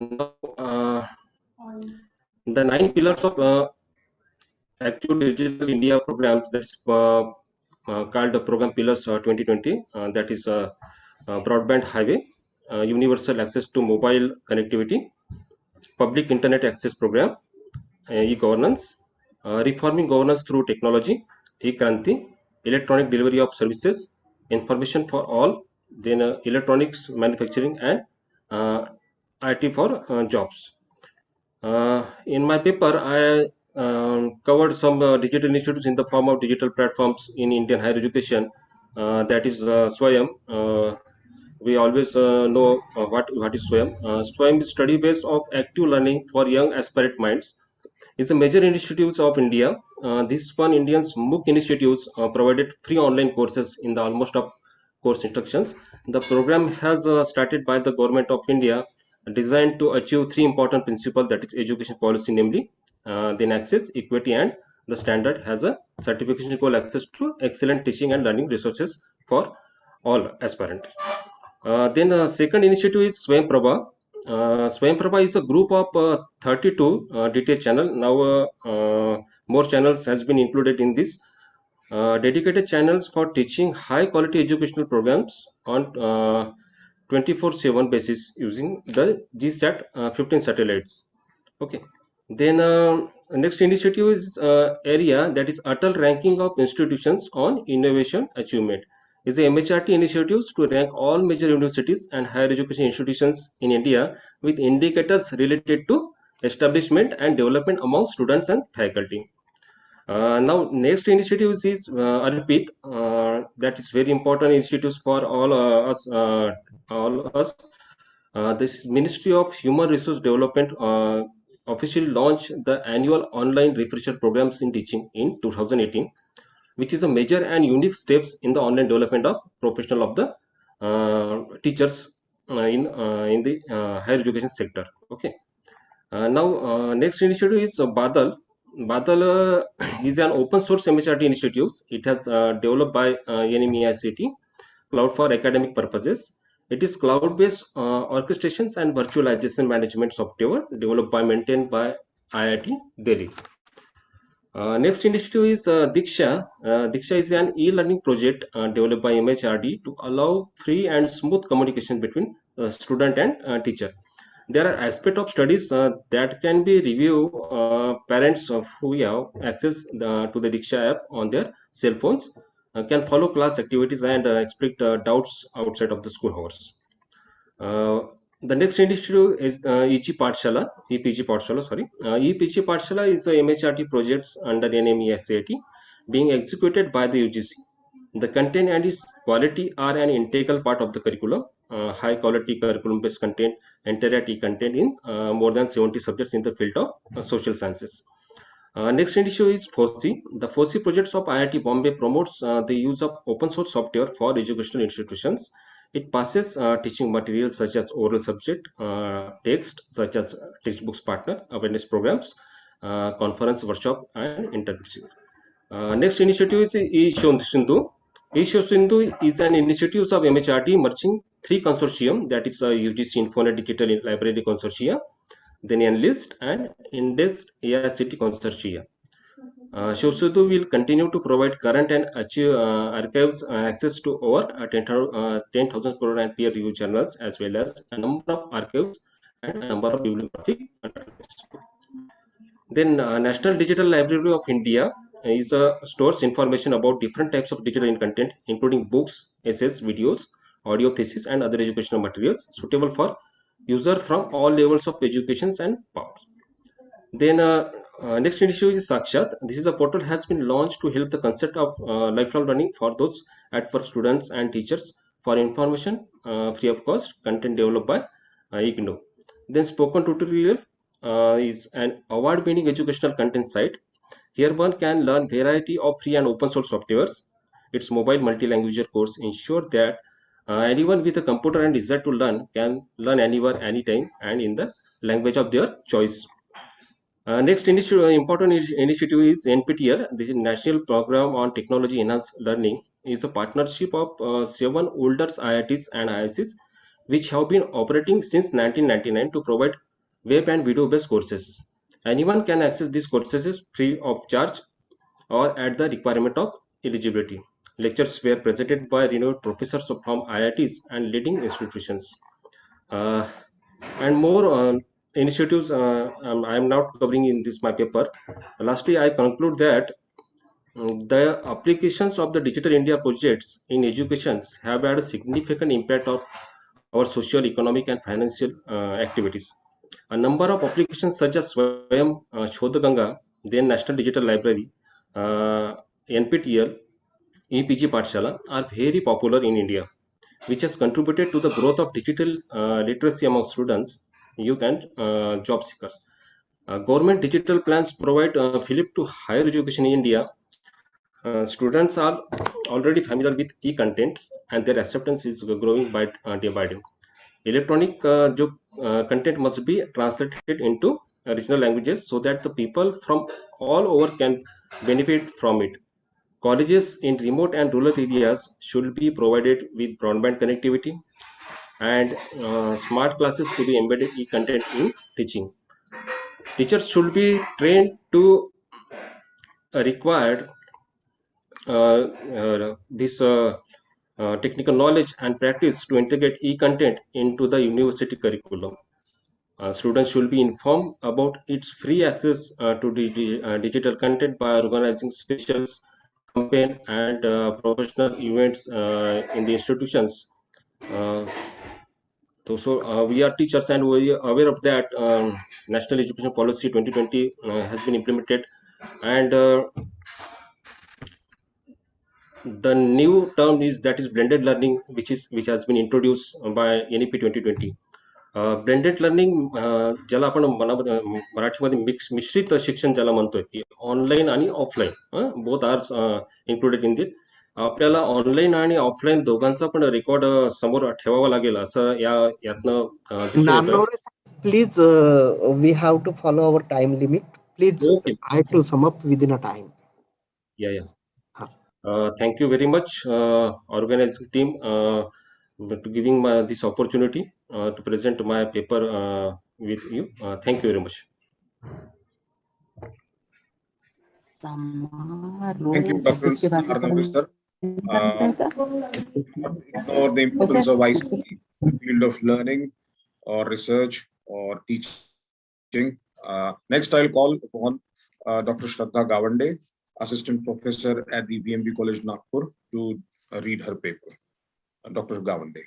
Now, the 9 pillars of Active Digital India programs, that's called the program pillars 2020, that is broadband highway, universal access to mobile connectivity, public internet access program, e-governance, reforming governance through technology, e-kranti, electronic delivery of services, information for all, then electronics manufacturing, and IT for jobs. In my paper, I covered some digital initiatives in the form of digital platforms in Indian higher education. That is Swayam. We always know what is Swayam. Swayam is study base of active learning for young aspirant minds. It's a major initiatives of India. This one Indian's MOOC initiatives provided free online courses in the almost of course instructions. The program has started by the government of India, designed to achieve three important principles, that is education policy, namely then access, equity, and the standard has a certification equal access to excellent teaching and learning resources for all aspirant. Then second initiative is Swayam Prabha. Swayam Prabha is a group of 32 DTH channel. Now more channels has been included in this. Dedicated channels for teaching high quality educational programs on 24/7 basis using the GSAT 15 satellites. Okay. Then next initiative is area, that is Atal ranking of institutions on innovation achievement. Is the MHRT initiatives to rank all major universities and higher education institutions in India with indicators related to establishment and development among students and faculty. Now next initiative is Arpit, that is very important initiatives for all us. This Ministry of Human Resource Development officially launched the annual online refresher programs in teaching in 2018, which is a major and unique steps in the online development of professional of the teachers in the higher education sector. Okay. Now next initiative is Badal. Badal is an open source MHRT initiative. It has developed by NME-ICT Cloud for academic purposes. It is cloud-based orchestrations and virtualization management software developed by maintained by IIT Delhi. Next initiative is Diksha. Diksha is an e-learning project developed by MHRD to allow free and smooth communication between student and teacher. There are aspects of studies that can be reviewed parents who have access to the Diksha app on their cell phones. can follow class activities and explain doubts outside of the school hours. The next initiative is EG Pathshala, EPG Pathshala, sorry. EPG Pathshala is a MHRT projects under NME SAT being executed by the UGC. The content and its quality are an integral part of the curriculum. High quality curriculum based content, entire content in more than 70 subjects in the field of social sciences. Next initiative is FOSI. The FOSI projects of IIT Bombay promotes the use of open source software for educational institutions. It passes teaching materials such as oral subject, text such as textbooks partner, awareness programs, conference, workshop, and internship. Next initiative is E-Sindhu. E-Sindhu is an initiative of MHRT merging three consortium, that is UGC Infonet Digital Library Consortia, then Enlist and Indes AICT Consortia. Sindhu will continue to provide current and archives access to over 10,000 crore and peer review journals, as well as a number of archives and a number of bibliographic databases. Then National Digital Library of India is stores information about different types of digital content, including books, essays, videos, audio thesis, and other educational materials suitable for user from all levels of education and powers. Then next initiative is Sakshat. This is a portal has been launched to help the concept of lifelong learning for those for students and teachers for information free of cost, content developed by IGNOU. Then Spoken Tutorial is an award-winning educational content site. Here one can learn variety of free and open source softwares. Its mobile multi-language course ensure that anyone with a computer and desire to learn can learn anywhere, anytime, and in the language of their choice. Next important initiative is NPTEL. This is National Program on Technology Enhanced Learning. Is a partnership of 7 older IITs and IICs, which have been operating since 1999 to provide web and video-based courses. Anyone can access these courses free of charge or at the requirement of eligibility. Lectures were presented by renowned professors from IITs and leading institutions. And more initiatives I am not covering in this my paper. Lastly, I conclude that the applications of the Digital India projects in education have had a significant impact on our social, economic, and financial activities. A number of applications such as Swayam Shodhaganga, then National Digital Library, NPTEL, EPG Pathshala are very popular in India, which has contributed to the growth of digital literacy among students, youth, and job seekers. Government digital plans provide fillip to higher education in India. Students are already familiar with e-content and their acceptance is growing by day by day. Electronic content must be translated into regional languages so that the people from all over can benefit from it. Colleges in remote and rural areas should be provided with broadband connectivity and smart classes to be embedded e-content in teaching. Teachers should be trained to required this technical knowledge and practice to integrate e-content into the university curriculum. Students should be informed about its free access to digital content by organizing special campaign and professional events in the institutions. So we are teachers and we are aware of that. National Education Policy 2020 has been implemented, and the new term is blended learning, which has been introduced by NEP 2020. Blended learning ज्याला आपण मराठीमध्ये मिश्रित शिक्षण ज्याला म्हणतोय की online आणि offline both are included in it. आपल्याला ऑनलाईन आणि ऑफलाईन दोघांचा पण रेकॉर्ड समोर ठेवावा लागेल असं यातनं please we have to follow our time limit. Please try to sum up within a time. Thank you very much, organizing team, to giving this opportunity to present my paper with you. Thank you very much. Thank you, Dr. Sir. Ignore the importance of ICT in the field of learning or research or teaching. Next, I'll call upon Dr. Shraddha Gawande, assistant professor at the VMB College, Nagpur, to read her paper. Dr. Gawande.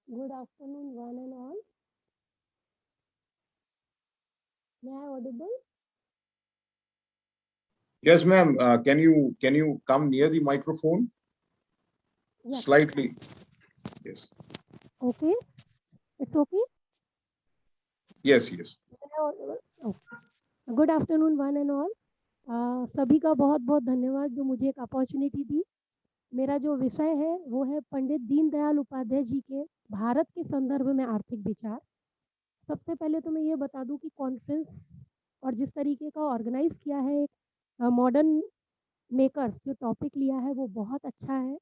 Good afternoon, one and all. May I audible? Yes, ma'am. Can you come near the microphone? Yes. Slightly. Yes. Okay. It's okay. Yes, yes. Good afternoon one and all. सभी का बहुत बहुत धन्यवाद जो मुझे एक opportunity दी। मेरा जो विषय है वो है पंडित दीनदयाल उपाध्याय जी के भारत के संदर्भ में आर्थिक विचार। सबसे पहले तो मैं ये बता दूं कि कॉन्फ्रेंस और जिस तरीके का ऑर्गेनाइज किया है एक मॉडर्न मेकर्स जो टॉपिक लिया है वो बहुत अच्छा है,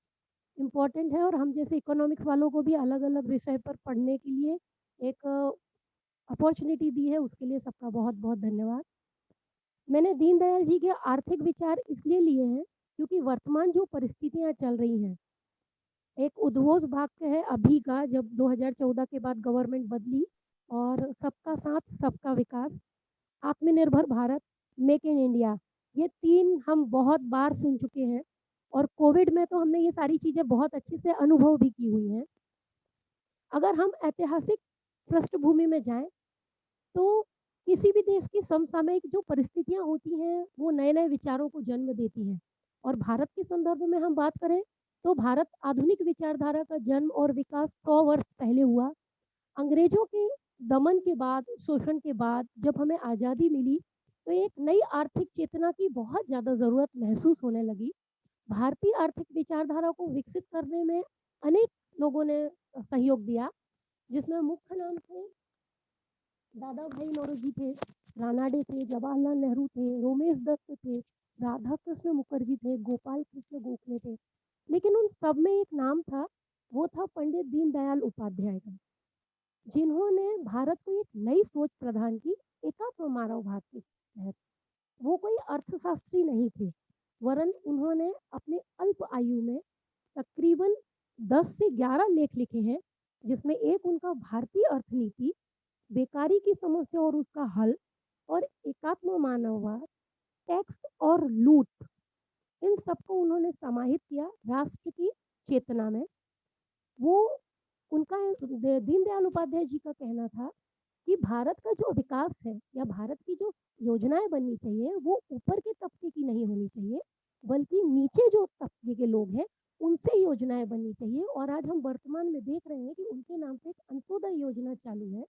इम्पॉर्टेंट है और हम जैसे इकोनॉमिक्स वालों को भी अलग अलग विषय पर पढ़ने के लिए एक अपॉर्चुनिटी दी है, उसके लिए सबका बहुत बहुत धन्यवाद। मैंने दीनदयाल जी के आर्थिक विचार इसलिए लिए हैं क्योंकि वर्तमान जो परिस्थितियां चल रही हैं, एक उद्घोष वाक्य है अभी का, जब 2014 के बाद गवर्नमेंट बदली और सबका साथ सबका विकास, आत्मनिर्भर भारत, मेक इन इंडिया, ये तीन हम बहुत बार सुन चुके हैं और कोविड में तो हमने ये सारी चीज़ें बहुत अच्छे से अनुभव भी की हुई हैं। अगर हम ऐतिहासिक पृष्ठभूमि में जाएं तो किसी भी देश की समसामयिक जो परिस्थितियां होती हैं वो नए नए विचारों को जन्म देती हैं और भारत के संदर्भ में हम बात करें तो भारत आधुनिक विचारधारा का जन्म और विकास 100 वर्ष पहले हुआ। अंग्रेजों के दमन के बाद, शोषण के बाद जब हमें आज़ादी मिली तो एक नई आर्थिक चेतना की बहुत ज़्यादा ज़रूरत महसूस होने लगी। भारतीय आर्थिक विचारधारा को विकसित करने में अनेक लोगों ने सहयोग दिया, जिसमें मुख्य नाम थे दादा भाई नौरोजी थे, रानाडे थे, जवाहरलाल नेहरू थे, रोमेश दत्त थे, राधा कृष्ण मुखर्जी थे, गोपाल कृष्ण गोखले थे। लेकिन उन सब में एक नाम था, वो था पंडित दीनदयाल उपाध्याय का, जिन्होंने भारत को एक नई सोच प्रदान की एकात्म मानववाद के तहत। वो कोई अर्थशास्त्री नहीं थे, वरन उन्होंने अपने अल्प आयु में तकरीबन 10 से 11 लेख लिखे हैं, जिसमें एक उनका भारतीय अर्थनीति, बेकारी की समस्या और उसका हल, और एकात्म मानववाद, टैक्स और लूट, इन सबको उन्होंने समाहित किया राष्ट्र की चेतना में। वो उनका दीनदयाल उपाध्याय जी का कहना था कि भारत का जो विकास है या भारत की जो योजनाएं बननी चाहिए वो ऊपर के तबके की नहीं होनी चाहिए, बल्कि नीचे जो तबके के लोग हैं उनसे योजनाएं बननी चाहिए। और आज हम वर्तमान में देख रहे हैं कि उनके नाम पे एक अंत्योदय योजना चालू है,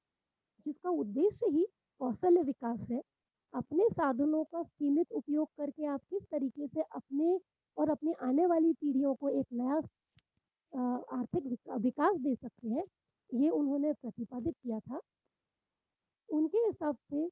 जिसका उद्देश्य ही कौशल्य विकास है। अपने साधनों का सीमित उपयोग करके आप किस तरीके से अपने और अपनी आने वाली पीढ़ियों को एक नया आर्थिक विकास दे सकते हैं, ये उन्होंने प्रतिपादित किया था। उनके हिसाब से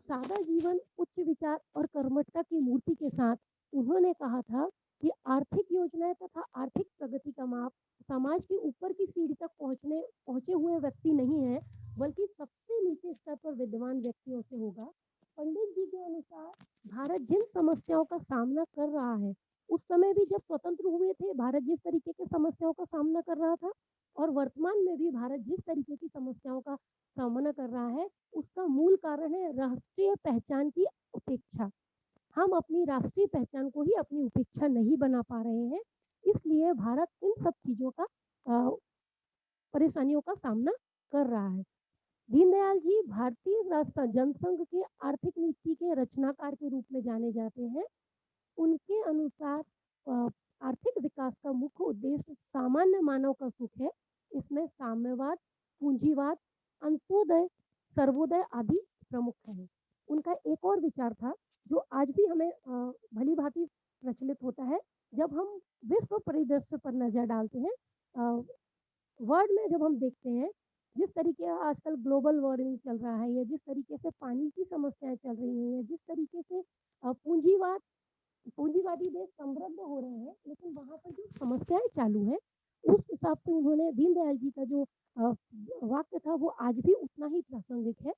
सादा जीवन, उच्च विचार और कर्मठता की मूर्ति के साथ उन्होंने कहा था कि आर्थिक योजनाएं तथा आर्थिक प्रगति का माप समाज के ऊपर की सीढ़ी तक पहुंचे हुए व्यक्ति नहीं है, बल्कि सबसे नीचे स्तर पर विद्वान व्यक्तियों से होगा। पंडित जी के अनुसार भारत जिन समस्याओं का सामना कर रहा है, उस समय भी जब स्वतंत्र हुए थे भारत जिस तरीके की समस्याओं का सामना कर रहा था, और वर्तमान में भी भारत जिस तरीके की समस्याओं का सामना कर रहा है, उसका मूल कारण है राष्ट्रीय पहचान की उपेक्षा। हम अपनी राष्ट्रीय पहचान को ही अपनी उपेक्षा नहीं बना पा रहे हैं, इसलिए भारत इन सब चीजों का परेशानियों का सामना कर रहा है। दीनदयाल जी भारतीय जनसंघ के आर्थिक नीति के रचनाकार के रूप में जाने जाते हैं। उनके अनुसार आर्थिक विकास का मुख्य उद्देश्य सामान्य मानव का सुख है। इसमें साम्यवाद, पूंजीवाद, अंत्योदय, सर्वोदय आदि प्रमुख है। उनका एक और विचार था जो आज भी हमें भली भांति प्रचलित होता है। जब हम विश्व परिदृश्य पर नजर डालते हैं, वर्ल्ड में जब हम देखते हैं जिस तरीके आजकल ग्लोबल वार्मिंग चल रहा है, या जिस तरीके से पानी की समस्याएं चल रही हैं, या जिस तरीके से पूंजीवादी देश समृद्ध हो रहे हैं, लेकिन वहाँ पर जो समस्याएं चालू हैं, उस हिसाब से उन्होंने दीनदयाल जी का जो वाक्य था वो आज भी उतना ही प्रासंगिक है।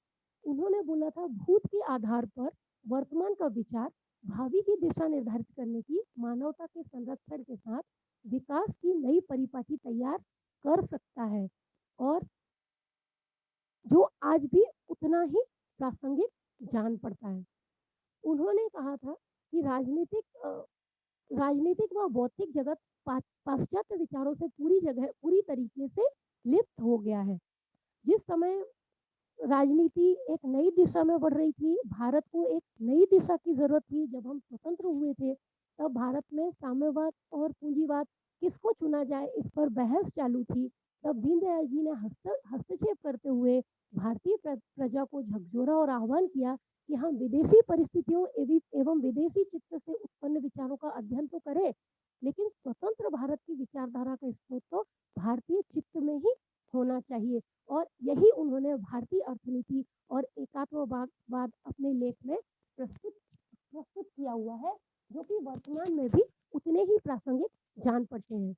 उन्होंने बोला था, भूत के आधार पर वर्तमान का विचार भावी की दिशा निर्धारित करने की, मानवता के संरक्षण के साथ विकास की नई परिपाटी तैयार कर सकता है, और जो आज भी उतना ही प्रासंगिक जान पड़ता है। उन्होंने कहा था कि राजनीतिक व बौद्धिक जगत पाश्चात्य विचारों से पूरी तरीके से लिप्त हो गया है। जिस समय राजनीति एक नई दिशा में बढ़ रही थी, भारत को एक नई दिशा की जरूरत थी। जब हम स्वतंत्र हुए थे तब भारत में साम्यवाद और पूंजीवाद किसको चुना जाए इस पर बहस चालू थी। तब दीनदयाल जी ने हस्तक्षेप करते हुए भारतीय प्रजा को झकझोरा और आह्वान किया कि हम विदेशी परिस्थितियों एवं विदेशी चित्त से उत्पन्न विचारों का अध्ययन तो करें, लेकिन स्वतंत्र भारत की विचारधारा का स्रोत तो भारतीय चित्त में ही होना चाहिए। और यही उन्होंने भारतीय अर्थनीति और एकात्मवाद अपने लेख में प्रस्तुत किया हुआ है, जो कि वर्तमान में भी उतने ही प्रासंगिक जान पड़ते हैं।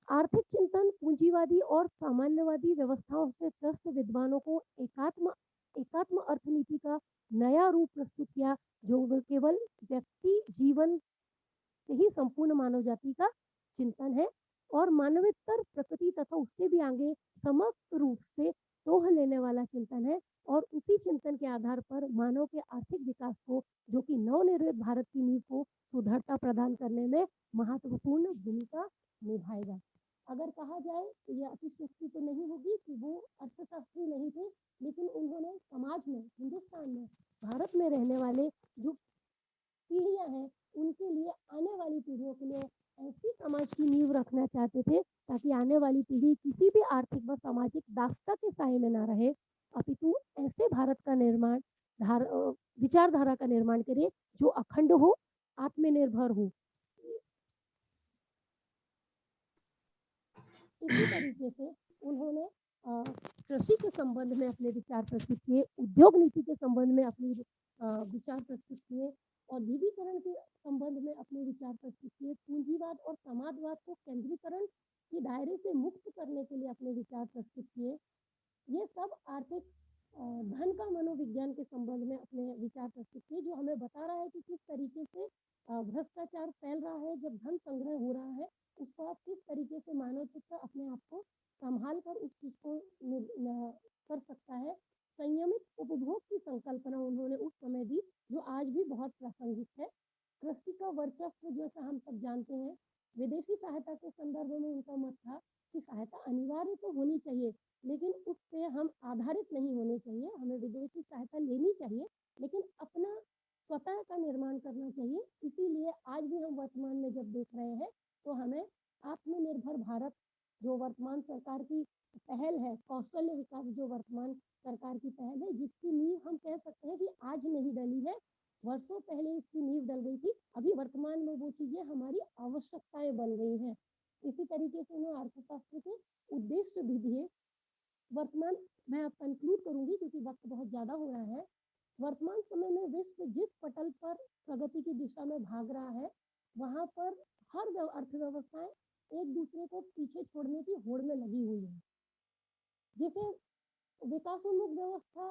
आर्थिक चिंतन पूंजीवादी और सामान्यवादी व्यवस्थाओं से त्रस्त विद्वानों को एकात्म अर्थनीति का नया रूप प्रस्तुत किया, जो केवल व्यक्ति जीवन से ही संपूर्ण मानव जाति का चिंतन है और मानवेतर प्रकृति तथा उससे भी आगे समग्र रूप से तोह लेने वाला चिंतन है। और उसी चिंतन के आधार पर मानव के आर्थिक विकास को, जो कि नवनिर्मित भारत की नींव को सुदृढ़ता प्रदान करने में महत्वपूर्ण भूमिका निभाएगा। अगर कहा जाए तो यह अतिशयोक्ति तो नहीं होगी कि वो अर्थशास्त्री नहीं थे, लेकिन उन्होंने समाज में, हिंदुस्तान में, भारत में रहने वाले जो पीढ़ियां हैं उनके लिए, आने वाली पीढ़ियों के लिए ऐसी समाज की नींव रखना चाहते थे ताकि आने वाली पीढ़ी किसी भी आर्थिक व सामाजिक दास्ता के साए में ना रहे, अपितु ऐसे भारत का निर्माण विचारधारा का निर्माण करे जो अखंड हो, आत्मनिर्भर हो। इसी तरीके से उन्होंने कृषि के संबंध में अपने विचार प्रस्तुत किए, उद्योग नीति के संबंध में अपनी विचार प्रस्तुत किए, औद्योगिकरण के संबंध में अपने विचार प्रस्तुत किए, पूंजीवाद और समाजवाद को केंद्रीकरण के दायरे से मुक्त करने के लिए अपने विचार प्रस्तुत किए। ये सब आर्थिक धन का मनोविज्ञान के संबंध में अपने विचार प्रस्तुत किए, जो हमें बता रहा है कि किस तरीके से भ्रष्टाचार फैल रहा है। जब धन संग्रह हो रहा है उसको आप किस तरीके से मानव चित्त अपने आप को संभाल कर उस चीज को कर सकता है। संयमित उपभोग की संकल्पना उन्होंने उस समय दी, जो आज भी बहुत प्रासंगिक है। कृषि का वर्चस्व जैसा हम सब जानते हैं। विदेशी सहायता के संदर्भ में उनका मत था कि सहायता अनिवार्य तो होनी चाहिए, लेकिन उस पे हम आधारित नहीं होने चाहिए। हमें विदेशी सहायता लेनी चाहिए, लेकिन अपना स्वतः का निर्माण करना चाहिए। इसीलिए आज भी हम वर्तमान में जब देख रहे हैं तो हमें आत्मनिर्भर भारत जो वर्तमान सरकार की पहल है, कौशल्य विकास जो वर्तमान सरकार की पहल है, जिसकी नींव हम कह सकते हैं कि आज नहीं डली है, वर्षों पहले इसकी नींव डल गई थी। अभी वर्तमान में वो चीजें हमारी आवश्यकताएं बन गई हैं। इसी तरीके से उन्होंने अर्थशास्त्र के उद्देश्य भी दिए। वर्तमान, मैं अब कंक्लूड करूंगी क्योंकि वक्त बहुत ज्यादा हो रहा है। वर्तमान समय में विश्व जिस पटल पर प्रगति की दिशा में भाग रहा है, वहां पर हर अर्थव्यवस्थाएं एक दूसरे को पीछे छोड़ने की होड़ में लगी हुई है। जैसे विकासोन्मुख व्यवस्था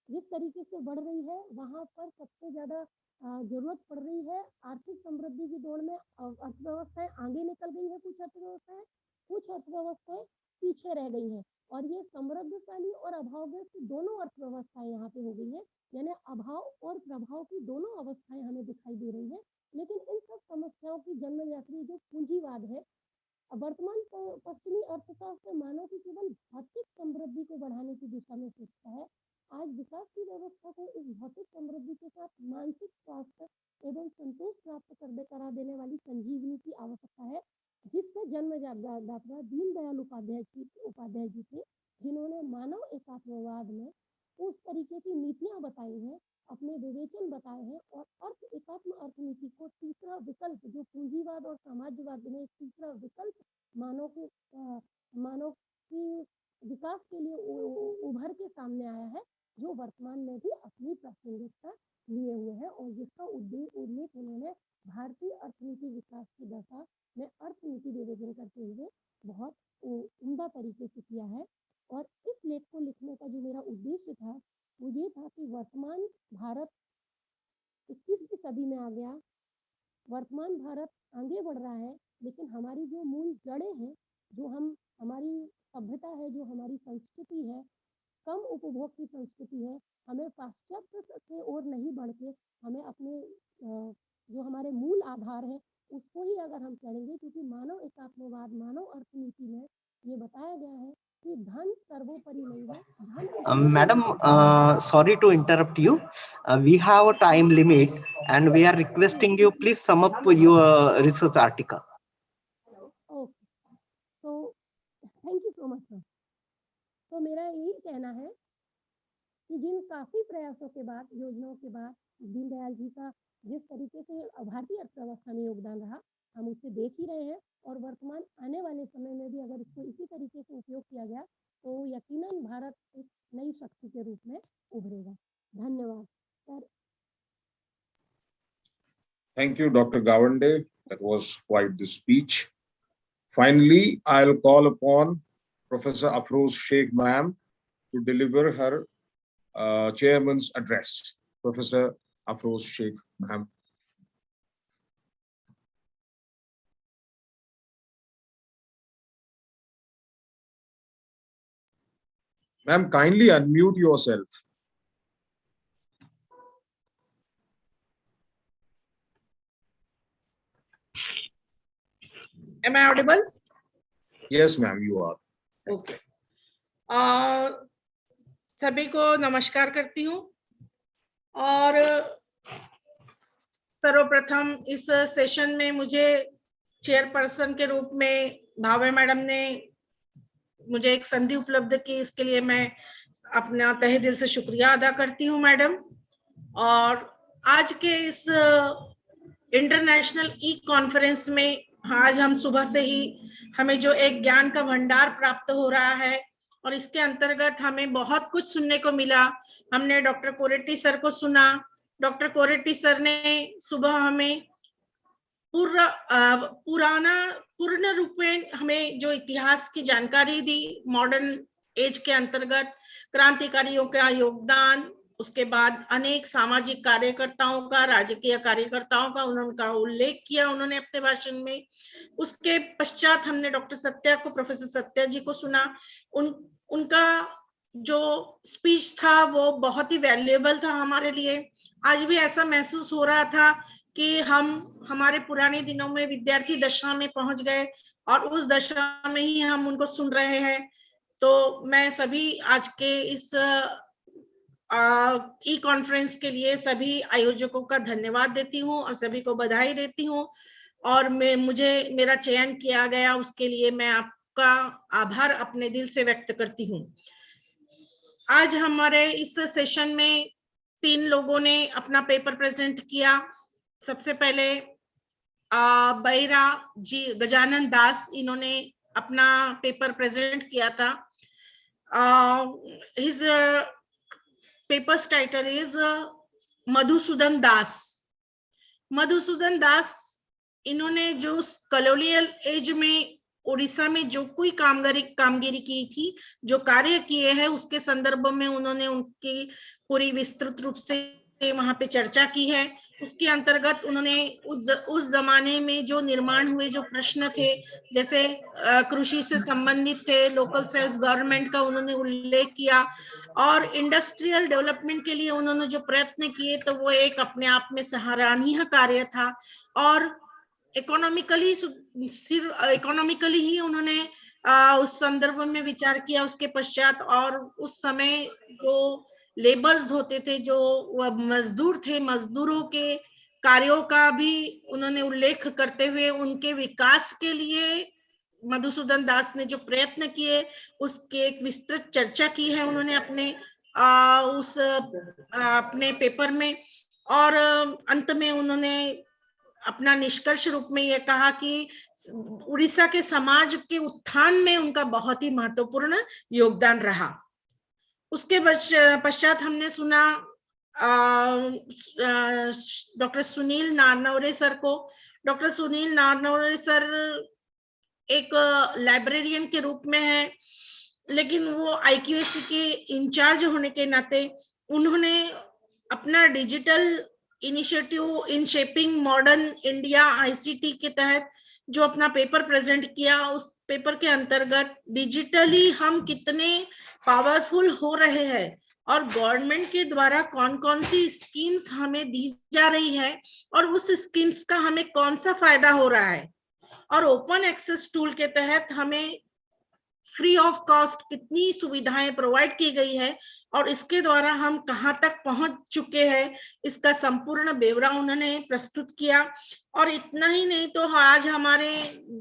जिस तरीके से बढ़ रही है, वहां पर सबसे ज्यादा जरूरत पड़ रही है आर्थिक समृद्धि की दौड़ में। अर्थव्यवस्थाएं आगे निकल गई है, कुछ अर्थव्यवस्थाएं पीछे रह गई हैं, और ये समृद्धशाली और अभावग्रस्त दोनों अर्थव्यवस्थाएं यहाँ पे हो गई है। यानी अभाव और प्रभाव की दोनों अवस्थाएं हमें दिखाई दे रही है। लेकिन इन सब समस्याओं की जन्मदात्री जो पूंजीवाद है, वर्तमान पश्चिमी अर्थशास्त्र मानव की केवल भौतिक समृद्धि को बढ़ाने की दिशा में सोचता है। आज विकास की व्यवस्था को इस भौतिक समृद्धि के साथ मानसिक स्वास्थ्य एवं संतोष प्राप्त करा देने वाली संजीवनी की आवश्यकता है, जिसका जन्मदाता दीनदयाल उपाध्याय जी थे, जिन्होंने मानव एकात्मवाद में उस तरीके की नीतियां बताई हैं, अपने विवेचन बताए हैं, और एकात्म अर्थनीति को तीसरा विकल्प, जो पूंजीवाद और समाजवाद में एक तीसरा विकल्प मानव की विकास के लिए उभर के सामने आया है, जो वर्तमान में भी अपनी प्रासंगिकता लिए हुए है, और जिसका उल्लेख उन्होंने भारतीय अर्थनीति विकास की दशा में अर्थनीति विवेचन करते हुए बहुत उम्दा तरीके से किया है। और इस लेख को लिखने का जो मेरा उद्देश्य था वो ये था कि वर्तमान भारत 21वीं सदी में आ गया, वर्तमान भारत आगे बढ़ रहा है, लेकिन हमारी जो मूल जड़ें हैं, जो हमारी सभ्यता है, जो हमारी संस्कृति है, कम उपभोग की संस्कृति है, हमें पाश्चात्य की ओर नहीं बढ़ के हमें अपने जो हमारे मूल आधार है उसको ही अगर हम चढ़ेंगे, क्योंकि मानव एकात्मवाद, मानव अर्थनीति में ये बताया गया है कि धन सर्वोपरि नहीं है, धन Madam, sorry to interrupt you. We have a time limit and we are requesting you please sum up your research article. Okay, तो thank you so much sir. तो मेरा यही कहना है कि जिन काफी प्रयासों के बाद, योजनाओं के बाद, दीनदयाल जी का जिस तरीके से भारतीय अर्थव्यवस्था में योगदान रहा, हम उसे देख ही रहे हैं, और वर्तमान आने वाले समय में भी अगर इसको इसी तरीके से उपयोग किया गया तो यकीनन भारत एक नई शक्ति के रूप में उभरेगा। धन्यवाद sir. Thank you, Dr. Gawande. That was quite the speech. Finally, I'll call upon Professor Afroz Sheikh ma'am to deliver her chairman's address. Professor Afroz Sheikh ma'am. Ma'am, kindly unmute yourself. Am I audible? Yes, ma'am, you are. Okay. सभी को नमस्कार करती हूँ, और सर्वप्रथम इस session में मुझे चेयरपर्सन के रूप में भावे मैडम ने मुझे एक संधि उपलब्ध की, इसके लिए मैं अपना तहे दिल से शुक्रिया अदा करती हूँ मैडम। और आज के इस इंटरनेशनल ई कॉन्फ्रेंस में आज हम सुबह से ही हमें जो एक ज्ञान का भंडार प्राप्त हो रहा है, और इसके अंतर्गत हमें बहुत कुछ सुनने को मिला। हमने डॉक्टर कोरेटी सर को सुना। डॉक्टर कोरेटी सर ने सुबह हमें पूर्ण रूप में हमें जो इतिहास की जानकारी दी, मॉडर्न एज के अंतर्गत क्रांतिकारियों का योगदान, उसके बाद अनेक सामाजिक कार्यकर्ताओं का, राजकीय कार्यकर्ताओं का उनका उल्लेख किया उन्होंने अपने भाषण में। उसके पश्चात हमने डॉक्टर सत्या को, प्रोफेसर सत्या जी को सुना। उनका जो स्पीच था वो बहुत ही वैल्यूएबल था हमारे लिए। आज भी ऐसा महसूस हो रहा था कि हम हमारे पुराने दिनों में विद्यार्थी दशा में पहुंच गए, और उस दशा में ही हम उनको सुन रहे हैं। तो मैं सभी आज के इस ई कॉन्फ्रेंस के लिए सभी आयोजकों का धन्यवाद देती हूँ और सभी को बधाई देती हूँ, और मुझे मेरा चयन किया गया उसके लिए मैं आपका आभार अपने दिल से व्यक्त करती हूँ। आज हमारे इस सेशन में 3 लोगों ने अपना पेपर प्रेजेंट किया। सबसे पहले बैरा जी गजानन दास, इन्होंने अपना पेपर प्रेजेंट किया था। His papers title is Madhusudan Das. Madhusudan Das, इन्होंने जो कॉलोनियल एज में उड़ीसा में जो कोई कामगिरी की थी, जो कार्य किए हैं, उसके संदर्भ में उन्होंने उनकी पूरी विस्तृत रूप से वहां पे चर्चा की है। उसके अंतर्गत उन्होंने उस जमाने में जो निर्माण हुए जो प्रश्न थे, जैसे कृषि से संबंधित थे, लोकल सेल्फ गवर्नमेंट का उन्होंने उल्लेख किया, और इंडस्ट्रियल डेवलपमेंट के लिए उन्होंने जो प्रयत्न किए, तो वो एक अपने आप में सराहनीय कार्य था। और इकोनॉमिकली ही उन्होंने उस संदर्भ में विचार किया। उसके पश्चात और उस समय जो लेबर्स होते थे, जो मजदूर थे, मजदूरों के कार्यों का भी उन्होंने उल्लेख करते हुए उनके विकास के लिए मधुसूदन दास ने जो प्रयत्न किए उसकी एक विस्तृत चर्चा की है उन्होंने अपने पेपर में। और अंत में उन्होंने अपना निष्कर्ष रूप में यह कहा कि उड़ीसा के समाज के उत्थान में उनका बहुत ही महत्वपूर्ण योगदान रहा। उसके पश्चात हमने सुना डॉक्टर सुनील नारनवरे सर को। डॉक्टर सुनील नारनवरे सर एक लाइब्रेरियन के रूप में है, लेकिन वो IQAC के इंचार्ज होने के नाते उन्होंने अपना digital initiative in shaping modern India ICT के तहत जो अपना पेपर प्रेजेंट किया, उस पेपर के अंतर्गत डिजिटली हम कितने पावरफुल हो रहे हैं और गवर्नमेंट के द्वारा कौन कौन सी स्कीम्स हमें दी जा रही है और उस स्कीम्स का हमें कौन सा फायदा हो रहा है, और ओपन एक्सेस टूल के तहत हमें फ्री ऑफ कॉस्ट कितनी सुविधाएं प्रोवाइड की गई है और इसके द्वारा हम कहां तक पहुंच चुके हैं, इसका संपूर्ण ब्यौरा उन्होंने प्रस्तुत किया। और इतना ही नहीं तो आज हमारे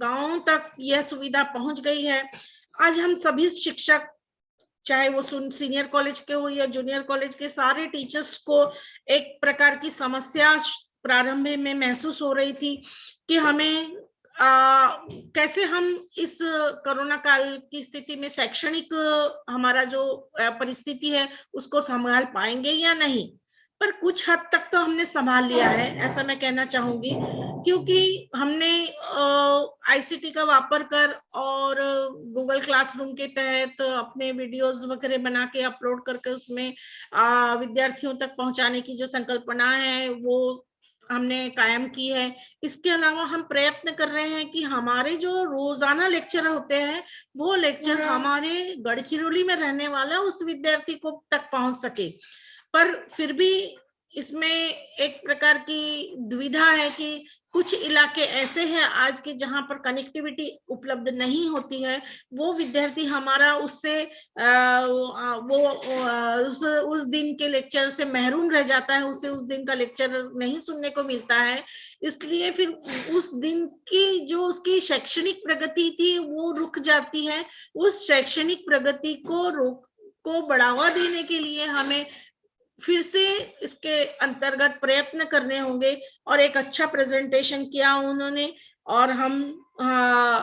गांवों तक यह सुविधा पहुंच गई है। आज हम सभी शिक्षक, चाहे वो सीनियर कॉलेज के हो या जूनियर कॉलेज के, सारे टीचर्स को एक प्रकार की समस्या प्रारंभ में महसूस हो रही थी कि हमें कैसे हम इस कोरोना काल की स्थिति में शैक्षणिक हमारा जो परिस्थिति है उसको संभाल पाएंगे या नहीं। पर कुछ हद तक तो हमने संभाल लिया है, ऐसा मैं कहना चाहूंगी, क्योंकि हमने आईसीटी का वापर कर और गूगल क्लासरूम के तहत अपने वीडियोस वगैरह बना के अपलोड करके उसमें विद्यार्थियों तक पहुंचाने की जो संकल्पना है वो हमने कायम की है। इसके अलावा हम प्रयत्न कर रहे हैं कि हमारे जो रोजाना लेक्चर होते हैं वो लेक्चर हमारे गढ़चिरौली में रहने वाला उस विद्यार्थी को तक पहुंच सके। पर फिर भी इसमें एक प्रकार की दुविधा है कि कुछ इलाके ऐसे हैं आज के जहां पर कनेक्टिविटी उपलब्ध नहीं होती है, वो विद्यार्थी हमारा उससे उस दिन के लेक्चर से महरूम रह जाता है, उसे उस दिन का लेक्चर नहीं सुनने को मिलता है। इसलिए फिर उस दिन की जो उसकी शैक्षणिक प्रगति थी वो रुक जाती है। उस शैक्षणिक प्रगति को बढ़ावा देने के लिए हमें फिर से इसके अंतर्गत प्रयत्न करने होंगे। और एक अच्छा प्रेजेंटेशन किया उन्होंने, और हम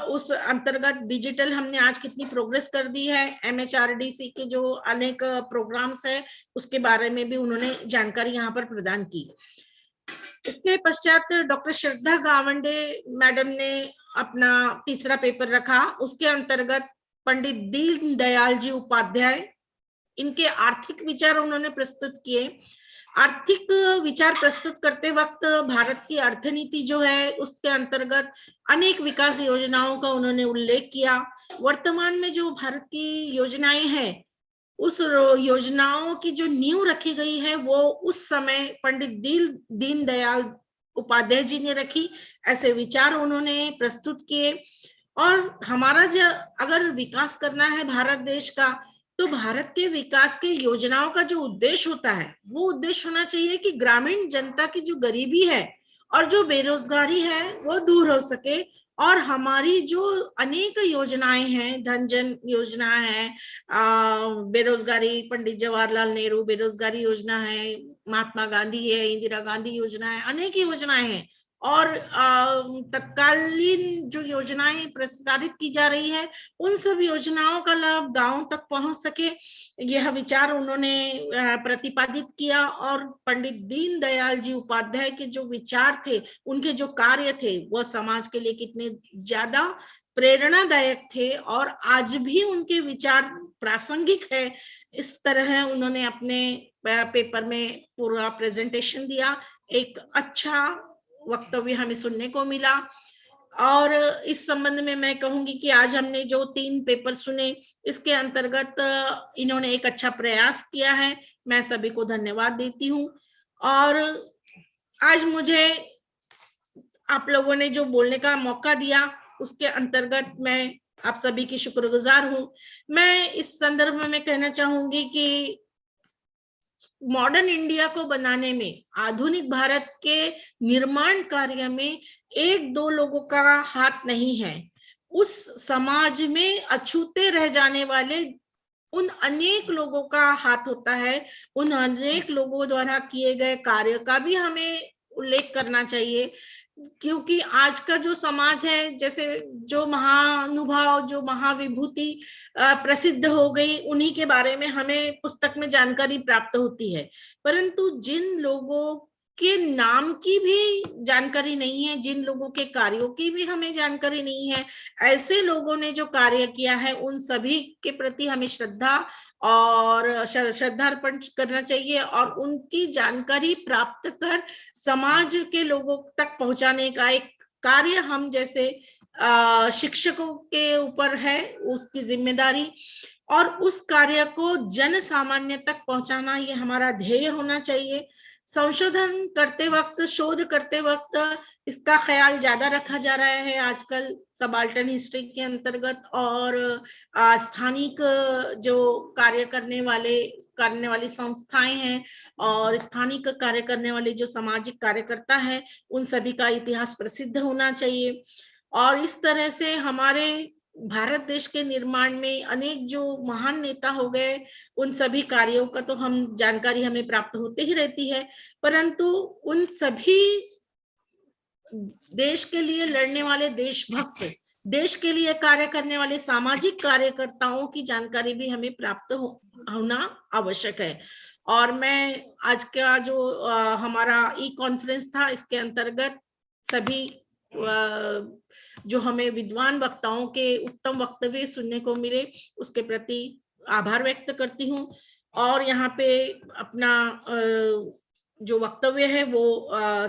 उस अंतर्गत डिजिटल हमने आज कितनी प्रोग्रेस कर दी है, MHRDC के जो अनेक प्रोग्राम्स है उसके बारे में भी उन्होंने जानकारी यहाँ पर प्रदान की। इसके पश्चात डॉक्टर श्रद्धा गावंडे मैडम ने अपना तीसरा पेपर रखा। उसके अंतर्गत पंडित दीनदयाल जी उपाध्याय, इनके आर्थिक विचार उन्होंने प्रस्तुत किए। आर्थिक विचार प्रस्तुत करते वक्त भारत की अर्थनीति जो है उसके अंतर्गत अनेक विकास योजनाओं का उन्होंने उल्लेख किया। वर्तमान में जो भारत की योजनाएं हैं उस योजनाओं की जो नींव रखी गई है वो उस समय पंडित दीनदयाल उपाध्याय जी ने रखी। ऐसे विचार उन्होंने प्रस्तुत किए। और हमारा जो अगर विकास करना है भारत देश का, तो भारत के विकास के योजनाओं का जो उद्देश्य होता है वो उद्देश्य होना चाहिए कि ग्रामीण जनता की जो गरीबी है और जो बेरोजगारी है वो दूर हो सके। और हमारी जो अनेक योजनाएं हैं, धन जन योजना है, बेरोजगारी पंडित जवाहरलाल नेहरू बेरोजगारी योजना है, महात्मा गांधी है, इंदिरा गांधी योजना है, अनेक योजनाएं हैं। और तत्कालीन जो योजनाएं प्रसारित की जा रही है उन सब योजनाओं का लाभ गांव तक पहुंच सके, यह विचार उन्होंने प्रतिपादित किया। और पंडित दीनदयाल जी उपाध्याय के जो विचार थे, उनके जो कार्य थे, वह समाज के लिए कितने ज्यादा प्रेरणादायक थे और आज भी उनके विचार प्रासंगिक है। इस तरह उन्होंने अपने पेपर में पूरा प्रेजेंटेशन दिया। एक अच्छा वक्तव्य हमें सुनने को मिला। और इस संबंध में मैं कहूंगी कि आज हमने जो 3 पेपर सुने इसके अंतर्गत इन्होंने एक अच्छा प्रयास किया है। मैं सभी को धन्यवाद देती हूँ। और आज मुझे आप लोगों ने जो बोलने का मौका दिया उसके अंतर्गत मैं आप सभी की शुक्रगुजार हूँ। मैं इस संदर्भ में कहना चाहूंगी कि मॉडर्न इंडिया को बनाने में, आधुनिक भारत के निर्माण कार्य में 1-2 लोगों का हाथ नहीं है। उस समाज में अछूते रह जाने वाले उन अनेक लोगों का हाथ होता है। उन अनेक लोगों द्वारा किए गए कार्य का भी हमें उल्लेख करना चाहिए, क्योंकि आज का जो समाज है, जैसे जो महानुभाव, जो महाविभूति प्रसिद्ध हो गई, उन्हीं के बारे में हमें पुस्तक में जानकारी प्राप्त होती है, परंतु जिन लोगों के नाम की भी जानकारी नहीं है, जिन लोगों के कार्यों की भी हमें जानकारी नहीं है, ऐसे लोगों ने जो कार्य किया है उन सभी के प्रति हमें श्रद्धा अर्पण करना चाहिए और उनकी जानकारी प्राप्त कर समाज के लोगों तक पहुंचाने का एक कार्य हम जैसे शिक्षकों के ऊपर है, उसकी जिम्मेदारी, और उस कार्य को जन सामान्य तक पहुंचाना ये हमारा ध्येय होना चाहिए। संशोधन करते वक्त, शोध करते वक्त इसका ख्याल ज्यादा रखा जा रहा है आजकल सबाल्टर्न हिस्ट्री के अंतर्गत, और स्थानिक जो कार्य करने वाली संस्थाएं हैं और स्थानिक कार्य करने वाले जो सामाजिक कार्यकर्ता है, उन सभी का इतिहास प्रसिद्ध होना चाहिए। और इस तरह से हमारे भारत देश के निर्माण में अनेक जो महान नेता हो गए, उन सभी कार्यों का तो हम जानकारी हमें प्राप्त होते ही रहती है, परंतु उन सभी देश के लिए लड़ने वाले देशभक्त, देश के लिए कार्य करने वाले सामाजिक कार्यकर्ताओं की जानकारी भी हमें प्राप्त होना आवश्यक है। और मैं आज का जो हमारा ई कॉन्फ्रेंस था, इसके अंतर्गत सभी जो हमें विद्वान वक्ताओं के उत्तम वक्तव्य सुनने को मिले, उसके प्रति आभार व्यक्त करती हूँ। और यहाँ पे अपना जो वक्तव्य है वो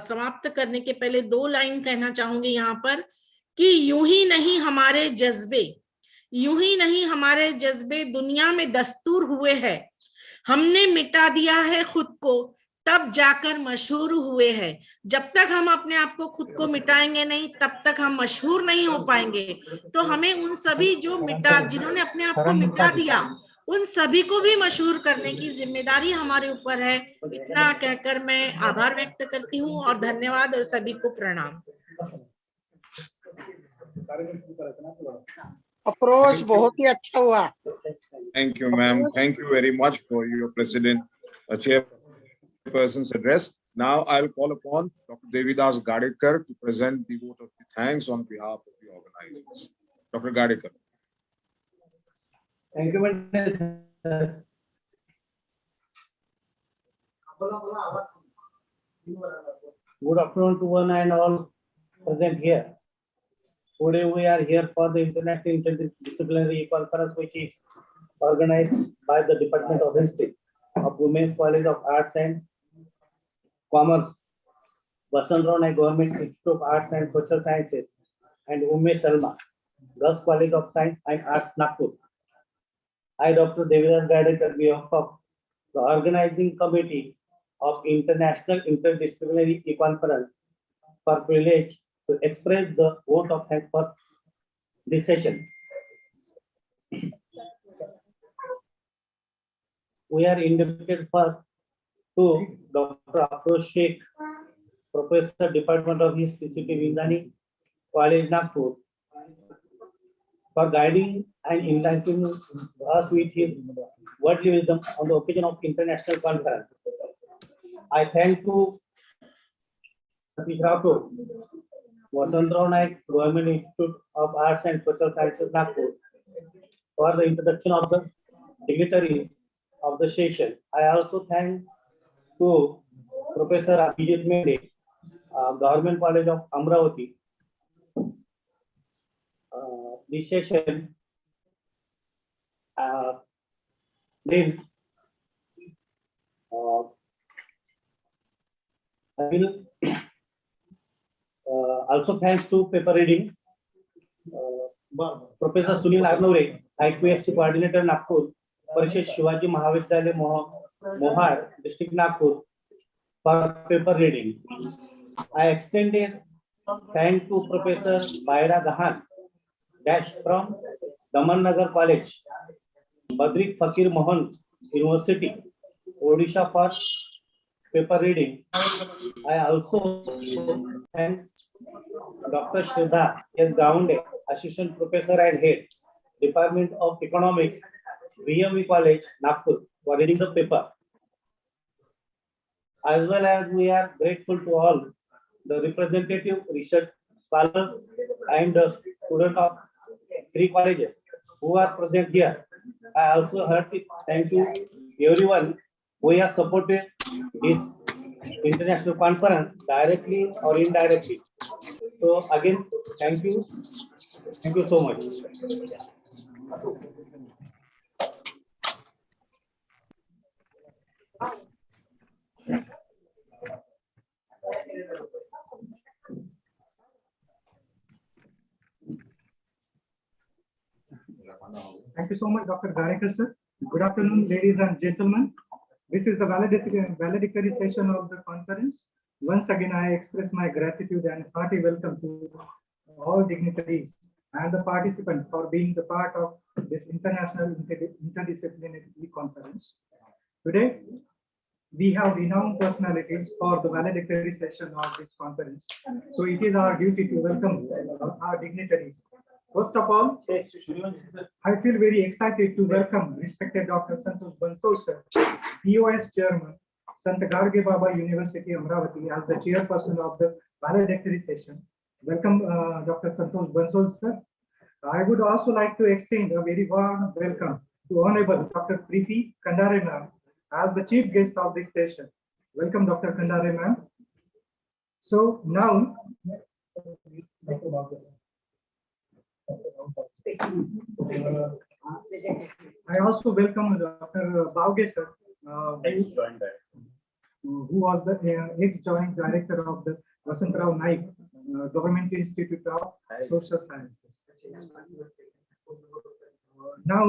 समाप्त करने के पहले 2 लाइन कहना चाहूंगी यहाँ पर, कि यूं ही नहीं हमारे जज्बे दुनिया में दस्तूर हुए हैं। हमने मिटा दिया है खुद को, तब जाकर मशहूर हुए हैं। जब तक हम अपने आप को खुद को मिटाएंगे नहीं, तब तक हम मशहूर नहीं हो पाएंगे। तो हमें उन सभी जिन्होंने अपने आप को मिटा दिया, उन सभी को भी मशहूर करने की जिम्मेदारी हमारे ऊपर है। इतना कहकर मैं आभार व्यक्त करती हूँ और धन्यवाद और सभी को प्रणाम। अप्रोच बहुत ही अच्छा हुआ। Thank you, ma'am. Thank you very much for your chairperson's address. Now I'll call upon Dr. Devidas Gadekar to present the vote of thanks on behalf of the organizers. Dr. Gadekar. Thank you, sir. Good afternoon to one and all present here. Today we are here for the International Interdisciplinary Conference, which is organized by the Department of History of Women's College of Arts and Commerce, Vasantrao Naik Government Institute of Arts and Social Sciences, and Ume Salma, Girls College of Science and Arts, Nagpur. I, Dr. Devidas Gadekar, on behalf of the organizing committee of International Interdisciplinary E-Conference, for privilege to express the vote of thanks for this session. We are indebted to Dr. Afroz Sheikh, Professor, Department of History, City Vindani, College, Nagpur, for guiding and enlightening us with his worldly wisdom on the occasion of international conference. I thank to Satish Rathore, Vasantrao Naik Government Institute of Arts and Social Sciences, Nagpur, for the introduction of the dignitaries of the session. I also thank to Professor Abhijit Mende, Government College of Amravati. This session then I will also thanks to paper reading, Professor Sunil Arnore, IQSC Coordinator, Nagpur, Parishad Shivaji Mahavidyalaya, Mohar, District, Nagpur, for paper reading. I extended thanks to Professor Baira Gahan, dash from Daman Nagar College, Badrik Fakir Mohan University, Odisha, for paper reading. I also thank Dr. Shraddha S. Gaunde, Assistant Professor and Head, Department of Economics, VME College, Nagpur, for reading the paper. As well as we are grateful to all the representative research scholars and the students of 3 colleges who are present here. I also heard thank you everyone who has supported this international conference directly or indirectly. So again, thank you so much. you so much, Dr. Garekar sir. Good afternoon, ladies and gentlemen. This is the valedictory session of the conference. Once again, I express my gratitude and hearty welcome to all dignitaries and the participants for being the part of this international interdisciplinary conference. Today, we have renowned personalities for the valedictory session of this conference. So it is our duty to welcome our dignitaries. First of all, I feel very excited to welcome respected Dr. Santosh Bansal sir, DOS Chairman, Sant Garge Baba University, Amravati, as the chairperson of the valedictory session. Welcome, Dr. Santosh Bansal sir. I would also like to extend a very warm welcome to Honorable Dr. Preeti Khandare ma'am as the chief guest of this session. Welcome, Dr. Khandare ma'am. So now, I also welcome Dr. Bauge sir, who was the ex-joint director of the Vasantrao Naik Government Institute of Social Sciences. Now,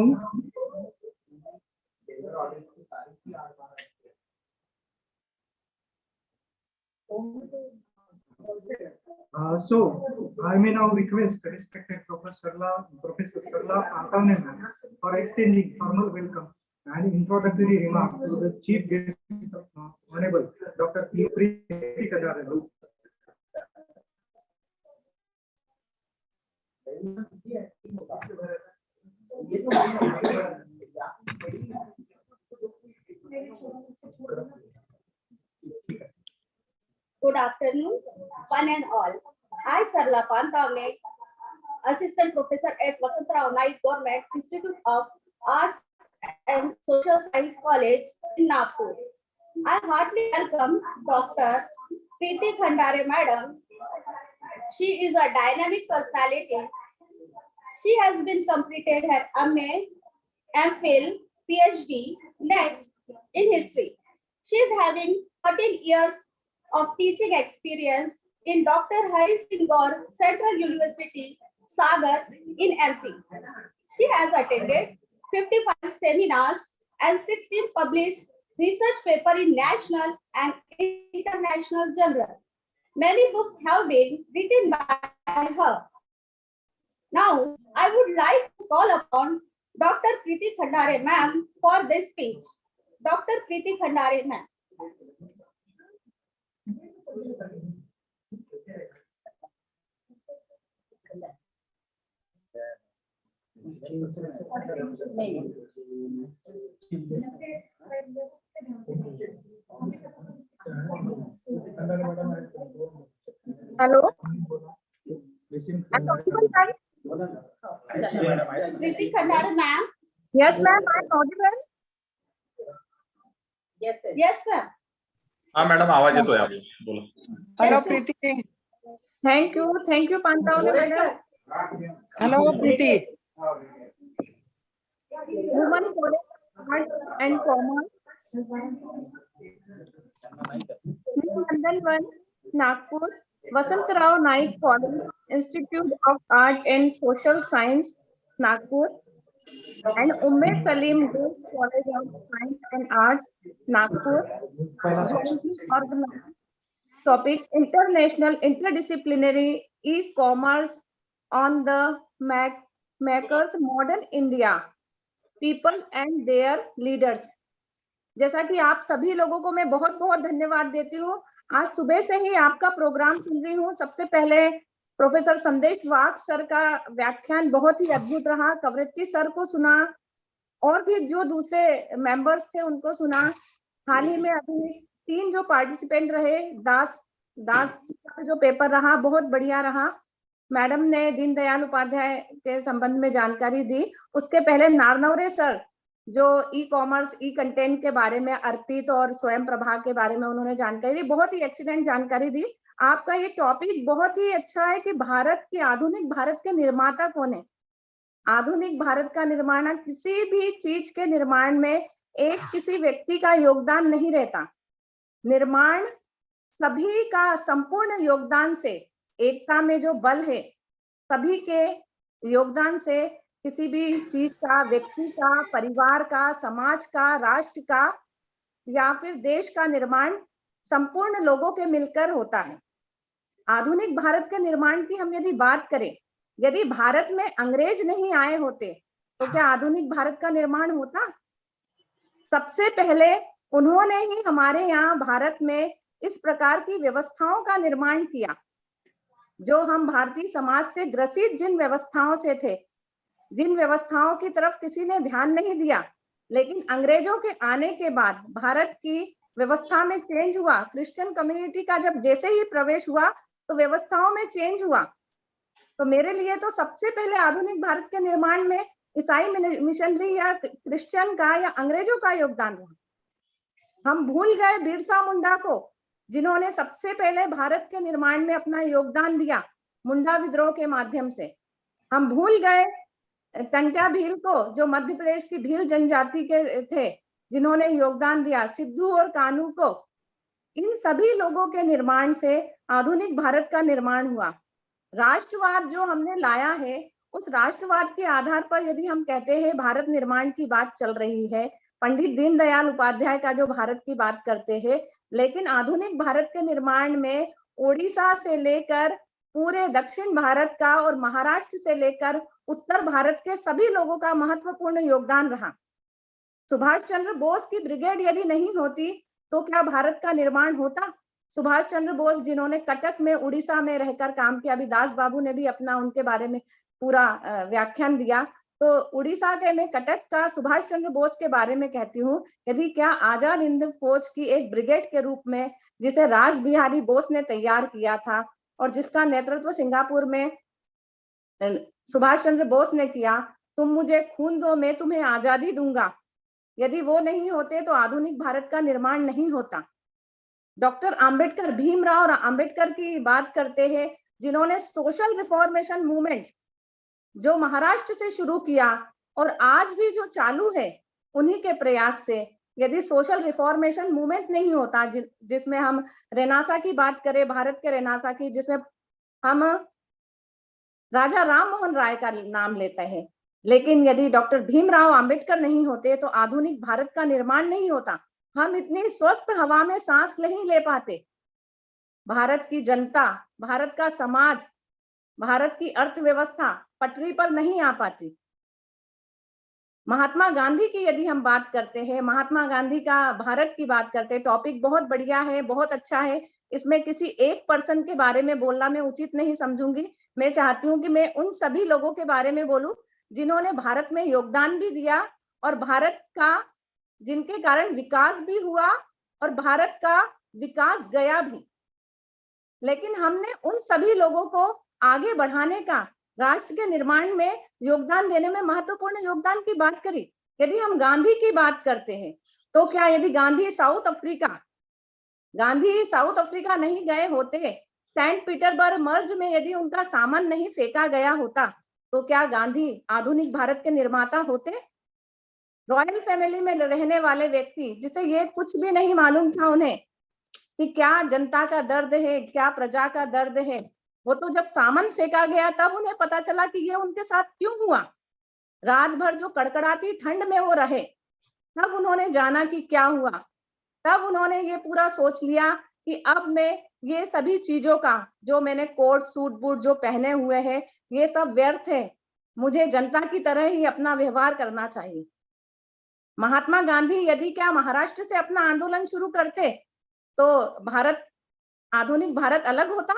so I may now request respected Professor Sarla Pantavne for extending formal welcome and introductory remarks to the chief guest, Honorable Dr. Preeti Khandare. Good afternoon, one and all. I, Sarla Pantavne, Assistant Professor at Vasantrao Naik Government Institute of Arts and Social Science College in Nagpur. I heartily welcome Dr. Preeti Khandare Madam. She is a dynamic personality. She has been completed her MA, MPhil, PhD, NET in history. She is having 14 years of teaching experience in Dr. Hari Singh Gaur Central University, Sagar in MP. She has attended 55 seminars and 16 published research papers in national and international journals. Many books have been written by her. Now, I would like to call upon Dr. Preeti Khandare ma'am for this speech. Dr. Preeti Khandare ma'am. Hello. Preeti Khandare ma'am. Yes, ma'am. I'm audible. Yes, ma'am. हाँ madam आवाज येतोय आपला बोला. Hello, Preeti. Thank you, Pantavne madam. Hello, Preeti. Women College Art and Commerce. London 1, Nagpur, Vasantrao Naik College, Institute of Art and Social Science, Nagpur, and Umme Salim Ghosh College of Science and Art, Nagpur, jointly organized. Topic: International Interdisciplinary E-Commerce on the Makers Modern India, People and Their Leaders. जैसा कि आप सभी लोगों को मैं बहुत बहुत धन्यवाद देती हूँ। आज सुबह से ही आपका प्रोग्राम सुन रही हूँ। सबसे पहले प्रोफेसर संदेश वाक सर का व्याख्यान बहुत ही अद्भुत रहा। कवरेत्ती सर को सुना और भी जो दूसरे मेंबर्स थे उनको सुना। हाल ही में अभी 3 जो पार्टिसिपेंट रहे, दास का जो पेपर रहा बहुत बढ़िया रहा। मैडम ने दीनदयाल उपाध्याय के संबंध में जानकारी दी। उसके पहले नारनवरे सर जो ई कॉमर्स ई कंटेंट के बारे में, अर्पित और स्वयं प्रभा के बारे में उन्होंने जानकारी दी। बहुत ही एक्सीलेंट जानकारी दी। आपका ये टॉपिक बहुत ही अच्छा है कि भारत की आधुनिक भारत के निर्माता कौन है। आधुनिक भारत का निर्माण, किसी भी चीज के निर्माण में एक किसी व्यक्ति का योगदान नहीं रहता। निर्माण सभी का संपूर्ण योगदान से, एकता में जो बल है, सभी के योगदान से किसी भी चीज का, व्यक्ति का, परिवार का, समाज का, राष्ट्र का या फिर देश का निर्माण संपूर्ण लोगों के मिलकर होता है। आधुनिक भारत के निर्माण की हम यदि बात करें, यदि भारत में अंग्रेज नहीं आए होते तो क्या आधुनिक भारत का निर्माण होता? सबसे पहले उन्होंने ही हमारे यहाँ भारत में इस प्रकार की व्यवस्थाओं का निर्माण किया, जो हम भारतीय समाज से ग्रसित जिन व्यवस्थाओं से थे, जिन व्यवस्थाओं की तरफ किसी ने ध्यान नहीं दिया, लेकिन अंग्रेजों के आने के बाद भारत की व्यवस्था में चेंज हुआ। क्रिश्चियन कम्युनिटी का जब जैसे ही प्रवेश हुआ तो व्यवस्थाओं में चेंज हुआ। तो मेरे लिए तो सबसे पहले आधुनिक भारत के निर्माण में ईसाई मिशनरी या क्रिश्चियन का या अंग्रेजों का योगदान रहा। हम भूल गए बिरसा मुंडा को, जिन्होंने सबसे पहले भारत के निर्माण में अपना योगदान दिया मुंडा विद्रोह के माध्यम से। हम भूल गए कंट्या भील को, जो मध्य प्रदेश की भील जनजाति के थे, जिन्होंने योगदान दिया, सिद्धू और कानू को। इन सभी लोगों के निर्माण से आधुनिक भारत का निर्माण हुआ। राष्ट्रवाद जो हमने लाया है, उस राष्ट्रवाद के आधार पर यदि हम कहते हैं भारत निर्माण की बात चल रही है, पंडित दीनदयाल उपाध्याय का जो भारत की बात करते हैं, लेकिन आधुनिक भारत के निर्माण में ओडिशा से लेकर पूरे दक्षिण भारत का और महाराष्ट्र से लेकर उत्तर भारत के सभी लोगों का महत्वपूर्ण योगदान रहा। सुभाष चंद्र बोस की ब्रिगेड यदि नहीं होती तो क्या भारत का निर्माण होता? सुभाष चंद्र बोस, जिन्होंने कटक में उड़ीसा में रहकर काम किया, अभी दास बाबू ने भी अपना उनके बारे में पूरा व्याख्यान दिया। तो उड़ीसा के मैं कटक का सुभाष चंद्र बोस के बारे में कहती हूँ, यदि क्या आजाद हिंद फौज की एक ब्रिगेड के रूप में, जिसे राज बिहारी बोस ने तैयार किया था और जिसका नेतृत्व सिंगापुर में सुभाष चंद्र बोस ने किया, तुम मुझे खून दो मैं तुम्हें आजादी दूंगा, यदि वो नहीं होते तो आधुनिक भारत का निर्माण नहीं होता। डॉक्टर आंबेडकर, भीमराव आंबेडकर की बात करते हैं, जिन्होंने सोशल रिफॉर्मेशन मूवमेंट जो महाराष्ट्र से शुरू किया और आज भी जो चालू है, उन्हीं के प्रयास से यदि सोशल रिफॉर्मेशन मूवमेंट नहीं होता, जिसमें हम रेनासा की बात करें, भारत के रेनासा की, जिसमें हम राजा राम मोहन राय का नाम लेते हैं, लेकिन यदि डॉक्टर भीमराव आंबेडकर नहीं होते तो आधुनिक भारत का निर्माण नहीं होता। हम इतनी स्वस्थ हवा में सांस नहीं ले पाते। भारत की जनता, भारत का समाज, भारत की अर्थव्यवस्था पटरी पर नहीं आ पाती। महात्मा गांधी की यदि हम बात करते हैं, महात्मा गांधी का भारत की बात करते हैं, टॉपिक बहुत बढ़िया है, बहुत अच्छा है। इसमें किसी एक पर्सन के बारे में बोलना मैं उचित नहीं समझूंगी। मैं चाहती हूँ कि मैं उन सभी लोगों के बारे में बोलूं जिन्होंने भारत में योगदान भी दिया और भारत का, जिनके कारण विकास भी हुआ और भारत का विकास गया भी। लेकिन हमने उन सभी लोगों को आगे बढ़ाने का, राष्ट्र के निर्माण में योगदान देने में महत्वपूर्ण योगदान की बात करी। यदि हम गांधी की बात करते हैं तो क्या यदि गांधी साउथ अफ्रीका नहीं गए होते, सेंट पीटरबर्ग मर्ज में यदि उनका सामान नहीं फेंका गया होता, तो क्या गांधी आधुनिक भारत के निर्माता होते? रॉयल फैमिली में रहने वाले व्यक्ति, जिसे ये कुछ भी नहीं मालूम था उन्हें कि क्या जनता का दर्द है, क्या प्रजा का दर्द है, वो तो जब सामान फेंका गया तब उन्हें पता चला कि ये उनके साथ क्यों हुआ। रात भर जो कड़कड़ाती ठंड में वो रहे, तब उन्होंने जाना कि क्या हुआ। तब उन्होंने ये पूरा सोच लिया कि अब मैं ये सभी चीजों का, जो मैंने कोट सूट बूट जो पहने हुए हैं, ये सब व्यर्थ है, मुझे जनता की तरह ही अपना व्यवहार करना चाहिए। महात्मा गांधी यदि क्या महाराष्ट्र से अपना आंदोलन शुरू करते तो भारत, आधुनिक भारत अलग होता।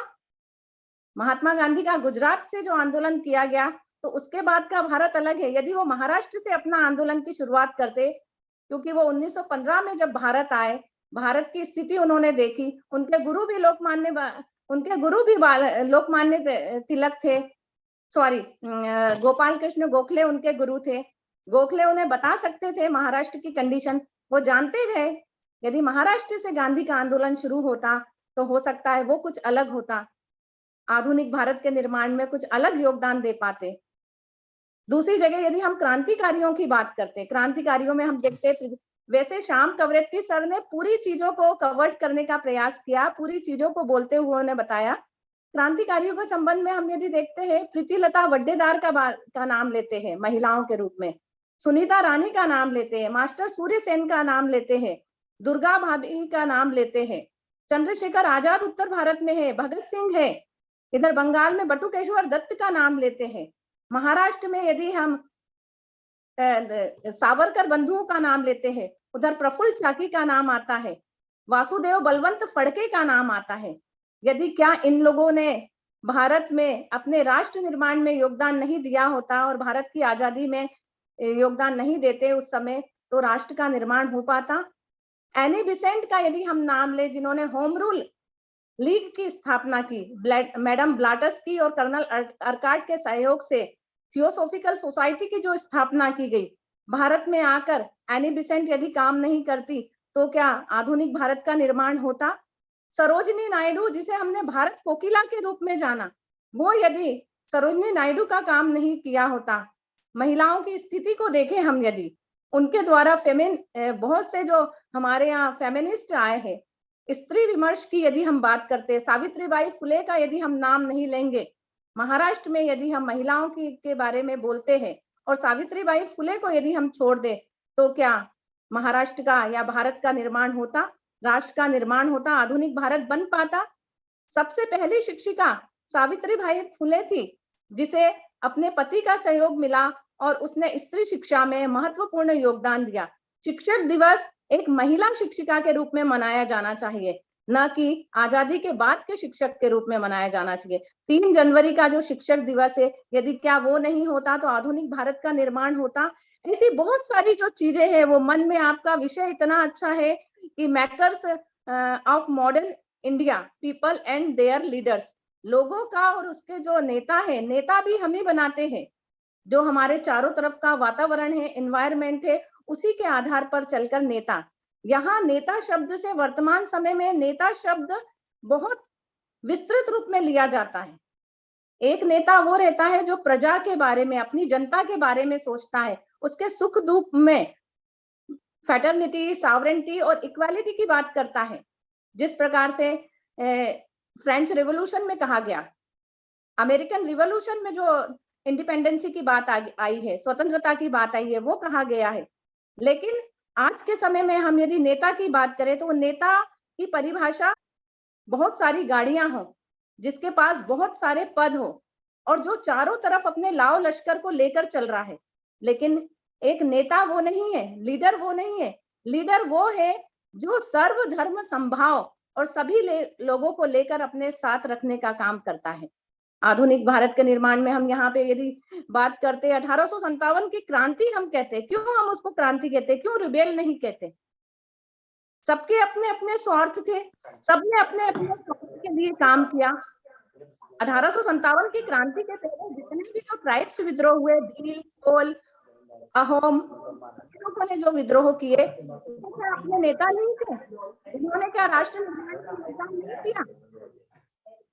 महात्मा गांधी का गुजरात से जो आंदोलन किया गया तो उसके बाद का भारत अलग है। यदि वो महाराष्ट्र से अपना आंदोलन की शुरुआत करते, क्योंकि वो 1915 में जब भारत आए, भारत की स्थिति उन्होंने देखी, उनके गुरु भी लोकमान्य तिलक थे, सॉरी गोपाल कृष्ण गोखले उनके गुरु थे। गोखले उन्हें बता सकते थे महाराष्ट्र की कंडीशन, वो जानते थे। यदि महाराष्ट्र से गांधी का आंदोलन शुरू होता तो हो सकता है वो कुछ अलग होता, आधुनिक भारत के निर्माण में कुछ अलग योगदान दे पाते। दूसरी जगह यदि हम क्रांतिकारियों की बात करते, क्रांतिकारियों में हम देखते, वैसे श्याम कवरेत्ती सर ने पूरी चीजों को कवर करने का प्रयास किया, पूरी चीजों को बोलते हुए उन्हें बताया क्रांतिकारियों के संबंध में हम यदि देखते हैं, प्रीतिलता वड्डेदार का नाम लेते हैं महिलाओं के रूप में, सुनीता रानी का नाम लेते हैं, मास्टर सूर्य सेन का नाम लेते हैं, दुर्गा भाभी का नाम लेते हैं, चंद्रशेखर आजाद उत्तर भारत में है, भगत सिंह है, इधर बंगाल में बटुकेश्वर दत्त का नाम लेते हैं, महाराष्ट्र में यदि हम सावरकर बंधुओं का नाम लेते हैं, उधर प्रफुल्ल चाकी का नाम आता है, वासुदेव बलवंत फड़के का नाम आता है। यदि क्या इन लोगों ने भारत में अपने राष्ट्र निर्माण में योगदान नहीं दिया होता और भारत की आजादी में योगदान नहीं देते उस समय, तो राष्ट्र का निर्माण हो पाता? एनी बिसेंट का यदि हम नाम ले, जिन्होंने होम रूल लीग की स्थापना की, मैडम ब्लाटस्की और कर्नल अर्काट के सहयोग से थियोसॉफिकल सोसाइटी की जो स्थापना की गई, भारत में आकर एनी बिसेंट यदि काम नहीं करती तो क्या आधुनिक भारत का निर्माण होता? सरोजिनी नायडू, जिसे हमने भारत कोकिला के रूप में जाना, वो यदि सरोजिनी नायडू का काम नहीं किया होता, महिलाओं की स्थिति को देखें हम, यदि उनके द्वारा बहुत से जो हमारे यहाँ फेमिनिस्ट आए हैं, स्त्री विमर्श की यदि हम बात करते हैं, सावित्रीबाई फुले का यदि हम नाम नहीं लेंगे, महाराष्ट्र में यदि हम महिलाओं के बारे में बोलते हैं और सावित्रीबाई फुले को यदि हम छोड़ दे, तो क्या महाराष्ट्र का या भारत का निर्माण होता? राष्ट्र का निर्माण होता? आधुनिक भारत बन पाता? सबसे पहली शिक्षिका सावित्रीबाई फुले थी, जिसे अपने पति का सहयोग मिला और उसने स्त्री शिक्षा में महत्वपूर्ण योगदान दिया। शिक्षक दिवस एक महिला शिक्षिका के रूप में मनाया जाना चाहिए, न कि आजादी के बाद के शिक्षक के रूप में मनाया जाना चाहिए। 3 जनवरी का जो शिक्षक दिवस है, यदि क्या वो नहीं होता तो आधुनिक भारत का निर्माण होता? ऐसी बहुत सारी जो चीजें हैं, वो मन में आपका विषय इतना अच्छा है कि makers of modern India, people and their leaders, लोगों का और उसके जो नेता है, नेता भी हम ही बनाते हैं। जो हमारे चारों तरफ का वातावरण है, एनवायरनमेंट है, उसी के आधार पर चलकर नेता। यहाँ नेता शब्द से वर्तमान समय में नेता शब्द बहुत विस्तृत रूप में लिया जाता है। एक नेता वो रहता है जो प्रजा के बारे में, अपनी जनता के बारे में सोचता है, उसके सुख दुख में फैटर्निटी, सॉवरेंटी और इक्वालिटी की बात करता है। जिस प्रकार से फ्रेंच रेवोल्यूशन में कहा गया, अमेरिकन रिवॉल्यूशन में जो इंडिपेंडेंसी की बात आई है, स्वतंत्रता की बात आई है, वो कहा गया है। लेकिन आज के समय में हम यदि नेता की बात करें तो नेता की परिभाषा बहुत सारी गाड़ियां हो, जिसके पास बहुत सारे पद हो और जो चारों तरफ अपने लाव लश्कर को लेकर चल रहा है। लेकिन एक नेता वो नहीं है, लीडर वो नहीं है। लीडर वो है जो सर्वधर्म संभाव और सभी लोगों को लेकर अपने साथ रखने का काम करता है। आधुनिक भारत के निर्माण में हम यहाँ पे यदि बात करते हैं, 1857 की क्रांति हम कहते हैं, क्यों हम उसको क्रांति कहते हैं, क्यों रिबेल नहीं कहते? सबके अपने अपने स्वार्थ थे, सबने अपने अपने स्वार्थ के लिए काम किया। 1857 की क्रांति के पहले जितने भी जो ट्राइब्स विद्रोह हुए, भील, कोल, अहोम, लोगों ने जो विद्रोह किए, तो क्या अपने नेता नहीं थे? उन्होंने क्या राष्ट्र निर्माण का योगदान नहीं दिया?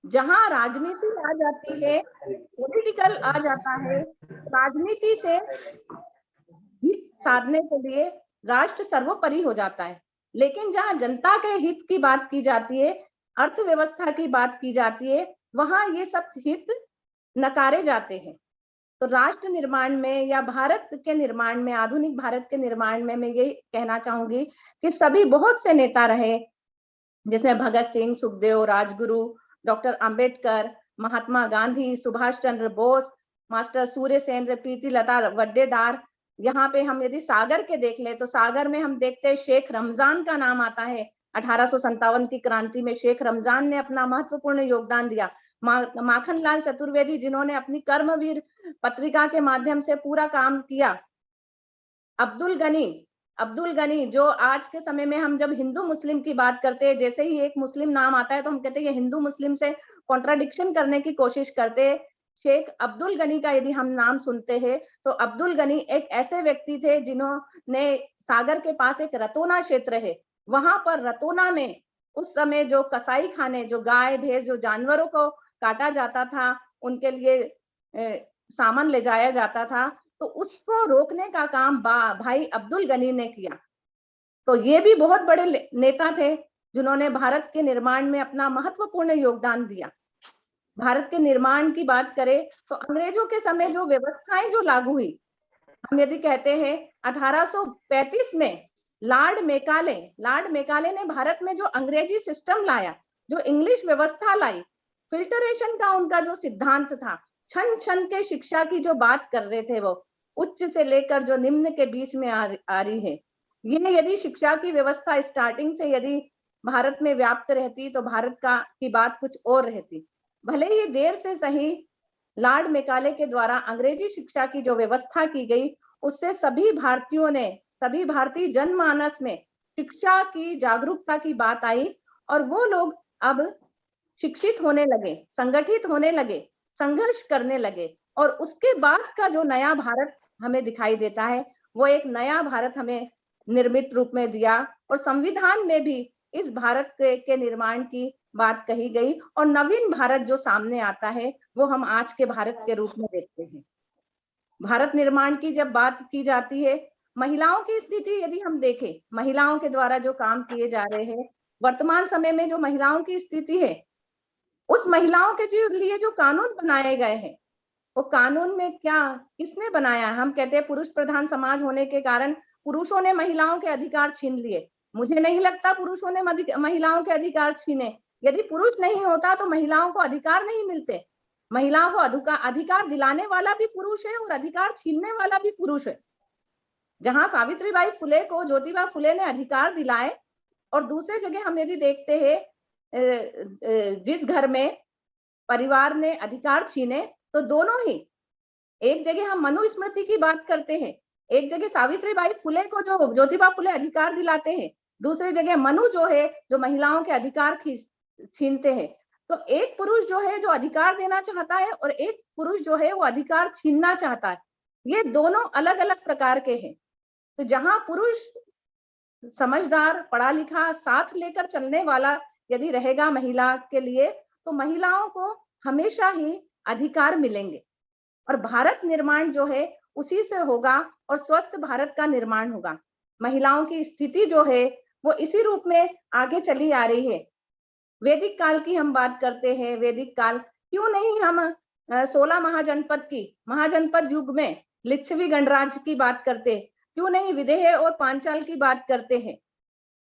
जहां राजनीति आ जाती है, पॉलिटिकल आ जाता है, राजनीति से हित साधने के लिए राष्ट्र सर्वोपरि हो जाता है। लेकिन जहां जनता के हित की बात की जाती है, अर्थव्यवस्था की बात की जाती है, वहां ये सब हित नकारे जाते हैं। तो राष्ट्र निर्माण में या भारत के निर्माण में, आधुनिक भारत के निर्माण में मैं ये कहना चाहूंगी कि सभी बहुत से नेता रहे, जैसे भगत सिंह, सुखदेव, राजगुरु, डॉक्टर अंबेडकर, महात्मा गांधी, सुभाष चंद्र बोस, मास्टर सूर्य सेन, प्रीतिलता वड्डेदार। यहाँ पे हम यदि सागर के देख ले तो सागर में हम देखते हैं शेख रमजान का नाम आता है। 1857 की क्रांति में शेख रमजान ने अपना महत्वपूर्ण योगदान दिया। माखनलाल चतुर्वेदी, जिन्होंने अपनी कर्मवीर पत्रिका के माध्यम से पूरा काम किया। अब्दुल गनी जो आज के समय में हम जब हिंदू मुस्लिम की बात करते हैं, जैसे ही एक मुस्लिम नाम आता है तो हम कहते हैं ये हिंदू मुस्लिम से कॉन्ट्राडिक्शन करने की कोशिश करते हैं। शेख अब्दुल गनी का यदि हम नाम सुनते हैं तो अब्दुल गनी एक ऐसे व्यक्ति थे जिन्होंने सागर के पास एक रतोना क्षेत्र है, वहां पर रतोना में उस समय जो कसाई खाने, जो गाय भैंस, जो जानवरों को काटा जाता था, उनके लिए सामान ले जाया जाता था, तो उसको रोकने का काम भाई अब्दुल गनी ने किया। तो ये भी बहुत बड़े नेता थे जिन्होंने भारत के निर्माण में अपना महत्वपूर्ण योगदान दिया। भारत के निर्माण की बात करें तो अंग्रेजों के समय जो व्यवस्थाएं जो लागू हुई, हम यदि कहते हैं 1835 में लॉर्ड मेकाले ने भारत में जो अंग्रेजी सिस्टम लाया, जो इंग्लिश व्यवस्था लाई, फिल्टरेशन का उनका जो सिद्धांत था, छन छन के शिक्षा की जो बात कर रहे थे, वो उच्च से लेकर जो निम्न के बीच में आ रही है। ये यदि शिक्षा की व्यवस्था स्टार्टिंग से यदि भारत में व्याप्त रहती तो भारत की बात कुछ और रहती। भले ही देर से सही लॉर्ड मेकाले के द्वारा अंग्रेजी शिक्षा की जो व्यवस्था की गई, उससे सभी भारतीय जनमानस में शिक्षा की जागरूकता की बात आई और वो लोग अब शिक्षित होने लगे, संगठित होने लगे, संघर्ष करने लगे। और उसके बाद का जो नया भारत हमें दिखाई देता है, वो एक नया भारत हमें निर्मित रूप में दिया और संविधान में भी इस भारत के निर्माण की बात कही गई और नवीन भारत जो सामने आता है वो हम आज के भारत के रूप में देखते हैं। भारत निर्माण की जब बात की जाती है, महिलाओं की स्थिति यदि हम देखें, महिलाओं के द्वारा जो काम किए जा रहे हैं, वर्तमान समय में जो महिलाओं की स्थिति है, उस महिलाओं के लिए जो कानून बनाए गए हैं, वो कानून में क्या किसने बनाया है? हम कहते हैं पुरुष प्रधान समाज होने के कारण पुरुषों ने महिलाओं के अधिकार छीन लिए। मुझे नहीं लगता पुरुषों ने महिलाओं के अधिकार छीने। यदि पुरुष नहीं होता तो महिलाओं को अधिकार नहीं मिलते। महिलाओं को अधिकार दिलाने वाला भी पुरुष है और अधिकार छीनने वाला भी पुरुष है। जहां सावित्रीबाई फुले को ज्योतिबा फुले ने अधिकार दिलाए और दूसरे जगह हम यदि देखते हैं जिस घर में परिवार ने अधिकार छीने, तो दोनों ही, एक जगह हम मनुस्मृति की बात करते हैं, एक जगह सावित्रीबाई फुले को जो ज्योतिबा फुले अधिकार दिलाते हैं, दूसरी जगह मनु जो है जो महिलाओं के अधिकार छीनते हैं। तो एक पुरुष जो है जो अधिकार देना चाहता है और एक पुरुष जो है वो अधिकार छीनना चाहता है। ये दोनों अलग अलग प्रकार के हैं। तो जहां पुरुष समझदार, पढ़ा लिखा, साथ लेकर चलने वाला यदि रहेगा महिला के लिए, तो महिलाओं को हमेशा ही अधिकार मिलेंगे और भारत निर्माण जो है उसी से होगा और स्वस्थ भारत का निर्माण होगा। महिलाओं की स्थिति जो है वो इसी रूप में आगे चली आ रही है। वैदिक काल की हम बात करते हैं, वैदिक काल क्यों नहीं हम 16 महाजनपद युग में लिच्छवी गणराज्य की बात करते, क्यों नहीं विदेह और पांचाल की बात करते हैं।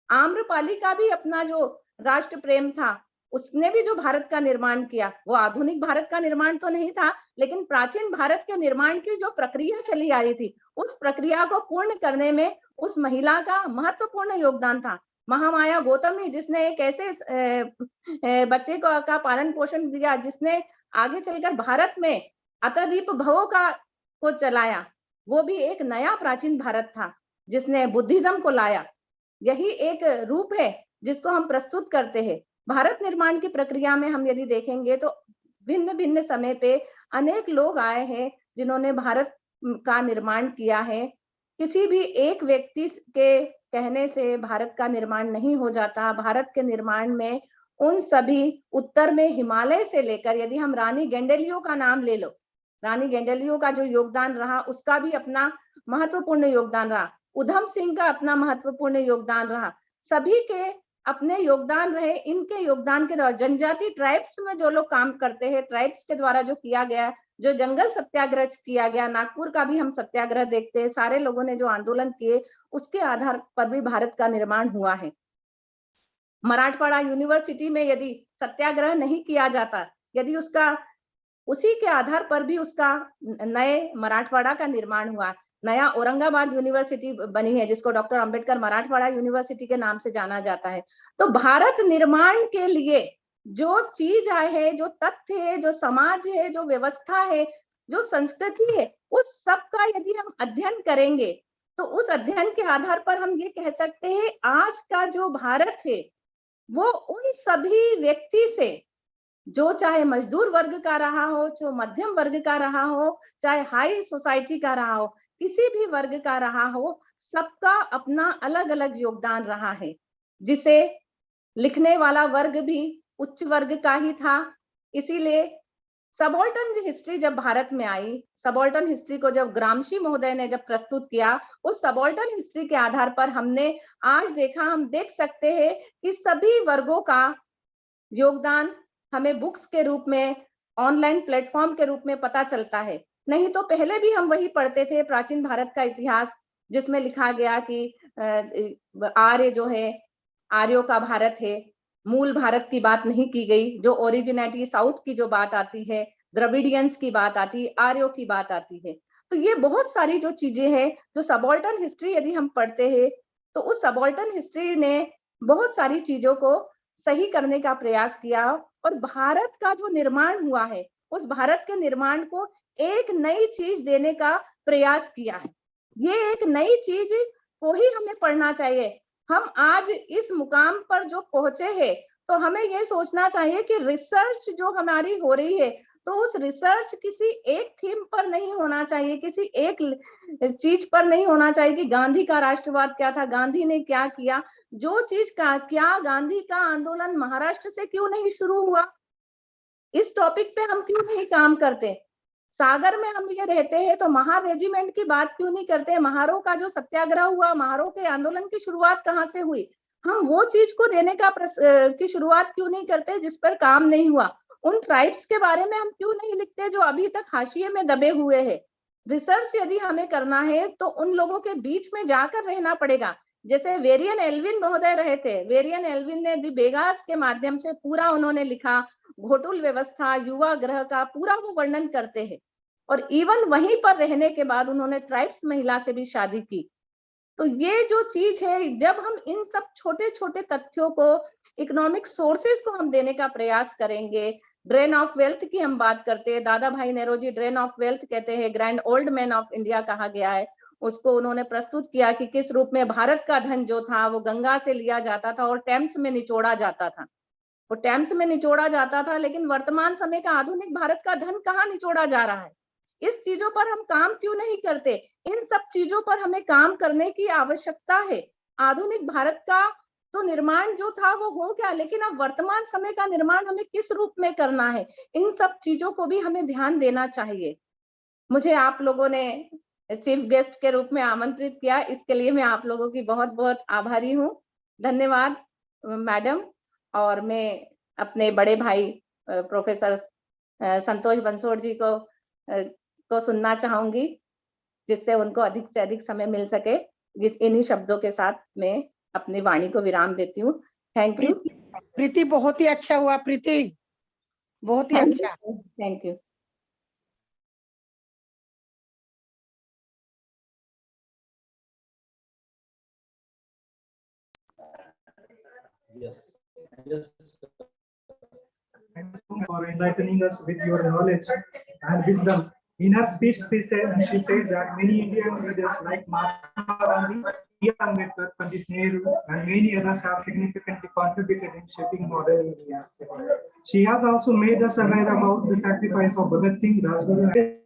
आम्रपाली का भी अपना जो राष्ट्र प्रेम था, उसने भी जो भारत का निर्माण किया, वो आधुनिक भारत का निर्माण तो नहीं था, लेकिन प्राचीन भारत के निर्माण की जो प्रक्रिया चली आ रही थी, उस प्रक्रिया को पूर्ण करने में उस महिला का महत्वपूर्ण योगदान था। महामाया गौतमी, जिसने एक ऐसे बच्चे का पालन पोषण दिया, जिसने आगे चलकर भारत में अतदीप भवों को चलाया, वो भी एक नया प्राचीन भारत था जिसने बुद्धिज्म को लाया। यही एक रूप है जिसको हम प्रस्तुत करते हैं। भारत निर्माण की प्रक्रिया में हम यदि देखेंगे तो भिन्न भिन्न समय पे अनेक लोग आए हैं जिन्होंने भारत का निर्माण किया है। किसी भी एक व्यक्ति के कहने से भारत का निर्माण नहीं हो जाता। भारत के निर्माण में उन सभी, उत्तर में हिमालय से लेकर, यदि हम रानी गेंडेलियो का नाम ले लो, रानी गेंडेलियो का जो योगदान रहा उसका भी अपना महत्वपूर्ण योगदान रहा, उधम सिंह का अपना महत्वपूर्ण योगदान रहा, सभी के अपने योगदान रहे। इनके योगदान के द्वारा जनजाति ट्राइब्स में जो लोग काम करते हैं, ट्राइब्स के द्वारा जो किया गया, जो जंगल सत्याग्रह किया गया, नागपुर का भी हम सत्याग्रह देखते हैं, सारे लोगों ने जो आंदोलन किए उसके आधार पर भी भारत का निर्माण हुआ है। मराठवाड़ा यूनिवर्सिटी में यदि सत्याग्रह नहीं किया जाता, यदि उसका उसी के आधार पर भी उसका नए मराठवाड़ा का निर्माण हुआ। नया औरंगाबाद यूनिवर्सिटी बनी है जिसको डॉक्टर अंबेडकर मराठवाड़ा यूनिवर्सिटी के नाम से जाना जाता है। तो भारत निर्माण के लिए जो चीज आए है, जो तथ्य है, जो समाज है, जो व्यवस्था है, जो संस्कृति है, उस सब का यदि हम अध्ययन करेंगे तो उस अध्ययन के आधार पर हम ये कह सकते हैं आज का जो भारत है वो उन सभी व्यक्ति से, जो चाहे मजदूर वर्ग का रहा हो, जो मध्यम वर्ग का रहा हो, चाहे हाई सोसाइटी का रहा हो, किसी भी वर्ग का रहा हो, सबका अपना अलग अलग योगदान रहा है, जिसे लिखने वाला वर्ग भी उच्च वर्ग का ही था। इसीलिए सबॉल्टन हिस्ट्री जब भारत में आई, सबॉल्टन हिस्ट्री को जब ग्रामशी महोदय ने जब प्रस्तुत किया, उस सबॉल्टन हिस्ट्री के आधार पर हमने आज देखा, हम देख सकते हैं कि सभी वर्गों का योगदान हमें बुक्स के रूप में ऑनलाइन प्लेटफॉर्म के रूप में पता चलता है। नहीं तो पहले भी हम वही पढ़ते थे, प्राचीन भारत का इतिहास, जिसमें लिखा गया कि आर्य जो है, आर्यों का भारत है, मूल भारत की बात नहीं की गई। जो ओरिजिनेटी साउथ की जो बात आती है, द्रविडियंस की बात आती है, आर्यों की बात आती है। तो ये बहुत सारी जो चीजें हैं, जो सबॉल्टन हिस्ट्री यदि हम पढ़ते हैं, तो उस सबॉल्टन हिस्ट्री ने बहुत सारी चीजों को सही करने का प्रयास किया और भारत का जो निर्माण हुआ है, उस भारत के निर्माण को एक नई चीज देने का प्रयास किया है। ये एक नई चीज को ही हमें पढ़ना चाहिए। हम आज इस मुकाम पर जो पहुंचे हैं, तो हमें ये सोचना चाहिए कि रिसर्च जो हमारी हो रही है, तो उस रिसर्च किसी एक थीम पर नहीं होना चाहिए, किसी एक चीज पर नहीं होना चाहिए कि गांधी का राष्ट्रवाद क्या था, गांधी ने क्या किया। जो चीज का क्या, गांधी का आंदोलन महाराष्ट्र से क्यों नहीं शुरू हुआ, इस टॉपिक पे हम क्यों नहीं काम करते। सागर में हम ये रहते हैं तो महार रेजिमेंट की बात क्यों नहीं करते, महारों का जो सत्याग्रह हुआ, महारों के आंदोलन की शुरुआत कहाँ से हुई, हम वो चीज को देने का की शुरुआत क्यों नहीं करते जिस पर काम नहीं हुआ। उन ट्राइब्स के बारे में हम क्यों नहीं लिखते जो अभी तक हाशिए में दबे हुए हैं। रिसर्च यदि हमें करना है तो उन लोगों के बीच में जाकर रहना पड़ेगा। जैसे वेरियन एल्विन महोदय रहे थे, वेरियन एल्विन ने दी बेगास के माध्यम से पूरा उन्होंने लिखा, घोटुल व्यवस्था, युवा ग्रह का पूरा वो वर्णन करते हैं। और इवन वहीं पर रहने के बाद उन्होंने ट्राइब्स महिला से भी शादी की। तो ये जो चीज है, जब हम इन सब छोटे छोटे तथ्यों को, इकोनॉमिक सोर्सेस को हम देने का प्रयास करेंगे, ड्रेन ऑफ वेल्थ की हम बात करते हैं, दादा भाई नेहरू ड्रेन ऑफ वेल्थ कहते हैं, grand old man of India कहा गया है, उसको उन्होंने प्रस्तुत किया कि किस रूप में भारत का धन जो था वो गंगा से लिया जाता था और टेम्स में निचोड़ा जाता था, वो टेम्स में निचोड़ा जाता था। लेकिन वर्तमान समय का आधुनिक भारत का धन कहाँ निचोड़ा जा रहा है, इस चीजों पर हम काम क्यों नहीं करते। इन सब चीजों पर हमें काम करने की आवश्यकता है। आधुनिक भारत का तो निर्माण जो था वो हो गया, लेकिन अब वर्तमान समय का निर्माण हमें किस रूप में करना है, इन सब चीजों को भी हमें ध्यान देना चाहिए। मुझे आप लोगों ने चीफ गेस्ट के रूप में आमंत्रित किया, इसके लिए मैं आप लोगों की बहुत बहुत आभारी हूँ। धन्यवाद मैडम। और मैं अपने बड़े भाई प्रोफेसर संतोष बंसोड़ जी को सुनना चाहूंगी, जिससे उनको अधिक से अधिक समय मिल सके। इन्हीं शब्दों के साथ मैं अपनी वाणी को विराम देती हूँ। Thank you. प्रीति, बहुत ही अच्छा हुआ प्रीति, बहुत ही अच्छा। Thank you. Yes. Thank you for enlightening us with your knowledge and wisdom. In her speech, she said that many Indian leaders like Mahatma Gandhi, Ambedkar, Pandit Nehru, and many others have significantly contributed in shaping modern India. She has also made us aware about the sacrifice of Bhagat Singh, Rajguru.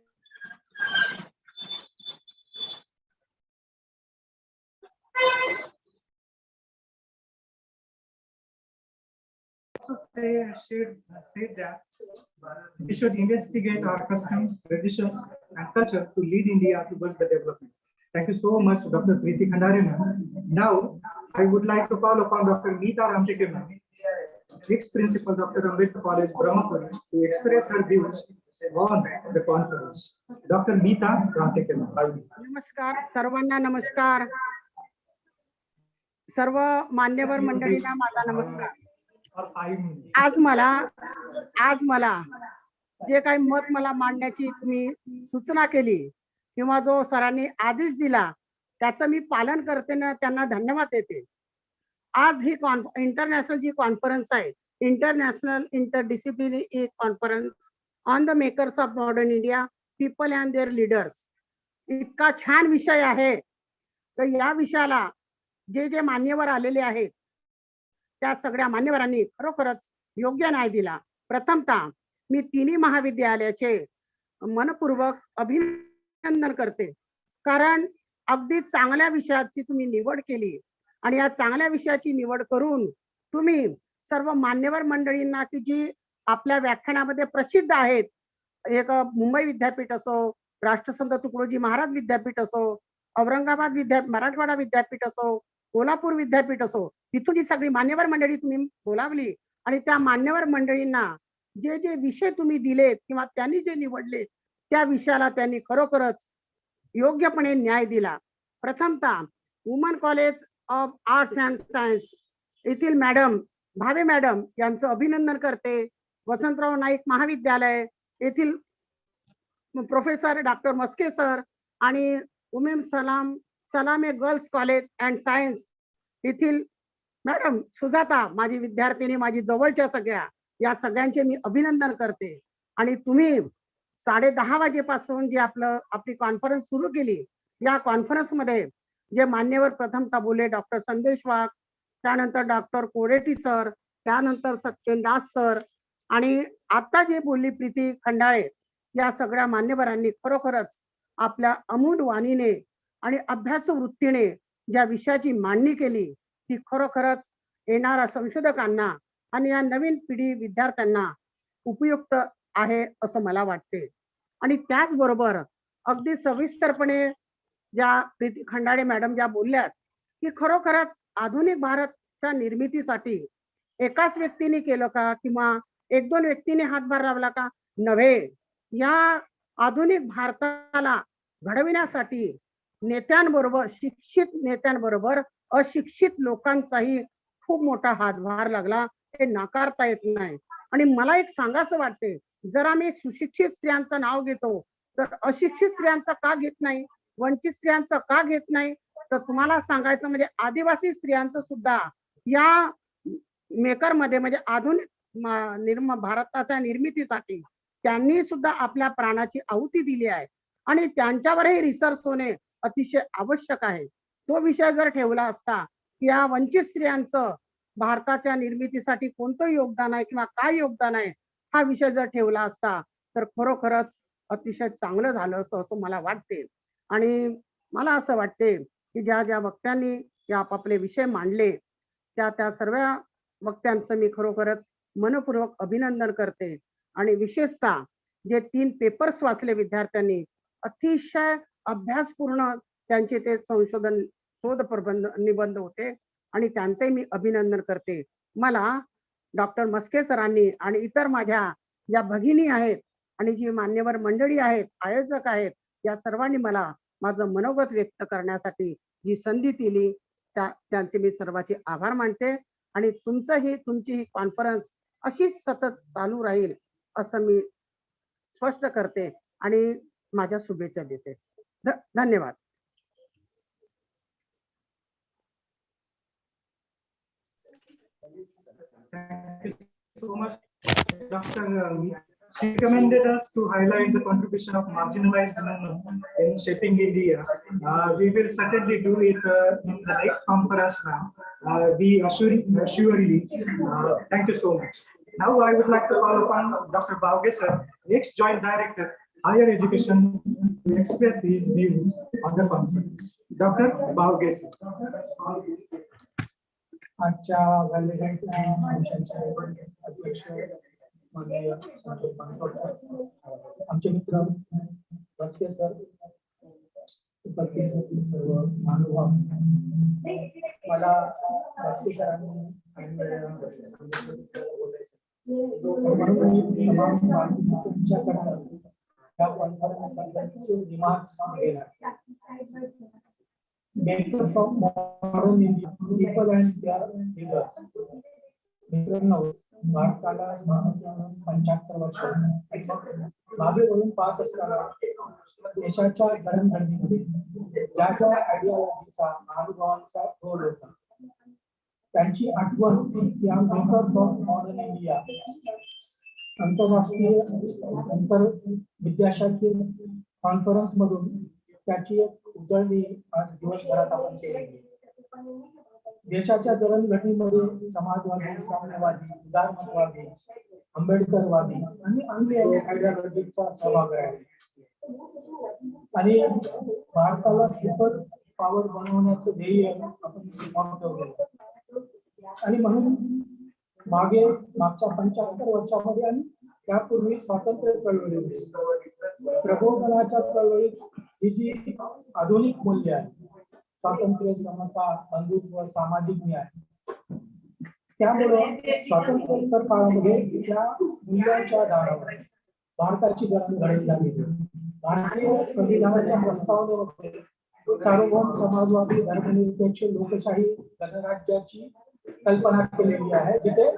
Said that we should investigate our customs, traditions, and culture to lead India towards the development. Thank you so much, Dr. Preeti Khandare ma'am. Now, I would like to call upon Dr. Meeta Ramteke ma'am, ex-principal Dr. Ambedkar College, Brahmapur, to express her views on the conference. Dr. Meeta Ramteke ma'am. नमस्कार सर्वांना, नमस्कार सर्व मान्यवर मंडळींना माझा नमस्कार। आज मला जे काही मत मला मांडण्याची तुम्ही सूचना केली किंवा जो सरांनी आदेश दिला त्याचं मी पालन करते ना, त्यांना धन्यवाद देते। आज ही इंटरनॅशनल जी कॉन्फरन्स आहे, international interdisciplinary conference on the makers of modern India, people and their leaders, इतका छान विषय आहे। तर या विषयाला जे जे मान्यवर आलेले आहेत त्या सगळ्या मान्यवरांनी खरोखरच योग्य न्याय दिला। प्रथमतः मी तिन्ही महाविद्यालयाचे मनपूर्वक अभिनंदन करते, कारण अगदी चांगल्या विषयाची तुम्ही निवड केली आणि या चांगल्या विषयाची निवड करून तुम्ही सर्व मान्यवर मंडळींना की जी आपल्या व्याख्यानामध्ये प्रसिद्ध आहेत, एक मुंबई विद्यापीठ असो, राष्ट्रसंत तुकडोजी महाराज विद्यापीठ असो, औरंगाबाद मराठवाडा विद्यापीठ असो, कोल्हापूर विद्यापीठ असो, तिथून जी सगळी मान्यवर मंडळी तुम्ही बोलावली आणि त्या मान्यवर मंडळींना जे जे विषय तुम्ही दिलेत किंवा त्यांनी जे निवडले त्या विषयाला त्यांनी खरोखरच योग्यपणे न्याय दिला. प्रथमतः woman college of arts and science येथील मॅडम भावे मॅडम यांचं अभिनंदन करते. वसंतराव नाईक महाविद्यालय येथील प्रोफेसर डॉक्टर मस्के सर आणि उमेम Salameh girls college and science येथील मॅडम सुजाता, माझी विद्यार्थिनी, माझी जवळच्या सगळ्या, या सगळ्यांचे मी अभिनंदन करते. आणि तुम्ही 10:30 वाजेपासून जी आपली कॉन्फरन्स सुरू केली, या कॉन्फरन्समध्ये जे मान्यवर प्रथमतः बोलले डॉक्टर संदेश वाघ, त्यानंतर डॉक्टर कोरेटी सर, त्यानंतर सत्येन दास सर आणि आता जे बोलली प्रीती खंडाळे, या सगळ्या मान्यवरांनी खरोखरच आपल्या अमूल वाणीने आणि अभ्यास वृत्तीने ज्या विषयाची मांडणी केली ती खरोखरच येणाऱ्या संशोधकांना आणि या नवीन पिढी विद्यार्थ्यांना उपयुक्त आहे असं मला वाटते. आणि त्याचबरोबर अगदी सविस्तरपणे ज्या प्रीती खंडाळे मॅडम ज्या बोलल्यात की खरोखरच आधुनिक भारतच्या निर्मितीसाठी एकाच व्यक्तीने केलं का किंवा 1-2 व्यक्तीने हातभार लावला का? नव्हे. या आधुनिक भारताला घडविण्यासाठी नेत्यांबरोबर, शिक्षित नेत्यांबरोबर अशिक्षित लोकांचाही खूप मोठा हातभार लागला, हे नाकारता येत नाही. आणि मला एक सांगायचं वाटते, जर आम्ही सुशिक्षित स्त्रियांचं नाव घेतो तर अशिक्षित स्त्रियांचं का घेत नाही, वंचित स्त्रियांचं का घेत नाही? तर तुम्हाला सांगायचं म्हणजे आदिवासी स्त्रियांचं सुद्धा या मेकर मध्ये म्हणजे आधुनिक भारताच्या निर्मितीसाठी त्यांनी सुद्धा आपल्या प्राणाची आहुती दिली आहे आणि त्यांच्यावरही रिसर्च होणे अतिशय आवश्यक आहे. तो विषय जर ठेवला असता की या वंचित स्त्रियांचं भारताच्या निर्मितीसाठी कोणतं योगदान आहे किंवा काय योगदान आहे, हा विषय जर ठेवला असता तर खरोखरच अतिशय चांगलं झालं असतं असं मला वाटते. आणि मला असं वाटते की ज्या ज्या वक्त्यांनी जे आपापले विषय मांडले त्या सर्व वक्त्यांचं मी खरोखरच मनपूर्वक अभिनंदन करते. आणि विशेषतः जे 3 पेपर्स वाचले विद्यार्थ्यांनी, अतिशय अभ्यासपूर्ण त्यांचे ते संशोधन शोध प्रबंध निबंध होते आणि त्यांचंही मी अभिनंदन करते. मला डॉक्टर मस्के सरांनी आणि इतर माझ्या ज्या भगिनी आहेत आणि जी मान्यवर मंडळी आहेत, आयोजक आहेत, या सर्वांनी मला माझं मनोगत व्यक्त करण्यासाठी जी संधी दिली त्यांचे मी सर्वांचे आभार मानते. आणि तुमची ही कॉन्फरन्स अशीच सतत चालू राहील असं मी स्पष्ट करते आणि माझ्या शुभेच्छा देते. धन्यवाद. Thank you so much, Dr. She recommended us to highlight the contribution of marginalized women in shaping India. We will certainly do it in the next conference now. We assuredly. Thank you so much. Now I would like to call upon Dr. Bauge sir, ex-Joint Director, Higher Education, to express his views on the conference. Dr. Bauge sir. आजच्या व्हॅलिडेंट फंक्शनचे अध्यक्ष माननीय Sanjay Thakur sir, आमचे मित्र Maske sir, उपस्थित सर्व महानुभाव, मला मस्के सरांनी म्हणून मी तमाम माहिती तुमच्याकडनं या कॉन्फरन्स बद्दलचे रिमार्क्स देणार. Makers of modern India, people and their leaders. मित्रांनो, भारताला 75 वर्ष मागे वळून पाहत असताना देशाच्या जडणघडणीमध्ये ज्या ज्या आयडिओलॉजीचा, अनुभवांचा रोल होता, त्यांची आठवण या मेकर्स ऑफ मॉडर्न इंडिया आंतरराष्ट्रीय विद्याशाखीय कॉन्फरन्स मधून त्याची एक उजळणी आज दिवसभरात आपण केली. देशाच्या जडणघडणीमध्ये समाजवादी, साम्यवादी, उदारमतवादी, आंबेडकरवादी आणि अन्य आयडिओलॉजीचा सहभाग आहे. आणि भारताला सुपर पॉवर बनवण्याचं ध्येय आपण समोर ठेवलं. आणि म्हणून मागच्या 75 वर्षामध्ये आणि त्यापूर्वी स्वातंत्र्य चळवळी, प्रबोधनाच्या चळवळीत ही जी आधुनिक मूल्य आहे, स्वातंत्र्य, समता, बंधुत्व, सामाजिक न्याय, त्यामुळे स्वातंत्र्योत्तर काळामध्ये त्या मूल्यांच्या आधारावर भारताची जडणघडण झाली. भारतीय संविधानाच्या प्रस्तावनेमध्ये सार्वभौम समाजवादी धर्मनिरपेक्ष लोकशाही गणराज्याची कल्पना केलेली आहे, जिथे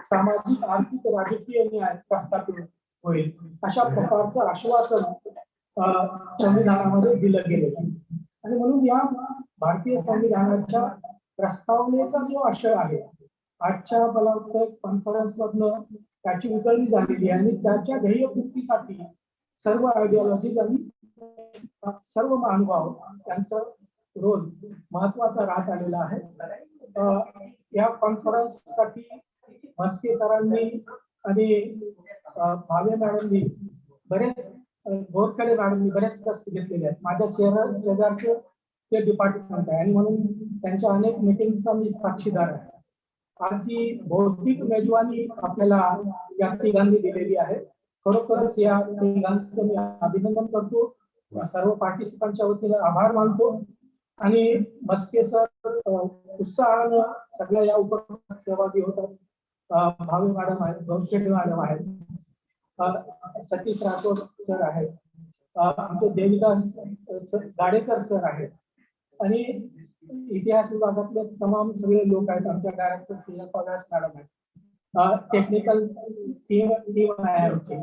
सामाजिक आर्थिक राजकीय न्याय प्रस्थापित होईल अशा प्रकारचं आश्वासन संविधानामध्ये दिलं गेलेलं आहे. आणि म्हणून या भारतीय संविधानाच्या प्रस्तावनेचा जो आशय आहे, आजच्या कॉन्फरन्स मधनं त्याची उजळणी झालेली आहे आणि त्याच्या ध्येयपूर्तीसाठी सर्व आयडिओलॉजीज आणि सर्व महानुभाव त्यांचा रोल महत्वाचा राहत आलेला आहे. या कॉन्फरन्स साठी म्हस्के सरांनी आणि भावे मॅडमनी बरेच गोरखडे मॅडमनी बरेच कष्ट घेतलेले आहेत. माझ्या शेजारचे ते डिपार्टमेंट आहे आणि म्हणून त्यांच्या अनेक मीटिंगचा मी साक्षीदार आहे. आजची भौतिक मेजवानी आपल्याला या तिघांनी दिलेली आहे. खरोखरच या तिघांचं मी अभिनंदन करतो. सर्व पार्टिसिपंटच्या वतीने आभार मानतो आणि मस्के सर उत्साहानं सगळ्या या उपक्रमात सहभागी होतात. भावे मॅडम आहेत, गौरखेडे मॅडम आहेत, सतीश राठोड सर आहेत, आमचे देविदास गाडेकर सर आहेत आणि इतिहास विभागातले तमाम सगळे लोक आहेत. आमच्या डायरेक्टर सुजाता मॅडम आहेत, टेक्निकल टीम आहे आमची,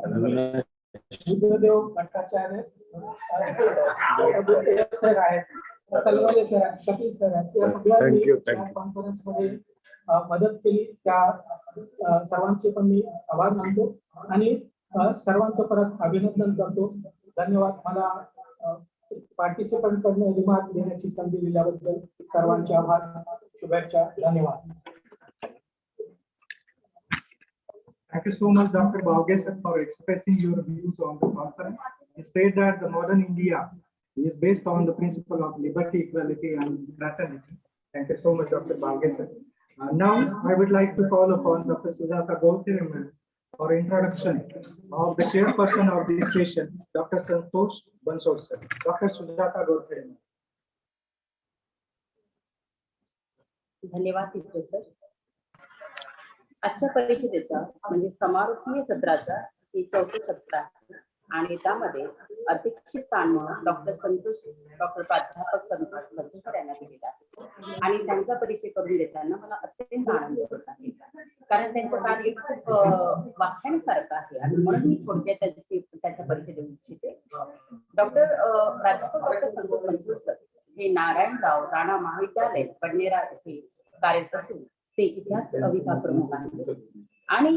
बुद्धदेव भट्टाचार्य सर आहेत, तलवाले सर आहेत, कपिल सर आहेत. या सगळ्यांनी कॉन्फरन्स मध्ये मदत केली. त्या सर्वांचे पण मी आभार मानतो आणि सर्वांचं परत अभिनंदन करतो. धन्यवाद. मला पार्टिसिपंट कडनं रिमार्क देण्याची संधी दिल्याबद्दल सर्वांचे आभार. शुभेच्छा. धन्यवाद. Thank you so much, Dr. Bhavge sir, for expressing your views on the conference. You said that the modern India is based on the principle of liberty, equality, and fraternity. Thank you so much, Dr. Bhavge sir. Now, I would like to call upon Dr. Sujata Gauthier for introduction of the chairperson of this session, Dr. Santosh Bansod sir. Dr. Sujata Gauthier. धन्यवाद teacher sir. आजच्या परिषदेचा म्हणजे समारोपीय सत्राचा हे 4थे सत्र आहे आणि त्यामध्ये अध्यक्षस्थान म्हणून doctor प्राध्यापक संतोष सर यांना दिलेला आहे आणि त्यांचा परिचय करून देताना मला अत्यंत आनंद होत आहे, कारण त्यांचं कार्य खूप वाख्यासारखं आहे आणि म्हणून मी थोडक्यात त्यांचा परिचय देऊ इच्छिते. प्राध्यापक डॉक्टर संतोष सर हे नारायणराव राणा महाविद्यालय पडनेरा येथे कार्यरत असून ते इतिहास विभाग प्रमुख आहेत आणि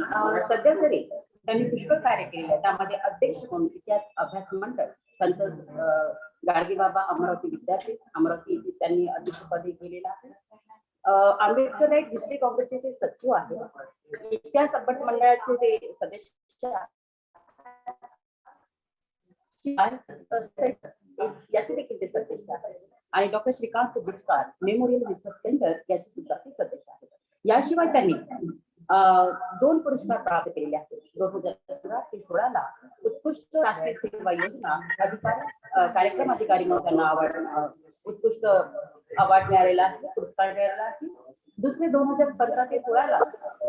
सध्या तरी त्यांनी पुष्कळ कार्य केलेलं आहे. त्यामध्ये अध्यक्ष म्हणून इतिहास अभ्यास मंडळ संत गाडगेबाबा अमरावती विद्यापीठ अमरावती येथे त्यांनी अध्यक्षपदी केलेलं आहे. आंबेडकर राईट हिस्ट्री काँग्रेसचे ते सचिव आहेत. इतिहास अभ्यास मंडळाचे ते सदस्य याचे देखील ते सदस्य आहेत आणि doctor Shrikant Buchkar memorial research centre याचे सुद्धा ते सदस्य आहेत. याशिवाय त्यांनी 2 पुरस्कार प्राप्त केलेले आहेत. 2015 ते 16 उत्कृष्ट राष्ट्रीय सेवा योजना अधिकारी कार्यक्रम अधिकारी म्हणून त्यांना उत्कृष्ट अवॉर्ड मिळालेला आहे, पुरस्कार मिळालेला आहे. दुसरे 2015 ते 16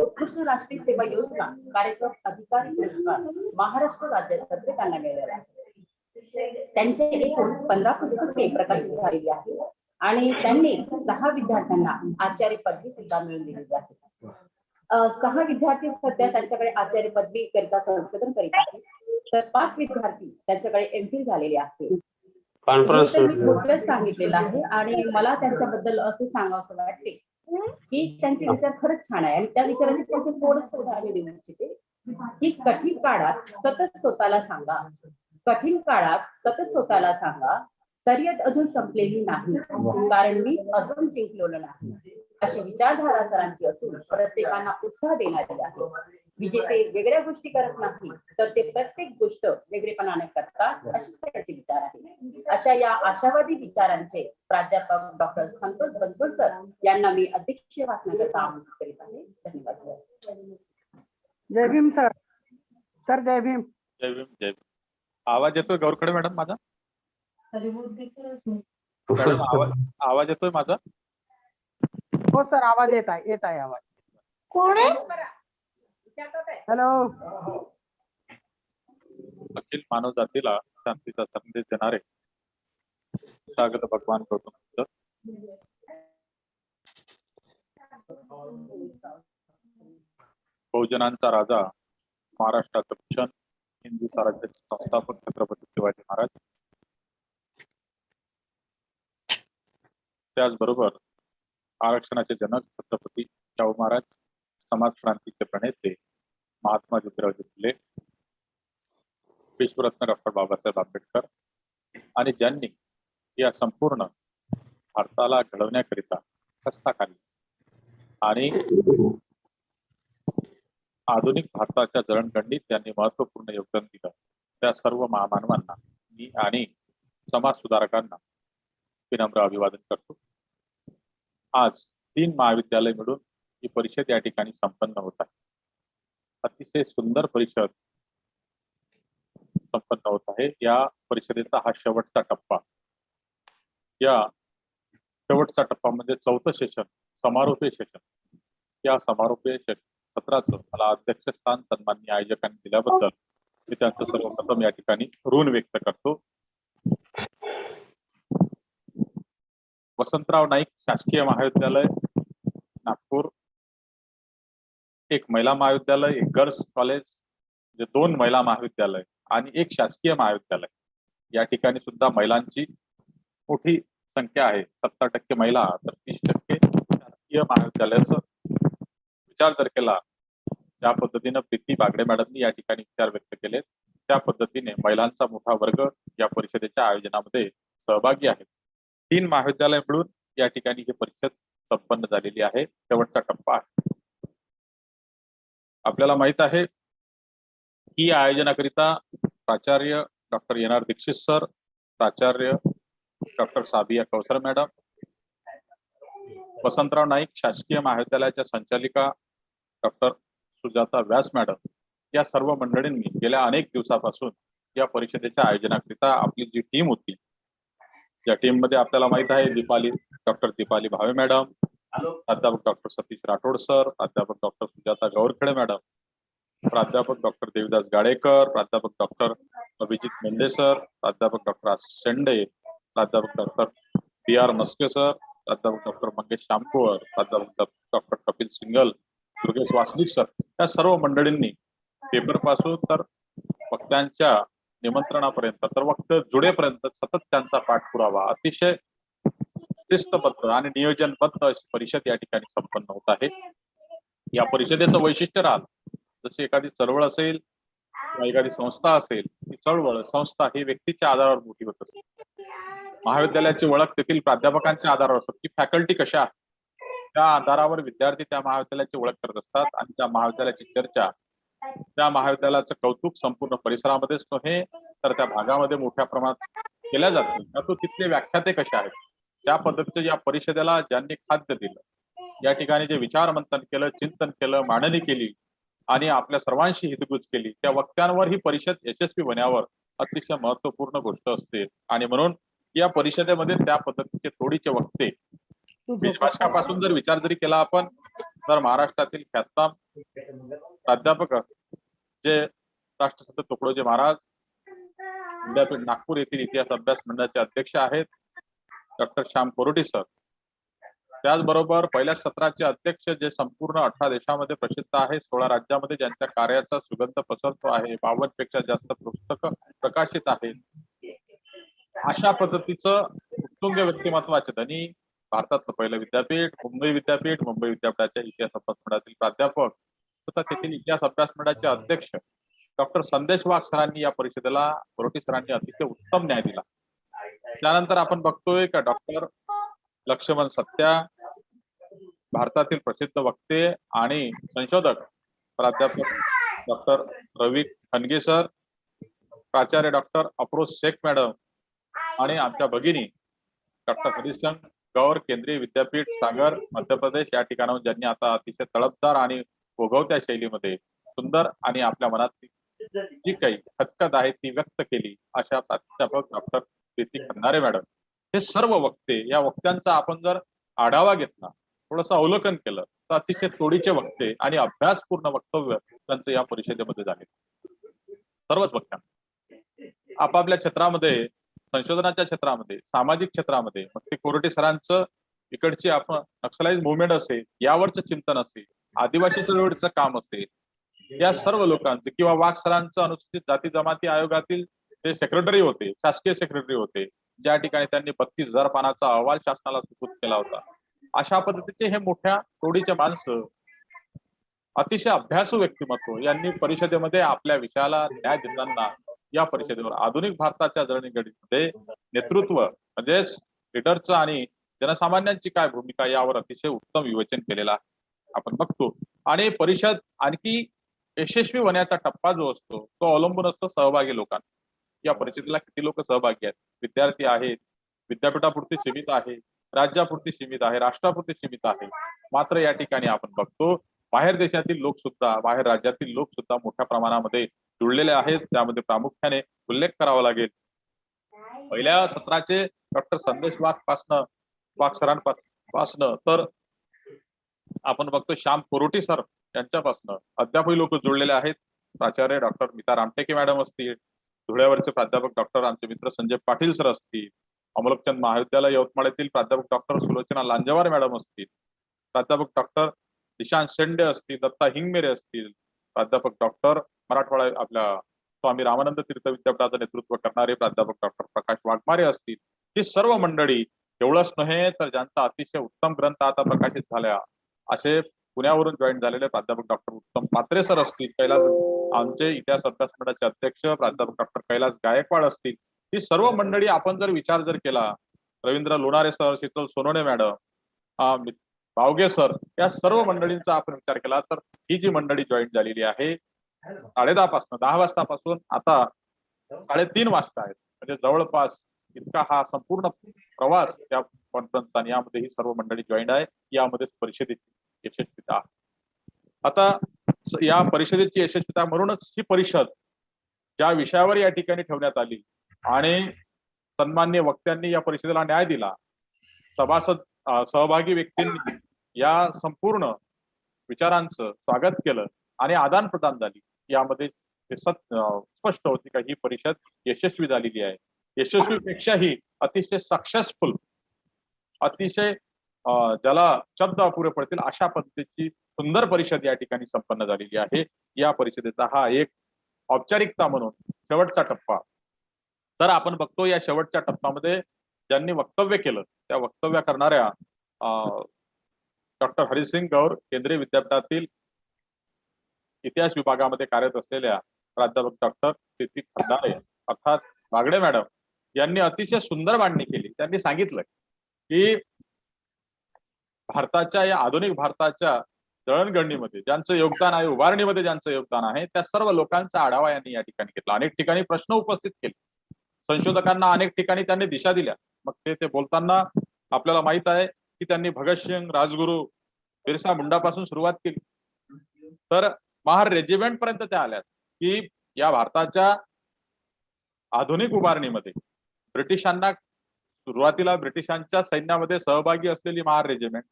उत्कृष्ट राष्ट्रीय सेवा योजना कार्यक्रम अधिकारी पुरस्कार महाराष्ट्र राज्यातर्फे त्यांना मिळालेला आहे. त्यांचे एकूण 15 पुस्तके प्रकाशित झालेली आहेत आणि त्यांनी 6 विद्यार्थ्यांना आचार्य पदवी सुद्धा मिळवून दिलेली आहे. 6 विद्यार्थी सध्या त्यांच्याकडे आचार्य पदवी करिता संशोधन करीत आहेत, तर 5 विद्यार्थी त्यांच्याकडे एमफिल झालेले आहेत. मी सांगितलेलं आहे आणि मला त्यांच्याबद्दल असे सांगावं वाटते की त्यांचे विचार खरंच छान आहे आणि त्या विचाराचे थोडंसं उदाहरण देऊ इच्छिते की कठीण काळात सतत स्वतःला सांगा, कठीण काळात सतत स्वतःला सांगा, शर्यत अजून संपलेली नाही कारण मी अजून जिंकलेलो नाही, अशी विचारधारा सरांची असून प्रत्येकांना उत्साह देणारी आहे. विजेते वेगळ्या गोष्टी करत नाही तर ते प्रत्येक गोष्ट वेगळेपणाने करतात, अशीच त्यांचे विचार आहे. अशा या आशावादी विचारांचे प्राध्यापक डॉक्टर संतोष बनसोड सर यांना मी अध्यक्ष भाषणाकरता आमंत्रित करीत आहे. धन्यवाद. जय भीम सर. सर जय भीम. जय भीम. जय भीम. आवाज येतोय गौरखडे मॅडम माझा? आवाज येतोय माझा? हो सर, आवाज येत आहे आवाज. हॅलो. अखिल मानव जातीला शांतीचा संदेश देणारे स्वागत भगवान गौतम बुद्ध. बहुजनांचा राजा, महाराष्ट्राचं भूषण, हिंदू स्वराज्याचे संस्थापक छत्रपती शिवाजी महाराज. त्याचबरोबर आरक्षणाचे जनक छत्रपती शाहू महाराज, समाज क्रांतीचे प्रणेते महात्मा ज्योतिराव फुले, विश्वरत्न डॉक्टर बाबासाहेब आंबेडकर, आणि ज्यांनी या संपूर्ण भारताला घडवण्याकरिता कष्टा खाली आणि आधुनिक भारताच्या जडणघडणीत त्यांनी महत्वपूर्ण योगदान दिलं, त्या सर्व महामानवांना मी आणि समाज सुधारकांना विनम्र अभिवादन करतो. आज 3 महाविद्यालय मिळून ही परिषद या ठिकाणी संपन्न होत आहे. अतिशय सुंदर परिषद संपन्न होत आहे. या परिषदेचा हा शेवटचा टप्पा. या शेवटचा टप्पा म्हणजे 4थं सेशन, समारोपीय सेशन. या समारोपीय सत्राचं मला अध्यक्षस्थान सन्माननीय आयोजकांनी दिल्याबद्दल मी त्यांचं सर्वप्रथम या ठिकाणी ऋण व्यक्त करतो. वसंतराव नाईक शासकीय महाविद्यालय नागपूर, एक महिला महाविद्यालय, एक गर्ल्स कॉलेज, म्हणजे 2 महिला महाविद्यालय आणि एक शासकीय महाविद्यालय. या ठिकाणी सुद्धा महिलांची मोठी संख्या आहे. 70% महिला तर 30% शासकीय महाविद्यालयाचा विचार जर केला, ज्या पद्धतीनं प्रीती बागडे मॅडमनी या ठिकाणी विचार व्यक्त केले, त्या पद्धतीने महिलांचा मोठा वर्ग या परिषदेच्या आयोजनामध्ये सहभागी आहे. 3 महाविद्यालय मिळून या ठिकाणी ही परिषद संपन्न झालेली आहे. शेवटचा टप्पा आहे. आपल्याला माहित आहे की या आयोजनाकरिता प्राचार्य डॉक्टर एन.आर. दीक्षित सर, प्राचार्य डॉक्टर साबिया कौसर मॅडम, वसंतराव नाईक शासकीय महाविद्यालयाच्या संचालिका डॉक्टर सुजाता व्यास मॅडम, या सर्व मंडळींनी गेल्या अनेक दिवसापासून या परिषदेच्या आयोजनाकरिता आपली जी टीम होती, या टीम मध्ये आपल्याला माहित आहे डॉक्टर दीपाली भावे मॅडम, प्राध्यापक डॉक्टर सतीश राठोड सर, प्राध्यापक डॉक्टर सुजाता गौरखेडे मॅडम, प्राध्यापक डॉक्टर देवदास गाडेकर, प्राध्यापक डॉक्टर अभिजित मेंढे सर, प्राध्यापक डॉक्टर आशिष शेंडे, प्राध्यापक डॉक्टर पी.आर. मस्के सर, प्राध्यापक डॉक्टर मंगेश शामकुवर, प्राध्यापक doctor Kapil single, Durgesh Wasnik sir, या सर्व मंडळींनी पेपर पासून तर वक्त्यांच्या निमंत्रणापर्यंत तर वक्ते जुडेपर्यंत सतत त्यांचा पाठपुरावा अतिशय शिस्तबद्ध आणि नियोजनबद्ध अशी परिषद या ठिकाणी संपन्न होत आहे. या परिषदेचं वैशिष्ट्य राहिलं, जशी एखादी चळवळ असेल किंवा एखादी संस्था असेल, ती चळवळ संस्था ही व्यक्तीच्या आधारावर मोठी होत असते. महाविद्यालयाची ओळख तेथील प्राध्यापकांच्या आधारावर असतात की फॅकल्टी कशा आहे, त्या आधारावर विद्यार्थी त्या महाविद्यालयाची ओळख करत असतात आणि त्या महाविद्यालयाची चर्चा, त्या महाविद्यालयाचं कौतुक संपूर्ण परिसरामध्येच नव्हे तर त्या भागामध्ये मोठ्या प्रमाणात केल्या जाते. परंतु तिथले व्याख्याते कशा आहेत, त्या पद्धतीचं या परिषदेला ज्यांनी खाद्य दिलं, या ठिकाणी जे विचार मंथन केलं, चिंतन केलं, मांडणी केली आणि आपल्या सर्वांशी हितगुज केली, त्या वक्त्यांवर ही परिषद यशस्वी होण्यावर अतिशय महत्वपूर्ण गोष्ट असते. आणि म्हणून या परिषदेमध्ये त्या पद्धतीचे थोडीचे वक्ते भाषापासून जर विचार जरी केला आपण, तर महाराष्ट्रातील ख्यातनाम प्राध्यापक जे राष्ट्रसंत तुकडोजी महाराज विद्यापीठ नागपूर येथील इतिहास अभ्यास मंडळाचे अध्यक्ष आहेत डॉक्टर श्याम कोरोटी सर, त्याचबरोबर पहिल्या सत्राचे अध्यक्ष जे संपूर्ण 18 देशामध्ये प्रसिद्ध आहे, 16 राज्यामध्ये ज्यांच्या कार्याचा सुगंध पसरतो आहे, 52 पेक्षा जास्त पुस्तकं प्रकाशित आहेत, अशा पद्धतीचं उत्तुंग व्यक्तिमत्वाचे धनी, भारतातलं पहिलं विद्यापीठ मुंबई विद्यापीठाच्या इतिहास अभ्यास मंडळातील प्राध्यापक तथा तेथील इतिहास अभ्यास मंडळाचे अध्यक्ष डॉक्टर संदेश वाघ सरांनी या परिषदेला कोरोटी सरांनी अतिशय उत्तम न्याय दिला. त्यानंतर आपण बघतोय का डॉक्टर लक्ष्मण सत्या, भारतातील प्रसिद्ध वक्ते आणि संशोधक प्राध्यापक डॉक्टर रवी खनगे सर, प्राचार्य डॉक्टर अफरोज शेख मॅडम आणि आमच्या भगिनी डॉक्टर हरिशंकर गौर, केंद्रीय विद्यापीठ सागर मध्य प्रदेश, या ठिकाणाहून ज्यांनी आता अतिशय तळपदार आणि ओघवत्या शैलीमध्ये सुंदर आणि आपल्या मनातली जी काही खतखत आहे ती व्यक्त केली, अशा प्राध्यापक डॉक्टर प्रीती खंदारे मॅडम, हे सर्व वक्ते, या वक्त्यांचा आपण जर आढावा घेतला, थोडंसं अवलोकन केलं, तर अतिशय तोडीचे वक्ते आणि अभ्यासपूर्ण वक्तव्य त्यांचं या परिषदेमध्ये झाले. सर्वच वक्त्यांना आपापल्या क्षेत्रामध्ये, संशोधनाच्या क्षेत्रामध्ये, सामाजिक क्षेत्रामध्ये, मग ते कोरटे सरांचं इकडची आपण नक्सलाइज मुवमेंट असेल, यावरचं चिंतन असेल, आदिवासी चळवळीचं काम असेल, या सर्व लोकांचे, किंवा वाघ सरांचं अनुसूचित जाती जमाती आयोगातील ते सेक्रेटरी होते, शासकीय सेक्रेटरी होते, ज्या ठिकाणी त्यांनी 32,000 पानाचा अहवाल शासनाला सुपूर्द केला होता. अशा पद्धतीचे हे मोठ्या तोडीचे माणसं, अतिशय अभ्यासू व्यक्तिमत्व यांनी परिषदेमध्ये आपल्या विषयाला न्याय देताना या परिषदेवर आधुनिक भारताच्या जडणघडणीमध्ये नेतृत्व म्हणजेच लीडरचं आणि जनसामान्यांची काय भूमिका यावर अतिशय उत्तम विवेचन केलेलं आहे आपण बघतो. आणि परिषद आणखी यशस्वी होण्याचा टप्पा जो असतो तो अवलंबून असतो सहभागी लोकांना. या परिषदेला किती लोक सहभागी आहेत? विद्यार्थी आहेत, विद्यापीठापुरती सीमित आहे, राज्यापुरती सीमित आहे, राष्ट्रापुरती सीमित आहे. मात्र या ठिकाणी आपण बघतो बाहेर देशातील लोक सुद्धा, बाहेर राज्यातील लोक सुद्धा मोठ्या प्रमाणामध्ये जुळलेले आहेत. त्यामध्ये प्रामुख्याने उल्लेख करावा लागेल पहिल्या सत्राचे डॉक्टर संदेश वाघ सरांपासनं तर आपण बघतो श्याम कोरोटी सर यांच्यापासनं अद्यापही लोक जुळलेले आहेत. प्राचार्य डॉक्टर मीता रामटेके मॅडम असतील, धुळ्यावरचे प्राध्यापक डॉक्टर आमचे मित्र संजय पाटील सर असतील, अमोलकचंद महाविद्यालय यवतमाळ येथील प्राध्यापक डॉक्टर सुलोचना लांजेवार मॅडम असतील, प्राध्यापक डॉक्टर निशांत शेंडे असतील, दत्ता हिंगमेरे असतील, प्राध्यापक डॉक्टर मराठवाडा आपल्या स्वामी रामानंद तीर्थ विद्यापीठाचं नेतृत्व करणारे प्राध्यापक डॉक्टर प्रकाश वाघमारे असतील. ही सर्व मंडळी एवढंच नव्हे तर ज्यांचा अतिशय उत्तम ग्रंथ आता प्रकाशित झाला असे पुण्यावरून जॉईन झालेले प्राध्यापक डॉक्टर उत्तम पात्रे सर असतील, कैलास आमचे इतिहास अभ्यास मंडळाचे अध्यक्ष प्राध्यापक डॉक्टर कैलास गायकवाड असतील. ही सर्व मंडळी आपण जर विचार जर केला, रवींद्र लोणारे सर, शीतल सोनवणे मॅडम, बावगे सर, या सर्व मंडळींचा आपण विचार केला तर ही जी मंडळी जॉईन झालेली आहे 10:30 वाजतापासून आता 3:30 वाजता आहेत, म्हणजे जवळपास इतका हा संपूर्ण प्रवास या कॉन्फरन्सचा आणि यामध्ये ही सर्व मंडळी जॉईन आहे. यामध्ये परिषदेची यशस्वीता. आता या परिषदेची यशस्वीता म्हणूनच ही परिषद ज्या विषयावर या ठिकाणी ठेवण्यात आली आणि सन्माननीय वक्त्यांनी या परिषदेला न्याय दिला, सभासद सहभागी व्यक्तींनी या संपूर्ण विचारांचं स्वागत केलं आणि आदान प्रदान झाली. यामध्ये स्पष्ट होती का ही परिषद यशस्वी झालेली आहे. यशस्वीपेक्षाही अतिशय सक्सेसफुल, अतिशय ज्याला शब्द अपुरे पडतील अशा पद्धतीची सुंदर परिषद या ठिकाणी संपन्न झालेली आहे. या परिषदेचा हा एक औपचारिकता म्हणून शेवटचा टप्पा. तर आपण बघतो या शेवटच्या टप्प्यामध्ये ज्यांनी वक्तव्य केलं त्या वक्तव्य करणाऱ्या डॉक्टर हरिसिंग गौर, केंद्रीय विद्यापीठातील इतिहास विभागामध्ये कार्यरत असलेल्या प्राध्यापक डॉक्टर प्रीती खंदारे अर्थात बागडे मॅडम यांनी अतिशय सुंदर मांडणी केली. त्यांनी सांगितलं की भारताच्या या आधुनिक भारताच्या जळणघडणीमध्ये ज्यांचं योगदान आहे, उभारणीमध्ये ज्यांचं योगदान आहे, त्या सर्व लोकांचा आढावा यांनी या ठिकाणी घेतला. अनेक ठिकाणी प्रश्न उपस्थित केले, संशोधकांना अनेक ठिकाणी त्यांनी दिशा दिल्या. मग ते बोलताना आपल्याला माहित आहे की त्यांनी भगतसिंग, राजगुरू, बिरसा मुंडापासून सुरुवात केली तर महार रेजिमेंट पर्यंत त्या आल्यात की या भारताच्या आधुनिक उभारणीमध्ये ब्रिटिशांना सुरुवातीला ब्रिटिशांच्या सैन्यामध्ये सहभागी असलेली महार रेजिमेंट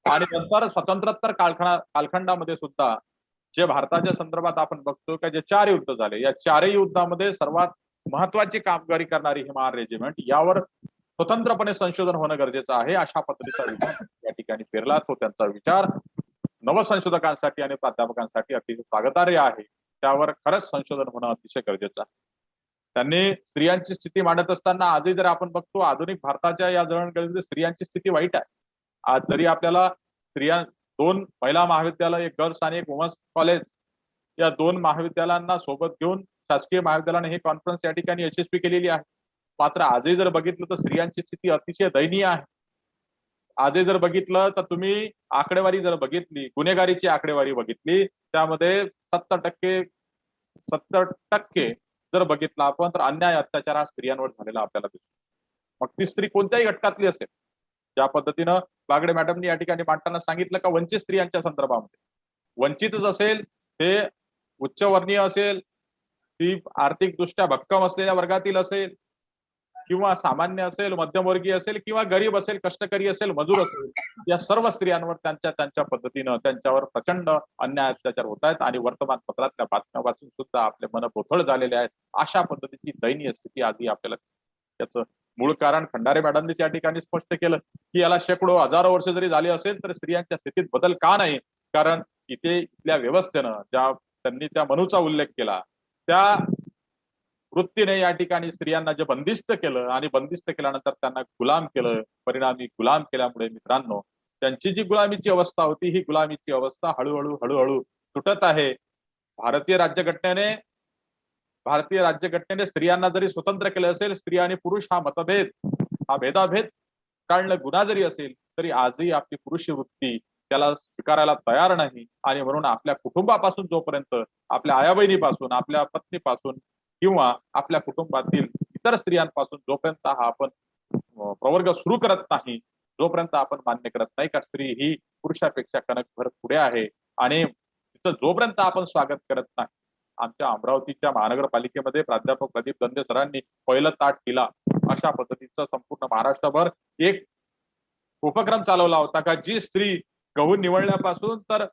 आणि नंतर स्वतंत्रोत्तर कालखंडामध्ये सुद्धा जे भारताच्या संदर्भात आपण बघतो की जे 4 युद्ध झाले, या 4ही युद्धामध्ये सर्वात महत्वाची कामगिरी करणारी ही महार रेजिमेंट, यावर स्वतंत्रपणे संशोधन होणं गरजेचं आहे अशा पद्धतीचा विचार या ठिकाणी पेरला. तो त्यांचा विचार नवसंशोधकांसाठी आणि प्राध्यापकांसाठी अतिशय स्वागतार्ह आहे. त्यावर खरंच संशोधन होणं अतिशय गरजेचं आहे. त्यांनी स्त्रियांची स्थिती मांडत असताना आजही जर आपण बघतो आधुनिक भारताच्या या जळणघडणीमध्ये स्त्रियांची स्थिती वाईट आहे. आज जरी आपल्याला स्त्रिया 2 महिला महाविद्यालय, एक गर्ल्स आणि एक वुमन्स कॉलेज, या 2 महाविद्यालयांना सोबत घेऊन शासकीय महाविद्यालयाने ही कॉन्फरन्स या ठिकाणी यशस्वी केलेली आहे. मात्र आजही जर बघितलं तर स्त्रियांची स्थिती अतिशय दयनीय आहे. आजही जर बघितलं तर तुम्ही आकडेवारी जर बघितली, गुन्हेगारीची आकडेवारी बघितली, त्यामध्ये 70% जर बघितला आपण तर अन्याय अत्याचार हा स्त्रियांवर झालेला आपल्याला दिसतो. मग ती स्त्री कोणत्याही घटकातली असेल, ज्या पद्धतीनं बागडे मॅडमनी या ठिकाणी मांडताना सांगितलं का वंचित स्त्रियांच्या संदर्भामध्ये वंचितच असेल, ते उच्चवर्णीय असेल, ती आर्थिकदृष्ट्या भक्कम असलेल्या वर्गातील असेल, किंवा सामान्य असेल, मध्यमवर्गीय असेल किंवा गरीब असेल, कष्टकरी असेल, मजूर असेल, या सर्व स्त्रियांवर त्यांच्या पद्धतीनं त्यांच्यावर प्रचंड अन्याय अत्याचार होत आहेत आणि वर्तमानपत्रातल्या बातम्या वाचून सुद्धा आपले मन बोथळ झालेले आहेत. अशा पद्धतीची दयनीय स्थिती आधी आपल्याला, त्याचं मूळ कारण खंडारे मॅडमनी त्या ठिकाणी स्पष्ट केलं की याला शेकडो हजारो वर्ष जरी झाली असेल तर स्त्रियांच्या स्थितीत बदल का नाही, कारण इथल्या व्यवस्थेनं त्यांनी त्या मनूचा उल्लेख केला त्या वृत्तीने या ठिकाणी स्त्रियांना जे बंदिस्त केलं आणि बंदिस्त केल्यानंतर त्यांना गुलाम केलं. परिणामी गुलाम केल्यामुळे मित्रांनो त्यांची जी गुलामीची अवस्था होती ही गुलामीची अवस्था हळूहळू तुटत आहे. भारतीय राज्यघटनेने स्त्रियांना जरी स्वतंत्र केले असेल, स्त्री आणि पुरुष हा भेदाभेद काढणं गुन्हा जरी असेल तरी आजही आपली पुरुष वृत्ती त्याला स्वीकारायला तयार नाही. आणि म्हणून आपल्या कुटुंबापासून जोपर्यंत, आपल्या आया बहिणीपासून, आपल्या पत्नीपासून किंवा आपल्या कुटुंबातील इतर स्त्रियांपासून जोपर्यंत हा आपण प्रवर्ग सुरू करत नाही, जोपर्यंत आपण मान्य करत नाही का स्त्री ही पुरुषापेक्षा कणकभर पुढे आहे, आणि तिचं जोपर्यंत आपण स्वागत करत नाही. आमच्या अमरावतीच्या महानगरपालिकेमध्ये प्राध्यापक प्रदीप दंदे सरांनी पहिलं ताट केला अशा पद्धतीचा संपूर्ण महाराष्ट्रभर एक उपक्रम चालवला होता का जी स्त्री गहू निवडण्यापासून तर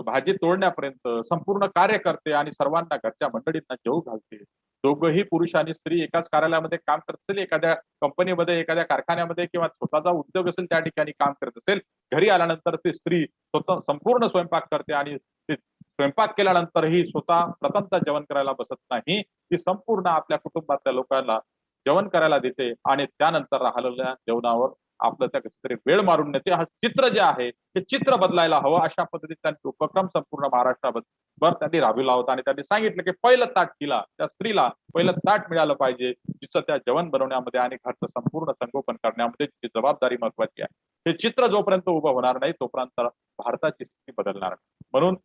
भाजी तोडण्यापर्यंत संपूर्ण कार्य करते आणि सर्वांना घरच्या मंडळींना जेवू घालते. दोघंही पुरुष आणि स्त्री एकाच कार्यालयामध्ये काम करत असेल, एखाद्या कंपनीमध्ये, एखाद्या कारखान्यामध्ये किंवा स्वतःचा उद्योग असेल त्या ठिकाणी काम करत असेल, घरी आल्यानंतर ती स्त्री स्वतः संपूर्ण स्वयंपाक करते आणि स्वयंपाक केल्यानंतरही स्वतः प्रथमतः जेवण करायला बसत नाही, ती संपूर्ण आपल्या कुटुंबातल्या लोकांना जेवण करायला देते आणि त्यानंतर राहिलेल्या जेवणावर आपलं त्या कधीतरी वेळ मारून नेते. हा चित्र जे आहे ते चित्र बदलायला हवं अशा पद्धतीने त्यांनी उपक्रम संपूर्ण महाराष्ट्राभर त्यांनी राबविला होता. आणि त्यांनी सांगितलं की पहिलं ताट तिला, त्या स्त्रीला पहिलं ताट मिळालं पाहिजे, जिचं त्या जेवण बनवण्यामध्ये आणि घरचं संपूर्ण संगोपन करण्यामध्ये जी जबाबदारी महत्वाची आहे. हे चित्र जोपर्यंत उभं होणार नाही तोपर्यंत भारताची स्थिती बदलणार नाही. म्हणून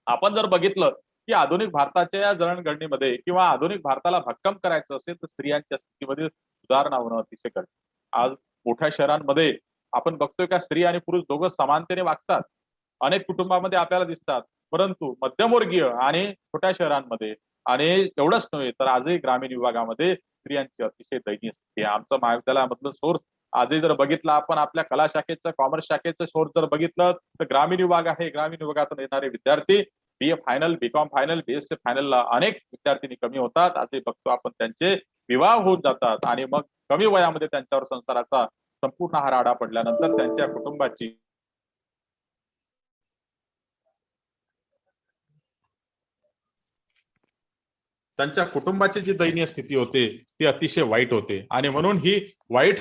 आपण जर बघितलं की आधुनिक भारताच्या या जडणघडणीमध्ये किंवा आधुनिक भारताला भक्कम करायचं असेल तर स्त्रियांच्या स्थितीमध्ये सुधारणा होणं अतिशय गरजेचं. आज मोठ्या शहरांमध्ये आपण बघतोय का स्त्री आणि पुरुष दोघं समानतेने वागतात, अनेक कुटुंबामध्ये आपल्याला दिसतात, परंतु मध्यमवर्गीय आणि छोट्या शहरांमध्ये आणि एवढंच नव्हे तर आजही ग्रामीण विभागामध्ये स्त्रियांची अतिशय दयनीय स्थिती आहे. आमचं महाविद्यालयामधलं सोर्स आजही जर बघितलं आपण, आपल्या कला शाखेचं, कॉमर्स शाखेचं सोर्स जर बघितलं तर ग्रामीण विभाग आहे. ग्रामीण विभागातून येणारे विद्यार्थी BA final, BCom final, BSc फायनलला अनेक विद्यार्थी कमी होतात. आजही बघतो आपण त्यांचे विवाह होऊन जातात आणि मग कमी वयामध्ये त्यांच्यावर संसाराचा संपूर्ण हा राडा पडल्यानंतर त्यांच्या कुटुंबाची जी दयनीय स्थिती होते ती अतिशय वाईट होते. आणि म्हणून ही वाईट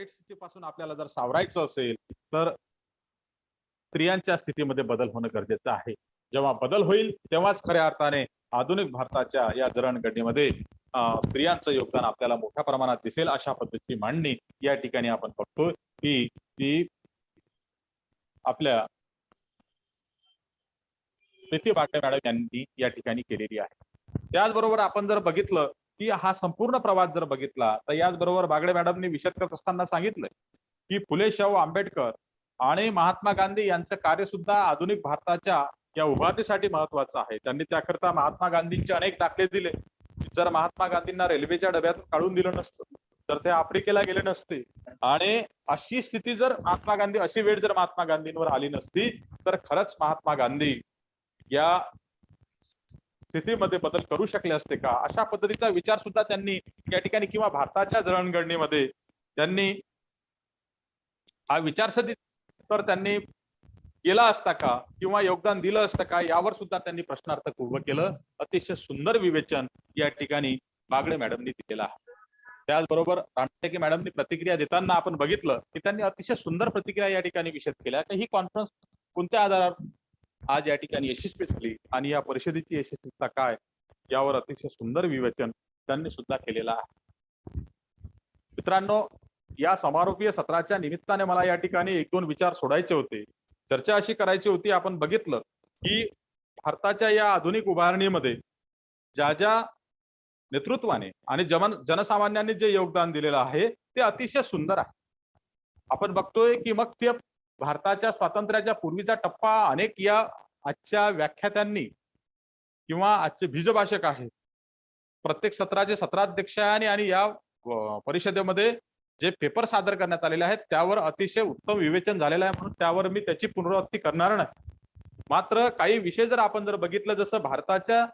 स्थितीपासून आपल्याला जर सावरायचं असेल तर स्त्रियांच्या स्थितीमध्ये बदल होणं गरजेचं आहे. जेव्हा बदल होईल तेव्हाच खऱ्या अर्थाने आधुनिक भारताच्या या जडणघडणीमध्ये स्त्रियांचं योगदान आपल्याला मोठ्या प्रमाणात दिसेल. अशा पद्धतीची मांडणी या ठिकाणी आपण बघतोय की ती आपल्या प्रीती बागडे मॅडम यांनी या ठिकाणी केलेली आहे. त्याचबरोबर आपण जर बघितलं की हा संपूर्ण प्रवास जर बघितला तर याचबरोबर बागडे मॅडमनी विशद करत असताना सांगितलंय की फुले शाहू आंबेडकर आणि महात्मा गांधी यांचं कार्य सुद्धा आधुनिक भारताच्या या उभारणीसाठी महत्वाचं आहे. त्यांनी त्याकरता महात्मा गांधींचे अनेक दाखले दिले. जर महात्मा गांधींना रेल्वेच्या डब्यातून काढून दिलं नसतं तर ते आफ्रिकेला गेले नसते, आणि अशी स्थिती जर महात्मा गांधी, अशी वेळ जर महात्मा गांधींवर आली नसती तर खरंच महात्मा गांधी या स्थितीमध्ये बदल करू शकले असते का, अशा पद्धतीचा विचार सुद्धा त्यांनी या ठिकाणी किंवा भारताच्या जडणघडणीमध्ये त्यांनी हा विचारसदी तर त्यांनी केला असता का किंवा योगदान दिलं असतं का, यावर सुद्धा त्यांनी प्रश्नार्थक उभं केलं. अतिशय सुंदर विवेचन या ठिकाणी बागडे मॅडमनी दिलेलं आहे. त्याचबरोबर रामटेके मॅडमनी प्रतिक्रिया देताना आपण बघितलं की त्यांनी अतिशय सुंदर प्रतिक्रिया या ठिकाणी विशद केल्या की ही कॉन्फरन्स कोणत्या आधारावर आज या ठिकाणी यशस्वी झाली आणि या परिषदेची यशस्वीता काय, यावर अतिशय सुंदर विवेचन त्यांनी सुद्धा केलेलं आहे. मित्रांनो, या समारोपीय सत्राच्या निमित्ताने मला या ठिकाणी एक दोन विचार सोडायचे होते, चर्चा अशी करायची होती. आपण बघितलं की भारताच्या या आधुनिक उभारणीमध्ये ज्या ज्या नेतृत्वाने आणि जनसामान्यांनी जे योगदान दिलेलं आहे ते अतिशय सुंदर आहे. आपण बघतोय की मग ते भारताच्या स्वातंत्र्याच्या पूर्वीचा टप्पा अनेक या आजच्या व्याख्यात्यांनी किंवा आजचे बीजभाषक आहेत प्रत्येक सत्राचे 17 अध्यक्ष आहे आणि या परिषदेमध्ये जे पेपर सादर करण्यात आलेले आहेत त्यावर अतिशय उत्तम विवेचन झालेलं आहे, म्हणून त्यावर मी त्याची पुनरावृत्ती करणार नाही. मात्र काही विषय जर आपण जर बघितलं, जसं भारताच्या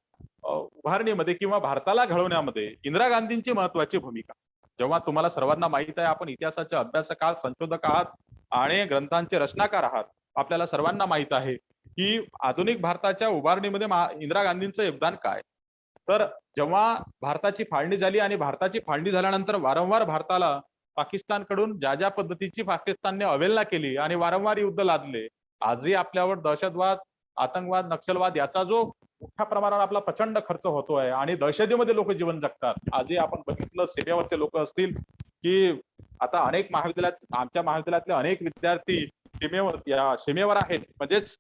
उभारणीमध्ये किंवा भारताला घडवण्यामध्ये इंदिरा गांधींची महत्वाची भूमिका, जेव्हा तुम्हाला सर्वांना माहित आहे, आपण इतिहासाचे अभ्यासक आहात, संशोधक आहात आणि ग्रंथांचे रचनाकार आहात, आपल्याला सर्वांना माहित आहे की आधुनिक भारताच्या उभारणीमध्ये इंदिरा गांधींचं योगदान काय. तर जेव्हा भारताची फाळणी झाली आणि भारताची फाळणी झाल्यानंतर वारंवार भारताला पाकिस्तानकडून ज्या ज्या पद्धतीची पाकिस्तानने अवहेलना केली आणि वारंवार युद्ध लादले, आजही आपल्यावर दहशतवाद, आतंकवाद, नक्षलवाद याचा जो मोठ्या प्रमाणावर आपला प्रचंड खर्च होतोय आणि दहशतीमध्ये लोक जीवन जगतात. आजही आपण बघितलं सीमेवरचे लोक असतील की आता अनेक महाविद्यालयात, आमच्या महाविद्यालयातले अनेक विद्यार्थी सीमेवर आहेत, म्हणजेच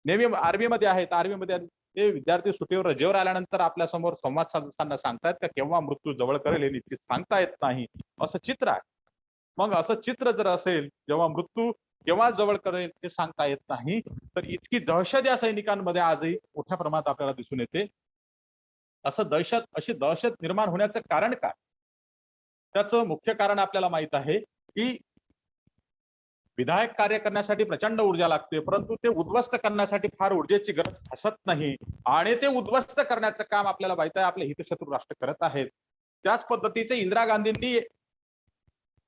नेहमी आर्मीमध्ये आहेत. आर्मीमध्ये ते विद्यार्थी सुट्टीवर रजेवर आल्यानंतर आपल्या समोर संवाद साधताना सांगतात का केव्हा मृत्यू जवळ करेल हे निश्चित सांगता येत नाही, असं चित्र आहे. मग असं चित्र जर असेल, जेव्हा मृत्यू केव्हा जवळ करेल हे सांगता येत नाही, तर इतकी दहशत या सैनिकांमध्ये आजही मोठ्या प्रमाणात आपल्याला दिसून येते. अशी दहशत निर्माण होण्याचं कारण काय? त्याचं मुख्य कारण आपल्याला माहित आहे की विधायक कार्य करण्यासाठी प्रचंड ऊर्जा लागते, परंतु ते उद्ध्वस्त करण्यासाठी फार ऊर्जेची गरज भासत नाही आणि ते उद्ध्वस्त करण्याचं काम आपल्याला माहित आहे आपले हितशत्रू राष्ट्र करत आहेत. त्याच पद्धतीचे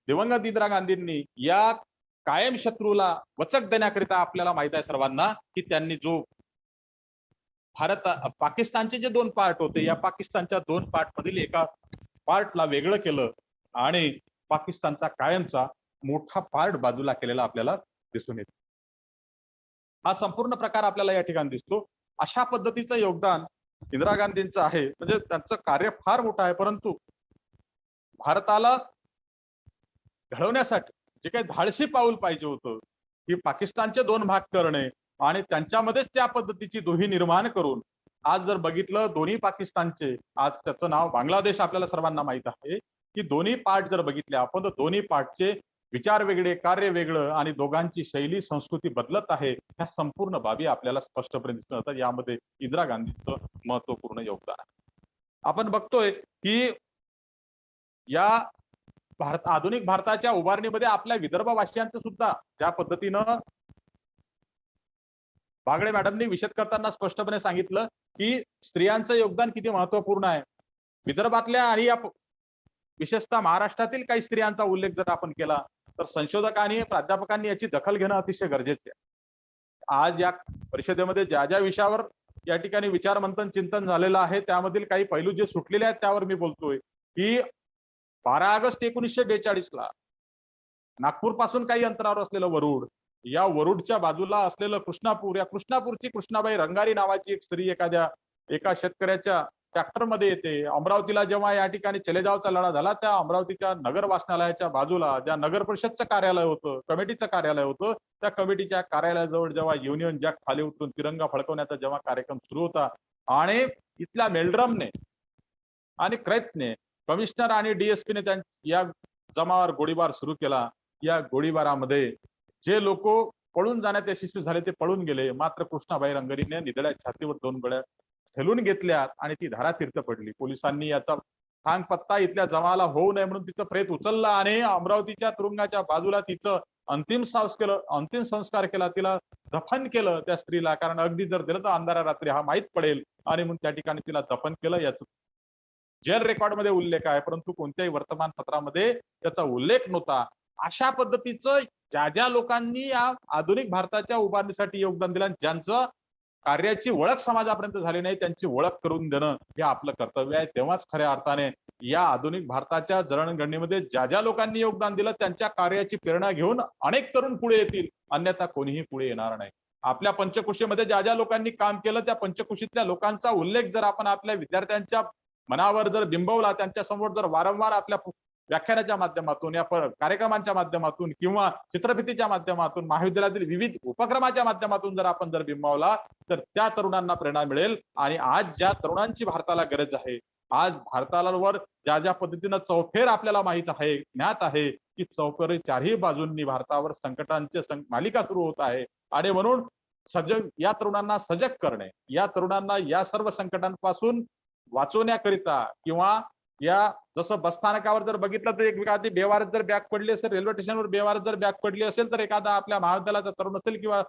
दिवंगत इंदिरा गांधींनी या कायम शत्रूला वचक देण्याकरिता आपल्याला माहित आहे सर्वांना की त्यांनी जो पाकिस्तानचे जे 2 पार्ट होते, या पाकिस्तानच्या 2 पार्ट मधील एका पार्टला वेगळं केलं आणि पाकिस्तानचा कायमचा मोठा पार्ट बाजूला केलेला आपल्याला दिसून येतो. हा संपूर्ण प्रकार आपल्याला या ठिकाणी दिसतो. अशा पद्धतीचं योगदान इंदिरा गांधींचं आहे, म्हणजे त्यांचं कार्य फार मोठं आहे. परंतु भारताला घडवण्यासाठी जे काही धाडसी पाऊल पाहिजे होतं की पाकिस्तानचे 2 भाग करणे आणि त्यांच्यामध्येच त्या पद्धतीची दुही निर्माण करून, आज जर बघितलं दोन्ही पाकिस्तानचे, आज त्याचं नाव बांगलादेश आपल्याला सर्वांना माहित आहे, की दोन्ही पार्ट जर बघितले आपण तर दोन्ही पार्टचे विचार वेगळे, कार्य वेगळं आणि दोघांची शैली, संस्कृती बदलत आहे. ह्या संपूर्ण बाबी आपल्याला स्पष्टपणे दिसून येतात. यामध्ये इंदिरा गांधींचं महत्वपूर्ण योगदान आहे. आपण बघतोय की या आधुनिक भारताच्या उभारणीमध्ये आपल्या विदर्भवासियांचं सुद्धा ज्या पद्धतीनं बागडे मॅडमनी विशद करताना स्पष्टपणे सांगितलं की स्त्रियांचं योगदान किती महत्वपूर्ण आहे. विदर्भातल्या आणि या विशेषतः महाराष्ट्रातील काही स्त्रियांचा उल्लेख जर आपण केला तर संशोधकांनी, प्राध्यापकांनी याची दखल घेणं अतिशय गरजेचे आहे. आज या परिषदेमध्ये ज्या ज्या विषयावर या ठिकाणी विचार मंथन, चिंतन झालेलं आहे त्यामधील काही पैलू जे सुटलेले आहेत त्यावर मी बोलतोय की 12 ऑगस्ट 1942 ला नागपूर पासून काही अंतरावर असलेलं वरुड, या वरुडच्या बाजूला असलेलं कृष्णापूर, या कृष्णापूरची कृष्णाबाई रंगारी नावाची एक स्त्री एका शेतकऱ्याच्या ट्रॅक्टर मध्ये येते. अमरावतीला जेव्हा या ठिकाणी चलेजावचा लढा झाला, त्या अमरावतीच्या नगर वाचनालयाच्या बाजूला ज्या नगर परिषदचं कार्यालय होतं, कमिटीचं कार्यालय होतं, त्या कमिटीच्या कार्यालयाजवळ जेव्हा युनियन जॅक खाली उतरून तिरंगा फडकवण्याचा जेव्हा कार्यक्रम सुरू होता आणि इथल्या मेल्ड्रमने आणि क्रैतने, कमिशनर आणि डीएसपीने या जमावावर गोळीबार सुरू केला. या गोळीबारामध्ये जे लोक पळून जाण्यात यशस्वी झाले ते पळून गेले, मात्र कृष्णाबाई रंगारीने निधड्या छातीवर 2 गोळ्या ठेलून घेतल्यात आणि ती धारातीर्थ पडली. पोलिसांनी याचा थांग पत्ता इथल्या जमावाला होऊ नये म्हणून तिचं प्रेत उचलला आणि अमरावतीच्या तुरुंगाच्या बाजूला तिचं अंतिम संस्कार केला, तिला दफन केलं त्या स्त्रीला. कारण अगदी जर दिलं तर अंधारा रात्री हा माहीत पडेल आणि म्हणून त्या ठिकाणी तिला दफन केलं. याचं जेल रेकॉर्ड मध्ये उल्लेख आहे, परंतु कोणत्याही वर्तमानपत्रामध्ये त्याचा उल्लेख नव्हता. अशा पद्धतीचं ज्या ज्या लोकांनी या आधुनिक भारताच्या उभारणीसाठी योगदान दिलं, ज्यांचं कार्याची ओळख समाजापर्यंत झाली नाही, त्यांची ओळख करून देणं हे आपलं कर्तव्य आहे. तेव्हाच खऱ्या अर्थाने या आधुनिक भारताच्या जडणघडणीमध्ये ज्या ज्या लोकांनी योगदान दिलं त्यांच्या कार्याची प्रेरणा घेऊन अनेक तरुण पुढे येतील, अन्यथा कोणीही पुढे येणार नाही. आपल्या पंचकुशीमध्ये ज्या ज्या लोकांनी काम केलं त्या पंचकुशीतल्या लोकांचा उल्लेख जर आपण आपल्या विद्यार्थ्यांच्या मनावर जर बिंबवला, त्यांच्या समोर जर वारंवार आपल्या व्याख्यानाच्या माध्यमातून, या कार्यक्रमांच्या माध्यमातून किंवा चित्रफितीच्या माध्यमातून, महाविद्यालयातील विविध उपक्रमाच्या माध्यमातून जर आपण जर बिंबवला तर त्या तरुणांना प्रेरणा मिळेल. आणि आज ज्या तरुणांची भारताला गरज आहे, आज भारतावर ज्या ज्या पद्धतीनं चौफेर आपल्याला माहित आहे, ज्ञात आहे की चौफेर चारही बाजूंनी भारतावर संकटांची मालिका सुरू होत आहे. आणि म्हणून या तरुणांना सजग करणे, या तरुणांना या सर्व संकटांपासून वाचवण्याकरिता किंवा या जसं बसस्थानकावर जर बघितलं तर एखादी बेवारत जर बॅग पडली असेल, रेल्वे स्टेशनवर बेवारत जर बॅग पडली असेल, तर एखादा आपल्या महाविद्यालयाचा तरुण असेल किंवा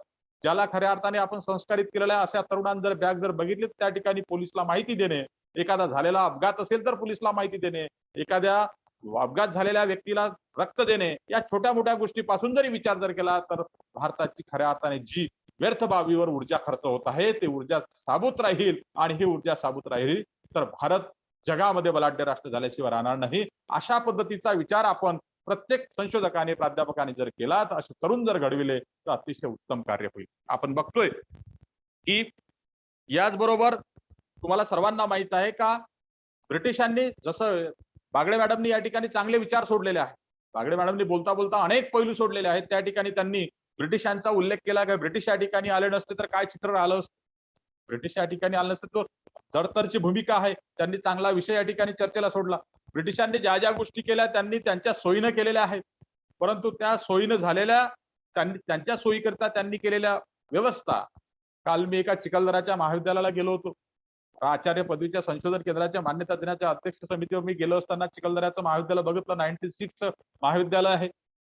ज्याला खऱ्या अर्थाने आपण संस्कारित केलेल्या अशा तरुणांनी जर बॅग जर बघितली तर त्या ठिकाणी पोलिसला माहिती देणे, एखादा झालेला अपघात असेल तर पोलिसला माहिती देणे, एखाद्या अपघात झालेल्या व्यक्तीला रक्त देणे, या छोट्या मोठ्या गोष्टीपासून जरी विचार जर केला तर भारताची खऱ्या अर्थाने जी व्यर्थ बाबीवर ऊर्जा खर्च होत आहे ते ऊर्जा साबूत राहील, आणि ही ऊर्जा साबूत राहील तर भारत जगामध्ये बलाढ्य राष्ट्र झाल्याशिवाय राहणार नाही. अशा पद्धतीचा विचार आपण प्रत्येक संशोधकाने प्राध्यापकाने जर केला, तर असे तरुण जर घडविले तर अतिशय उत्तम कार्य होईल. आपण बघतोय की याचबरोबर तुम्हाला सर्वांना माहित आहे का, ब्रिटिशांनी जसं बागडे मॅडमनी या ठिकाणी चांगले विचार सोडलेले आहेत. बागडे मॅडमनी बोलता बोलता अनेक पैलू सोडलेले आहेत. त्या ठिकाणी त्यांनी ब्रिटिशांचा उल्लेख केला की ब्रिटिश या ठिकाणी आले नसते तर काय चित्र आलं असतं, ब्रिटिश या ठिकाणी आले नसते तो जडतरची भूमिका आहे, त्यांनी चांगला विषय या ठिकाणी चर्चेला सोडला. ब्रिटिशांनी ज्या ज्या गोष्टी केल्या त्यांनी त्यांच्या सोयीनं केलेल्या आहेत, परंतु त्या सोयीनं झालेल्या त्यांच्या सोयीकरता त्यांनी केलेल्या व्यवस्था. काल मी एका चिखलदराच्या महाविद्यालयाला गेलो होतो. आचार्य पदवीच्या संशोधन केंद्राच्या मान्यता देण्याच्या अध्यक्ष समितीवर मी गेलो असताना चिखलदऱ्याचं महाविद्यालय बघितलं. 96 महाविद्यालय आहे,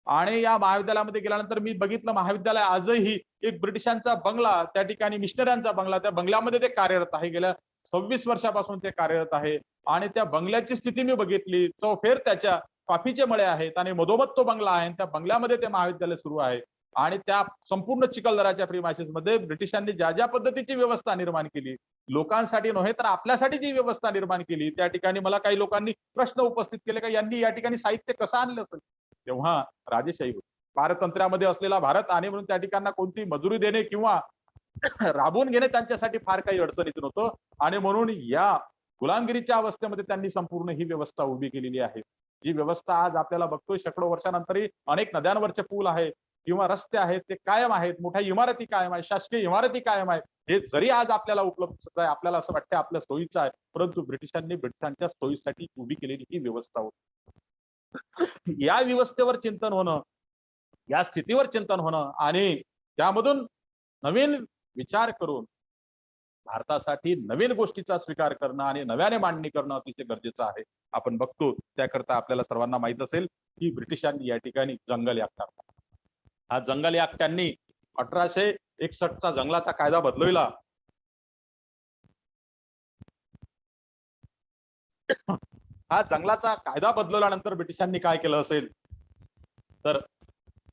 आणि या महाविद्यालयामध्ये गेल्यानंतर मी बघितलं महाविद्यालय आजही एक ब्रिटिशांचा बंगला, त्या ठिकाणी मिशनऱ्यांचा बंगला, त्या बंगल्यामध्ये ते कार्यरत आहे. गेल्या 26 वर्षापासून ते कार्यरत आहे, आणि त्या बंगल्याची स्थिती मी बघितली. चौफेर त्याच्या कॉफीचे मळे आहेत आणि मधोमध तो बंगला आहे, त्या बंगल्यामध्ये ते महाविद्यालय सुरू आहे. आणि त्या संपूर्ण चिखलदराच्या प्रिमायसेस मध्ये ब्रिटिशांनी ज्या ज्या पद्धतीची व्यवस्था निर्माण केली, लोकांसाठी नव्हे तर आपल्यासाठी जी व्यवस्था निर्माण केली, त्या ठिकाणी मला काही लोकांनी प्रश्न उपस्थित केले का यांनी या ठिकाणी साहित्य कसं आणलं असेल. तेव्हा राजेशाही होती, पारतंत्र्यामध्ये असलेला भारत, आणि म्हणून त्या ठिकाणी कोणती मजुरी देणे किंवा राबवून घेणे त्यांच्यासाठी फार काही अडचणीत नव्हतं. आणि म्हणून या गुलामगिरीच्या अवस्थेमध्ये त्यांनी संपूर्ण ही व्यवस्था उभी केलेली आहे. जी व्यवस्था आज आपल्याला बघतोय शेकडो वर्षानंतरही अनेक नद्यांवरचे पूल आहेत किंवा रस्ते आहेत ते कायम आहेत, मोठ्या इमारती कायम आहेत, शासकीय इमारती कायम आहेत. हे जरी आज आपल्याला उपलब्ध आहे, आपल्याला असं वाटतं आपल्या सोयीचं आहे, परंतु ब्रिटिशांनी ब्रिटिशांच्या सोयीसाठी उभी केलेली ही व्यवस्था होती. या व्यवस्थेवर चिंतन होणं, या स्थितीवर चिंतन होणं आणि त्यामधून नवीन विचार करून भारतासाठी नवीन गोष्टीचा स्वीकार करणं आणि नव्याने मांडणी करणं अतिशय गरजेचं आहे. आपण बघतो त्याकरता आपल्याला सर्वांना माहित असेल की ब्रिटिशांनी या ठिकाणी जंगल ॲक्ट आणला. हा जंगल ॲक्ट त्यांनी 1861चा जंगलाचा कायदा बदलविला. हा जंगलाचा कायदा बदलवल्यानंतर ब्रिटिशांनी काय केलं असेल तर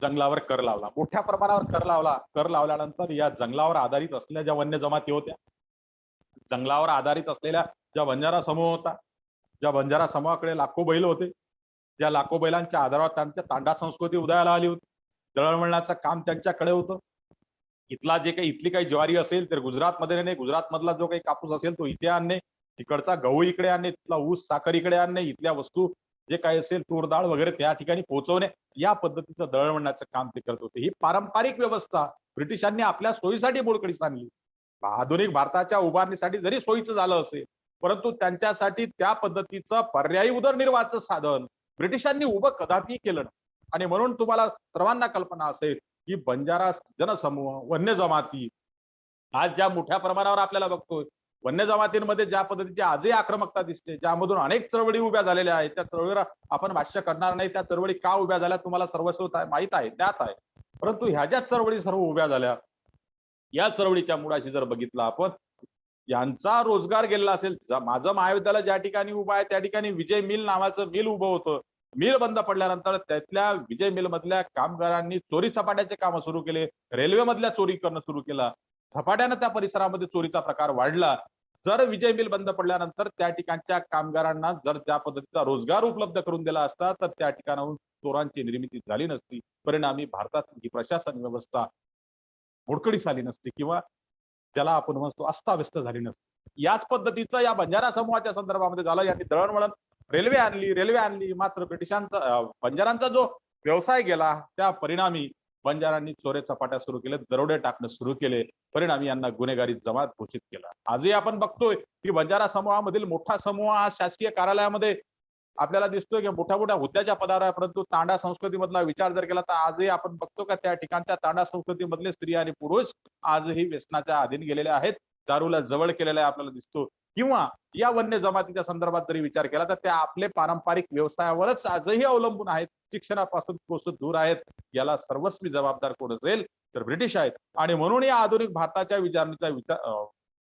जंगलावर कर लावला, मोठ्या प्रमाणावर कर लावला. कर लावल्यानंतर या जंगलावर आधारित असलेल्या ज्या वन्य जमाती होत्या, जंगलावर आधारित असलेल्या ज्या बंजारा समूह होता, ज्या बंजारा समूहाकडे लाखो बैल होते, ज्या लाखो बैलांच्या आधारावर त्यांच्या तांडा संस्कृती उदयाला आली होती. दळणवळणाचं काम त्यांच्याकडे होतं. इथली काही ज्वारी असेल तर गुजरातमध्ये नाही, गुजरात मधला जो काही कापूस असेल तो इथे आणणे, तिकडचा गहू इकडे आणणे, तिथला ऊस साखर इकडे आणणे, इथल्या वस्तू जे काही असेल तूर डाळ वगैरे त्या ठिकाणी पोहोचवणे, या पद्धतीचं दळणवळणाचं काम ते करत होते. ही पारंपरिक व्यवस्था ब्रिटिशांनी आपल्या सोयीसाठी मोडकळीस आणली. आधुनिक भारताच्या उभारणीसाठी जरी सोयीचं झालं असेल, परंतु त्यांच्यासाठी त्या पद्धतीचं पर्यायी उदरनिर्वाहाचं साधन ब्रिटिशांनी उभं कदापि केलं नाही. आणि म्हणून तुम्हाला सर्वांना कल्पना असेल की बंजारा जनसमूह, वन्य जमाती आज ज्या मोठ्या प्रमाणावर आपल्याला बघतोय, वन्य जमातींमध्ये ज्या पद्धतीची आजही आक्रमकता दिसते, ज्यामधून अनेक चळवळी उभ्या झालेल्या आहेत, त्या चळवळीवर आपण भाष्य करणार नाही. त्या चळवळी का उभ्या झाल्या तुम्हाला सर्वस्व माहित आहे, ज्ञात आहे. परंतु ह्या ज्या चळवळी सर्व उभ्या झाल्या, या चळवळीच्या मुळाशी जर बघितलं आपण, यांचा रोजगार गेलेला असेल. माझं महाविद्यालय ज्या ठिकाणी उभं आहे त्या ठिकाणी विजय मिल नावाचं मिल उभं होतं. मिल बंद पडल्यानंतर त्यातल्या विजय मिल मधल्या कामगारांनी चोरी सपाट्याचे काम सुरू केले, रेल्वे मधल्या चोरी करणं सुरू केला. झपाट्यानं त्या परिसरामध्ये चोरीचा प्रकार वाढला. जर विजय मिल बंद पडल्यानंतर त्या ठिकाणच्या कामगारांना जर त्या पद्धतीचा रोजगार उपलब्ध करून दिला असता तर त्या ठिकाणाहून चोरांची निर्मिती झाली नसती. परिणामी भारतात ही प्रशासन व्यवस्था मोडकळीस आली नसती किंवा ज्याला आपण म्हणतो अस्ताव्यस्त झाली नसती. याच पद्धतीचं या बंजारा समूहाच्या संदर्भामध्ये झालं. यांनी दळणवळण रेल्वे आणली, मात्र ब्रिटिशांचा बंजारांचा जो व्यवसाय गेला त्या परिणामी बंजारांनी चोरे चपाट्या सुरू केले, दरोडे टाकणं सुरू केले. परिणामी यांना गुन्हेगारी जमात घोषित केला. आजही आपण बघतोय की बंजारा समूहामधील मोठा समूह हा शासकीय कार्यालयामध्ये आपल्याला दिसतोय की मोठ्या मोठ्या हुद्द्याच्या पदावर आहे, परंतु तांडा संस्कृतीमधला विचार जर केला तर आजही आपण बघतो का त्या ठिकाणच्या तांडा संस्कृतीमधले स्त्री आणि पुरुष आजही व्यसनाच्या अधीन गेलेले आहेत, दारूला जवळ केलेला आपल्याला दिसतो. किंवा या वन्य जमातीच्या संदर्भात जरी विचार केला तर त्या आपले पारंपरिक व्यवसायावरच आजही अवलंबून आहेत, शिक्षणापासून कोसत दूर आहेत. याला सर्वस्वी जबाबदार कोण असेल तर ब्रिटिश आहेत. आणि म्हणून या आधुनिक भारताच्या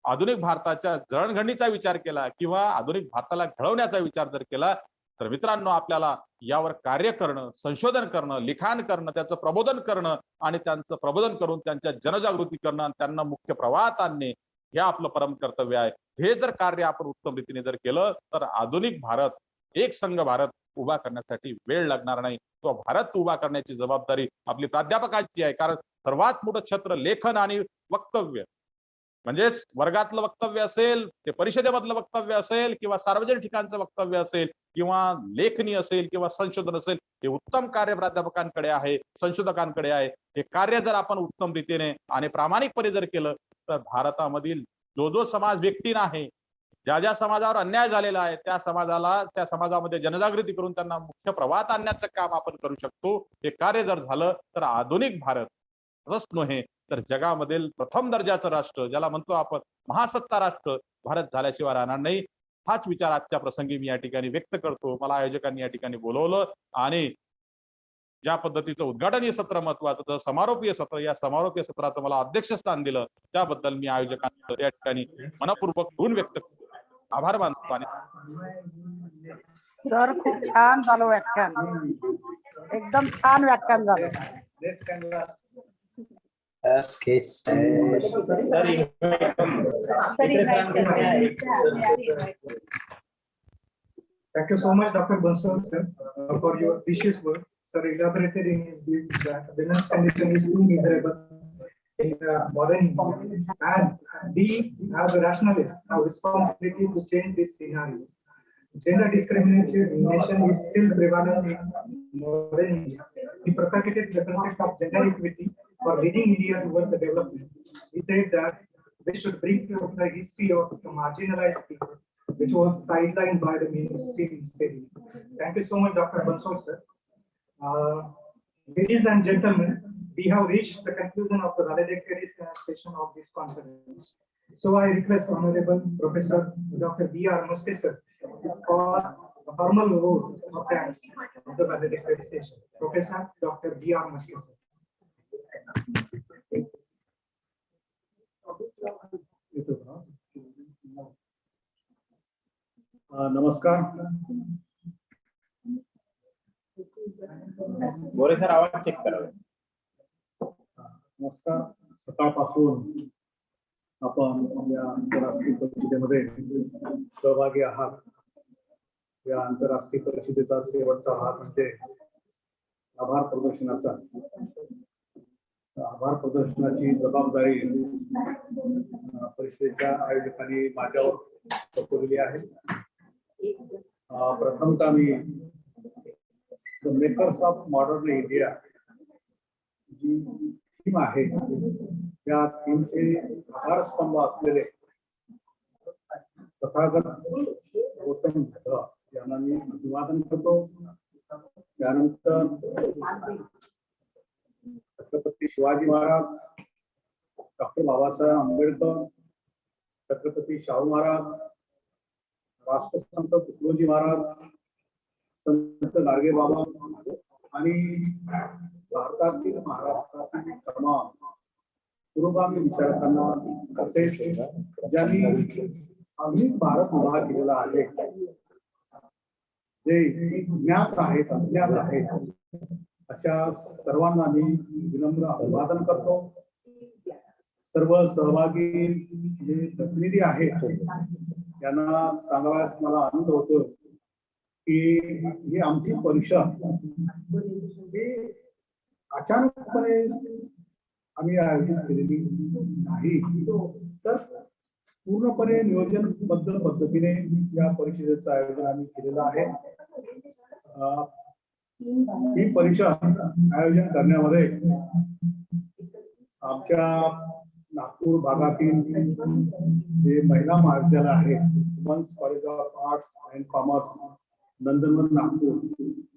आधुनिक भारताच्या जळणघडणीचा विचार केला किंवा आधुनिक भारताला घडवण्याचा विचार जर केला तर मित्रांनो, आपल्याला यावर कार्य करणं, संशोधन करणं, लिखाण करणं, त्याचं प्रबोधन करणं आणि त्यांचं प्रबोधन करून त्यांच्या जनजागृती करणं आणि त्यांना मुख्य प्रवाहात आणणे हे आपलं परम कर्तव्य आहे. हे जर कार्य आपण उत्तम रीतीने जर केलं तर आधुनिक भारत, एक संघ भारत उभा करण्यासाठी वेळ लागणार नाही. तो भारत उभा करण्याची जबाबदारी आपली प्राध्यापकांची आहे. कारण सर्वात मोठं छत्र लेखन आणि वक्तव्य, म्हणजेच वर्गातलं वक्तव्य असेल, ते परिषदेमधलं वक्तव्य असेल किंवा सार्वजनिक ठिकाणचं वक्तव्य असेल किंवा लेखनी असेल किंवा संशोधन असेल, हे उत्तम कार्य प्राध्यापकांकडे आहे, संशोधकांकडे आहे. हे कार्य जर आपण उत्तम रीतीने आणि प्रामाणिकपणे जर केलं तर भारतामधील जो समाज व्यक्ती नाही, ज्या समाजावर अन्याय झालेला आहे त्या समाजामध्ये जनजागृती करून त्यांना मुख्य प्रवाहात आणण्याचं काम आपण करू शकतो. हे कार्य जर झालं तर आधुनिक भारत नव्हे तर जगामधील प्रथम दर्जाचं राष्ट्र, ज्याला म्हणतो आपण महासत्ता राष्ट्र, भारत झाल्याशिवाय राहणार नाही. हाच विचार आजच्या प्रसंगी मी या ठिकाणी व्यक्त करतो. मला आयोजकांनी या ठिकाणी बोलवलं आणि ज्या पद्धतीचं उद्घाटनीय सत्र महत्वाचं, समारोपीय सत्र, या समारोपीय सत्राचं मला अध्यक्षस्थान दिलं त्याबद्दल मी आयोजकांना या ठिकाणी मनपूर्वक ऋण व्यक्त करतो, आभार मानतो. आणि सर, खूप छान झालं व्याख्यान, एकदम छान व्याख्यान झालं. Okay, Thank you so much, Dr. Bansal, sir, for your precious work. Sir elaborated in his views that the women's condition is too miserable in modern India, and we, as a rationalist, have responsibility to change this scenario. Gender discrimination is still prevalent in modern India. He propagated the concept of gender equity for leading India towards the development. He said that we should bring to the history of the marginalized people, which was sidelined by the mainstream study. Thank you so much, Dr. Bansal, sir. Ladies and gentlemen, we have reached the conclusion of the valedictory session of this conference. So I request Honorable Professor Dr. B.R. Muske, sir, to call a formal vote of thanks of the valedictory session. Professor Dr. B.R. Muske, sir. नमस्कार. गोरे sir, आवाज check करावे. नमस्कार. सकाळपासून आपण या आंतरराष्ट्रीय परिषदेमध्ये सहभागी आहात. या आंतरराष्ट्रीय परिषदेचा शेवटचा भाग म्हणजे आभार प्रदर्शनाचा. आभार प्रदर्शनाची जबाबदारी परिषदेच्या आयोजकांनी माझ्यावर सोपवलेली आहे. प्रथमतः मी the makers of modern India जी थीम आहे त्या थीमचे आधारस्तंभ असलेले तथागत गौतम बुद्ध यांना मी अभिवादन करतो. त्यानंतर छत्रपती शिवाजी महाराज, डॉक्टर बाबासाहेब आंबेडकर, छत्रपती शाहू महाराज, राष्ट्रसंत तुकडोजी महाराज, संत गाडगे बाबा आणि भारतातील महाराष्ट्रातील तमाम पुरोगामी विचारकांना तसेच ज्यांनी आधुनिक भारत उभा केलेला आहे, जे ज्ञात आहेत अज्ञात आहेत, अशा सर्वांना मी विनम्र अभिवादन करतो. सर्व सहभागी जे प्रतिनिधी आहेत त्यांना सांगावयास मला आनंद होतो की ही आमची परिषद ही अचानकपणे आम्ही आयोजित केलेली नाही, तर पूर्णपणे नियोजनबद्ध पद्धतीने या परिषदेचं आयोजन आम्ही केलेलं आहे. ही परिषद आयोजन करण्यामध्ये आमच्या नागपूर भागातील जे महिला महाविद्यालय आहे, women's college of arts and commerce, Nandanvan Nagpur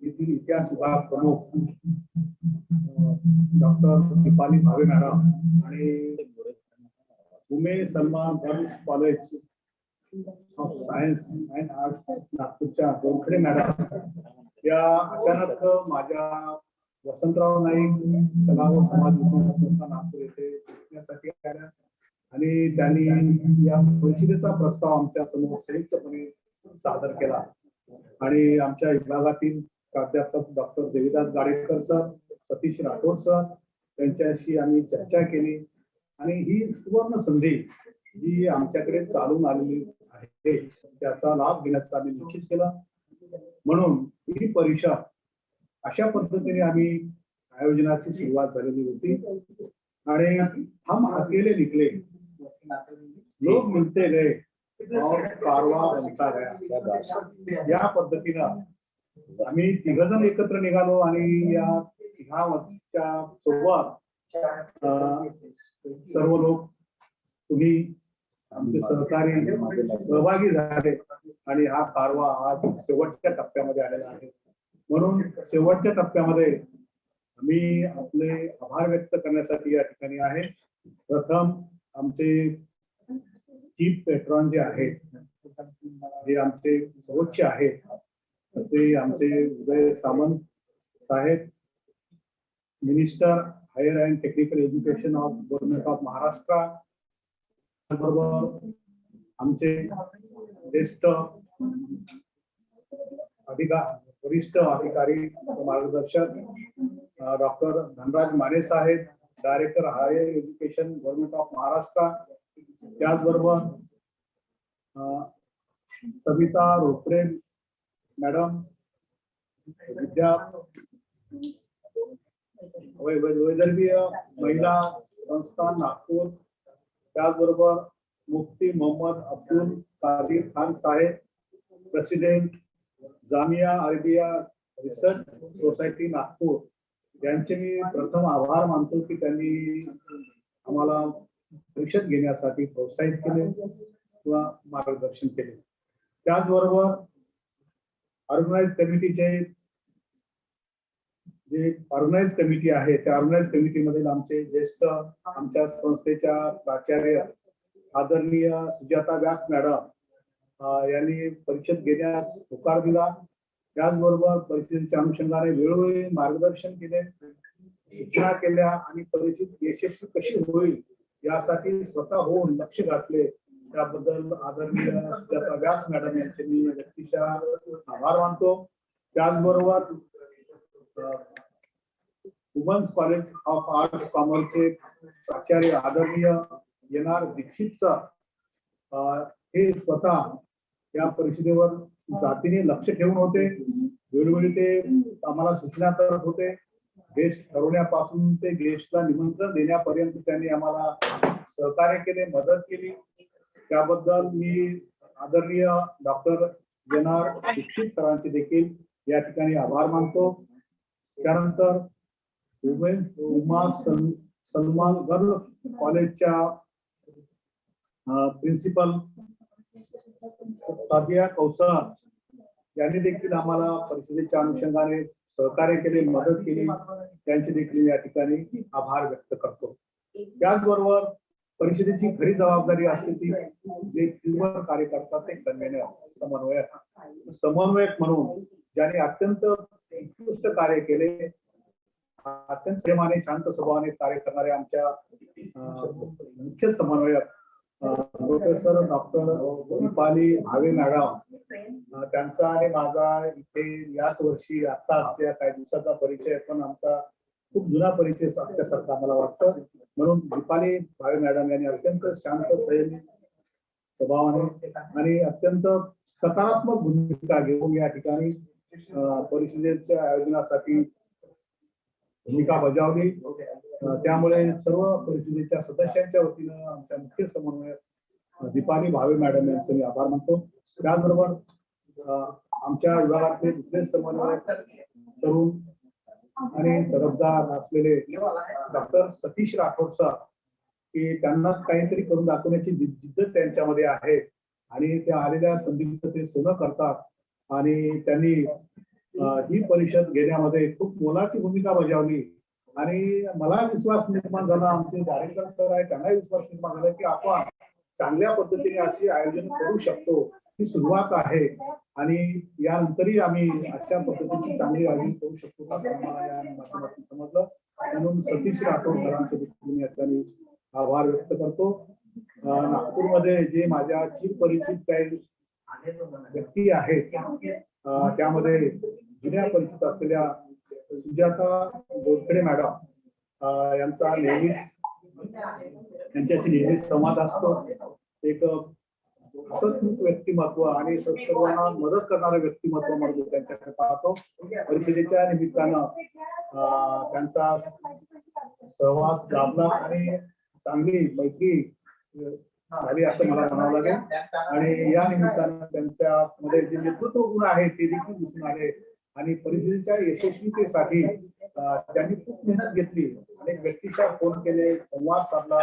येथील इतिहास विभाग प्रमुख डॉक्टर दीपाली भावे मॅडम आणि उमे Salman girls college of science and arts नागपूरच्या बोरखडे मॅडम या अचानक माझ्या वसंतराव नाईक कला व समाज विज्ञान संस्था नागपूर येथे भेटण्यासाठी आल्या आणि त्यांनी या परिषदेचा प्रस्ताव आमच्या समोर संयुक्तपणे सादर केला आणि आमच्या विभागातील प्राध्यापक doctor Devidas Gadekar sir, Satish Rathod sir यांच्याशी आम्ही चर्चा केली आणि ही सुवर्ण संधी जी आमच्याकडे चालून आलेली आहे त्याचा लाभ घेण्याचा आम्ही निश्चित केला. म्हणून ही परिषद अशा पद्धतीने आम्ही आयोजनाची सुरुवात झालेली होती आणि हम अकेले निकले लोग मिलते गए और कारवा बनता गया या पद्धतीनं आम्ही तिघजण एकत्र निघालो आणि या तिघांच्या सोबत सर्व लोक तुम्ही आमचे सहकारी सहभागी झाले आणि हा कारवा आज शेवटच्या टप्प्यामध्ये आलेला आहे. म्हणून शेवटच्या टप्प्यामध्ये मी आपले आभार व्यक्त करण्यासाठी या ठिकाणी आहे. प्रथम आमचे चीफ पेट्रॉन जे आहेत, जे आमचे सर्वोच्च आहेत, असे आमचे Uday Samant saheb, minister higher and technical education of government of Maharashtra, बरोबर आमचे ज्येष्ठ वरिष्ठ अधिकारी मार्गदर्शक doctor Dhanraj Mane saheb, director higher education government of Maharashtra, त्याचबरोबर सविता रोपरे मॅडम, विद्या वैदर्भीय महिला संस्थान नागपूर, त्याचबरोबर Mufti Mohammad Abdul Qadir Khan saheb, president Jamia Arabia research society Nagpur, यांचे मी प्रथम आभार मानतो की त्यांनी आम्हाला परिषद घेण्यासाठी प्रोत्साहित केले किंवा मार्गदर्शन केले. त्याचबरोबर ऑर्गनाइज कमिटीचे जे ऑर्गनाइज कमिटी आहे त्या ऑर्गनाइज कमिटीमधील आमचे ज्येष्ठ आमच्या संस्थेच्या प्राचार्य आदरणीय सुजाता व्यास मॅडम यांनी परिषद घेण्यास होकार दिला. त्याचबरोबर परिषदेच्या अनुषंगाने वेळोवेळी मार्गदर्शन केले, सूचना केल्या आणि परिषद यशस्वी कशी होईल यासाठी स्वतः होऊन लक्ष घातले. त्याबद्दल आदरणीय सुजाता व्यास मॅडम यांचे मी व्यक्तिशः आभार मानतो. त्याचबरोबर वुमन्स कॉलेज ऑफ आर्ट्स कॉमर्सचे प्राचार्य आदरणीय येणार दीक्षित सर हे स्वतः या परिषदेवर जातीने लक्ष ठेवून होते. वेळोवेळी ते आम्हाला सूचना करत होते. गेस्ट ठरवण्यापासून ते गेस्टला निमंत्रण देण्यापर्यंत त्यांनी आम्हाला सहकार्य केले, मदत केली. त्याबद्दल मी आदरणीय डॉक्टर येणार दीक्षित सरांचे देखील या ठिकाणी आभार मानतो. त्यानंतर उमा सलमान गर्ल कॉलेजच्या प्रिन्सिपल साबिया कौसर यांनी देखील आम्हाला परिषदेच्या अनुषंगाने सहकार्य केले, मदत केली. त्यांचे देखील या ठिकाणी आभार व्यक्त करतो. त्याचबरोबर परिषदेची खरी जबाबदारी असते ती जे फील्डवर कार्य करतात ते कन्व्हेनर, समन्वयक म्हणून ज्याने अत्यंत उत्कृष्ट कार्य केले, अत्यंत प्रेमाने शांत स्वभावाने कार्य करणारे आमच्या मुख्य समन्वयक प्रोफेसर डॉक्टर दीपाली भावे मॅडम, त्यांचा आणि माझा इथे याच वर्षी आताच या काही दिवसाचा परिचय, पण आमचा खूप जुना परिचय असल्यासारखं आम्हाला वाटतं. म्हणून दीपाली भावे मॅडम यांनी अत्यंत शांत संयमी स्वभावाने आणि अत्यंत सकारात्मक भूमिका घेऊन या ठिकाणी परिषदेच्या आयोजनासाठी भूमिका बजावली. त्यामुळे सर्व परिषदेच्या सदस्यांच्या वतीनं आमच्या मुख्य समन्वयक दीपाली भावे मॅडम यांचे मी आभार मानतो. त्याचबरोबर आमच्या विभागातले दुसरे समन्वयक तरुण आणि तरफदार असलेले डॉक्टर सतीश राठोड सर, की त्यांना काहीतरी करून दाखवण्याची जिद्द त्यांच्यामध्ये आहे आणि त्या आलेल्या संधीचं ते सोनं करतात आणि त्यांनी ही परिषद घेण्यामध्ये खूप मोलाची भूमिका बजावली. आणि मला विश्वास निर्माण झाला, आमचे डायरेक्टर सर आहे त्यांनाही विश्वास निर्माण झाला की आपण चांगल्या पद्धतीने अशी आयोजन करू शकतो ही सुरुवात आहे आणि यानंतरही आम्ही अशा पद्धतीची चांगली आयोजन करू शकतो असं आम्हाला या माध्यमातून समजलं. म्हणून सतीश राठोड सरांचे देखील मी या ठिकाणी आभार व्यक्त करतो. नागपूरमध्ये जे माझ्या चिरपरिचित काही व्यक्ती आहेत त्यामध्ये जुन्या परिचित असलेल्या सुजाता गोडखडे मॅडम यांचा त्यांच्याशी नेहमीच संवाद असतो. एक हसतमुख व्यक्तिमत्व आणि सर्वांना मदत करणारं व्यक्तिमत्व म्हणून त्यांच्याकडे पाहतो. परिषदेच्या निमित्तानं त्यांचा सहवास लाभला आणि चांगली मैत्री झाली असं मला म्हणावं लागेल. आणि या निमित्तानं त्यांच्यामध्ये जे नेतृत्व गुण आहेत ते देखील दिसून आले आणि परिषदेच्या यशस्वीतेसाठी त्यांनी खूप मेहनत घेतली. अनेक व्यक्तीच्या फोन केले, संवाद साधला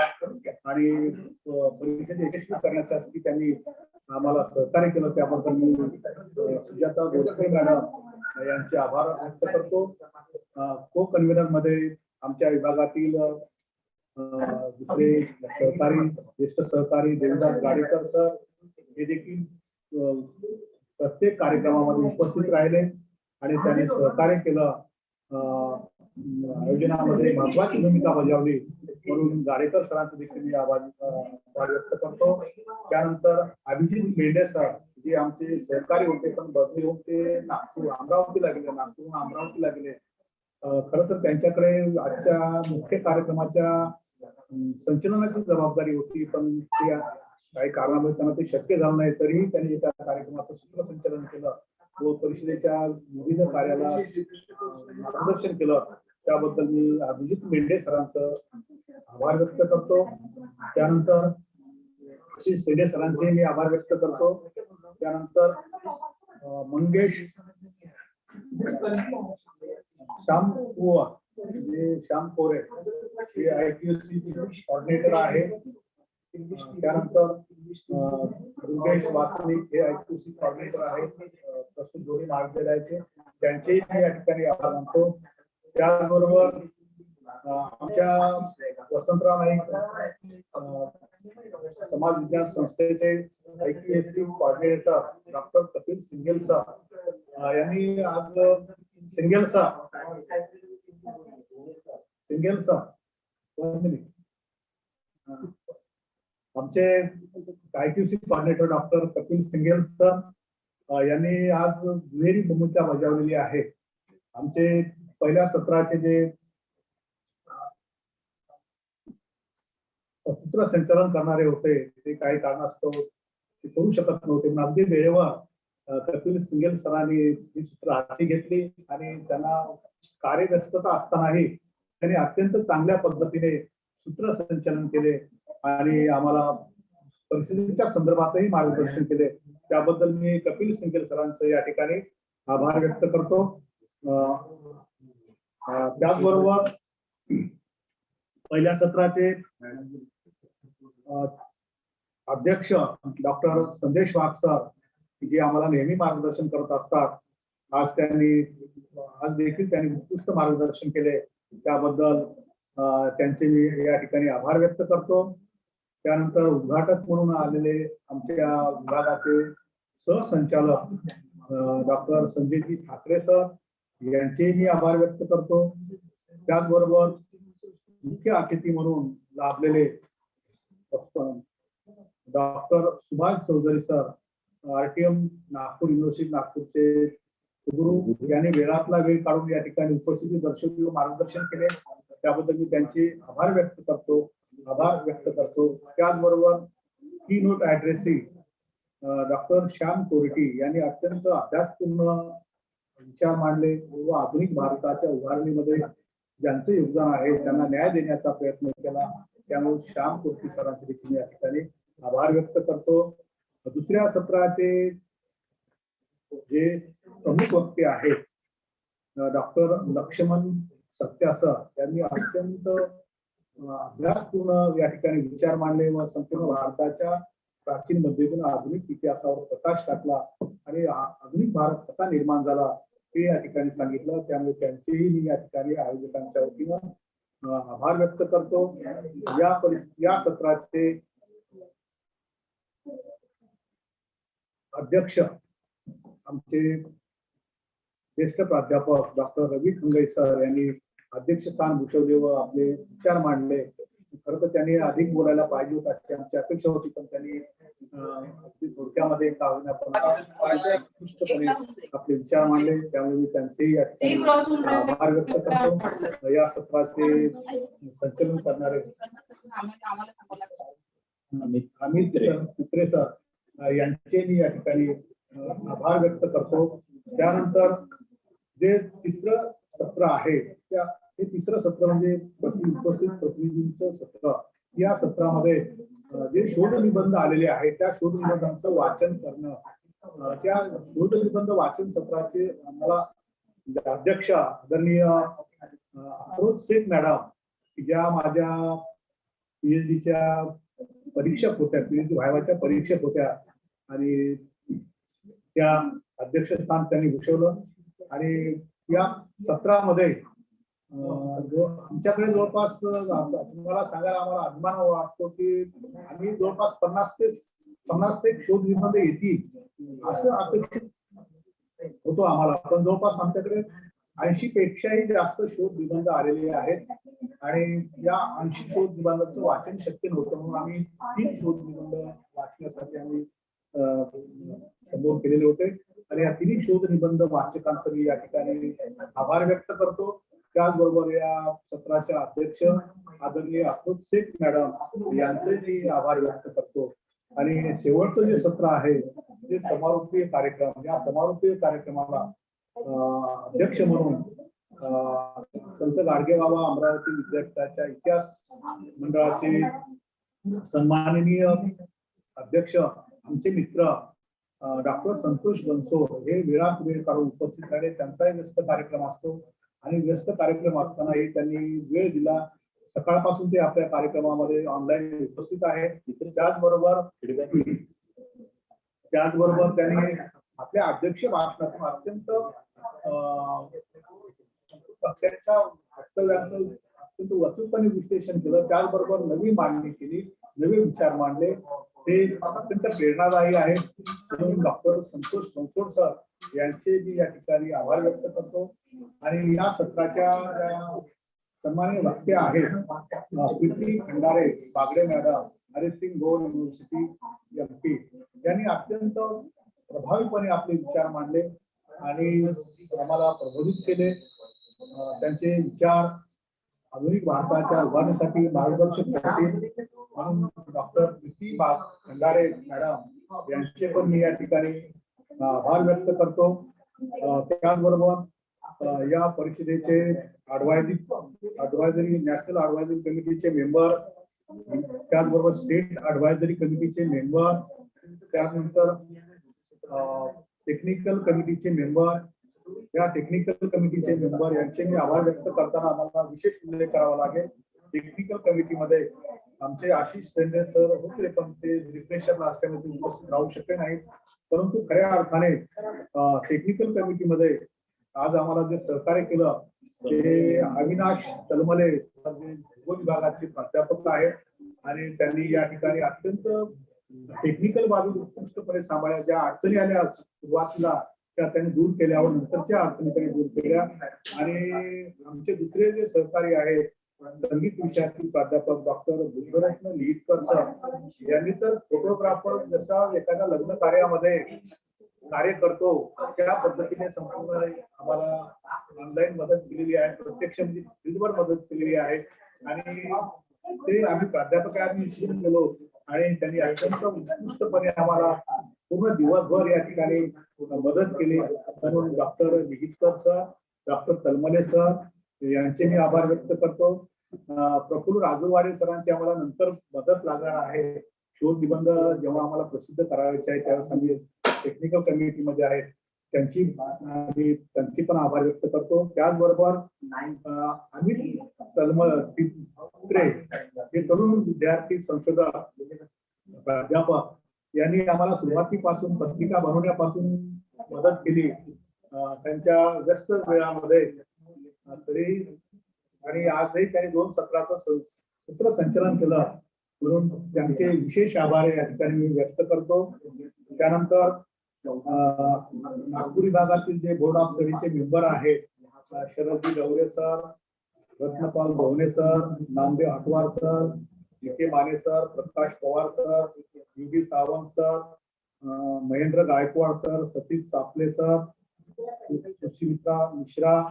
आणि परिषद यशस्वी करण्यासाठी त्यांनी आम्हाला सहकार्य केलं. त्याबद्दल मी सुजाता गोडखडे मॅडम यांचे आभार व्यक्त करतो. को कन्व्हेनर मध्ये आमच्या विभागातील दुसरे सहकारी ज्येष्ठ सहकारी देवदास गाडेकर सर हे देखील प्रत्येक कार्यक्रमामध्ये उपस्थित राहिले आणि त्यांनी सहकार्य केलं. आयोजनामध्ये महत्वाची भूमिका बजावली म्हणून गाडेकर सरांचे देखील मी आभार व्यक्त करतो. त्यानंतर अभिजित मेंढे सर जे आमचे सहकारी होते पण बदली होऊन ते अमरावतीला गेले. खरं तर त्यांच्याकडे आजच्या मुख्य कार्यक्रमाच्या संचलनाची जबाबदारी होती पण ते काही कारणामुळे त्यांना ते शक्य झालं नाही. तरीही त्यांनी एका कार्यक्रमाचं सूत्रसंचलन केलं व परिषदेच्या विविध कार्याला मार्गदर्शन केलं. त्याबद्दल मी अभिजित मेंढे सरांचं आभार व्यक्त करतो. त्यानंतर आशिष सेडे सरांचे मी आभार व्यक्त करतो. त्यानंतर मंगेश श्याम कोरे हे IQC कॉर्डिनेटर आहे. त्यानंतर दुर्गेश वासनिक हे IQC कॉर्डिनेटर आहेत प्रस्तुत दोन्ही महाविद्यालयाचे, त्यांचेही मी या ठिकाणी आभार मानतो. त्याचबरोबर आमच्या वसंतराव नाईक समाज विज्ञान संस्थेचे IQSC coordinator doctor Kapil single sir यांनी आज सिंगेल सर आमचे IQC coordinator doctor Kapil single sir यांनी आज दुहेरी भूमिका बजावलेली आहे. आमचे पहिल्या सत्राचे जे सूत्रसंचलन करणारे होते ते काही कारणास्तव ते करू शकत नव्हते पण अगदी वेळेवर कपिल सिंगेल सरांनी ही सूत्र हाती घेतली आणि त्यांना कार्यव्यस्तता असतानाही त्यांनी अत्यंत चांगल्या पद्धतीने सूत्रसंचलन केले आणि आम्हाला परिस्थितीच्या संदर्भातही मार्गदर्शन केले. त्याबद्दल मी कपिल सिंगेल सरांचं या ठिकाणी आभार व्यक्त करतो. त्याचबरोबर पहिल्या सत्राचे अध्यक्ष डॉक्टर संदेश वाघ सर जे आम्हाला नेहमी मार्गदर्शन करत असतात, आज देखील त्यांनी उत्कृष्ट मार्गदर्शन केले. त्याबद्दल त्यांचे मी या ठिकाणी आभार व्यक्त करतो. त्यानंतर उद्घाटक म्हणून आलेले आमच्या विभागाचे सहसंचालक डॉक्टर संजय ठाकरे सर यांचे मी आभार व्यक्त करतो. त्याचबरोबर मुख्य अतिथी म्हणून लाभलेले doctor Subhash Chaudhari sir RTM Nagpur university नागपूरचे गुरु यांनी वेळातला वेळ काढून या ठिकाणी उपस्थिती दर्शवली व मार्गदर्शन केले. त्याबद्दल मी त्यांचे आभार व्यक्त करतो. त्याचबरोबर keynote address doctor Shyam Korti यांनी अत्यंत अभ्यासपूर्ण विचार मांडले व आधुनिक भारताच्या उभारणीमध्ये ज्यांचे योगदान आहे त्यांना न्याय देण्याचा प्रयत्न केला. त्यामुळे श्याम कोरटी सरांचे देखील या ठिकाणी आभार व्यक्त करतो. दुसऱ्या सत्राचे जे प्रमुख वक्ते आहेत डॉक्टर लक्ष्मण सत्या सर यांनी अत्यंत अभ्यासपूर्ण या ठिकाणी विचार मांडले व संपूर्ण भारताच्या प्राचीन मध्ययुगीन आधुनिक इतिहासावर प्रकाश टाकला आणि आधुनिक भारत कसा निर्माण झाला हे या ठिकाणी सांगितलं. त्यामुळे त्यांचेही मी या ठिकाणी आयोजकांच्या वतीनं आभार व्यक्त करतो. या सत्राचे अध्यक्ष आमचे ज्येष्ठ प्राध्यापक डॉक्टर रवी खंगई सर यांनी अध्यक्षस्थान भूषवले व आपले विचार मांडले. खरं तर त्यांनी अधिक बोलायला पाहिजे होतं अशी आमची अपेक्षा होती, पण त्यांनी थोडक्यामध्ये उत्कृष्टपणे आपले विचार मांडले. त्यामुळे मी त्यांचेही आभार व्यक्त करतो. या सत्राचे संचलन करणारे अमित चित्रे सर यांचे मी या ठिकाणी आभार व्यक्त करतो. त्यानंतर जे तिसरं सत्र आहे हे तिसरं सत्र म्हणजे उपस्थित प्रतिनिधींचं सत्र. या सत्रामध्ये जे शोध निबंध आलेले आहेत त्या शोध निबंधांचं वाचन करणं, त्या शोध निबंध वाचन सत्राचे आम्हाला अध्यक्ष आदरणीय अफरोज शेख मॅडम ज्या माझ्या पीएचडीच्या परीक्षक होत्या, पीएचडी व्हायवाच्या परीक्षक होत्या आणि त्या अध्यक्षस्थान त्यांनी भूषवलं. आणि या सत्रामध्ये आमच्याकडे जवळपास तुम्हाला सांगायला आम्हाला अभिमान वाटतो की आम्ही जवळपास 50 ते 1 शोध निबंध येतील असं अपेक्षित होतो आम्हाला, पण जवळपास आमच्याकडे 80 पेक्षाही जास्त शोध निबंध आलेले आहेत. आणि या 80 शोध निबंधांचं वाचन शक्य नव्हतं म्हणून आम्ही 3 शोध निबंध वाचण्यासाठी आम्ही संबोध केलेले होते. आणि या 3 शोध निबंध वाचकांचं मी या ठिकाणी आभार व्यक्त करतो. त्याचबरोबर या सत्राच्या अध्यक्ष आदरणीय अफरोज शेख मॅडम यांचे मी आभार व्यक्त करतो. आणि शेवटचं जे सत्र आहे ते समारोपीय कार्यक्रम, या समारोपीय कार्यक्रमाला अध्यक्ष म्हणून संत गाडगेबाबा अमरावती विद्यापीठाच्या इतिहास मंडळाचे सन्माननीय अध्यक्ष आमचे मित्र डॉक्टर संतोष बनसोड हे वेळात वेळ काढून उपस्थित राहिले. त्यांचाही व्यस्त कार्यक्रम असतो आणि व्यस्त कार्यक्रम असतानाही त्यांनी वेळ दिला. सकाळपासून ते आपल्या कार्यक्रमामध्ये ऑनलाईन उपस्थित आहेत. त्याचबरोबर त्यांनी आपल्या अध्यक्ष भाषणातून अत्यंत पक्षाच्या वक्तव्यांचं अत्यंत वचूकपणे विश्लेषण केलं. त्याचबरोबर नवी मांडणी केली, नवे विचार मांडले, ते अत्यंत प्रेरणादायी आहे. म्हणून डॉक्टर संतोष बनसोड सर यांचे मी या ठिकाणी आभार व्यक्त करतो. आणि या सत्राच्या सन्माननीय वक्त्या आहेत कीर्ती खंडारे बागडे मॅडम, हरिसिंग गोल युनिव्हर्सिटी एमपी, यांनी अत्यंत प्रभावीपणे आपले विचार मांडले आणि आम्हाला प्रबोधित केले. त्यांचे विचार आधुनिक भारताच्या उभारणीसाठी मार्गदर्शक ठरतील म्हणून डॉक्टर कीर्ती खंडारे मॅडम यांचे पण मी या ठिकाणी आभार व्यक्त करतो. त्याचबरोबर या परिषदेचे ॲडवायझरी नॅशनल ॲडवायझरी कमिटीचे मेंबर, त्याचबरोबर स्टेट ॲडवायझरी कमिटीचे मेंबर, त्यानंतर टेक्निकल कमिटीचे मेंबर, या टेक्निकल कमिटीचे मेंबर यांचे मी आभार व्यक्त करताना आम्हाला विशेष उल्लेख करावा लागेल. टेक्निकल कमिटीमध्ये आमचे आशिष सेंडे सर होते, पण ते डिप्रेशन असल्यामुळे उपस्थित राहू शकले नाहीत. परंतु खऱ्या अर्थाने टेक्निकल कमिटीमध्ये आज आम्हाला जे सहकार्य केलं ते अविनाश तलमले भूगोल विभागाचे प्राध्यापक आहेत आणि त्यांनी या ठिकाणी अत्यंत टेक्निकल बाजू उत्कृष्टपणे सांभाळल्या. ज्या अडचणी आल्या सुरुवातीला त्या त्यांनी दूर केल्या व नंतरच्या अडचणी त्यांनी दूर केल्या. आणि आमचे दुसरे जे सहकारी आहेत संगीत विषयातील प्राध्यापक डॉक्टर भूषरत्न लिहितकर सर यांनी तर फोटोग्राफर जसा एखाद्या लग्न कार्यामध्ये कार्य करतो त्या पद्धतीने संपूर्ण आम्हाला ऑनलाईन मदत केलेली आहे, प्रत्यक्ष म्हणजे फील्डवर मदत केलेली आहे. आणि ते आम्ही प्राध्यापकांनी विसरून गेलो आणि त्यांनी अत्यंत उत्कृष्टपणे आम्हाला पूर्ण दिवसभर या ठिकाणी मदत केली. म्हणून doctor Lihitkar sir, doctor Talmale sir यांचे मी आभार व्यक्त करतो. प्रफुल्ल राजूवाडे सरांची आम्हाला नंतर मदत लागणार आहे. शोध निबंध जेव्हा आम्हाला प्रसिद्ध करायचे आहे त्यावेळेस आम्ही टेक्निकल कमिटीमध्ये आहेत, त्यांची पण आभार व्यक्त करतो. त्याचबरोबर अमित तलमले हे तरुण विद्यार्थी संशोधक प्राध्यापक यांनी आम्हाला सुरुवातीपासून पत्रिका बनवण्यापासून मदत केली त्यांच्या व्यस्त वेळामध्ये तरी. आणि आजही त्यांनी 2 सत्राचं सूत्रसंचलन केलं. म्हणून त्यांचे विशेष आभार या ठिकाणी मी व्यक्त करतो. त्यानंतर नागपूर विभागातील जे बोर्ड ऑफ स्टडीचे मेंबर आहेत, Sharadji Gavre sir, Ratnapal Bhavne sir, Namdev Hatwar sir, G K. Mane sir, Prakash Pawar sir, Yugi Sawant sir, Mahendra Gaikwad sir, Satish Chaple sir, Sushilta Mishra,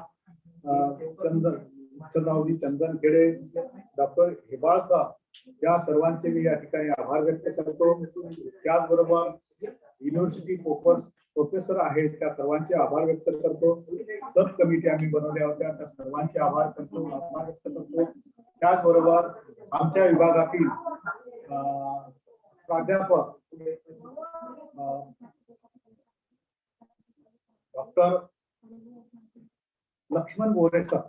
Chandraraoji Chandan Khede, doctor Hebalkar, या सर्वांचे मी या ठिकाणी आभार व्यक्त करतो. त्याचबरोबर युनिव्हर्सिटी प्रोफेसर आहेत, त्या सर्वांचे आभार व्यक्त करतो. सब कमिटी आम्ही बनवल्या होत्या, त्या सर्वांचे आभार व्यक्त करतो. त्याचबरोबर आमच्या विभागातील प्राध्यापक डॉक्टर लक्ष्मण गोरे सर,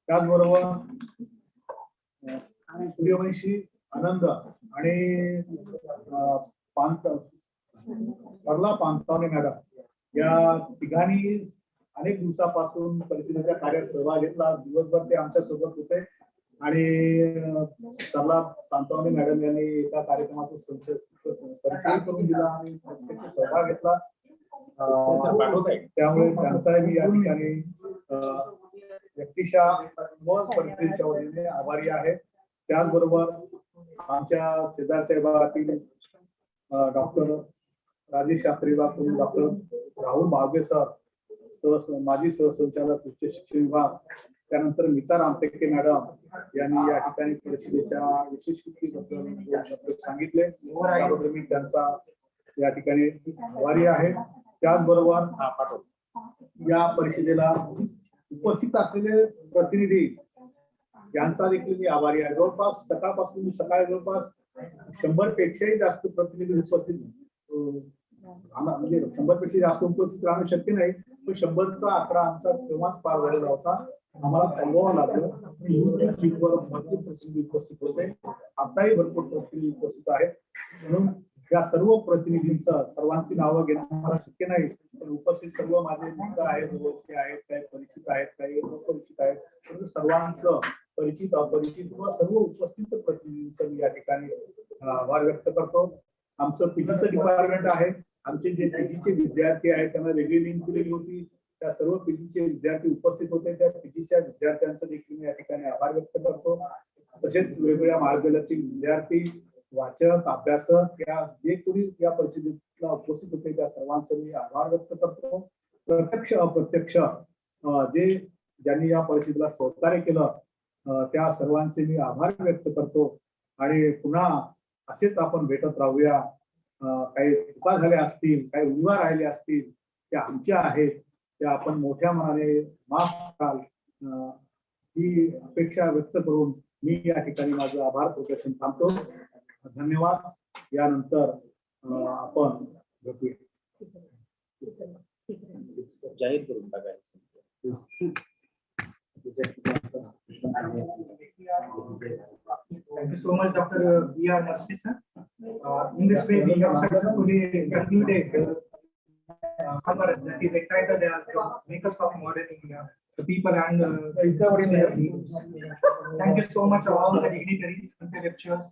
त्याचबरोबर सूर्यवंशी आनंद आणि सरला पांतावणे मॅडम, या तिघांनी अनेक दिवसापासून परिषदेच्या कार्यात सहभाग घेतला. दिवसभर ते आमच्या सोबत होते आणि सरला पांतावणे मॅडम यांनी एका कार्यक्रमाचा परिचय करून दिला आणि त्याचा सहभाग घेतला. त्यामुळे त्यांचा मी या ठिकाणी व्यक्तिशः व परिषदेच्या वतीने आभारी आहे. त्याचबरोबर आमच्या शेजारच्या विभागातील डॉक्टर राजेश शास्त्री विभाग, डॉक्टर राहुल बागवे सर, माजी सहसंचालक उच्च शिक्षण विभाग, त्यानंतर मीता रामटेके मॅडम यांनी या ठिकाणी परिषदेच्या यशस्वीबद्दल सांगितले, त्याबद्दल मी त्यांचा या ठिकाणी आभारी आहे. त्याचबरोबर या परिषदेला उपस्थित असलेले प्रतिनिधी यांचा देखील मी आभारी आहे. जवळपास सकाळी जवळपास 100 पेक्षाही जास्त प्रतिनिधी उपस्थित, म्हणजे 100 पेक्षा जास्त उपस्थित राहणं शक्य नाही, पण 100चा आकडा आमचा तेव्हाच पार झालेला होता. आम्हाला थांबवावं लागलं. भरपूर प्रतिनिधी उपस्थित होते, आताही भरपूर प्रतिनिधी उपस्थित आहेत. म्हणून या सर्व प्रतिनिधींचं सर्वांची नावं घेणं मला शक्य नाही, पण उपस्थित सर्व माझे मित्र आहेत, जवळचे आहेत, काही परिचित आहेत, काही अपरिचित आहेत, परंतु सर्वांचं परिचित अपरिचित व सर्व उपस्थित प्रतिनिधींचं मी या ठिकाणी आभार व्यक्त करतो. आमचं पीजीचं डिपार्टमेंट आहे, आमचे जे पीजीचे विद्यार्थी आहेत त्यांना वेगळी लिंक दिलेली होती, त्या सर्व पीजीचे विद्यार्थी उपस्थित होते. त्या पीजीच्या विद्यार्थ्यांचं देखील मी या ठिकाणी आभार व्यक्त करतो. तसेच वेगवेगळ्या महाविद्यालयातील विद्यार्थी, वाचक, अभ्यासक, या जे कोणी या परिषदेला उपस्थित होते त्या सर्वांचं मी आभार व्यक्त करतो. प्रत्यक्ष अप्रत्यक्ष ज्यांनी या परिषदेला सहकार्य केलं त्या सर्वांचे मी आभार व्यक्त करतो. आणि पुन्हा असेच आपण भेटत राहूया. काही चुका झाल्या असतील, काही उणिवा राहिल्या असतील, त्या आमच्या आहेत, त्या आपण मोठ्या मनाने माफ कराल ही अपेक्षा व्यक्त करून मी या ठिकाणी माझं आभार प्रदर्शन थांबतो. धन्यवाद. यानंतर आपण भेटूया. जाहीर करून टाकायचं. Thank you so much, Dr. B.R. Masti, sir. In this way, we have successfully concluded conference that is entitled as the Makers of Modern India, the people and their leaders. Thank you so much, all the dignitaries, intellectuals,